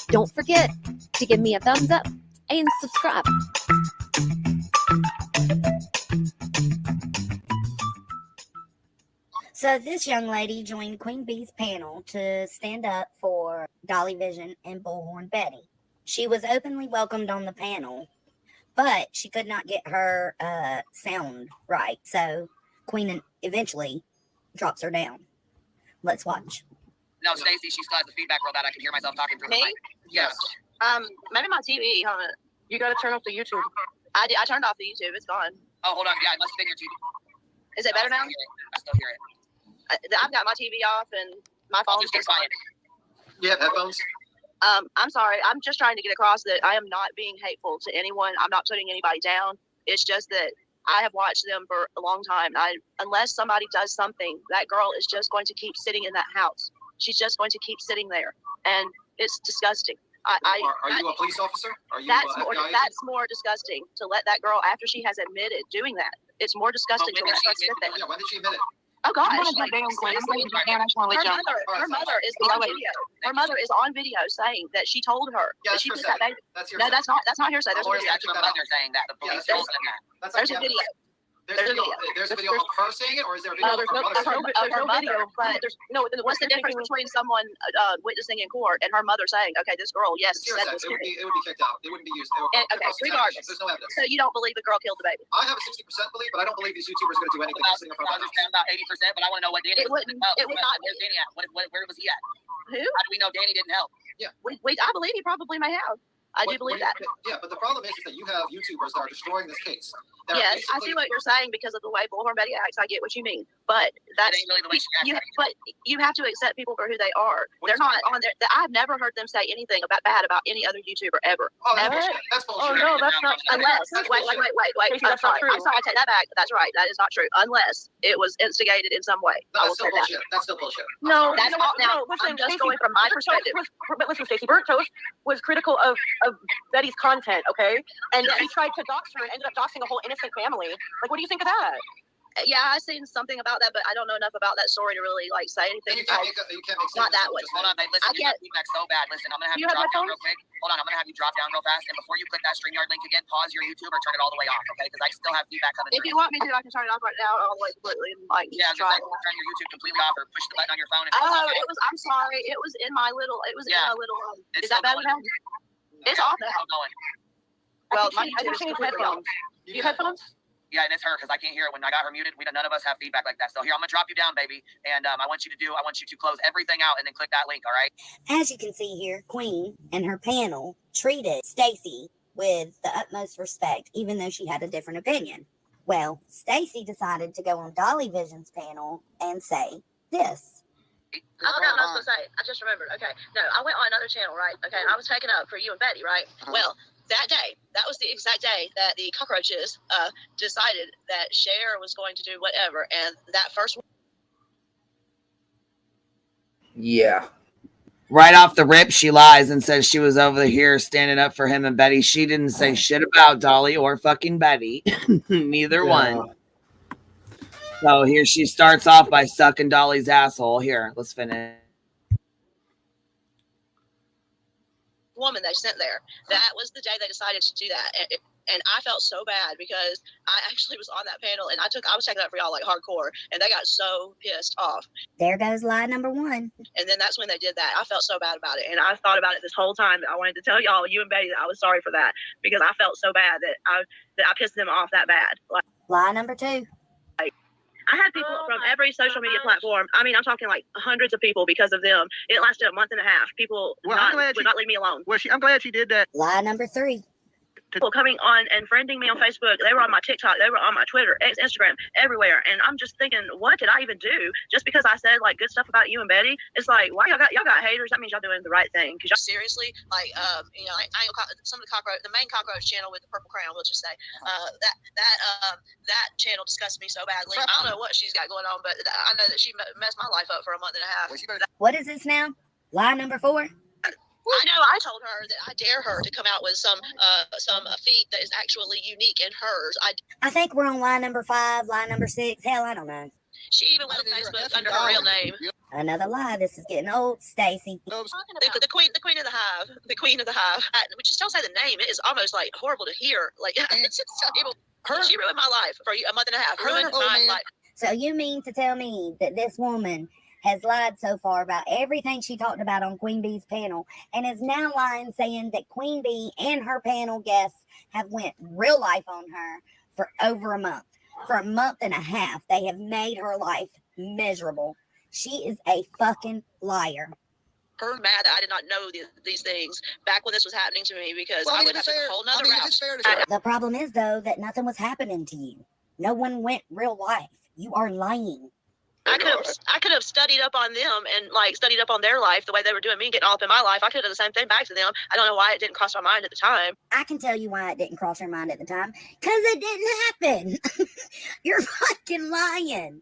Don't forget to give me a thumbs up and subscribe. So this young lady joined QueenBee's panel to stand up for Dolly Vision and Bullhorn Betty. She was openly welcomed on the panel, but she could not get her sound right. So Queen eventually drops her down. Let's watch. No, Stacey, she still has the feedback real bad. I can hear myself talking through the mic. Yes. Maybe my TV. Hold on. You gotta turn off the YouTube. I turned off the YouTube. It's gone. Oh, hold on. Yeah, it must have been your TV. Is it better now? I still hear it. I've got my TV off and my phone is on. You have headphones? I'm sorry. I'm just trying to get across that I am not being hateful to anyone. I'm not putting anybody down. It's just that I have watched them for a long time. Unless somebody does something, that girl is just going to keep sitting in that house. She's just going to keep sitting there, and it's disgusting. Are you a police officer? Are you that's more disgusting to let that girl, after she has admitted doing that. It's more disgusting to let her sit there. Yeah, when did she admit it? Oh gosh! Her mother is on video. Her mother is on video saying that she told her that she put that baby. No, that's not hearsay. There's a video. saying that. The police told them that. There's a video. There's a video of her saying it, or is there a video of her mother? But what's the difference between someone witnessing in court and her mother saying, "Okay, this girl, yes, said this to me." It would be kicked out. It wouldn't be used. Okay, regardless. There's no evidence. So you don't believe the girl killed the baby? I have a 60% belief, but I don't believe these YouTubers are going to do anything. I understand about 80%, but I want to know what Danny. It would not. Where's Danny at? Where was he at? Who? How do we know Danny didn't help? Yeah. I believe he probably may have. I do believe that. Yeah, but the problem is that you have YouTubers that are destroying this case. Yes, I see what you're saying because of the way Bullhorn Betty acts. I get what you mean, but that's ain't really the way she acts. But you have to accept people for who they are. They're not on there. I've never heard them say anything bad about any other YouTuber ever. Oh, ever. That's bullshit. Oh no, that's not. Unless wait. I'm sorry. I take that back. That's right. That is not true. Unless it was instigated in some way. No, that's still bullshit. That's still bullshit. No, that's not. Now I'm just going from my perspective. But listen, Stacey, Burnt Toast was critical of Betty's content, okay? And he tried to dox her and ended up doxing a whole innocent family. Like, what do you think of that? Yeah, I've seen something about that, but I don't know enough about that story to really say anything. You can't make not that way. Hold on, babe. Listen, you have feedback so bad. Listen, I'm gonna have you drop down real quick. Hold on, I'm gonna have you drop down real fast, and before you click that StreamYard link again, pause your YouTube or turn it all the way off, okay? Because I still have feedback coming. If you want me to, I can turn it off right now, all the way completely. Turn your YouTube completely off, or push the button on your phone. And it was. I'm sorry. It was in my little. It was in my little. Is that better now? It's off now. Well, I think she needs headphones. Do you have headphones? Yeah, and it's her because I can't hear it when I got her muted. None of us have feedback like that. So here, I'm gonna drop you down, baby, and I want you to close everything out and then click that link. All right? As you can see here, Queen and her panel treated Stacey with the utmost respect, even though she had a different opinion. Well, Stacey decided to go on Dolly Vision's panel and say this. I forgot what I was going to say. I just remembered. Okay. No, I went on another channel, right? Okay. I was taking up for you and Betty, right? Well, that day, that was the exact day that the cockroaches decided that Cher was going to do whatever. And that first. Yeah. Right off the rip, she lies and says she was over here standing up for him and Betty. She didn't say shit about Dolly or fucking Betty. Neither one. So here she starts off by sucking Dolly's asshole. Here, let's finish. Woman they sent there. That was the day they decided to do that. And I felt so bad because I actually was on that panel and I was checking out for y'all like hardcore and they got so pissed off. There goes lie number one. And then that's when they did that. I felt so bad about it. And I thought about it this whole time. I wanted to tell y'all, you and Betty, that I was sorry for that because I felt so bad that I pissed them off that bad. Lie number two. I had people from every social media platform. I mean, I'm talking like hundreds of people because of them. It lasted a month and a half. People would not leave me alone. I'm glad she did that. Lie number three. people coming on and friending me on Facebook. They were on my TikTok. They were on my Twitter, Instagram, everywhere. And I'm just thinking, what did I even do? Just because I said like good stuff about you and Betty, it's like, why y'all got haters? That means y'all doing the right thing. Cause y'all seriously, like, you know, I ain't some of the main cockroach channel with the purple crown, we'll just say, that channel disgusts me so badly. I don't know what she's got going on, but I know that she messed my life up for a month and a half. What is this now? Lie number 4? I know. I told her that I dare her to come out with some feed that is actually unique in hers. I think we're on lie number 5, lie number 6. Hell, I don't know. She even went on Facebook under her real name. Another lie. This is getting old, Stacy. The queen of the hive. The queen of the hive. We just don't say the name. It is almost like horrible to hear. Like it's just tell people. She ruined my life for a month and a half. Ruined my life. So you mean to tell me that this woman has lied so far about everything she talked about on QueenBee's panel and is now lying saying that QueenBee and her panel guests have went real life on her for over a month. For a month and a half, they have made her life miserable. She is a fucking liar. Her mad that I did not know these things back when this was happening to me because I would have took a whole nother route. The problem is, though, that nothing was happening to you. No one went real life. You are lying. I could have studied up on them and like studied up on their life the way they were doing me, getting all up in my life. I could have done the same thing back to them. I don't know why it didn't cross my mind at the time. I can tell you why it didn't cross her mind at the time. Because it didn't happen. You're fucking lying.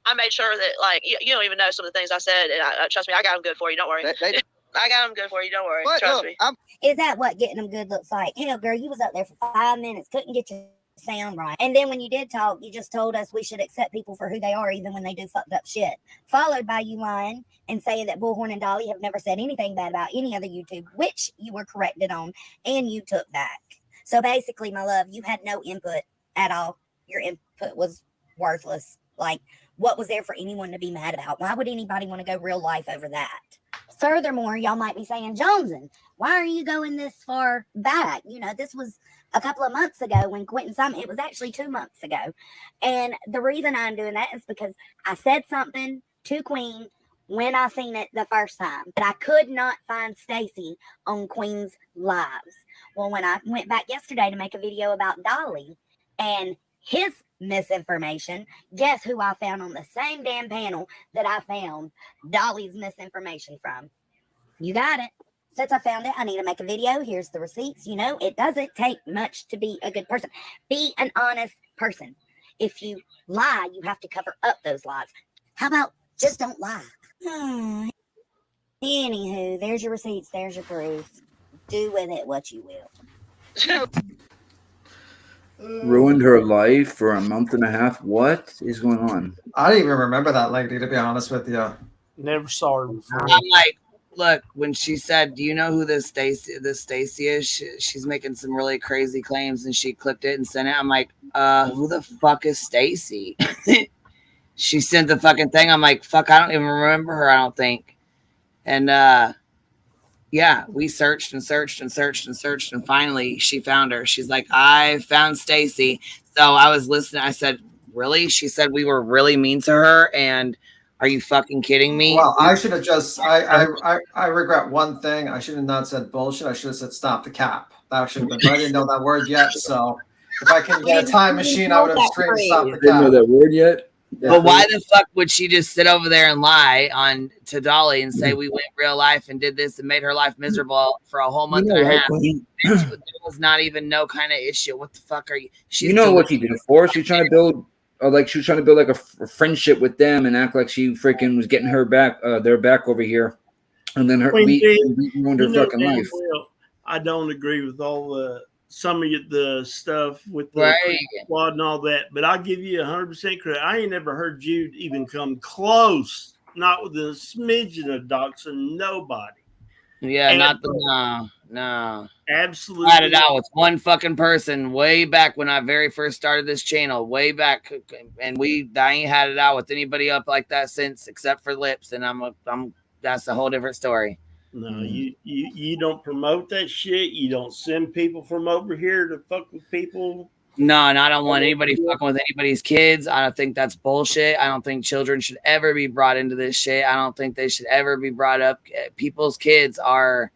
I made sure that like you don't even know some of the things I said, and trust me, I got them good for you. Don't worry. I got them good for you. Don't worry. Trust me. Is that what getting them good looks like? Hell, girl, you was up there for 5 minutes, couldn't get your sound right. And then when you did talk, you just told us we should accept people for who they are, even when they do fucked up shit. Followed by you lying and saying that Bullhorn and Dolly have never said anything bad about any other YouTube, which you were corrected on and you took back. So basically, my love, you had no input at all. Your input was worthless. Like, what was there for anyone to be mad about? Why would anybody want to go real life over that? Furthermore, y'all might be saying, Johnson, why are you going this far back? You know, this was a couple of months ago when Quentin Simon, it was actually 2 months ago. And the reason I'm doing that is because I said something to Queen when I seen it the first time, but I could not find Stacy on Queen's lives. Well, when I went back yesterday to make a video about Dolly and his misinformation, guess who I found on the same damn panel that I found Dolly's misinformation from? You got it. Since I found it, I need to make a video. Here's the receipts. You know, it doesn't take much to be a good person. Be an honest person. If you lie, you have to cover up those lies. How about just don't lie? Anywho, there's your receipts. There's your proof. Do with it what you will. Ruined her life for a month and a half. What is going on? I didn't even remember that lady, to be honest with you. Never saw her before. I'm like, look, when she said, "Do you know who this Stacy is?" She's making some really crazy claims, and she clicked it and sent it. I'm like, who the fuck is Stacy? She sent the fucking thing. I'm like, fuck, I don't even remember her. I don't think. And yeah, we searched and searched and searched and searched, and finally she found her. She's like, I found Stacy. So I was listening. I said, really? She said we were really mean to her, and are you fucking kidding me? Well, I should have just. I regret one thing. I should have not said bullshit. I should have said stop the cap. That should have been. But I didn't know that word yet. So if I can get a time machine, I would have straight stop the cap. Didn't know that word yet. But why the fuck would she just sit over there and lie to Dolly and say we went real life and did this and made her life miserable for a whole month and a half? There was not even no kind of issue. What the fuck are you? You know what she did it for? She was trying to build, she was trying to build like a friendship with them and act like she freaking was getting her back, their back over here, and then we ruined her fucking life. Well, I don't agree with all some of the stuff with the squad and all that, but I'll give you 100% credit. I ain't never heard you even come close, not with a smidgen of doxing nobody. Yeah, and no. Absolutely. I had it out with one fucking person way back when I very first started this channel, way back, and I ain't had it out with anybody up like that since, except for Lips, and I'm that's a whole different story. No, you don't promote that shit. You don't send people from over here to fuck with people. No, and I don't want anybody fucking with anybody's kids. I don't think that's bullshit. I don't think children should ever be brought into this shit. I don't think they should ever be brought up. People's kids are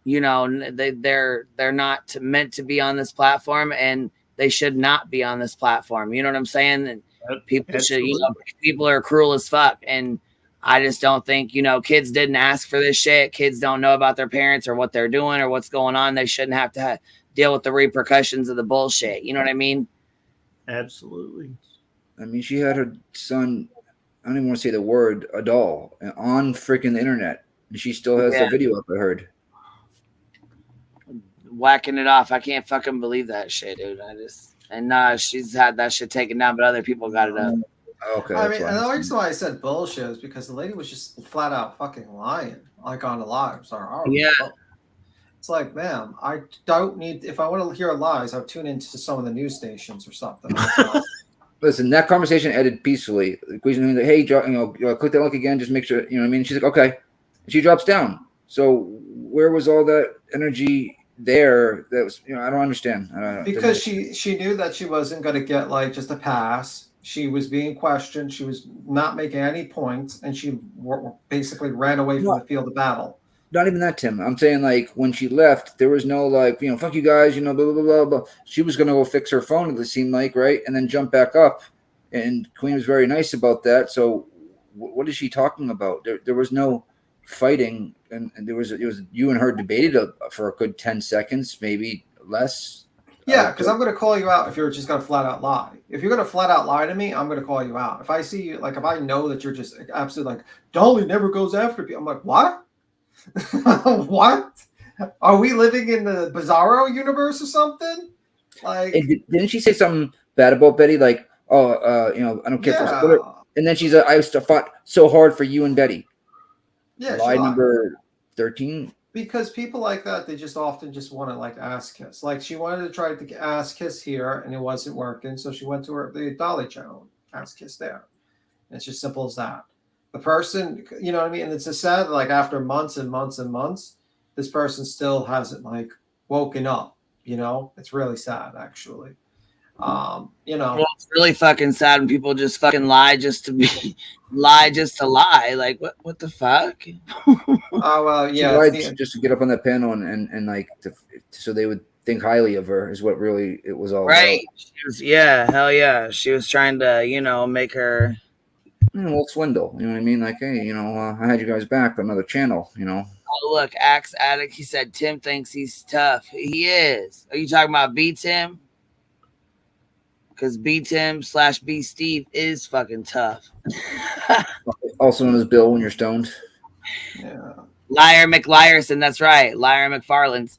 you know, they're not meant to be on this platform, and they should not be on this platform. You know what I'm saying? And people should, you know, people are cruel as fuck. And I just don't think, you know, kids didn't ask for this shit. Kids don't know about their parents or what they're doing or what's going on. They shouldn't have to deal with the repercussions of the bullshit. You know what I mean? Absolutely. I mean, she had her son, I don't even want to say the word, a doll, on freaking the internet. And she still has the video up, I heard. Whacking it off. I can't fucking believe that shit, dude. She's had that shit taken down, but other people got it up. Okay. I mean, and the reason why I said bullshit is because the lady was just flat out fucking lying, like on the live. Yeah. It's like, ma'am, I don't need. If I want to hear lies, I'll tune into some of the news stations or something. Listen, that conversation ended peacefully. Like, hey, you know, click that link again. Just make sure, you know what I mean? She's like, okay. And she drops down. So where was all that energy there? That was, you know, I don't understand. Because she knew that she wasn't going to get like just a pass. She was being questioned. She was not making any points, and she basically ran away from the field of battle. Not even that, Tim. I'm saying, like, when she left, there was no, like, you know, fuck you guys, you know, blah, blah, blah, blah. She was going to go fix her phone, it seemed like, right? And then jump back up. And Queen was very nice about that. So what is she talking about? There was no fighting. And it was you and her debated for a good 10 seconds, maybe less. Yeah, because I'm going to call you out if you're just going to flat out lie. If you're going to flat out lie to me, I'm going to call you out. If I see you, like, if I know that you're just absolutely like, Dolly never goes after people, I'm like, what? What? Are we living in the Bizarro universe or something? Like, didn't she say something bad about Betty? Like, oh, you know, I don't care. Yeah. And then she's like, I fought so hard for you and Betty. Yeah, Lie number 13. Because people like that, they just often just want to like ass kiss. Like she wanted to try to ass kiss here, and it wasn't working, so she went to the Dolly channel, ass kiss there. And it's just simple as that. The person, you know what I mean? And it's just sad, like after months and months and months, this person still hasn't like woken up. You know, it's really sad, actually. You know, well, it's really fucking sad when people just fucking lie just to lie. Like, what the fuck? Oh well, yeah. She lied just to get up on that panel and like so they would think highly of her is what really it was all right. about. Yeah, hell yeah. She was trying to, you know, make her. Well, swindle. You know what I mean? Like, hey, you know, I had you guys back on another channel. You know. Oh look, Axe Addict. He said Tim thinks he's tough. He is. Are you talking about B Tim? Because B Tim / B Steve is fucking tough. Also known as Bill when you're stoned. Yeah. Liar McLiarson, that's right. Liar McFarland's.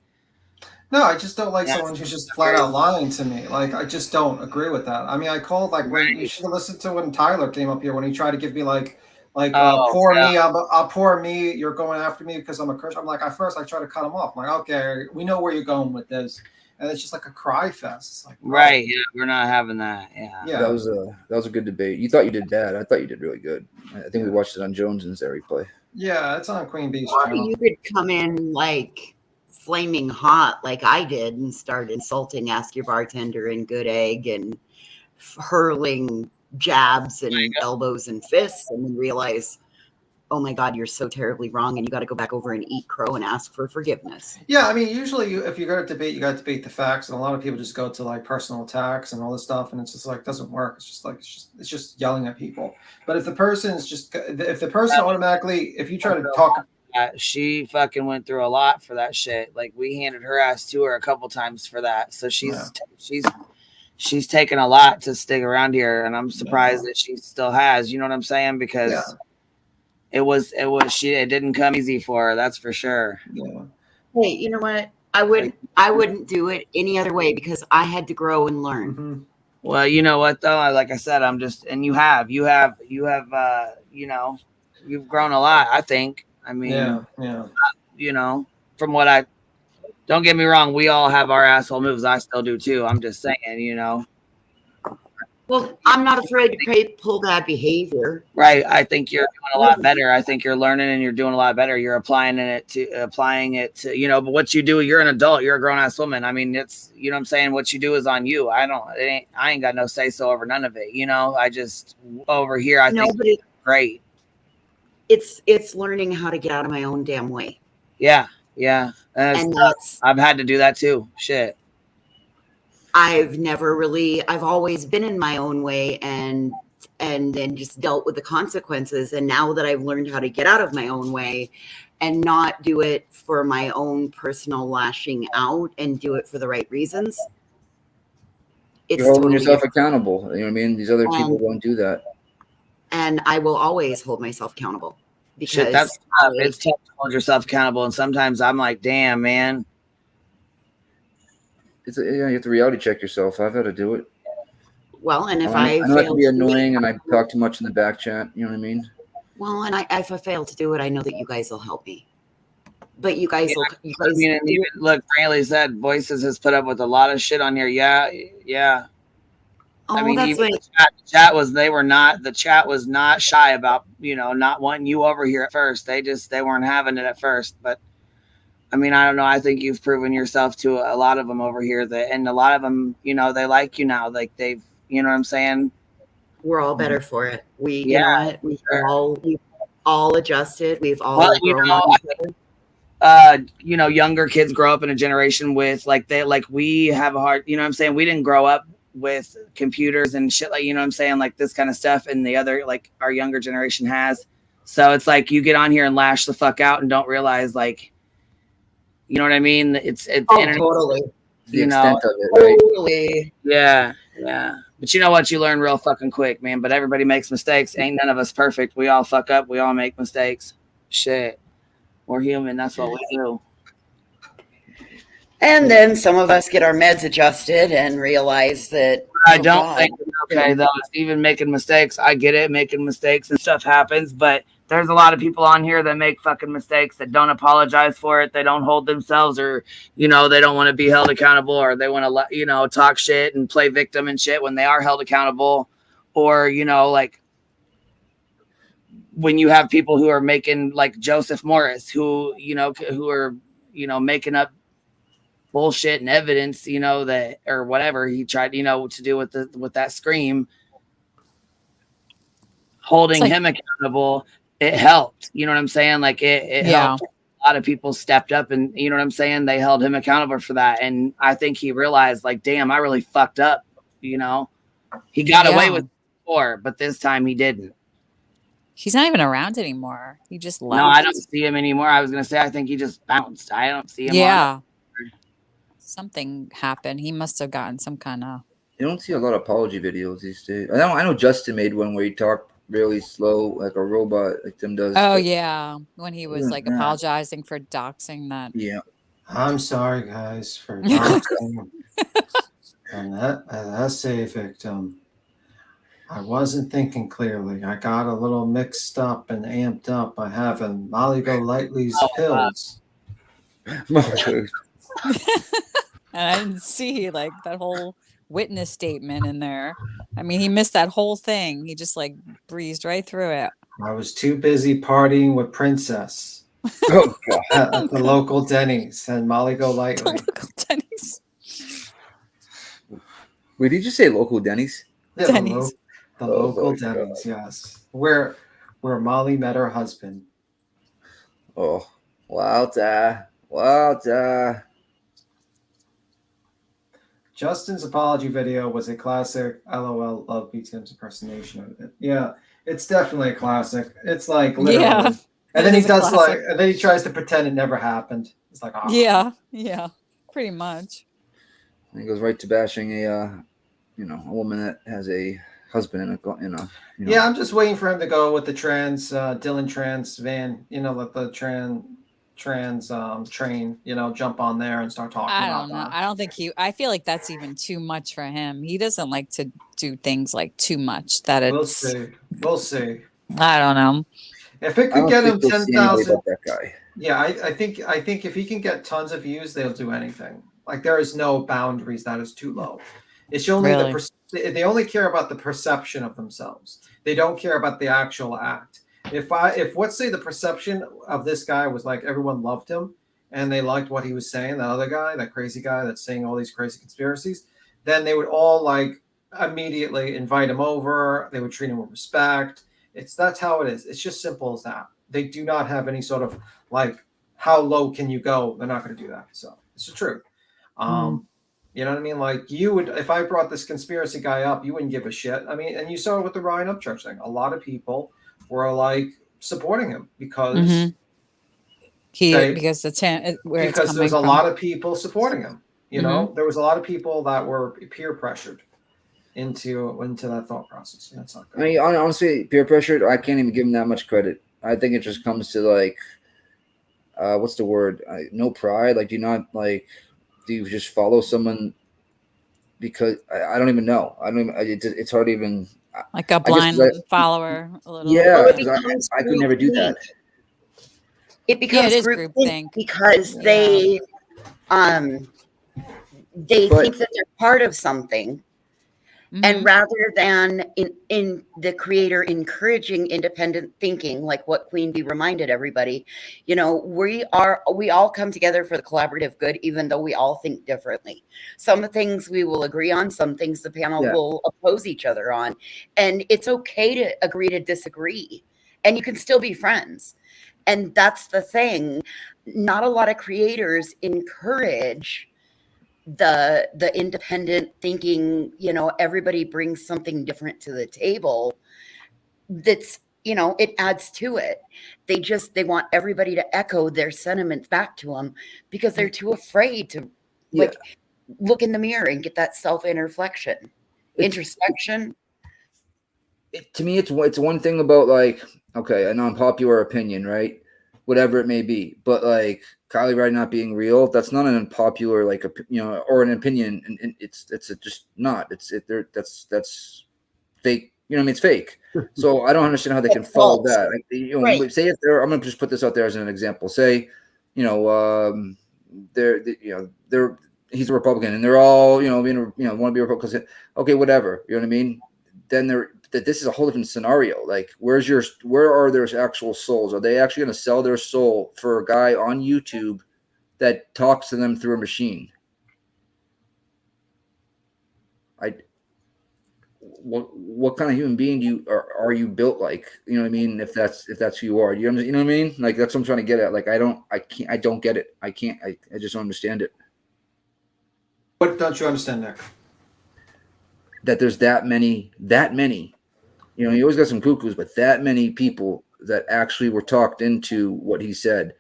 No, I just don't like someone who's just flat out lying to me. Like, I just don't agree with that. I mean, I called like when you should have listened to when Tyler came up here when he tried to give me poor me. You're going after me because I'm a Christian. I'm like, at first I try to cut him off. I'm like, okay, we know where you're going with this. And it's just like a cry fest. It's like, right, yeah, we're not having that. Yeah. That was a good debate. You thought you did bad. I thought you did really good. I think we watched it on Jones's replay. Yeah, it's on QueenBee's Or channel. you could come in like flaming hot like I did and start insulting Ask Your Bartender and Good Egg and hurling jabs and elbows and fists and then realize, oh my God, you're so terribly wrong, and you got to go back over and eat crow and ask for forgiveness. Yeah, I mean, usually if you're going to debate, you got to debate the facts, and a lot of people just go to like personal attacks and all this stuff, and it's just like doesn't work. It's just like it's just yelling at people. But if the person automatically, if you try to talk, she fucking went through a lot for that shit. Like we handed her ass to her a couple times for that, so she's taken a lot to stick around here, and I'm surprised that she still has. You know what I'm saying? Because. It didn't come easy for her, that's for sure. Yeah. Hey, you know what? I wouldn't do it any other way because I had to grow and learn. Mm-hmm. Well, you know what though? Like I said, you have, you know, you've grown a lot, I think. I mean, yeah. You know, from what don't get me wrong, we all have our asshole moves. I still do too. I'm just saying, you know. Well, I'm not afraid to pull bad behavior. Right. I think you're doing a lot better. I think you're learning and you're doing a lot better. You're applying it to, you know, but what you do, you're an adult, you're a grown ass woman. I mean, it's, you know what I'm saying? What you do is on you. I ain't got no say so over none of it. You know, I just over here, I think it's great. It's learning how to get out of my own damn way. Yeah. Yeah. And that's I've had to do that too. Shit. I've always been in my own way and then just dealt with the consequences. And now that I've learned how to get out of my own way and not do it for my own personal lashing out and do it for the right reasons, it's You're holding totally yourself different. accountable. You know what I mean? These other people And- won't do that. And I will always hold myself accountable because Shit, that's tough. It's tough to hold yourself accountable. And sometimes I'm like, damn, man. You have to reality check yourself. I've had to do it. Well, and if I know that fail can be to do it, annoying, and I talk too much in the back chat. You know what I mean? well, and if I fail to do it, I know that you guys will help me. But you guys will. You I guys, mean, and even look, Brantley said Voices has put up with a lot of shit on here. Yeah. I mean, that's even the chat was not shy about, not wanting you over here at first. They weren't having it at first. But I mean, I don't know. I think you've proven yourself to a lot of them over here and a lot of them, they like you now. Like they've, you know what I'm saying? we're all better for it. Yeah, you know what? We've all adjusted. We've all Well, grown on each other. Younger kids grow up in a generation with we have a hard, you know what I'm saying? We didn't grow up with computers and shit, like, you know what I'm saying? Like this kind of stuff. And the other, like our younger generation has. So it's like you get on here and lash the fuck out and don't realize, like, you know what I mean? It's totally. The extent of it, right? Totally. Yeah. But you know what? You learn real fucking quick, man. But everybody makes mistakes. Ain't none of us perfect. We all fuck up. We all make mistakes. Shit. We're human. That's what we do. And then some of us get our meds adjusted and realize that I don't think it's okay, though. It's even making mistakes. I get it. Making mistakes and stuff happens. But there's a lot of people on here that make fucking mistakes that don't apologize for it. They don't hold themselves, or, they don't want to be held accountable, or they want to, talk shit and play victim and shit when they are held accountable. Or, like when you have people who are making, like Joseph Morris, who are, making up bullshit and evidence, that, or whatever he tried, to do with that scream, holding him accountable. It helped. You know what I'm saying? Like it helped. A lot of people stepped up and, you know what I'm saying? They held him accountable for that. And I think he realized, like, damn, I really fucked up. He got away with it before, but this time he didn't. He's not even around anymore. He just left. No, I don't see him anymore. I was going to say, I think he just bounced. I don't see him. Yeah. Something happened. He must have gotten some kind of. You don't see a lot of apology videos these days. I know Justin made one where he talked really slow, like a robot, like Tim does. Oh, yeah. When he was like apologizing for doxing that. Yeah. I'm sorry, guys, for doxing and that say victim. I wasn't thinking clearly. I got a little mixed up and amped up by having Molly Go Lightly's pills. And I didn't see like that whole witness statement in there. I mean, he missed that whole thing. He just like breezed right through it. I was too busy partying with Princess at the local Denny's and Molly Go Lightly. The local Denny's. Wait, did you say local Denny's? Yeah, Denny's. The local Denny's, yes. Where Molly met her husband. Oh, wow. Justin's apology video was a classic. LOL, love BTM's impersonation of it. Yeah, it's definitely a classic. It's like literally. Yeah, and then he does like, and then he tries to pretend it never happened. It's like, oh. Yeah, pretty much. And he goes right to bashing a woman that has a husband Yeah, I'm just waiting for him to go with the Dylan Trans van. Let the trans train, jump on there and start talking. I don't know. I don't think I feel like that's even too much for him. He doesn't like to do things like too much. We'll see. I don't know. If it could get him 10,000, that guy. Yeah, I think if he can get tons of views, they'll do anything. Like there is no boundaries that is too low. It's only they only care about the perception of themselves. They don't care about the actual act. If let's say the perception of this guy was like everyone loved him and they liked what he was saying, that other guy, that crazy guy that's saying all these crazy conspiracies, then they would all like immediately invite him over. They would treat him with respect. That's how it is. It's just simple as that. They do not have any sort of like how low can you go? They're not going to do that. So it's the truth. You know what I mean? Like you would, if I brought this conspiracy guy up, you wouldn't give a shit. I mean, and you saw it with the Ryan Upchurch thing. A lot of people were like supporting him because because it's where it's because coming there's a from. lot of people supporting him. You know, there was a lot of people that were peer pressured into that thought process. And that's not good. I mean, honestly, peer pressured, I can't even give him that much credit. I think it just comes to like, what's the word? No pride. Like, do you just follow someone because I don't even know. I don't even, it's hard to even. Like a blind follower a little. Yeah, Well, because I could never do that. It becomes it is groupthink because they think that they're part of something. And rather than in the creator encouraging independent thinking, like what QueenBee reminded everybody, you know, we all come together for the collaborative good, even though we all think differently. Some things we will agree on, some things the panel will oppose each other on. And it's okay to agree to disagree. And you can still be friends. And that's the thing. Not a lot of creators encourage the independent thinking, you know, everybody brings something different to the table. That's, you know, it adds to it. They want everybody to echo their sentiments back to them because they're too afraid to like look in the mirror and get that introspection. To me, it's one thing about like, okay, an unpopular opinion, right? Whatever it may be, but like Kylie Ryder not being real, that's not an unpopular, like, you know, or an opinion, and it's just not. That's fake. You know what I mean? It's fake. So I don't understand how they can follow that. Like, you know, say if they're, I'm gonna just put this out there as an example. Say, you know, he's a Republican, and they're all, you know, want to be Republican. Okay, whatever. You know what I mean? Then this is a whole different scenario. Like, where are their actual souls? Are they actually going to sell their soul for a guy on YouTube that talks to them through a machine? What kind of human being are you built like? You know what I mean? If that's who you are, you know what I mean? Like, that's what I'm trying to get at. Like, I don't get it. I just don't understand it. What don't you understand, Nick? That there's that many. You know, you always got some cuckoos, but that many people that actually were talked into what he said.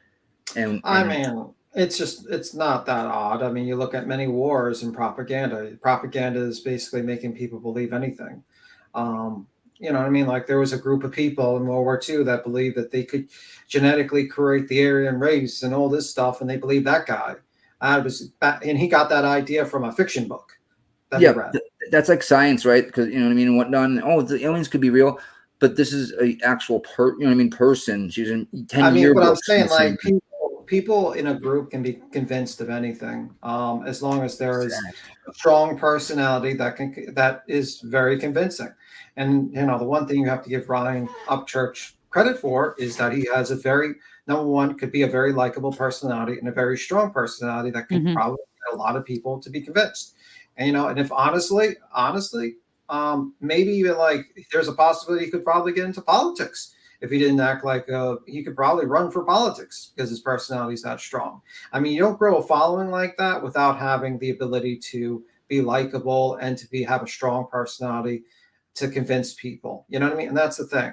And I mean, it's not that odd. I mean, you look at many wars and propaganda. Propaganda is basically making people believe anything. You know what I mean? Like, there was a group of people in World War II that believed that they could genetically create the Aryan race and all this stuff, and they believed that guy. And he got that idea from a fiction book. That's like science, right? Because, you know what I mean, and whatnot. And, the aliens could be real, but this is a actual you know what I mean, person. She's in 10-year but I'm books. saying, like, people in a group can be convinced of anything, as long as there is a strong personality that is very convincing. And, you know, the one thing you have to give Ryan Upchurch credit for is that he has could be a very likable personality and a very strong personality that can probably get a lot of people to be convinced. And, you know, and if honestly, maybe even like there's a possibility he could probably get into politics if he didn't act like he could probably run for politics because his personality is that strong. I mean, you don't grow a following like that without having the ability to be likable and to have a strong personality to convince people. You know what I mean? And that's the thing.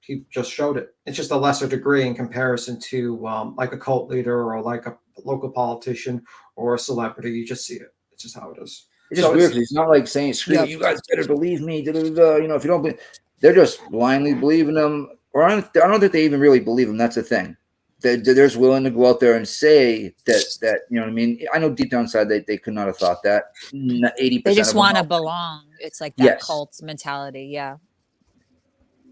He just showed it. It's just a lesser degree in comparison to like a cult leader or like a local politician or a celebrity. You just see it. It's just how it is. It's just weird because it's not like saying, screw you guys better believe me. You know, if you don't believe, they're just blindly believing them. Or I don't think they even really believe them. That's the thing. They're just willing to go out there and say that you know what I mean? I know deep down inside they could not have thought that. 80%. They just want to belong. It's like that cult mentality. Yeah.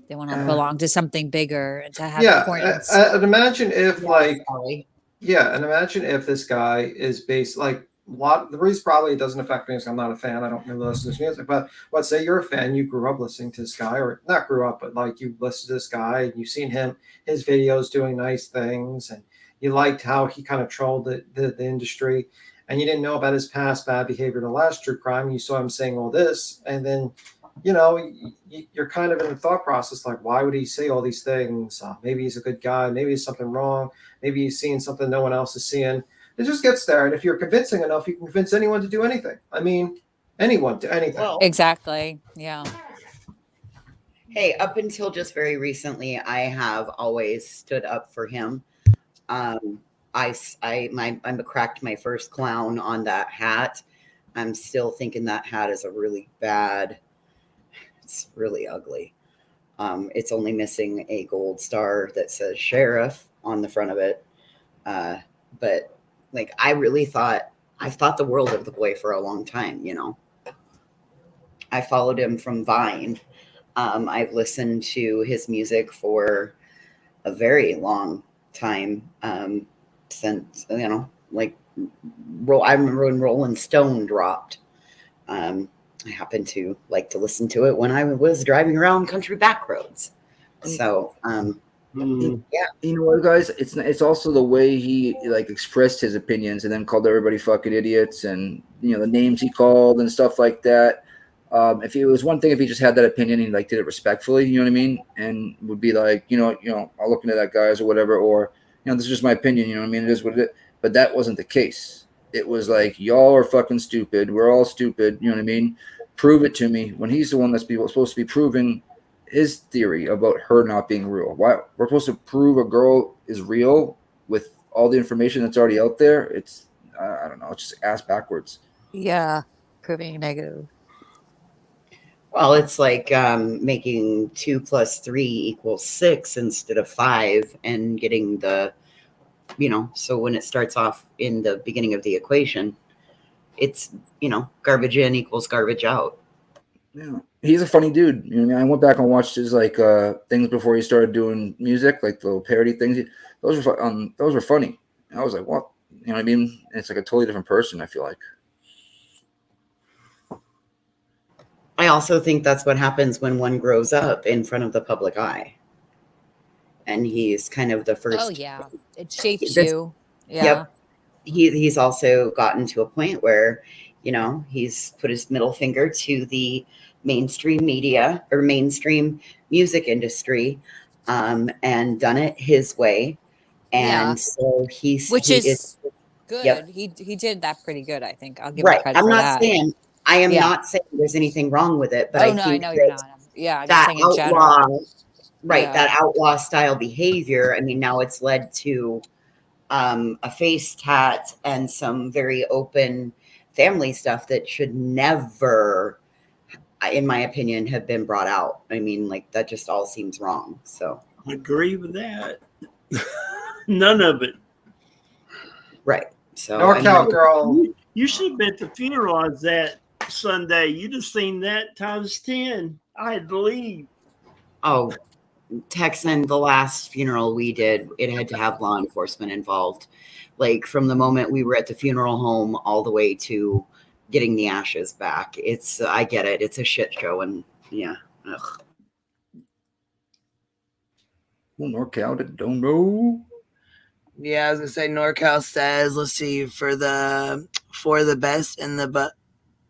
They want to belong to something bigger and to have importance. And imagine if and imagine if this guy is based like the reason probably it doesn't affect me is I'm not a fan. I don't really listen to his music, but let's say you're a fan, you grew up listening to this guy, or not grew up, but like you listened to this guy and you've seen his videos doing nice things, and you liked how he kind of trolled the industry, and you didn't know about his past bad behavior in the last true crime. You saw him saying all this, and then you know, you're kind of in the thought process like, why would he say all these things? Maybe he's a good guy. Maybe there's something wrong. Maybe he's seeing something no one else is seeing. It just gets there. And if you're convincing enough, you can convince anyone to do anything. I mean, anyone to anything. Well, Exactly. Yeah. hey, up until just very recently, I have always stood up for him. I cracked my first clown on that hat. I'm still thinking that hat is a really bad. It's really ugly. It's only missing a gold star that says sheriff on the front of it. But like, I've thought the world of the boy for a long time, you know. I followed him from Vine. I've listened to his music for a very long time, since, you know, like, I remember when Rolling Stone dropped. I happened to like to listen to it when I was driving around country back roads. So, yeah. You know what, guys? It's also the way he like expressed his opinions and then called everybody fucking idiots, and you know the names he called and stuff like that. If it was one thing if he just had that opinion and like did it respectfully, you know what I mean, and would be like, you know, I'll look into that, guys, or whatever, or you know, this is just my opinion, you know what I mean, it is what it is. But that wasn't the case. It was like, y'all are fucking stupid. We're all stupid. You know what I mean? Prove it to me. When he's the one that's supposed to be proving his theory about her not being real. Why we're supposed to prove a girl is real with all the information that's already out there? It's I don't know. It's just ass backwards. Yeah. Proving negative. Well, it's like making 2 + 3 = 6 instead of 5, and getting the, you know, so when it starts off in the beginning of the equation, it's, you know, garbage in equals garbage out. Yeah, he's a funny dude. You know what I mean? I went back and watched his like things before he started doing music, like the little parody things. Those were funny. And I was like, what? You know what I mean? It's like a totally different person, I feel like. I also think that's what happens when one grows up in front of the public eye. And he's kind of the first. Oh yeah, it shapes you. Yeah. Yep. He's also gotten to a point where, you know, he's put his middle finger to the mainstream media or mainstream music industry, and done it his way. And so which is good. Yep. He did that pretty good, I think. I'll give him Right. credit I'm for not that. saying I am not saying there's anything wrong with it, but Oh I no, think I know you're not. Yeah, I'm just saying in general. right, Yeah. that outlaw style behavior. I mean, now it's led to a face tat and some very open family stuff that should never, in my opinion, have been brought out. I mean, like, that just all seems wrong. So I agree with that. None of it. Right. So NorCal girl. You should have been at the funeral on that Sunday. You'd have seen that times 10. I had to leave. Oh, Texan, the last funeral we did, it had to have law enforcement involved. Like, from the moment we were at the funeral home all the way to getting the ashes back. It's, I get it. It's a shit show. And yeah. Ugh. Well, NorCal don't know. Yeah, I was gonna say NorCal says, let's see, for the best and the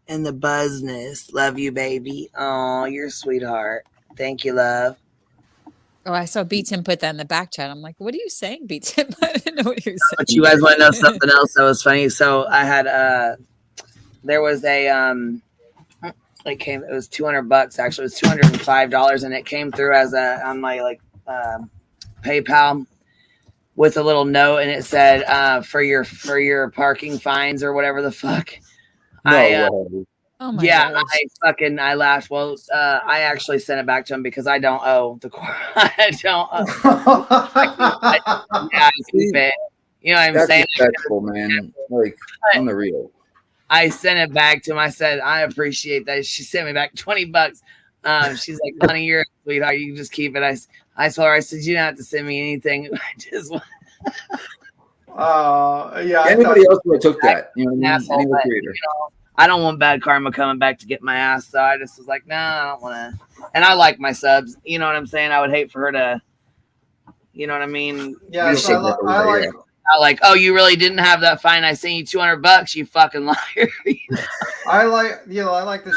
buzzness. Love you, baby. Oh, you're a sweetheart. Thank you, love. Oh, I saw B-Tim put that in the back chat. I'm like, what are you saying, B-Tim? I didn't know what you were saying. But you guys want to know something else that was funny? So I had there was a it was $200 actually. It was $205, and it came through as on my PayPal with a little note, and it said for your parking fines or whatever the fuck. Oh my yeah, gosh. I laughed. Well, I actually sent it back to him because I don't owe the court. I don't owe. I keep it. You know what I'm That's saying? respectful, man. Like, on the real. I sent it back to him. I said, I appreciate that. She sent me back $20. She's like, honey, you're a sweetheart. You can just keep it. I told her, I said, you don't have to send me anything. I just want. Yeah. Anybody else would have took that. You know what I mean? Any But, creator. I don't want bad karma coming back to get my ass. So I just was like, no, I don't want to. And I like my subs. You know what I'm saying? I would hate for her to, you know what I mean? Yeah, so like, oh, you really didn't have that fine. I sent you $200, you fucking liar. I like this chat.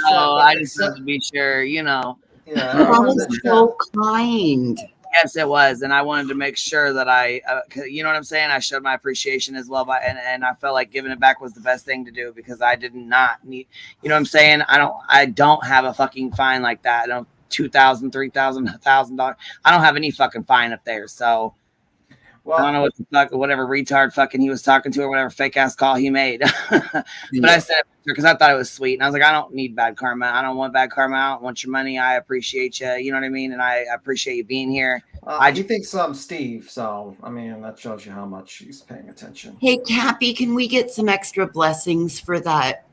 Oh, I just wanted to be sure, Yeah, That was so kind. Yes, it was, and I wanted to make sure that you know what I'm saying. I showed my appreciation as well, and I felt like giving it back was the best thing to do because I did not need. You know what I'm saying? I don't have a fucking fine like that. I don't $2,000, $3,000, $1,000. I don't have any fucking fine up there. So I don't know what the fuck, whatever retard fucking he was talking to or whatever fake ass call he made. But I said it because I thought it was sweet, and I was like, I don't need bad karma. I don't want bad karma. I don't want your money. I appreciate you. You know what I mean? And I appreciate you being here. He thinks I'm Steve, so I mean that shows you how much he's paying attention. Hey, Cappy, can we get some extra blessings for that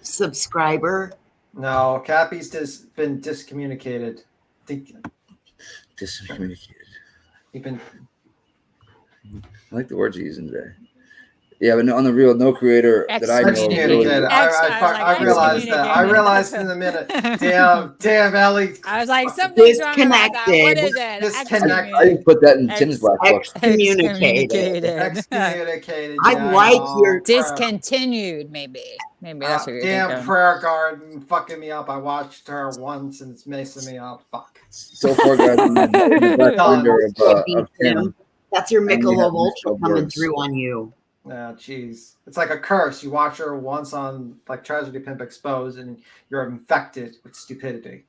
subscriber? No, Cappy's been discommunicated. Discommunicated. He's been. I like the words you're using today. Yeah, but on the real, no creator that I know. I realized that. I realized in a minute. Damn, Ellie. I was like, something's wrong about that. What is it? Disconnected. I didn't put that in Tim's black book. Excommunicated. I like your discontinued. Maybe that's what you're damn thinking. prayer garden fucking me up. I watched her once and it's messing me up. Fuck. So far, guys, I'm in the black binder of Tim. That's your Michelob Ultra coming through on you. Yeah, jeez. It's like a curse. You watch her once on like Tragedy Pimp Exposed and you're infected with stupidity.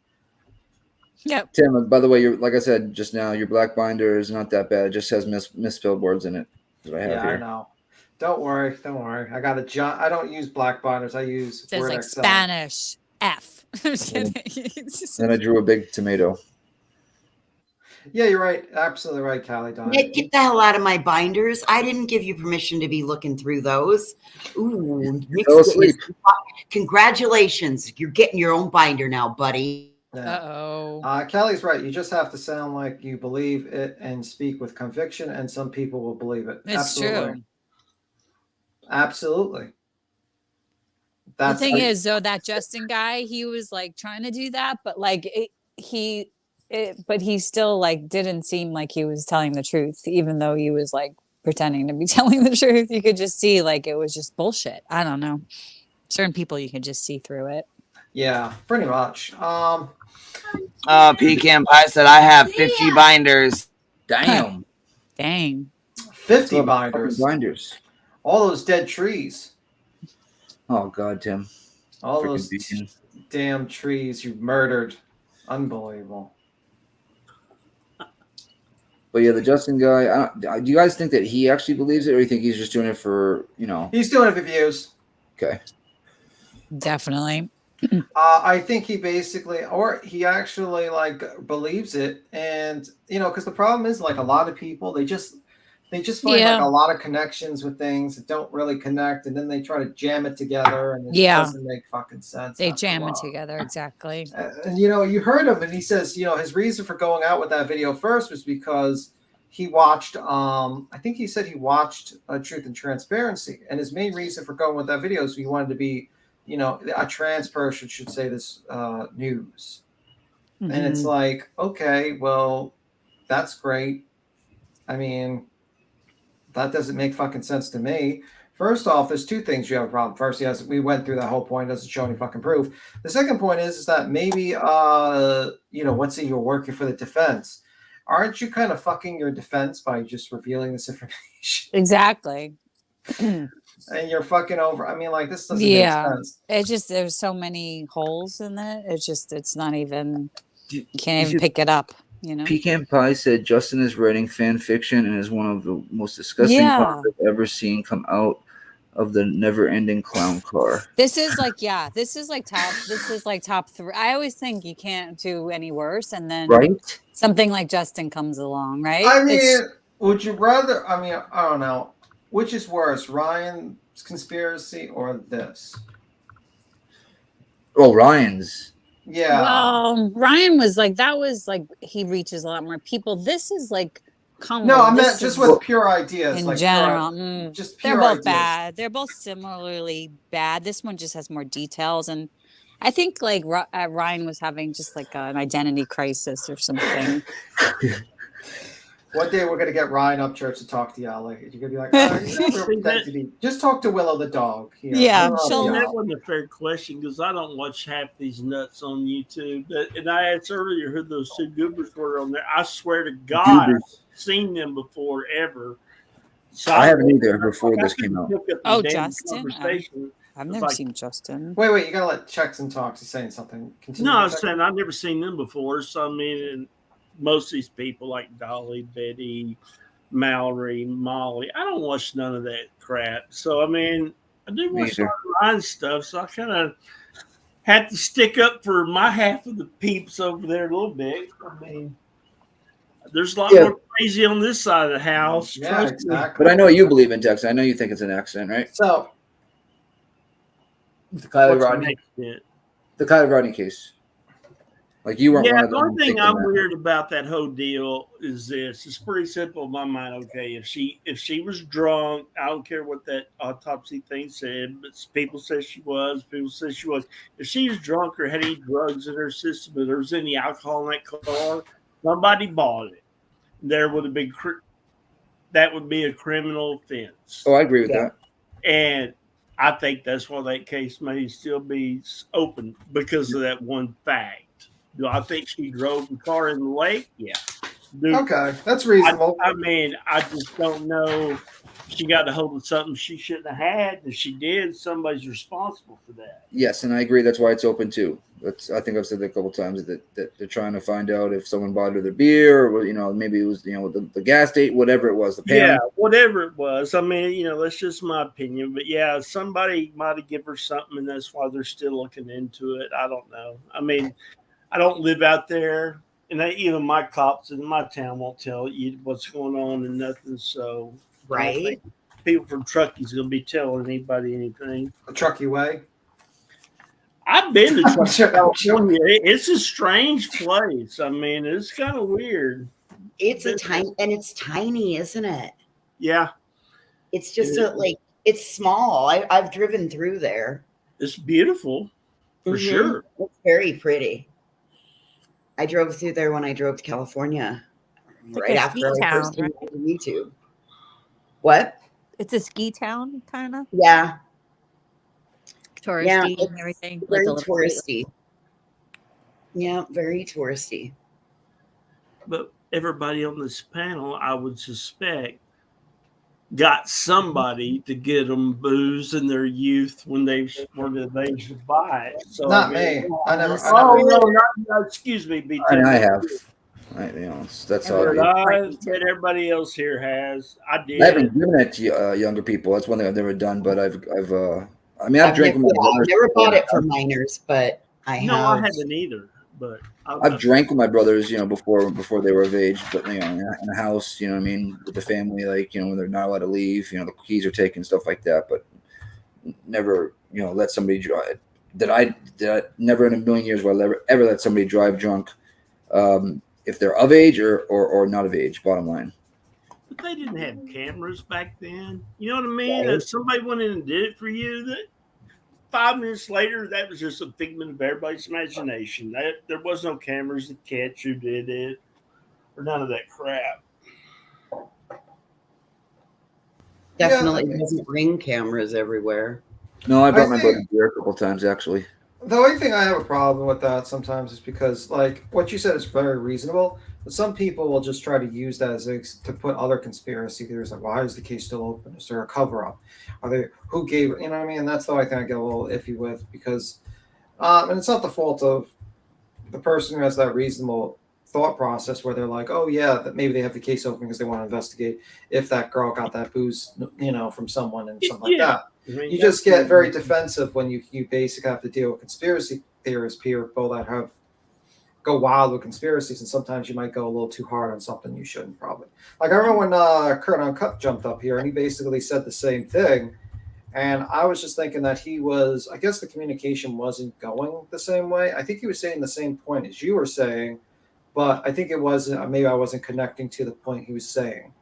Yep. Tim, by the way, like I said just now, your black binder is not that bad. It just has misspelled words in it. That's what I have here. I know. Don't worry. I got a I don't use black binders. I use It says Word like Excel. Spanish F. I'm just kidding. Then I drew a big tomato. Yeah, you're right. Absolutely right, Callie. Nick, get the hell out of my binders. I didn't give you permission to be looking through those. Ooh, congratulations. You're getting your own binder now, buddy. Uh-oh. Callie's right. You just have to sound like you believe it and speak with conviction, and some people will believe it. It's Absolutely. true. Absolutely. The thing is, though, that Justin guy, he was like trying to do that, but like but he still like didn't seem like he was telling the truth, even though he was like pretending to be telling the truth. You could just see like it was just bullshit. I don't know. Certain people you can just see through it. Yeah, pretty much. Pecan Pie said I have 50 binders. Damn. Dang. 50 binders. Binders. All those dead trees. Oh God, Tim. All Freaking those Beacon. damn trees you murdered. Unbelievable. But yeah, the Justin guy. Do you guys think that he actually believes it, or do you think he's just doing it for He's doing it for views. Okay. Definitely. I think he basically, or he actually like believes it, and because the problem is like a lot of people they just find like a lot of connections with things that don't really connect, and then they try to jam it together, and it doesn't make fucking sense. They jam it together, exactly. And you heard him, and he says, his reason for going out with that video first was because he watched. I think he said he watched Truth and Transparency, and his main reason for going with that video is he wanted to be, a trans person should say this news, and it's like, okay, well, that's great. I mean. That doesn't make fucking sense to me. First off, there's two things you have a problem. First, yes, we went through that whole point. Doesn't show any fucking proof. The second point is that maybe, let's say you're working for the defense. Aren't you kind of fucking your defense by just revealing this information? Exactly. And you're fucking over. I mean, like, this doesn't make sense. It's just, there's so many holes in it. It's not even, you can't even pick it up. Pecan Pie said Justin is writing fan fiction and is one of the most disgusting clowns I've ever seen come out of the never-ending clown car. This is like top 3. I always think you can't do any worse, and then something like Justin comes along, right? I mean, would you rather? I mean, I don't know. Which is worse, Ryan's conspiracy or this? Oh, Ryan's. Yeah. Well, Ryan was like, that was like, he reaches a lot more people. This is like, no, I meant just with pure ideas in like general. Just pure they're both ideas. bad. They're both similarly bad. This one just has more details, and I think like Ryan was having just like an identity crisis or something. One day we're gonna get Ryan Upchurch to talk to y'all. Like you're gonna be like, oh, you never protected me. Just talk to Willow the dog. Here. Yeah, that wasn't a fair question because I don't watch half these nuts on YouTube. And I asked earlier who those two goobers were on there. I swear to God, I've seen them before ever. So I haven't either before this came out. Oh, Justin. I've never seen Justin. Wait, you gotta let Checks and Talks. He's saying something. Continue. No, I was saying I've never seen them before. So I mean, and most of these people like Dolly, Betty, Mallory, Molly, I don't watch none of that crap. So I mean, I do watch online stuff. So I kind of had to stick up for my half of the peeps over there a little bit. I mean, there's a lot more crazy on this side of the house. Yeah, exactly. But I know what you believe in, Dex. I know you think it's an accident, right? So the Kylie Rodney case. Like you weren't one of the them. only thing I'm weird about that whole deal is this. It's pretty simple in my mind. Okay, if she was drunk, I don't care what that autopsy thing said, but people say she was. People say she was. If she was drunk or had any drugs in her system, or there was any alcohol in that car, somebody bought it. There would have been that would be a criminal offense. Oh, I agree with that. And I think that's why that case may still be open because of that one fact. Do I think she drove the car in the lake? Yeah. Okay, that's reasonable. I mean, I just don't know. She got a hold of something she shouldn't have had. If she did, somebody's responsible for that. Yes, and I agree. That's why it's open too. I think I've said that a couple of times that they're trying to find out if someone bought her their beer, or maybe it was the gas date, whatever it was. The pan. Yeah, whatever it was. I mean, that's just my opinion. But yeah, somebody might have given her something, and that's why they're still looking into it. I don't know. I mean, I don't live out there, and even my cops in my town won't tell you what's going on and nothing. So, right, people from Truckie's gonna be telling anybody anything. The Truckee way. I've been to Truckee, California. It's a strange place. I mean, it's kind of weird. It's it's tiny, isn't it? Yeah, it's just it's small. I've driven through there. It's beautiful, for sure. It's very pretty. I drove through there when I drove to California, right after I first came on YouTube. What? It's a ski town, kind of. Yeah. Touristy and everything. Very touristy. Yeah, very touristy. But everybody on this panel, I would suspect, got somebody to get them booze in their youth when they were the age to buy it. So not me. I never. Excuse me, BT. I have. That's all. That everybody else here has. I did. I haven't given it to younger people. That's one thing I've never done. But I've drank with my brothers. I've never bought it for minors, but I have. No, I haven't either. But I've drank with my brothers, before they were of age, but in a house, with the family, when they're not allowed to leave, the keys are taken, stuff like that. But never, let somebody drive. Did I never in a million years will I ever let somebody drive drunk, if they're of age or not of age. Bottom line. But they didn't have cameras back then. You know what I mean? Right. If somebody went in and did it for you, that 5 minutes later, that was just a figment of everybody's imagination. There was no cameras to catch who did it or none of that crap. Definitely wasn't ring cameras everywhere. No, I brought my brother beer a couple times, actually. The only thing I have a problem with that sometimes is because, what you said is very reasonable, but some people will just try to use that to put other conspiracy theories. Like, why is the case still open? Is there a cover-up? Who gave it? You know what I mean? And that's the only thing I get a little iffy with because, and it's not the fault of the person who has that reasonable thought process where they're like, oh yeah, that maybe they have the case open because they want to investigate if that girl got that booze, from someone and something like that. You just get very defensive when you basically have to deal with conspiracy theorists, people that go wild with conspiracies, and sometimes you might go a little too hard on something you shouldn't probably. Like I remember when Kurt Uncut jumped up here and he basically said the same thing, and I was just thinking that I guess the communication wasn't going the same way. I think he was saying the same point as you were saying, but I think it wasn't. Maybe I wasn't connecting to the point he was saying.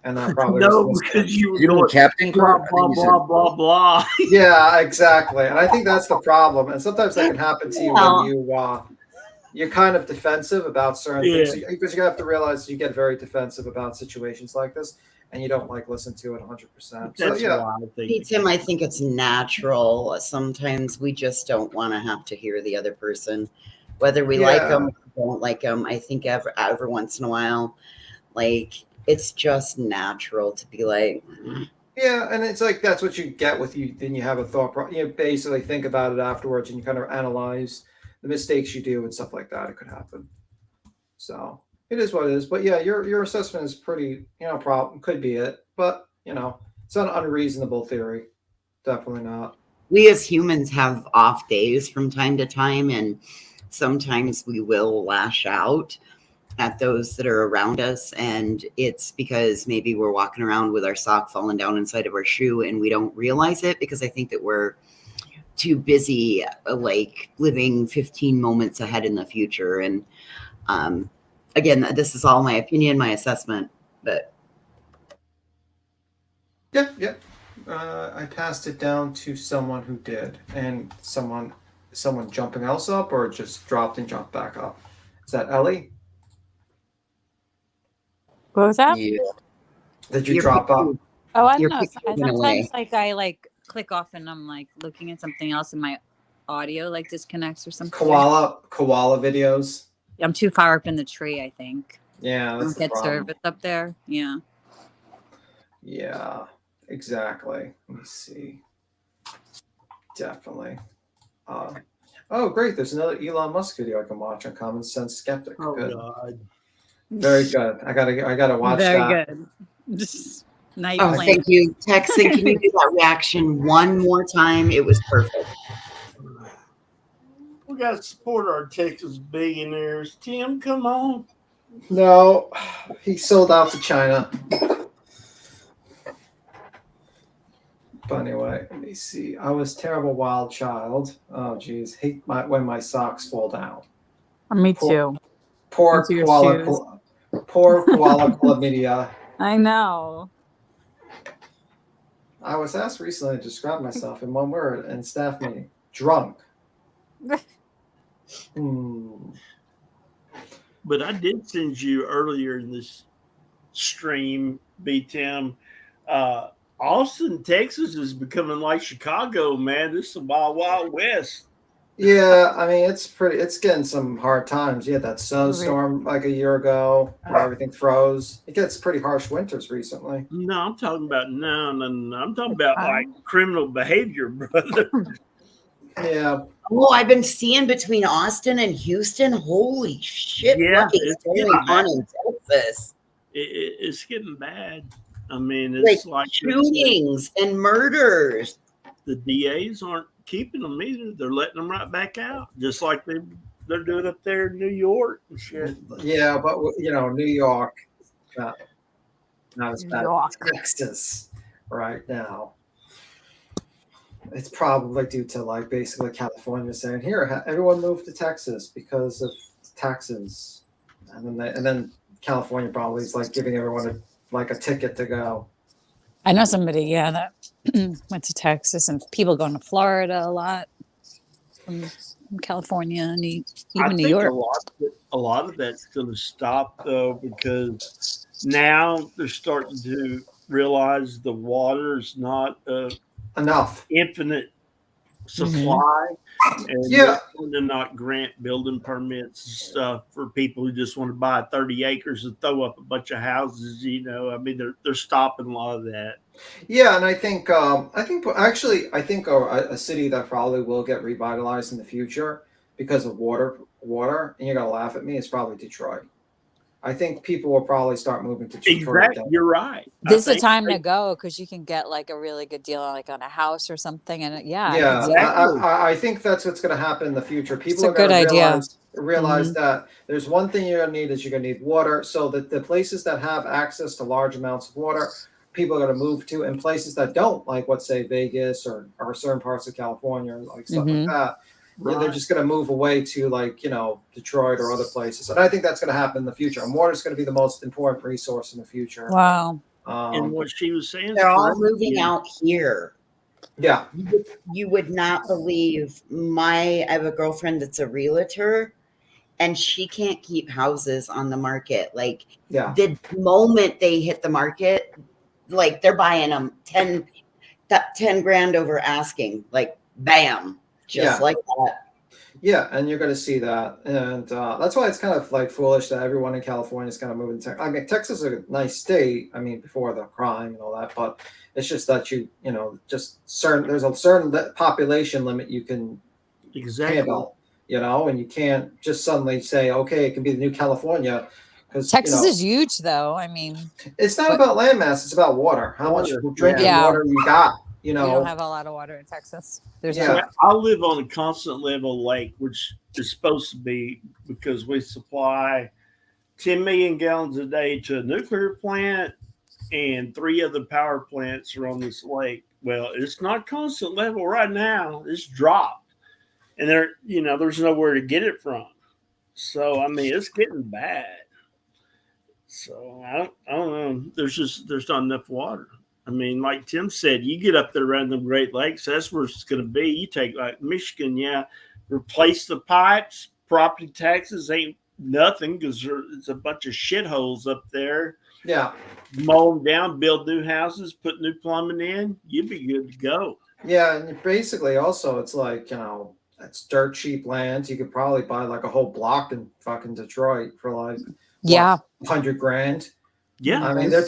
And that probably because you were going Captain blah blah blah blah. Yeah, exactly. And I think that's the problem. And sometimes that can happen to you when you're kind of defensive about certain Yeah. things because you have to realize you get very defensive about situations like this, and you don't like listen to it 100%. So That's yeah, why I See, think. Tim, I think it's natural. Sometimes we just don't want to have to hear the other person, whether we like them or don't like them. I think every once in a while, like it's just natural to be like, yeah, and it's like that's what you get with you. Then you have a thought. You basically think about it afterwards, and you kind of analyze the mistakes you do and stuff like that. It could happen. So it is what it is. But yeah, your assessment is pretty. Problem could be it, but it's an unreasonable theory. Definitely not. we as humans have off days from time to time, and sometimes we will lash out at those that are around us, and it's because maybe we're walking around with our sock falling down inside of our shoe and we don't realize it because I think that we're too busy like living 15 moments ahead in the future. And again, this is all my opinion, my assessment, but Yeah. I passed it down to someone who did, and someone jumping else up or just dropped and jumped back up. Is that Ellie? What was that? Yeah. Did you drop up? Oh, I Your don't know. picture went Sometimes away. I like click off and I'm like looking at something else and my audio like disconnects or something. Koala videos. I'm too far up in the tree, I think. Yeah, I that's don't the get problem. service up there. Yeah. Yeah, exactly. Let me see. Definitely. Oh, great. There's another Elon Musk video I can watch on Common Sense Skeptic. Oh Good. God. Very good. I gotta watch Very that. good. Just night oh, plan. thank you. Texan, can you do that reaction one more time? It was perfect. We got to support our Texas billionaires. Tim, come on. No, he sold out to China. But anyway, let me see. I was a terrible wild child. Oh, geez. Hate when my socks fall down. Me too. Poor Into your koala, shoes. poor koala chlamydia. I know. I was asked recently to describe myself in one word in staff meeting: drunk. But I did send you earlier in this stream, B-Tim. Austin, Texas is becoming like Chicago, man. This is the Wild Wild West. Yeah, I mean it's getting some hard times. You had that snowstorm like a year ago where everything froze. It gets pretty harsh winters recently. No, I'm talking about no. I'm talking about like criminal behavior, brother. Yeah. Oh, I've been seeing between Austin and Houston. Holy shit! Yeah, what is it's going getting on bad. in Texas? It's getting bad. I mean, Like it's like shootings and murders. The DAs aren't keeping them either. They're letting them right back out, just like they're doing up there in New York and shit. Yeah, but New York, not as bad as Texas right now. It's probably due to like basically California saying, "Here, everyone move to Texas because of taxes," and then California probably is like giving everyone a ticket to go. I know somebody, that went to Texas, and people going to Florida a lot from California and even New York. A lot of that's going to stop though, because now they're starting to realize the water is not enough infinite supply, and they're not grant building permits and stuff for people who just want to buy 30 acres and throw up a bunch of houses. I mean, they're stopping a lot of that. Yeah, and I think a city that probably will get revitalized in the future because of water, and you're gonna laugh at me, is probably Detroit. I think people will probably start moving to Detroit. Exactly, you're right. This is the time to go because you can get like a really good deal like on a house or something, and I think that's what's going to happen in the future. People It's a are going good to idea. realize that there's one thing you're going to need is you're going to need water. So that the places that have access to large amounts of water, people are going to move to, and places that don't, like let's say Vegas or certain parts of California, like stuff like that. Yeah, they're just going to move away to Detroit or other places, and I think that's going to happen in the future. And water is going to be the most important resource in the future. Wow! And what she was saying, They're all moving out here. Yeah, you would not believe. I have a girlfriend that's a realtor, and she can't keep houses on the market. Like Yeah. the moment they hit the market, like they're buying them 10 grand over asking, like bam, just like that. Yeah, and you're going to see that, and that's why it's kind of like foolish that everyone in California is kind of moving to Texas. I mean, Texas is a nice state. I mean, before the crime and all that, but it's just that there's a certain population limit you can handle, and you can't just suddenly say, okay, it can be the new California. Because Texas is huge, though. I mean, it's not about landmass; it's about water. How much drinking water you got. We don't have a lot of water in Texas. I live on a constant level lake, which is supposed to be because we supply 10 million gallons a day to a nuclear plant, and 3 other power plants are on this lake. Well, it's not constant level right now. It's dropped, and there's nowhere to get it from. So I mean, it's getting bad. So I don't know. There's not enough water. I mean, like Tim said, you get up there around the Great Lakes, that's where it's going to be. You take like Michigan, replace the pipes. Property taxes ain't nothing because there's a bunch of shitholes up there. Yeah. Mow them down, build new houses, put new plumbing in. You'd be good to go. Yeah, and basically also it's like, it's dirt cheap land. You could probably buy like a whole block in fucking Detroit for like $100 grand. Yeah. I mean, they're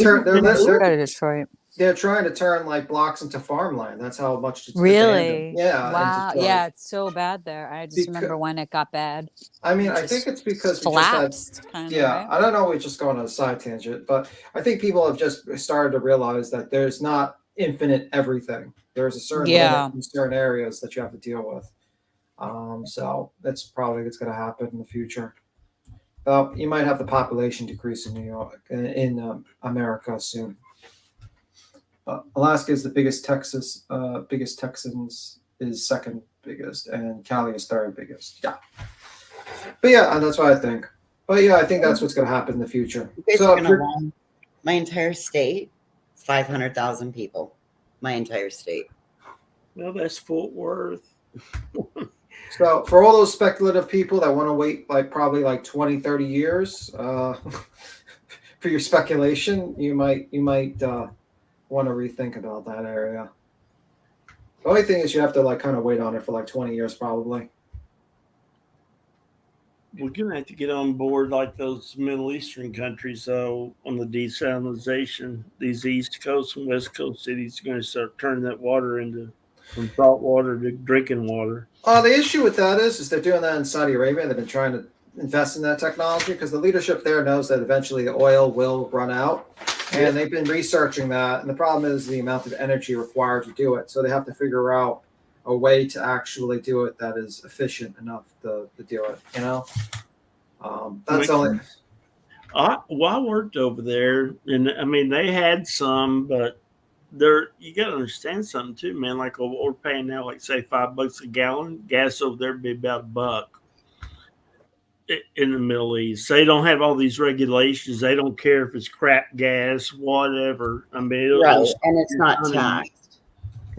trying to turn like blocks into farmland. That's how much it's really abandoned. Yeah. Wow. Yeah, it's so bad there. I just remember when it got bad. I mean, I think it's because collapsed. I don't know. We're just going on a side tangent, but I think people have just started to realize that there's not infinite everything. There's a certain limit in certain areas that you have to deal with. So that's probably what's going to happen in the future. Well, you might have the population decrease in New York, in America soon. Alaska is the biggest. Biggest Texans is second biggest, and Cali is third biggest. Yeah, but that's what I think. But I think that's what's going to happen in the future. So my entire state, 500,000 people. My entire state. Well, that's Fort Worth. So for all those speculative people that want to wait probably 20, 30 years for your speculation, you might want to rethink about that area. The only thing is you have to kind of wait on it for 20 years probably. We're going to have to get on board like those Middle Eastern countries, though, on the desalinization. These East Coast and West Coast cities are going to start turning that water from salt water to drinking water. The issue with that is they're doing that in Saudi Arabia. They've been trying to invest in that technology because the leadership there knows that eventually the oil will run out. And they've been researching that. And the problem is the amount of energy required to do it. So they have to figure out a way to actually do it that is efficient enough to do it, That's only. I worked over there, and I mean, they had some, but you got to understand something too, man. Like what we're paying now, like say $5 a gallon. Gas over there would be about $1 in the Middle East. They don't have all these regulations. They don't care if it's crap gas, whatever. I mean, and it's not taxed.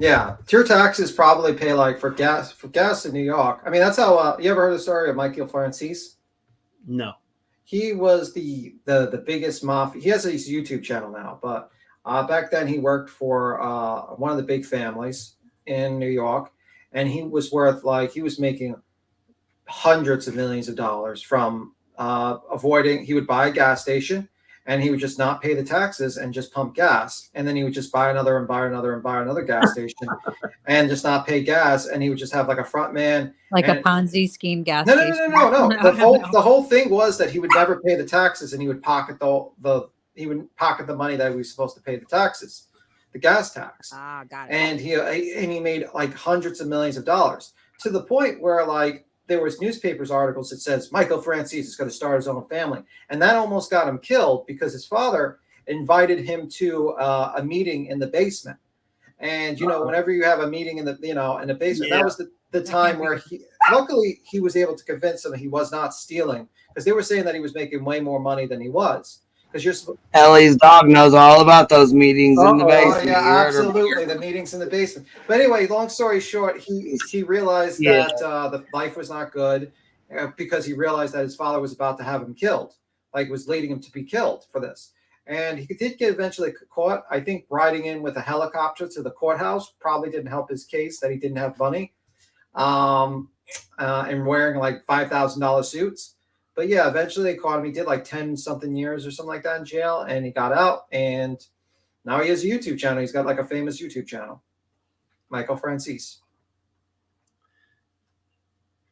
Yeah, your taxes probably pay for gas in New York. I mean, that's how. You ever heard the story of Michael Francis? No. He was the biggest mafia. He has his YouTube channel now, but back then he worked for one of the big families in New York, and he was worth he was making hundreds of millions of dollars from avoiding. He would buy a gas station, and he would just not pay the taxes and just pump gas. And then he would just buy another and buy another and buy another gas station and just not pay gas. And he would just have a front man. A Ponzi scheme gas station. No. No. The whole thing was that he would never pay the taxes, and he would pocket the money that he was supposed to pay the taxes, the gas tax. Got it. And he made hundreds of millions of dollars, to the point where there was newspapers articles that says Michael Francis is going to start his own family. And that almost got him killed because his father invited him to a meeting in the basement. And, whenever you have a meeting in the basement, that was the time where luckily he was able to convince him he was not stealing, because they were saying that he was making way more money than he was. Because Ellie's dog knows all about those meetings in the basement. Yeah, absolutely, the meetings in the basement. But anyway, long story short, he realized that the life was not good. because he realized that his father was about to have him killed, like was leading him to be killed for this. And he did get eventually caught. I think riding in with a helicopter to the courthouse probably didn't help his case that he didn't have money, and wearing like $5,000 suits. But yeah, eventually they caught him. He did like 10-something years or something like that in jail, and he got out. And now he has a YouTube channel. He's got like a famous YouTube channel, Michael Francis.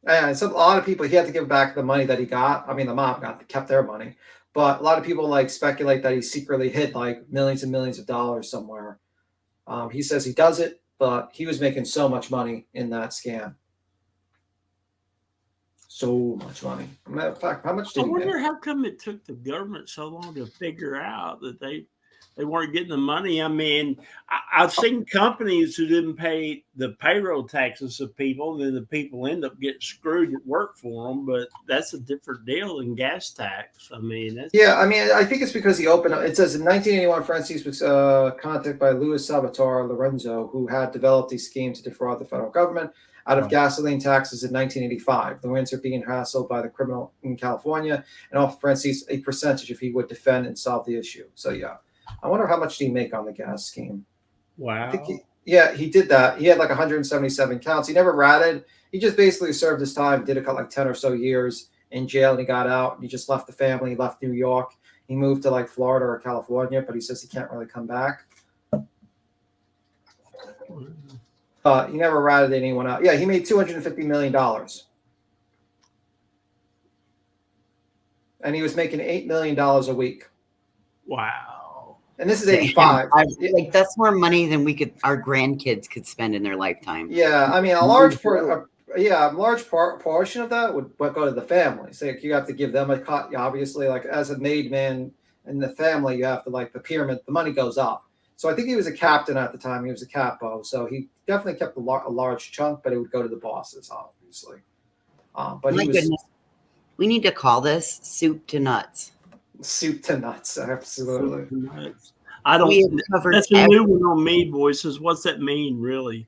And a lot of people, he had to give back the money that he got. I mean, the mob kept their money, but a lot of people like speculate that he secretly hid like millions and millions of dollars somewhere. He says he does it, but he was making so much money in that scam. So much money. Matter of fact, how much did I he wonder make? how come it took the government so long to figure out that they weren't getting the money. I mean, I've seen companies who didn't pay the payroll taxes of people, and then the people end up getting screwed at work for them. But that's a different deal than gas tax. I mean, that's... Yeah, I mean, I think it's because he opened. It says in 1981, Francis was contacted by Louis Salvatore Lorenzo, who had developed a scheme to defraud the federal government out of gasoline taxes in 1985. The Lorenzo being hassled by the criminal in California and offered Francis a percentage if he would defend and solve the issue. So yeah. I wonder how much did he make on the gas scheme? Wow. I think he did that. He had like 177 counts. He never ratted. He just basically served his time, did like 10 or so years in jail, and he got out. And he just left the family, left New York. He moved to like Florida or California, but he says he can't really come back. He never ratted anyone out. Yeah, he made $250 million. And he was making $8 million a week. Wow. And this is 85. Like that's more money than our grandkids could spend in their lifetime. Yeah, I mean, a large portion of that would go to the family. So you have to give them a cut. Obviously, like as a made man in the family, you have to like the pyramid. The money goes up. So I think he was a captain at the time. He was a capo. So he definitely kept a large chunk, but it would go to the bosses, obviously. But My goodness, we need to call this soup to nuts. Soup to nuts, absolutely. Soup to nuts. I don't. That's a new one on me, Voices. What's that mean, really?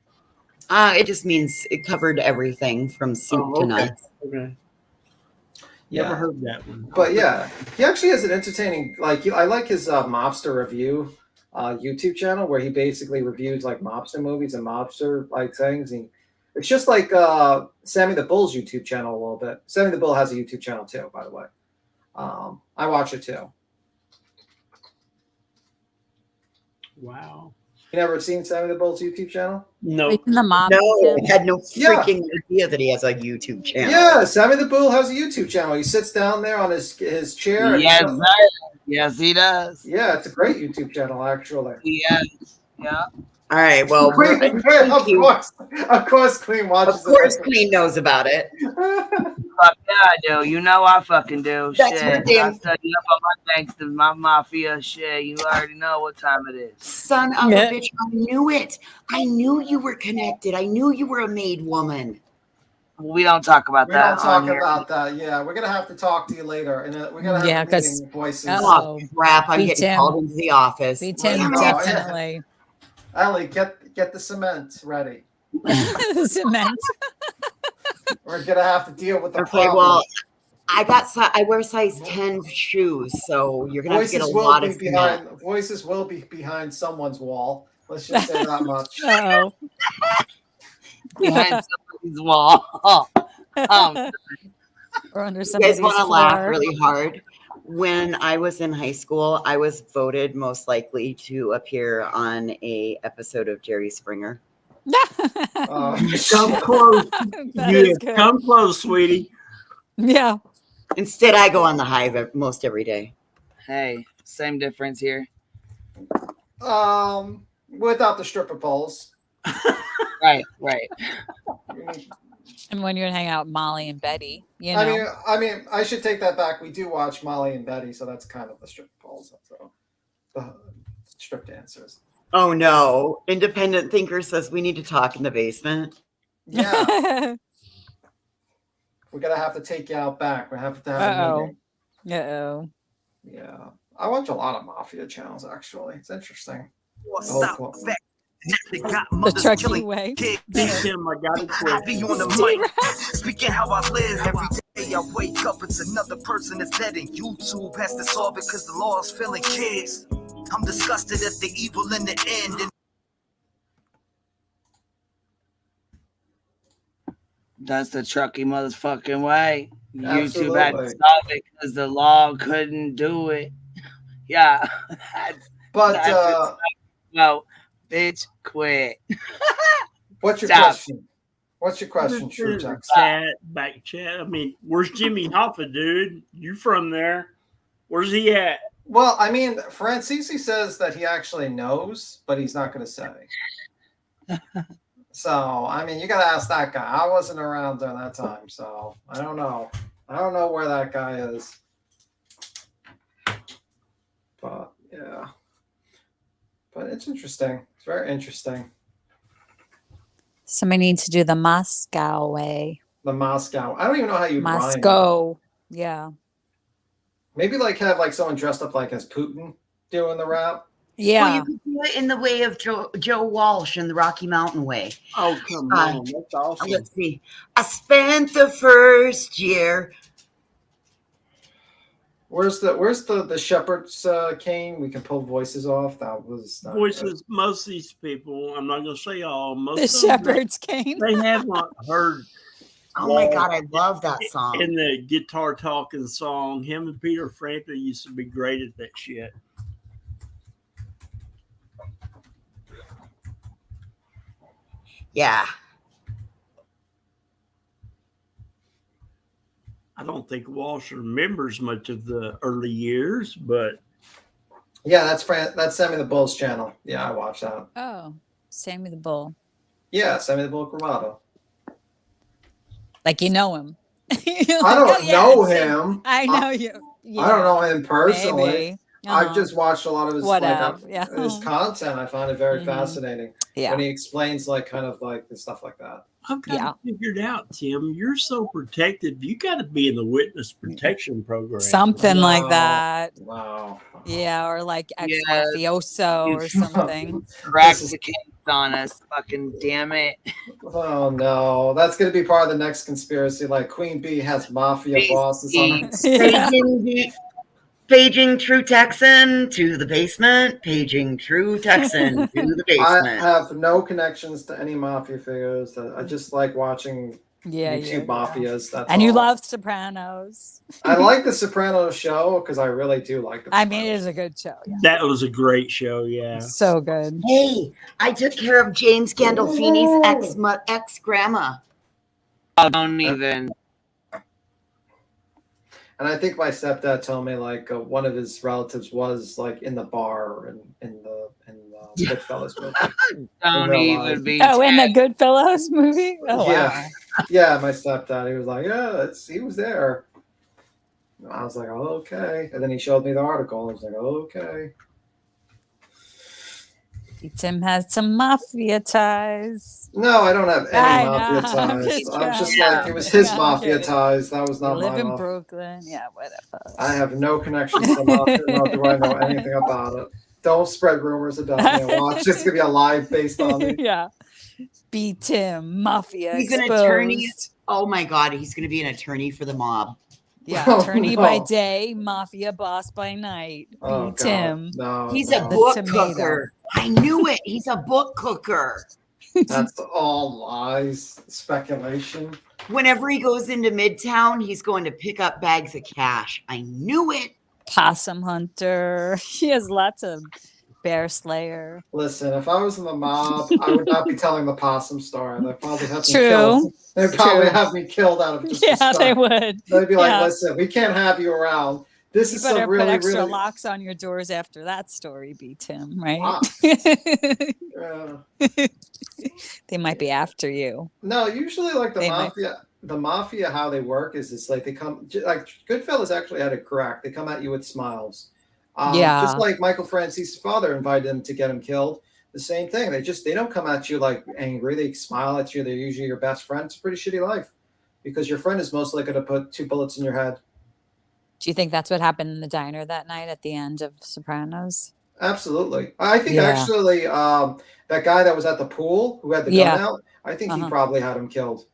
It just means it covered everything from soup to nuts. Okay. Yeah. Never heard that one. But yeah, he actually has an entertaining. I like his mobster review YouTube channel where he basically reviews like mobster movies and mobster like things. It's just like Sammy the Bull's YouTube channel a little bit. Sammy the Bull has a YouTube channel too, by the way. I watch it too. Wow. You never seen Sammy the Bull's YouTube channel? No. The mom. No, I had no freaking idea that he has a YouTube channel. Yeah, Sammy the Bull has a YouTube channel. He sits down there on his chair. Yes, yes, he does. Yeah, it's a great YouTube channel, actually. Yes. Yeah. All right. Well, of course, Queen watches. Of course, Queen knows about it. Fuck yeah, I do. You know I fucking do. That's shit. her damn- I set you up on my thanks to my mafia shit. You already know what time it is. Son of a bitch, I knew it. I knew you were connected. I knew you were a made woman. We don't talk about We that. don't talk on here. about that. Yeah, we're gonna have to talk to you later, and we're gonna have a meeting with Voices. Oh crap! I'm getting called into the office. Beat him, definitely. Ellie, get the cement ready. Cement. We're gonna have to deal with the Okay, problem. well, I wear size 10 shoes, so you're gonna have to get a lot of cement. Voices will be behind someone's wall. Let's just say that much. Oh. Behind somebody's wall. Or under You guys somebody's want to laugh floor. really hard? When I was in high school, I was voted most likely to appear on a episode of Jerry Springer. Come close. Come close, sweetie. Yeah. Instead, I go on the hive most every day. Hey, same difference here. Without the stripper poles. Right. And when you're hanging out with Molly and Betty, you know. I mean, I should take that back. We do watch Molly and Betty, so that's kind of the stripper poles. So the strip dancers. Oh no! Independent Thinker says we need to talk in the basement. Yeah. We're gonna have to take you out back. We have to have a meeting. Uh-oh. Yeah. I watch a lot of mafia channels actually. It's interesting. The Truckee way. Beat him, I got it quick. Be on the mic, speaking how I live every day. day I wake up, it's another person that's dead, and YouTube has to solve it because the law is filling kids. I'm disgusted at the evil in the end. And That's the Truckee motherfucking way. YouTube had to Absolutely. stop it because the law couldn't do it. Yeah. But no, bitch, quit. what's your Stop. question? What's your question, True Text? Back chat. I mean, where's Jimmy Hoffa, dude? You from there? Where's he at? Well, I mean, Francisi says that he actually knows, but he's not going to say. So, I mean, you got to ask that guy. I wasn't around during that time, so I don't know. I don't know where that guy is. But, yeah. But it's interesting. It's very interesting. Somebody needs to do the Moscow way. The Moscow. I don't even know how you rhyme. Moscow. Yeah. Maybe like have like someone dressed up like as Putin doing the rap. Yeah. Well, you could do it in the way of Joe Walsh in the Rocky Mountain way. Oh, come on. That's awesome. Let's see. I spent the first year. Where's the shepherd's cane? We can pull voices off. That was not Voices. Most of these people, I'm not going to say all. Most The of them, shepherd's cane. They have not heard. Oh my God, I love that song. In the guitar talking song, him and Peter Frampton used to be great at that shit. Yeah. I don't think Walsh remembers much of the early years, but Yeah, that's Sammy the Bull's channel. Yeah, I watched that. Oh, Sammy the Bull. Yeah, Sammy the Bull Gravado. Like you know him. I don't know him. I know you. I don't know him personally. Maybe. I've just watched a lot of his his Yeah. content. I find it very fascinating. Yeah. When he explains like kind of like the stuff like that. I've got it figured out, Tim. You're so protected. You got to be in the witness protection program. Something like that. Wow. Yeah, or like ex-mafioso or something. Crack the case on us. Fucking damn it. Oh no, that's gonna be part of the next conspiracy. Like QueenBee has mafia bosses on her. Paging True Texan to the basement. Paging True Texan to the basement. I have no connections to any mafia figures. I just like watching YouTube mafias. That's and you all. love Sopranos. I like the Sopranos show because I really do like the. I mean, it is a good show. Yeah. That was a great show. Yeah. So good. Hey, I took care of James Gandolfini's ex grandma. Don't even. And I think my stepdad told me like one of his relatives was like in the bar in the Goodfellas movie. Don't even be. Oh, in the Goodfellas movie? Oh, yeah, wow. yeah. My stepdad, he was like, yeah, he was there. And I was like, oh, okay. And then he showed me the article. I was like, oh, okay. Tim has some mafia ties. No, I don't have any I mafia know. I'm ties. just I'm just trying. like, it was his Yeah, I'm mafia kidding. ties. That was You not live my in mafia. Brooklyn. Yeah, whatever. I have no connections to mafia, nor do I know anything about it. Don't spread rumors about me. Watch. It's gonna be a live based on me. Yeah. Be Tim, mafia. He's an exposed. attorney. Oh my God, he's going to be an attorney for the mob. Yeah, Oh, attorney no. by day, mafia boss by night. Be Oh, God. Tim. No, He's no. a book tomato. cooker. I knew it. He's a book cooker. That's all lies, speculation. Whenever he goes into Midtown, he's going to pick up bags of cash. I knew it. Possum hunter. He has lots of bear slayer. Listen, if I was in the mob, I would not be telling the possum story. They'd probably have me True. killed. They'd probably True. have me killed out of Yeah, disrespect. they would. They'd be like, Yeah. listen, we can't have you around. This You is better some really, put extra really. locks on your doors after that story, be Tim, right? Ah. Yeah. They might be after you. No, usually like They might- the mafia, how they work is it's like they come like Goodfellas actually had it correct. They come at you with smiles. Yeah. Just like Michael Francise's father invited him to get him killed. The same thing. They don't come at you like angry. They smile at you. They're usually your best friend. It's a pretty shitty life because your friend is most likely to put 2 bullets in your head. Do you think that's what happened in the diner that night at the end of Sopranos? Absolutely. I think Yeah. actually that guy that was at the pool who had the Yeah. gun out, I think he Uh-huh. probably had him killed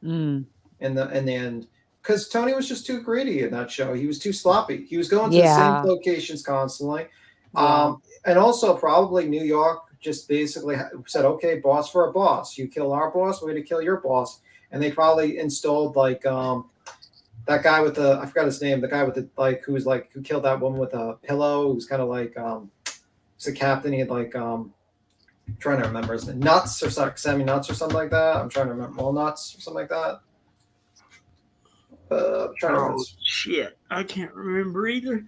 Mm. in the end because Tony was just too greedy in that show. He was too sloppy. He was going to the same locations constantly. And also probably New York just basically said, okay, boss for a boss. You kill our boss, we're going to kill your boss. And they probably installed like that guy with the, I forgot his name, the guy with the, like, who killed that woman with a pillow, who's kind of like, he's a captain. He had like, trying to remember his name, Nuts or something, Sammy Nuts or something like that. I'm trying to remember, Walnuts or something like that. I'm trying to remember. Shit, I can't remember either.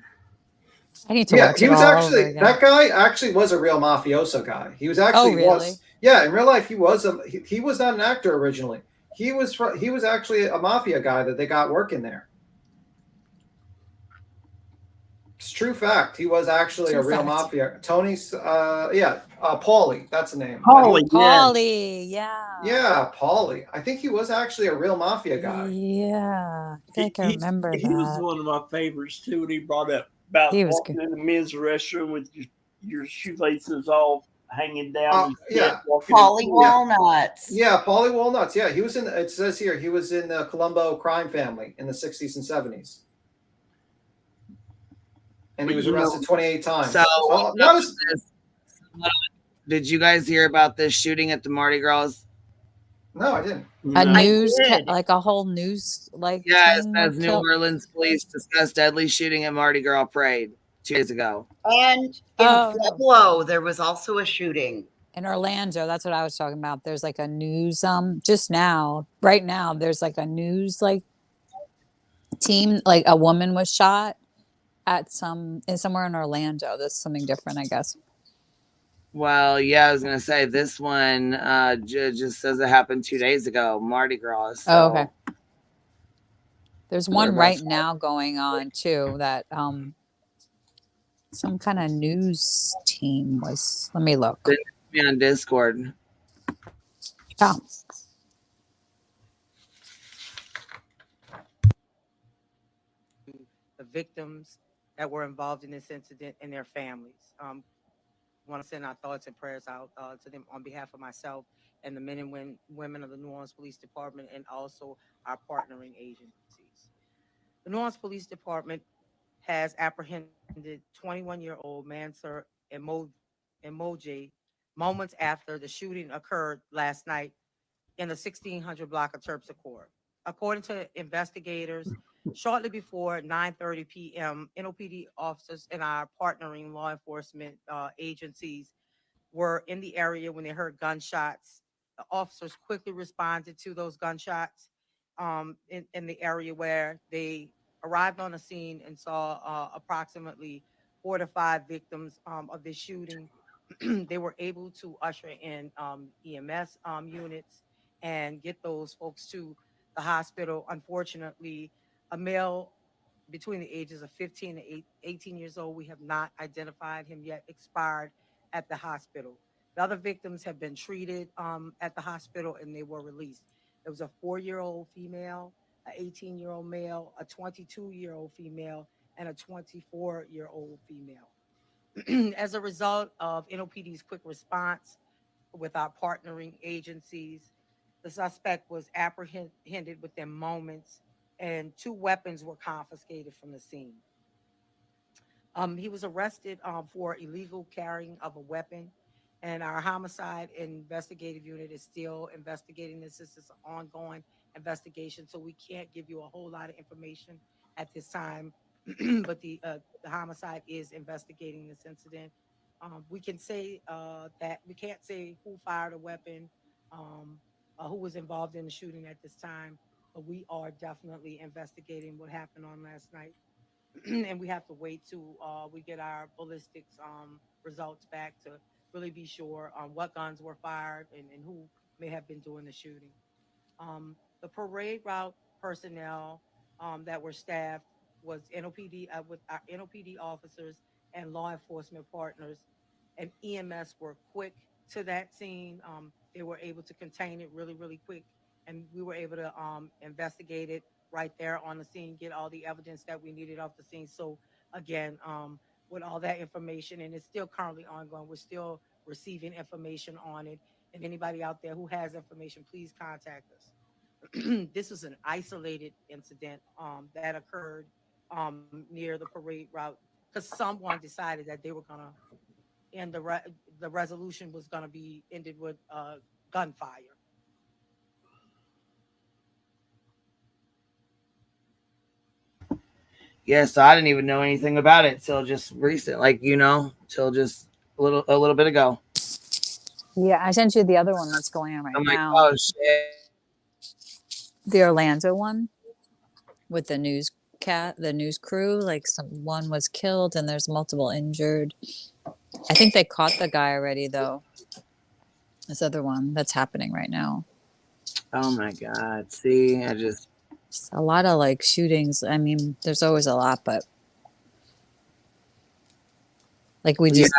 I need to watch He it was all actually over again. that guy. Actually, was a real mafioso guy. He was actually really? in real life. He was he was not an actor originally. He was actually a mafia guy that they got working there. It's true fact. He was actually a real mafia. Tony's Paulie. That's the name. Paulie, Yeah, Paulie. I think he was actually a real mafia guy. Yeah, I think I remember He was that. one of my favorites too. When he brought up about He was walking in the men's restroom with your shoelaces all hanging down. Paulie Walnuts. Yeah, Paulie Walnuts. Yeah, he was in. It says here he was in the Colombo crime family in the 60s and 70s. And he was arrested 28 times. Did you guys hear about this shooting at the Mardi Gras? No, I didn't. A news, like a whole news, like yeah, it thing says with New Orleans police discussed deadly shooting at Mardi Gras parade 2 days ago. And in Pueblo, there was also a shooting. In Orlando, that's what I was talking about. There's like a news, just now, right now, there's like a news like team, like a woman was shot at somewhere in Orlando. That's something different, I guess. Well, yeah, I was gonna say this one just says it happened 2 days ago, Mardi Gras. So. Oh, okay. There's one right now going on too that some kind of news team was. Let me look. Be on Discord. Yeah. The victims that were involved in this incident and their families. Want to send our thoughts and prayers out to them on behalf of myself and the men and women of the New Orleans Police Department and also our partnering agencies. The New Orleans Police Department has apprehended 21-year-old Mansur Emoji moments after the shooting occurred last night in the 1600 block of Terpsichore Court. According to investigators, shortly before 9:30 p.m., NOPD officers and our partnering law enforcement agencies were in the area when they heard gunshots. The officers quickly responded to those gunshots in the area where they arrived on the scene and saw approximately 4 to 5 victims of this shooting. They were able to usher in EMS units and get those folks to the hospital. Unfortunately, a male between the ages of 15 to 18 years old, we have not identified him yet, expired at the hospital. The other victims have been treated at the hospital and they were released. There was a 4-year-old female, an 18-year-old male, a 22-year-old female, and a 24-year-old female. As a result of NOPD's quick response with our partnering agencies, the suspect was apprehended within moments and 2 weapons were confiscated from the scene. He was arrested for illegal carrying of a weapon, and our homicide investigative unit is still investigating this. This is an ongoing investigation, so we can't give you a whole lot of information at this time. But the homicide is investigating this incident. We can say that we can't say who fired a weapon, who was involved in the shooting at this time, but we are definitely investigating what happened on last night. And we have to wait till we get our ballistics results back to really be sure on what guns were fired and who may have been doing the shooting. The parade route personnel that were staffed was NOPD with our NOPD officers and law enforcement partners, and EMS were quick to that scene. They were able to contain it really, really quick, and we were able to investigate it right there on the scene, get all the evidence that we needed off the scene. So again, with all that information, and it's still currently ongoing, we're still receiving information on it. And anybody out there who has information, please contact us. this was an isolated incident that occurred near the parade route because someone decided that they were gonna end the resolution was gonna be ended with gunfire. Yeah, so I didn't even know anything about it till just recent, like till just a little bit ago. Yeah, I sent you the other one that's going on right I'm like, now. oh shit. The Orlando one with the news crew, like someone was killed and there's multiple injured. I think they caught the guy already though. This other one that's happening right now. Oh my God. See, Just a lot of like shootings. I mean, there's always a lot, but like you just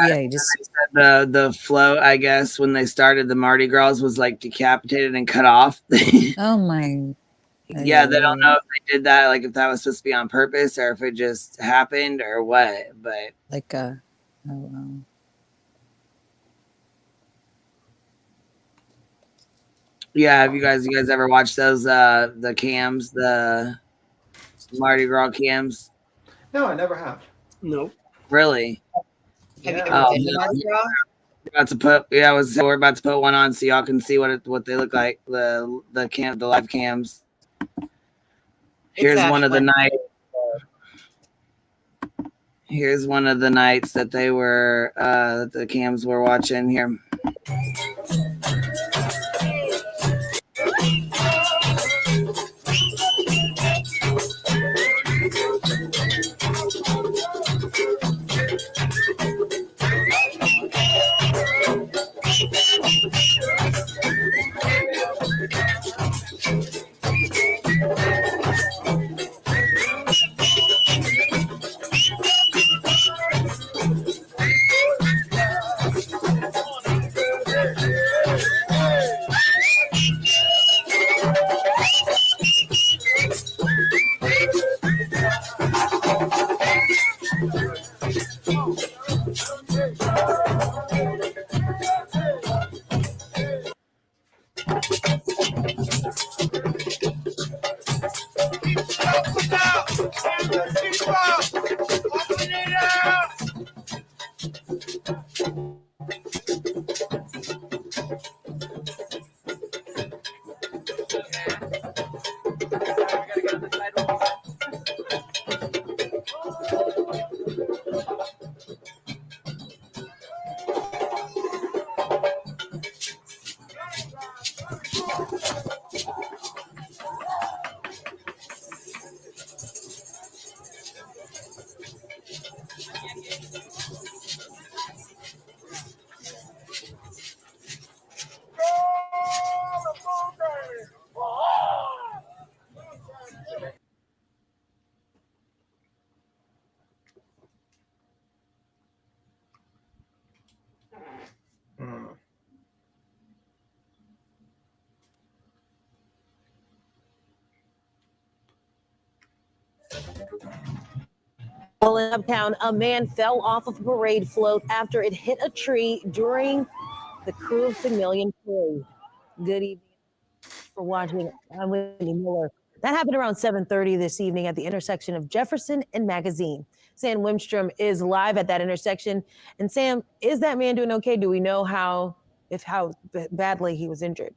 the float, I guess, when they started the Mardi Gras was like decapitated and cut off. Oh my. Yeah, they don't know if they did that, like if that was supposed to be on purpose or if it just happened or what. But like oh wow. Yeah, have you guys ever watched those the cams, the Mardi Gras cams? No, I never have. Nope. Really? Have you Oh, ever been to Mardi Gras? We're about to put one on so y'all can see what they look like. The live cams. Here's one of the nights. Here's one of the nights that they were the cams were watching here. Well, in Uptown, a man fell off of a parade float after it hit a tree during the Crew of the Million parade. Good evening for watching. I'm Wendy Miller. That happened around 7:30 this evening at the intersection of Jefferson and Magazine. Sam Wimstrom is live at that intersection. And Sam, is that man doing okay? Do we know how badly he was injured?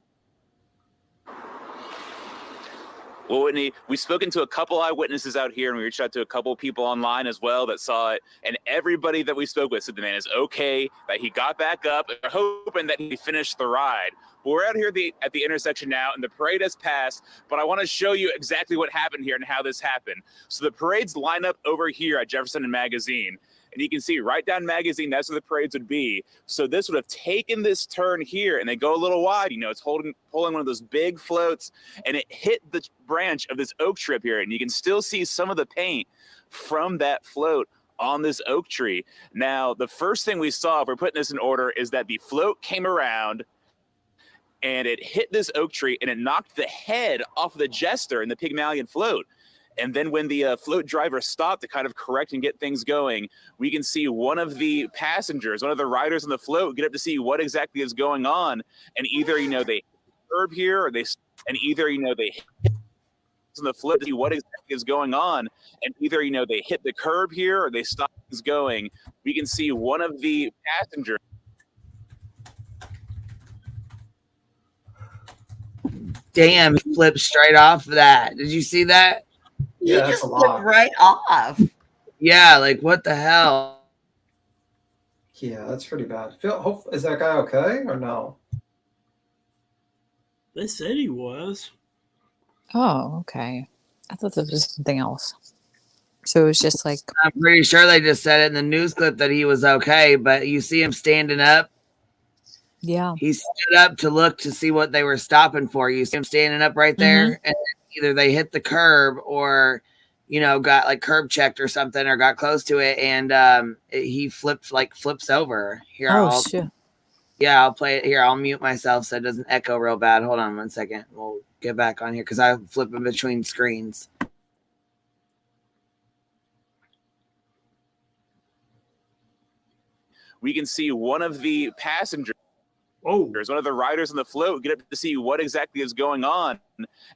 Well, Whitney, we've spoken to a couple eyewitnesses out here, and we reached out to a couple people online as well that saw it. And everybody that we spoke with said the man is okay, that he got back up, and we're hoping that he finished the ride. But we're out here at the intersection now, and the parade has passed. But I want to show you exactly what happened here and how this happened. So the parades line up over here at Jefferson and Magazine. And you can see right down Magazine, that's where the parades would be. So this would have taken this turn here, and they go a little wide. You know, it's pulling one of those big floats, and it hit the branch of this oak tree up here. And you can still see some of the paint from that float on this oak tree. Now, the first thing we saw, if we're putting this in order, is that the float came around, and it hit this oak tree, and it knocked the head off the jester in the Pygmalion float. And then when the float driver stopped to kind of correct and get things going, we can see one of the passengers, one of the riders on the float, get up to see what exactly is going on. And either, you know, they curb here or they and either they hit on the flip to see what exactly is going on, and either they hit the curb here or they stop things going. We can see one of the passengers. Damn, he flipped straight off of that. Did you see that? You just flipped right off. Yeah, like what the hell? Yeah, that's pretty bad. Is that guy okay or no? They said he was. Oh, okay. I thought that was something else. So it was just like, I'm pretty sure they just said it in the news clip that he was okay, but you see him standing up. Yeah. He stood up to look to see what they were stopping for. You see him standing up right there, and either they hit the curb or, got like curb checked or something, or got close to it, and he flips over. Here, shit. Yeah, I'll play it here. I'll mute myself so it doesn't echo real bad. Hold on 1 second. We'll get back on here because I'm flipping between screens. We can see one of the passengers, one of the riders on the float, get up to see what exactly is going on.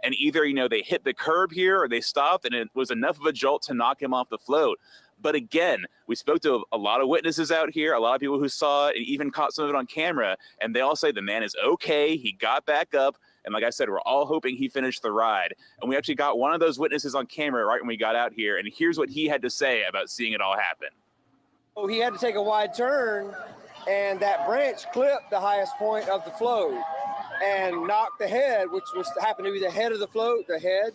And either, they hit the curb here or they stopped, and it was enough of a jolt to knock him off the float. But again, we spoke to a lot of witnesses out here, a lot of people who saw it and even caught some of it on camera. And they all say the man is okay. He got back up. And like I said, we're all hoping he finished the ride. And we actually got one of those witnesses on camera right when we got out here. And here's what he had to say about seeing it all happen. So he had to take a wide turn, and that branch clipped the highest point of the float and knocked the head, which happened to be the head of the float, the head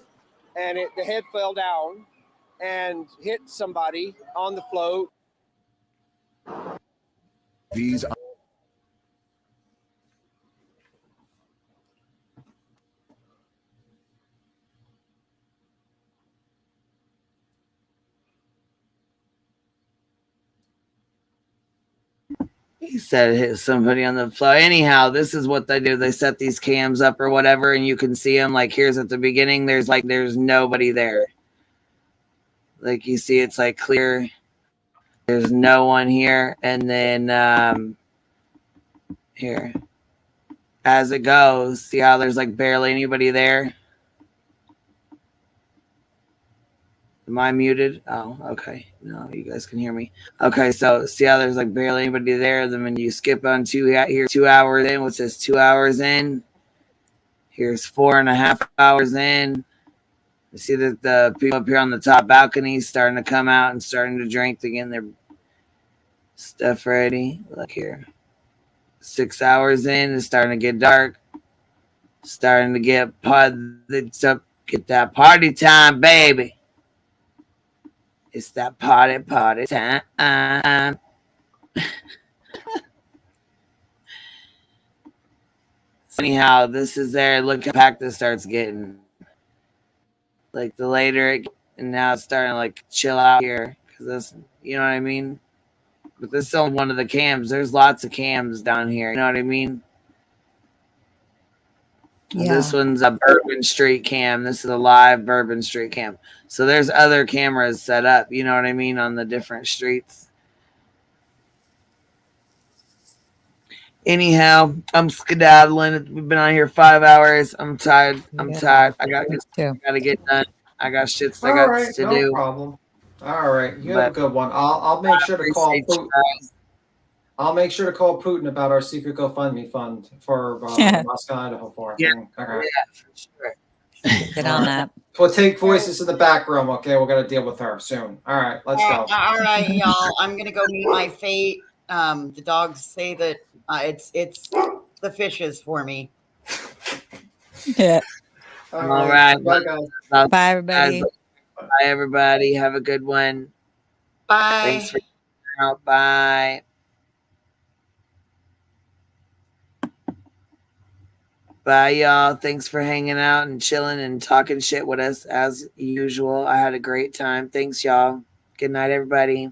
fell down and hit somebody on the float. These He said hit somebody on the floor. Anyhow, this is what they do. They set these cams up or whatever, and you can see them. Like here's at the beginning. There's nobody there. Like you see, it's like clear. There's no one here, and then here, as it goes, see how there's like barely anybody there. Am I muted? Oh, okay. No, you guys can hear me. Okay, so see how there's like barely anybody there. Then when you skip on 2 hours in, what's this? 2 hours in. Here's 4.5 hours in. You see that the people up here on the top balcony starting to come out and starting to drink to get their stuff ready. Look here. 6 hours in, it's starting to get dark. Starting to get get that party time, baby. It's that party time. Anyhow, this is there. Look how packed this starts getting. Like the later it, and now it's starting to like chill out here because this, you know what I mean. But this is only one of the cams. There's lots of cams down here. You know what I mean. Yeah. This one's a Bourbon Street cam. This is a live Bourbon Street cam. So there's other cameras set up, you know what I mean, on the different streets. Anyhow, I'm skedaddling. We've been on here 5 hours. I'm tired. I gotta get done. I got shit to do. No problem. All right, you have a good one. I'll make sure to call Putin. I'll make sure to call Putin about our secret GoFundMe fund for Moscow, Idaho. Yeah, okay. Yeah, for sure. Get on that. We'll take voices in the back room. Okay, we're gonna deal with her soon. All right, let's go. All right, y'all. I'm gonna go meet my fate. The dogs say that it's the fishes for me. Yeah. All right. Bye, guys. Bye, everybody. Bye, everybody. Have a good one. Bye. Thanks for coming out. Bye. Bye, y'all. Thanks for hanging out and chilling and talking shit with us as usual. I had a great time. Thanks, y'all. Good night, everybody.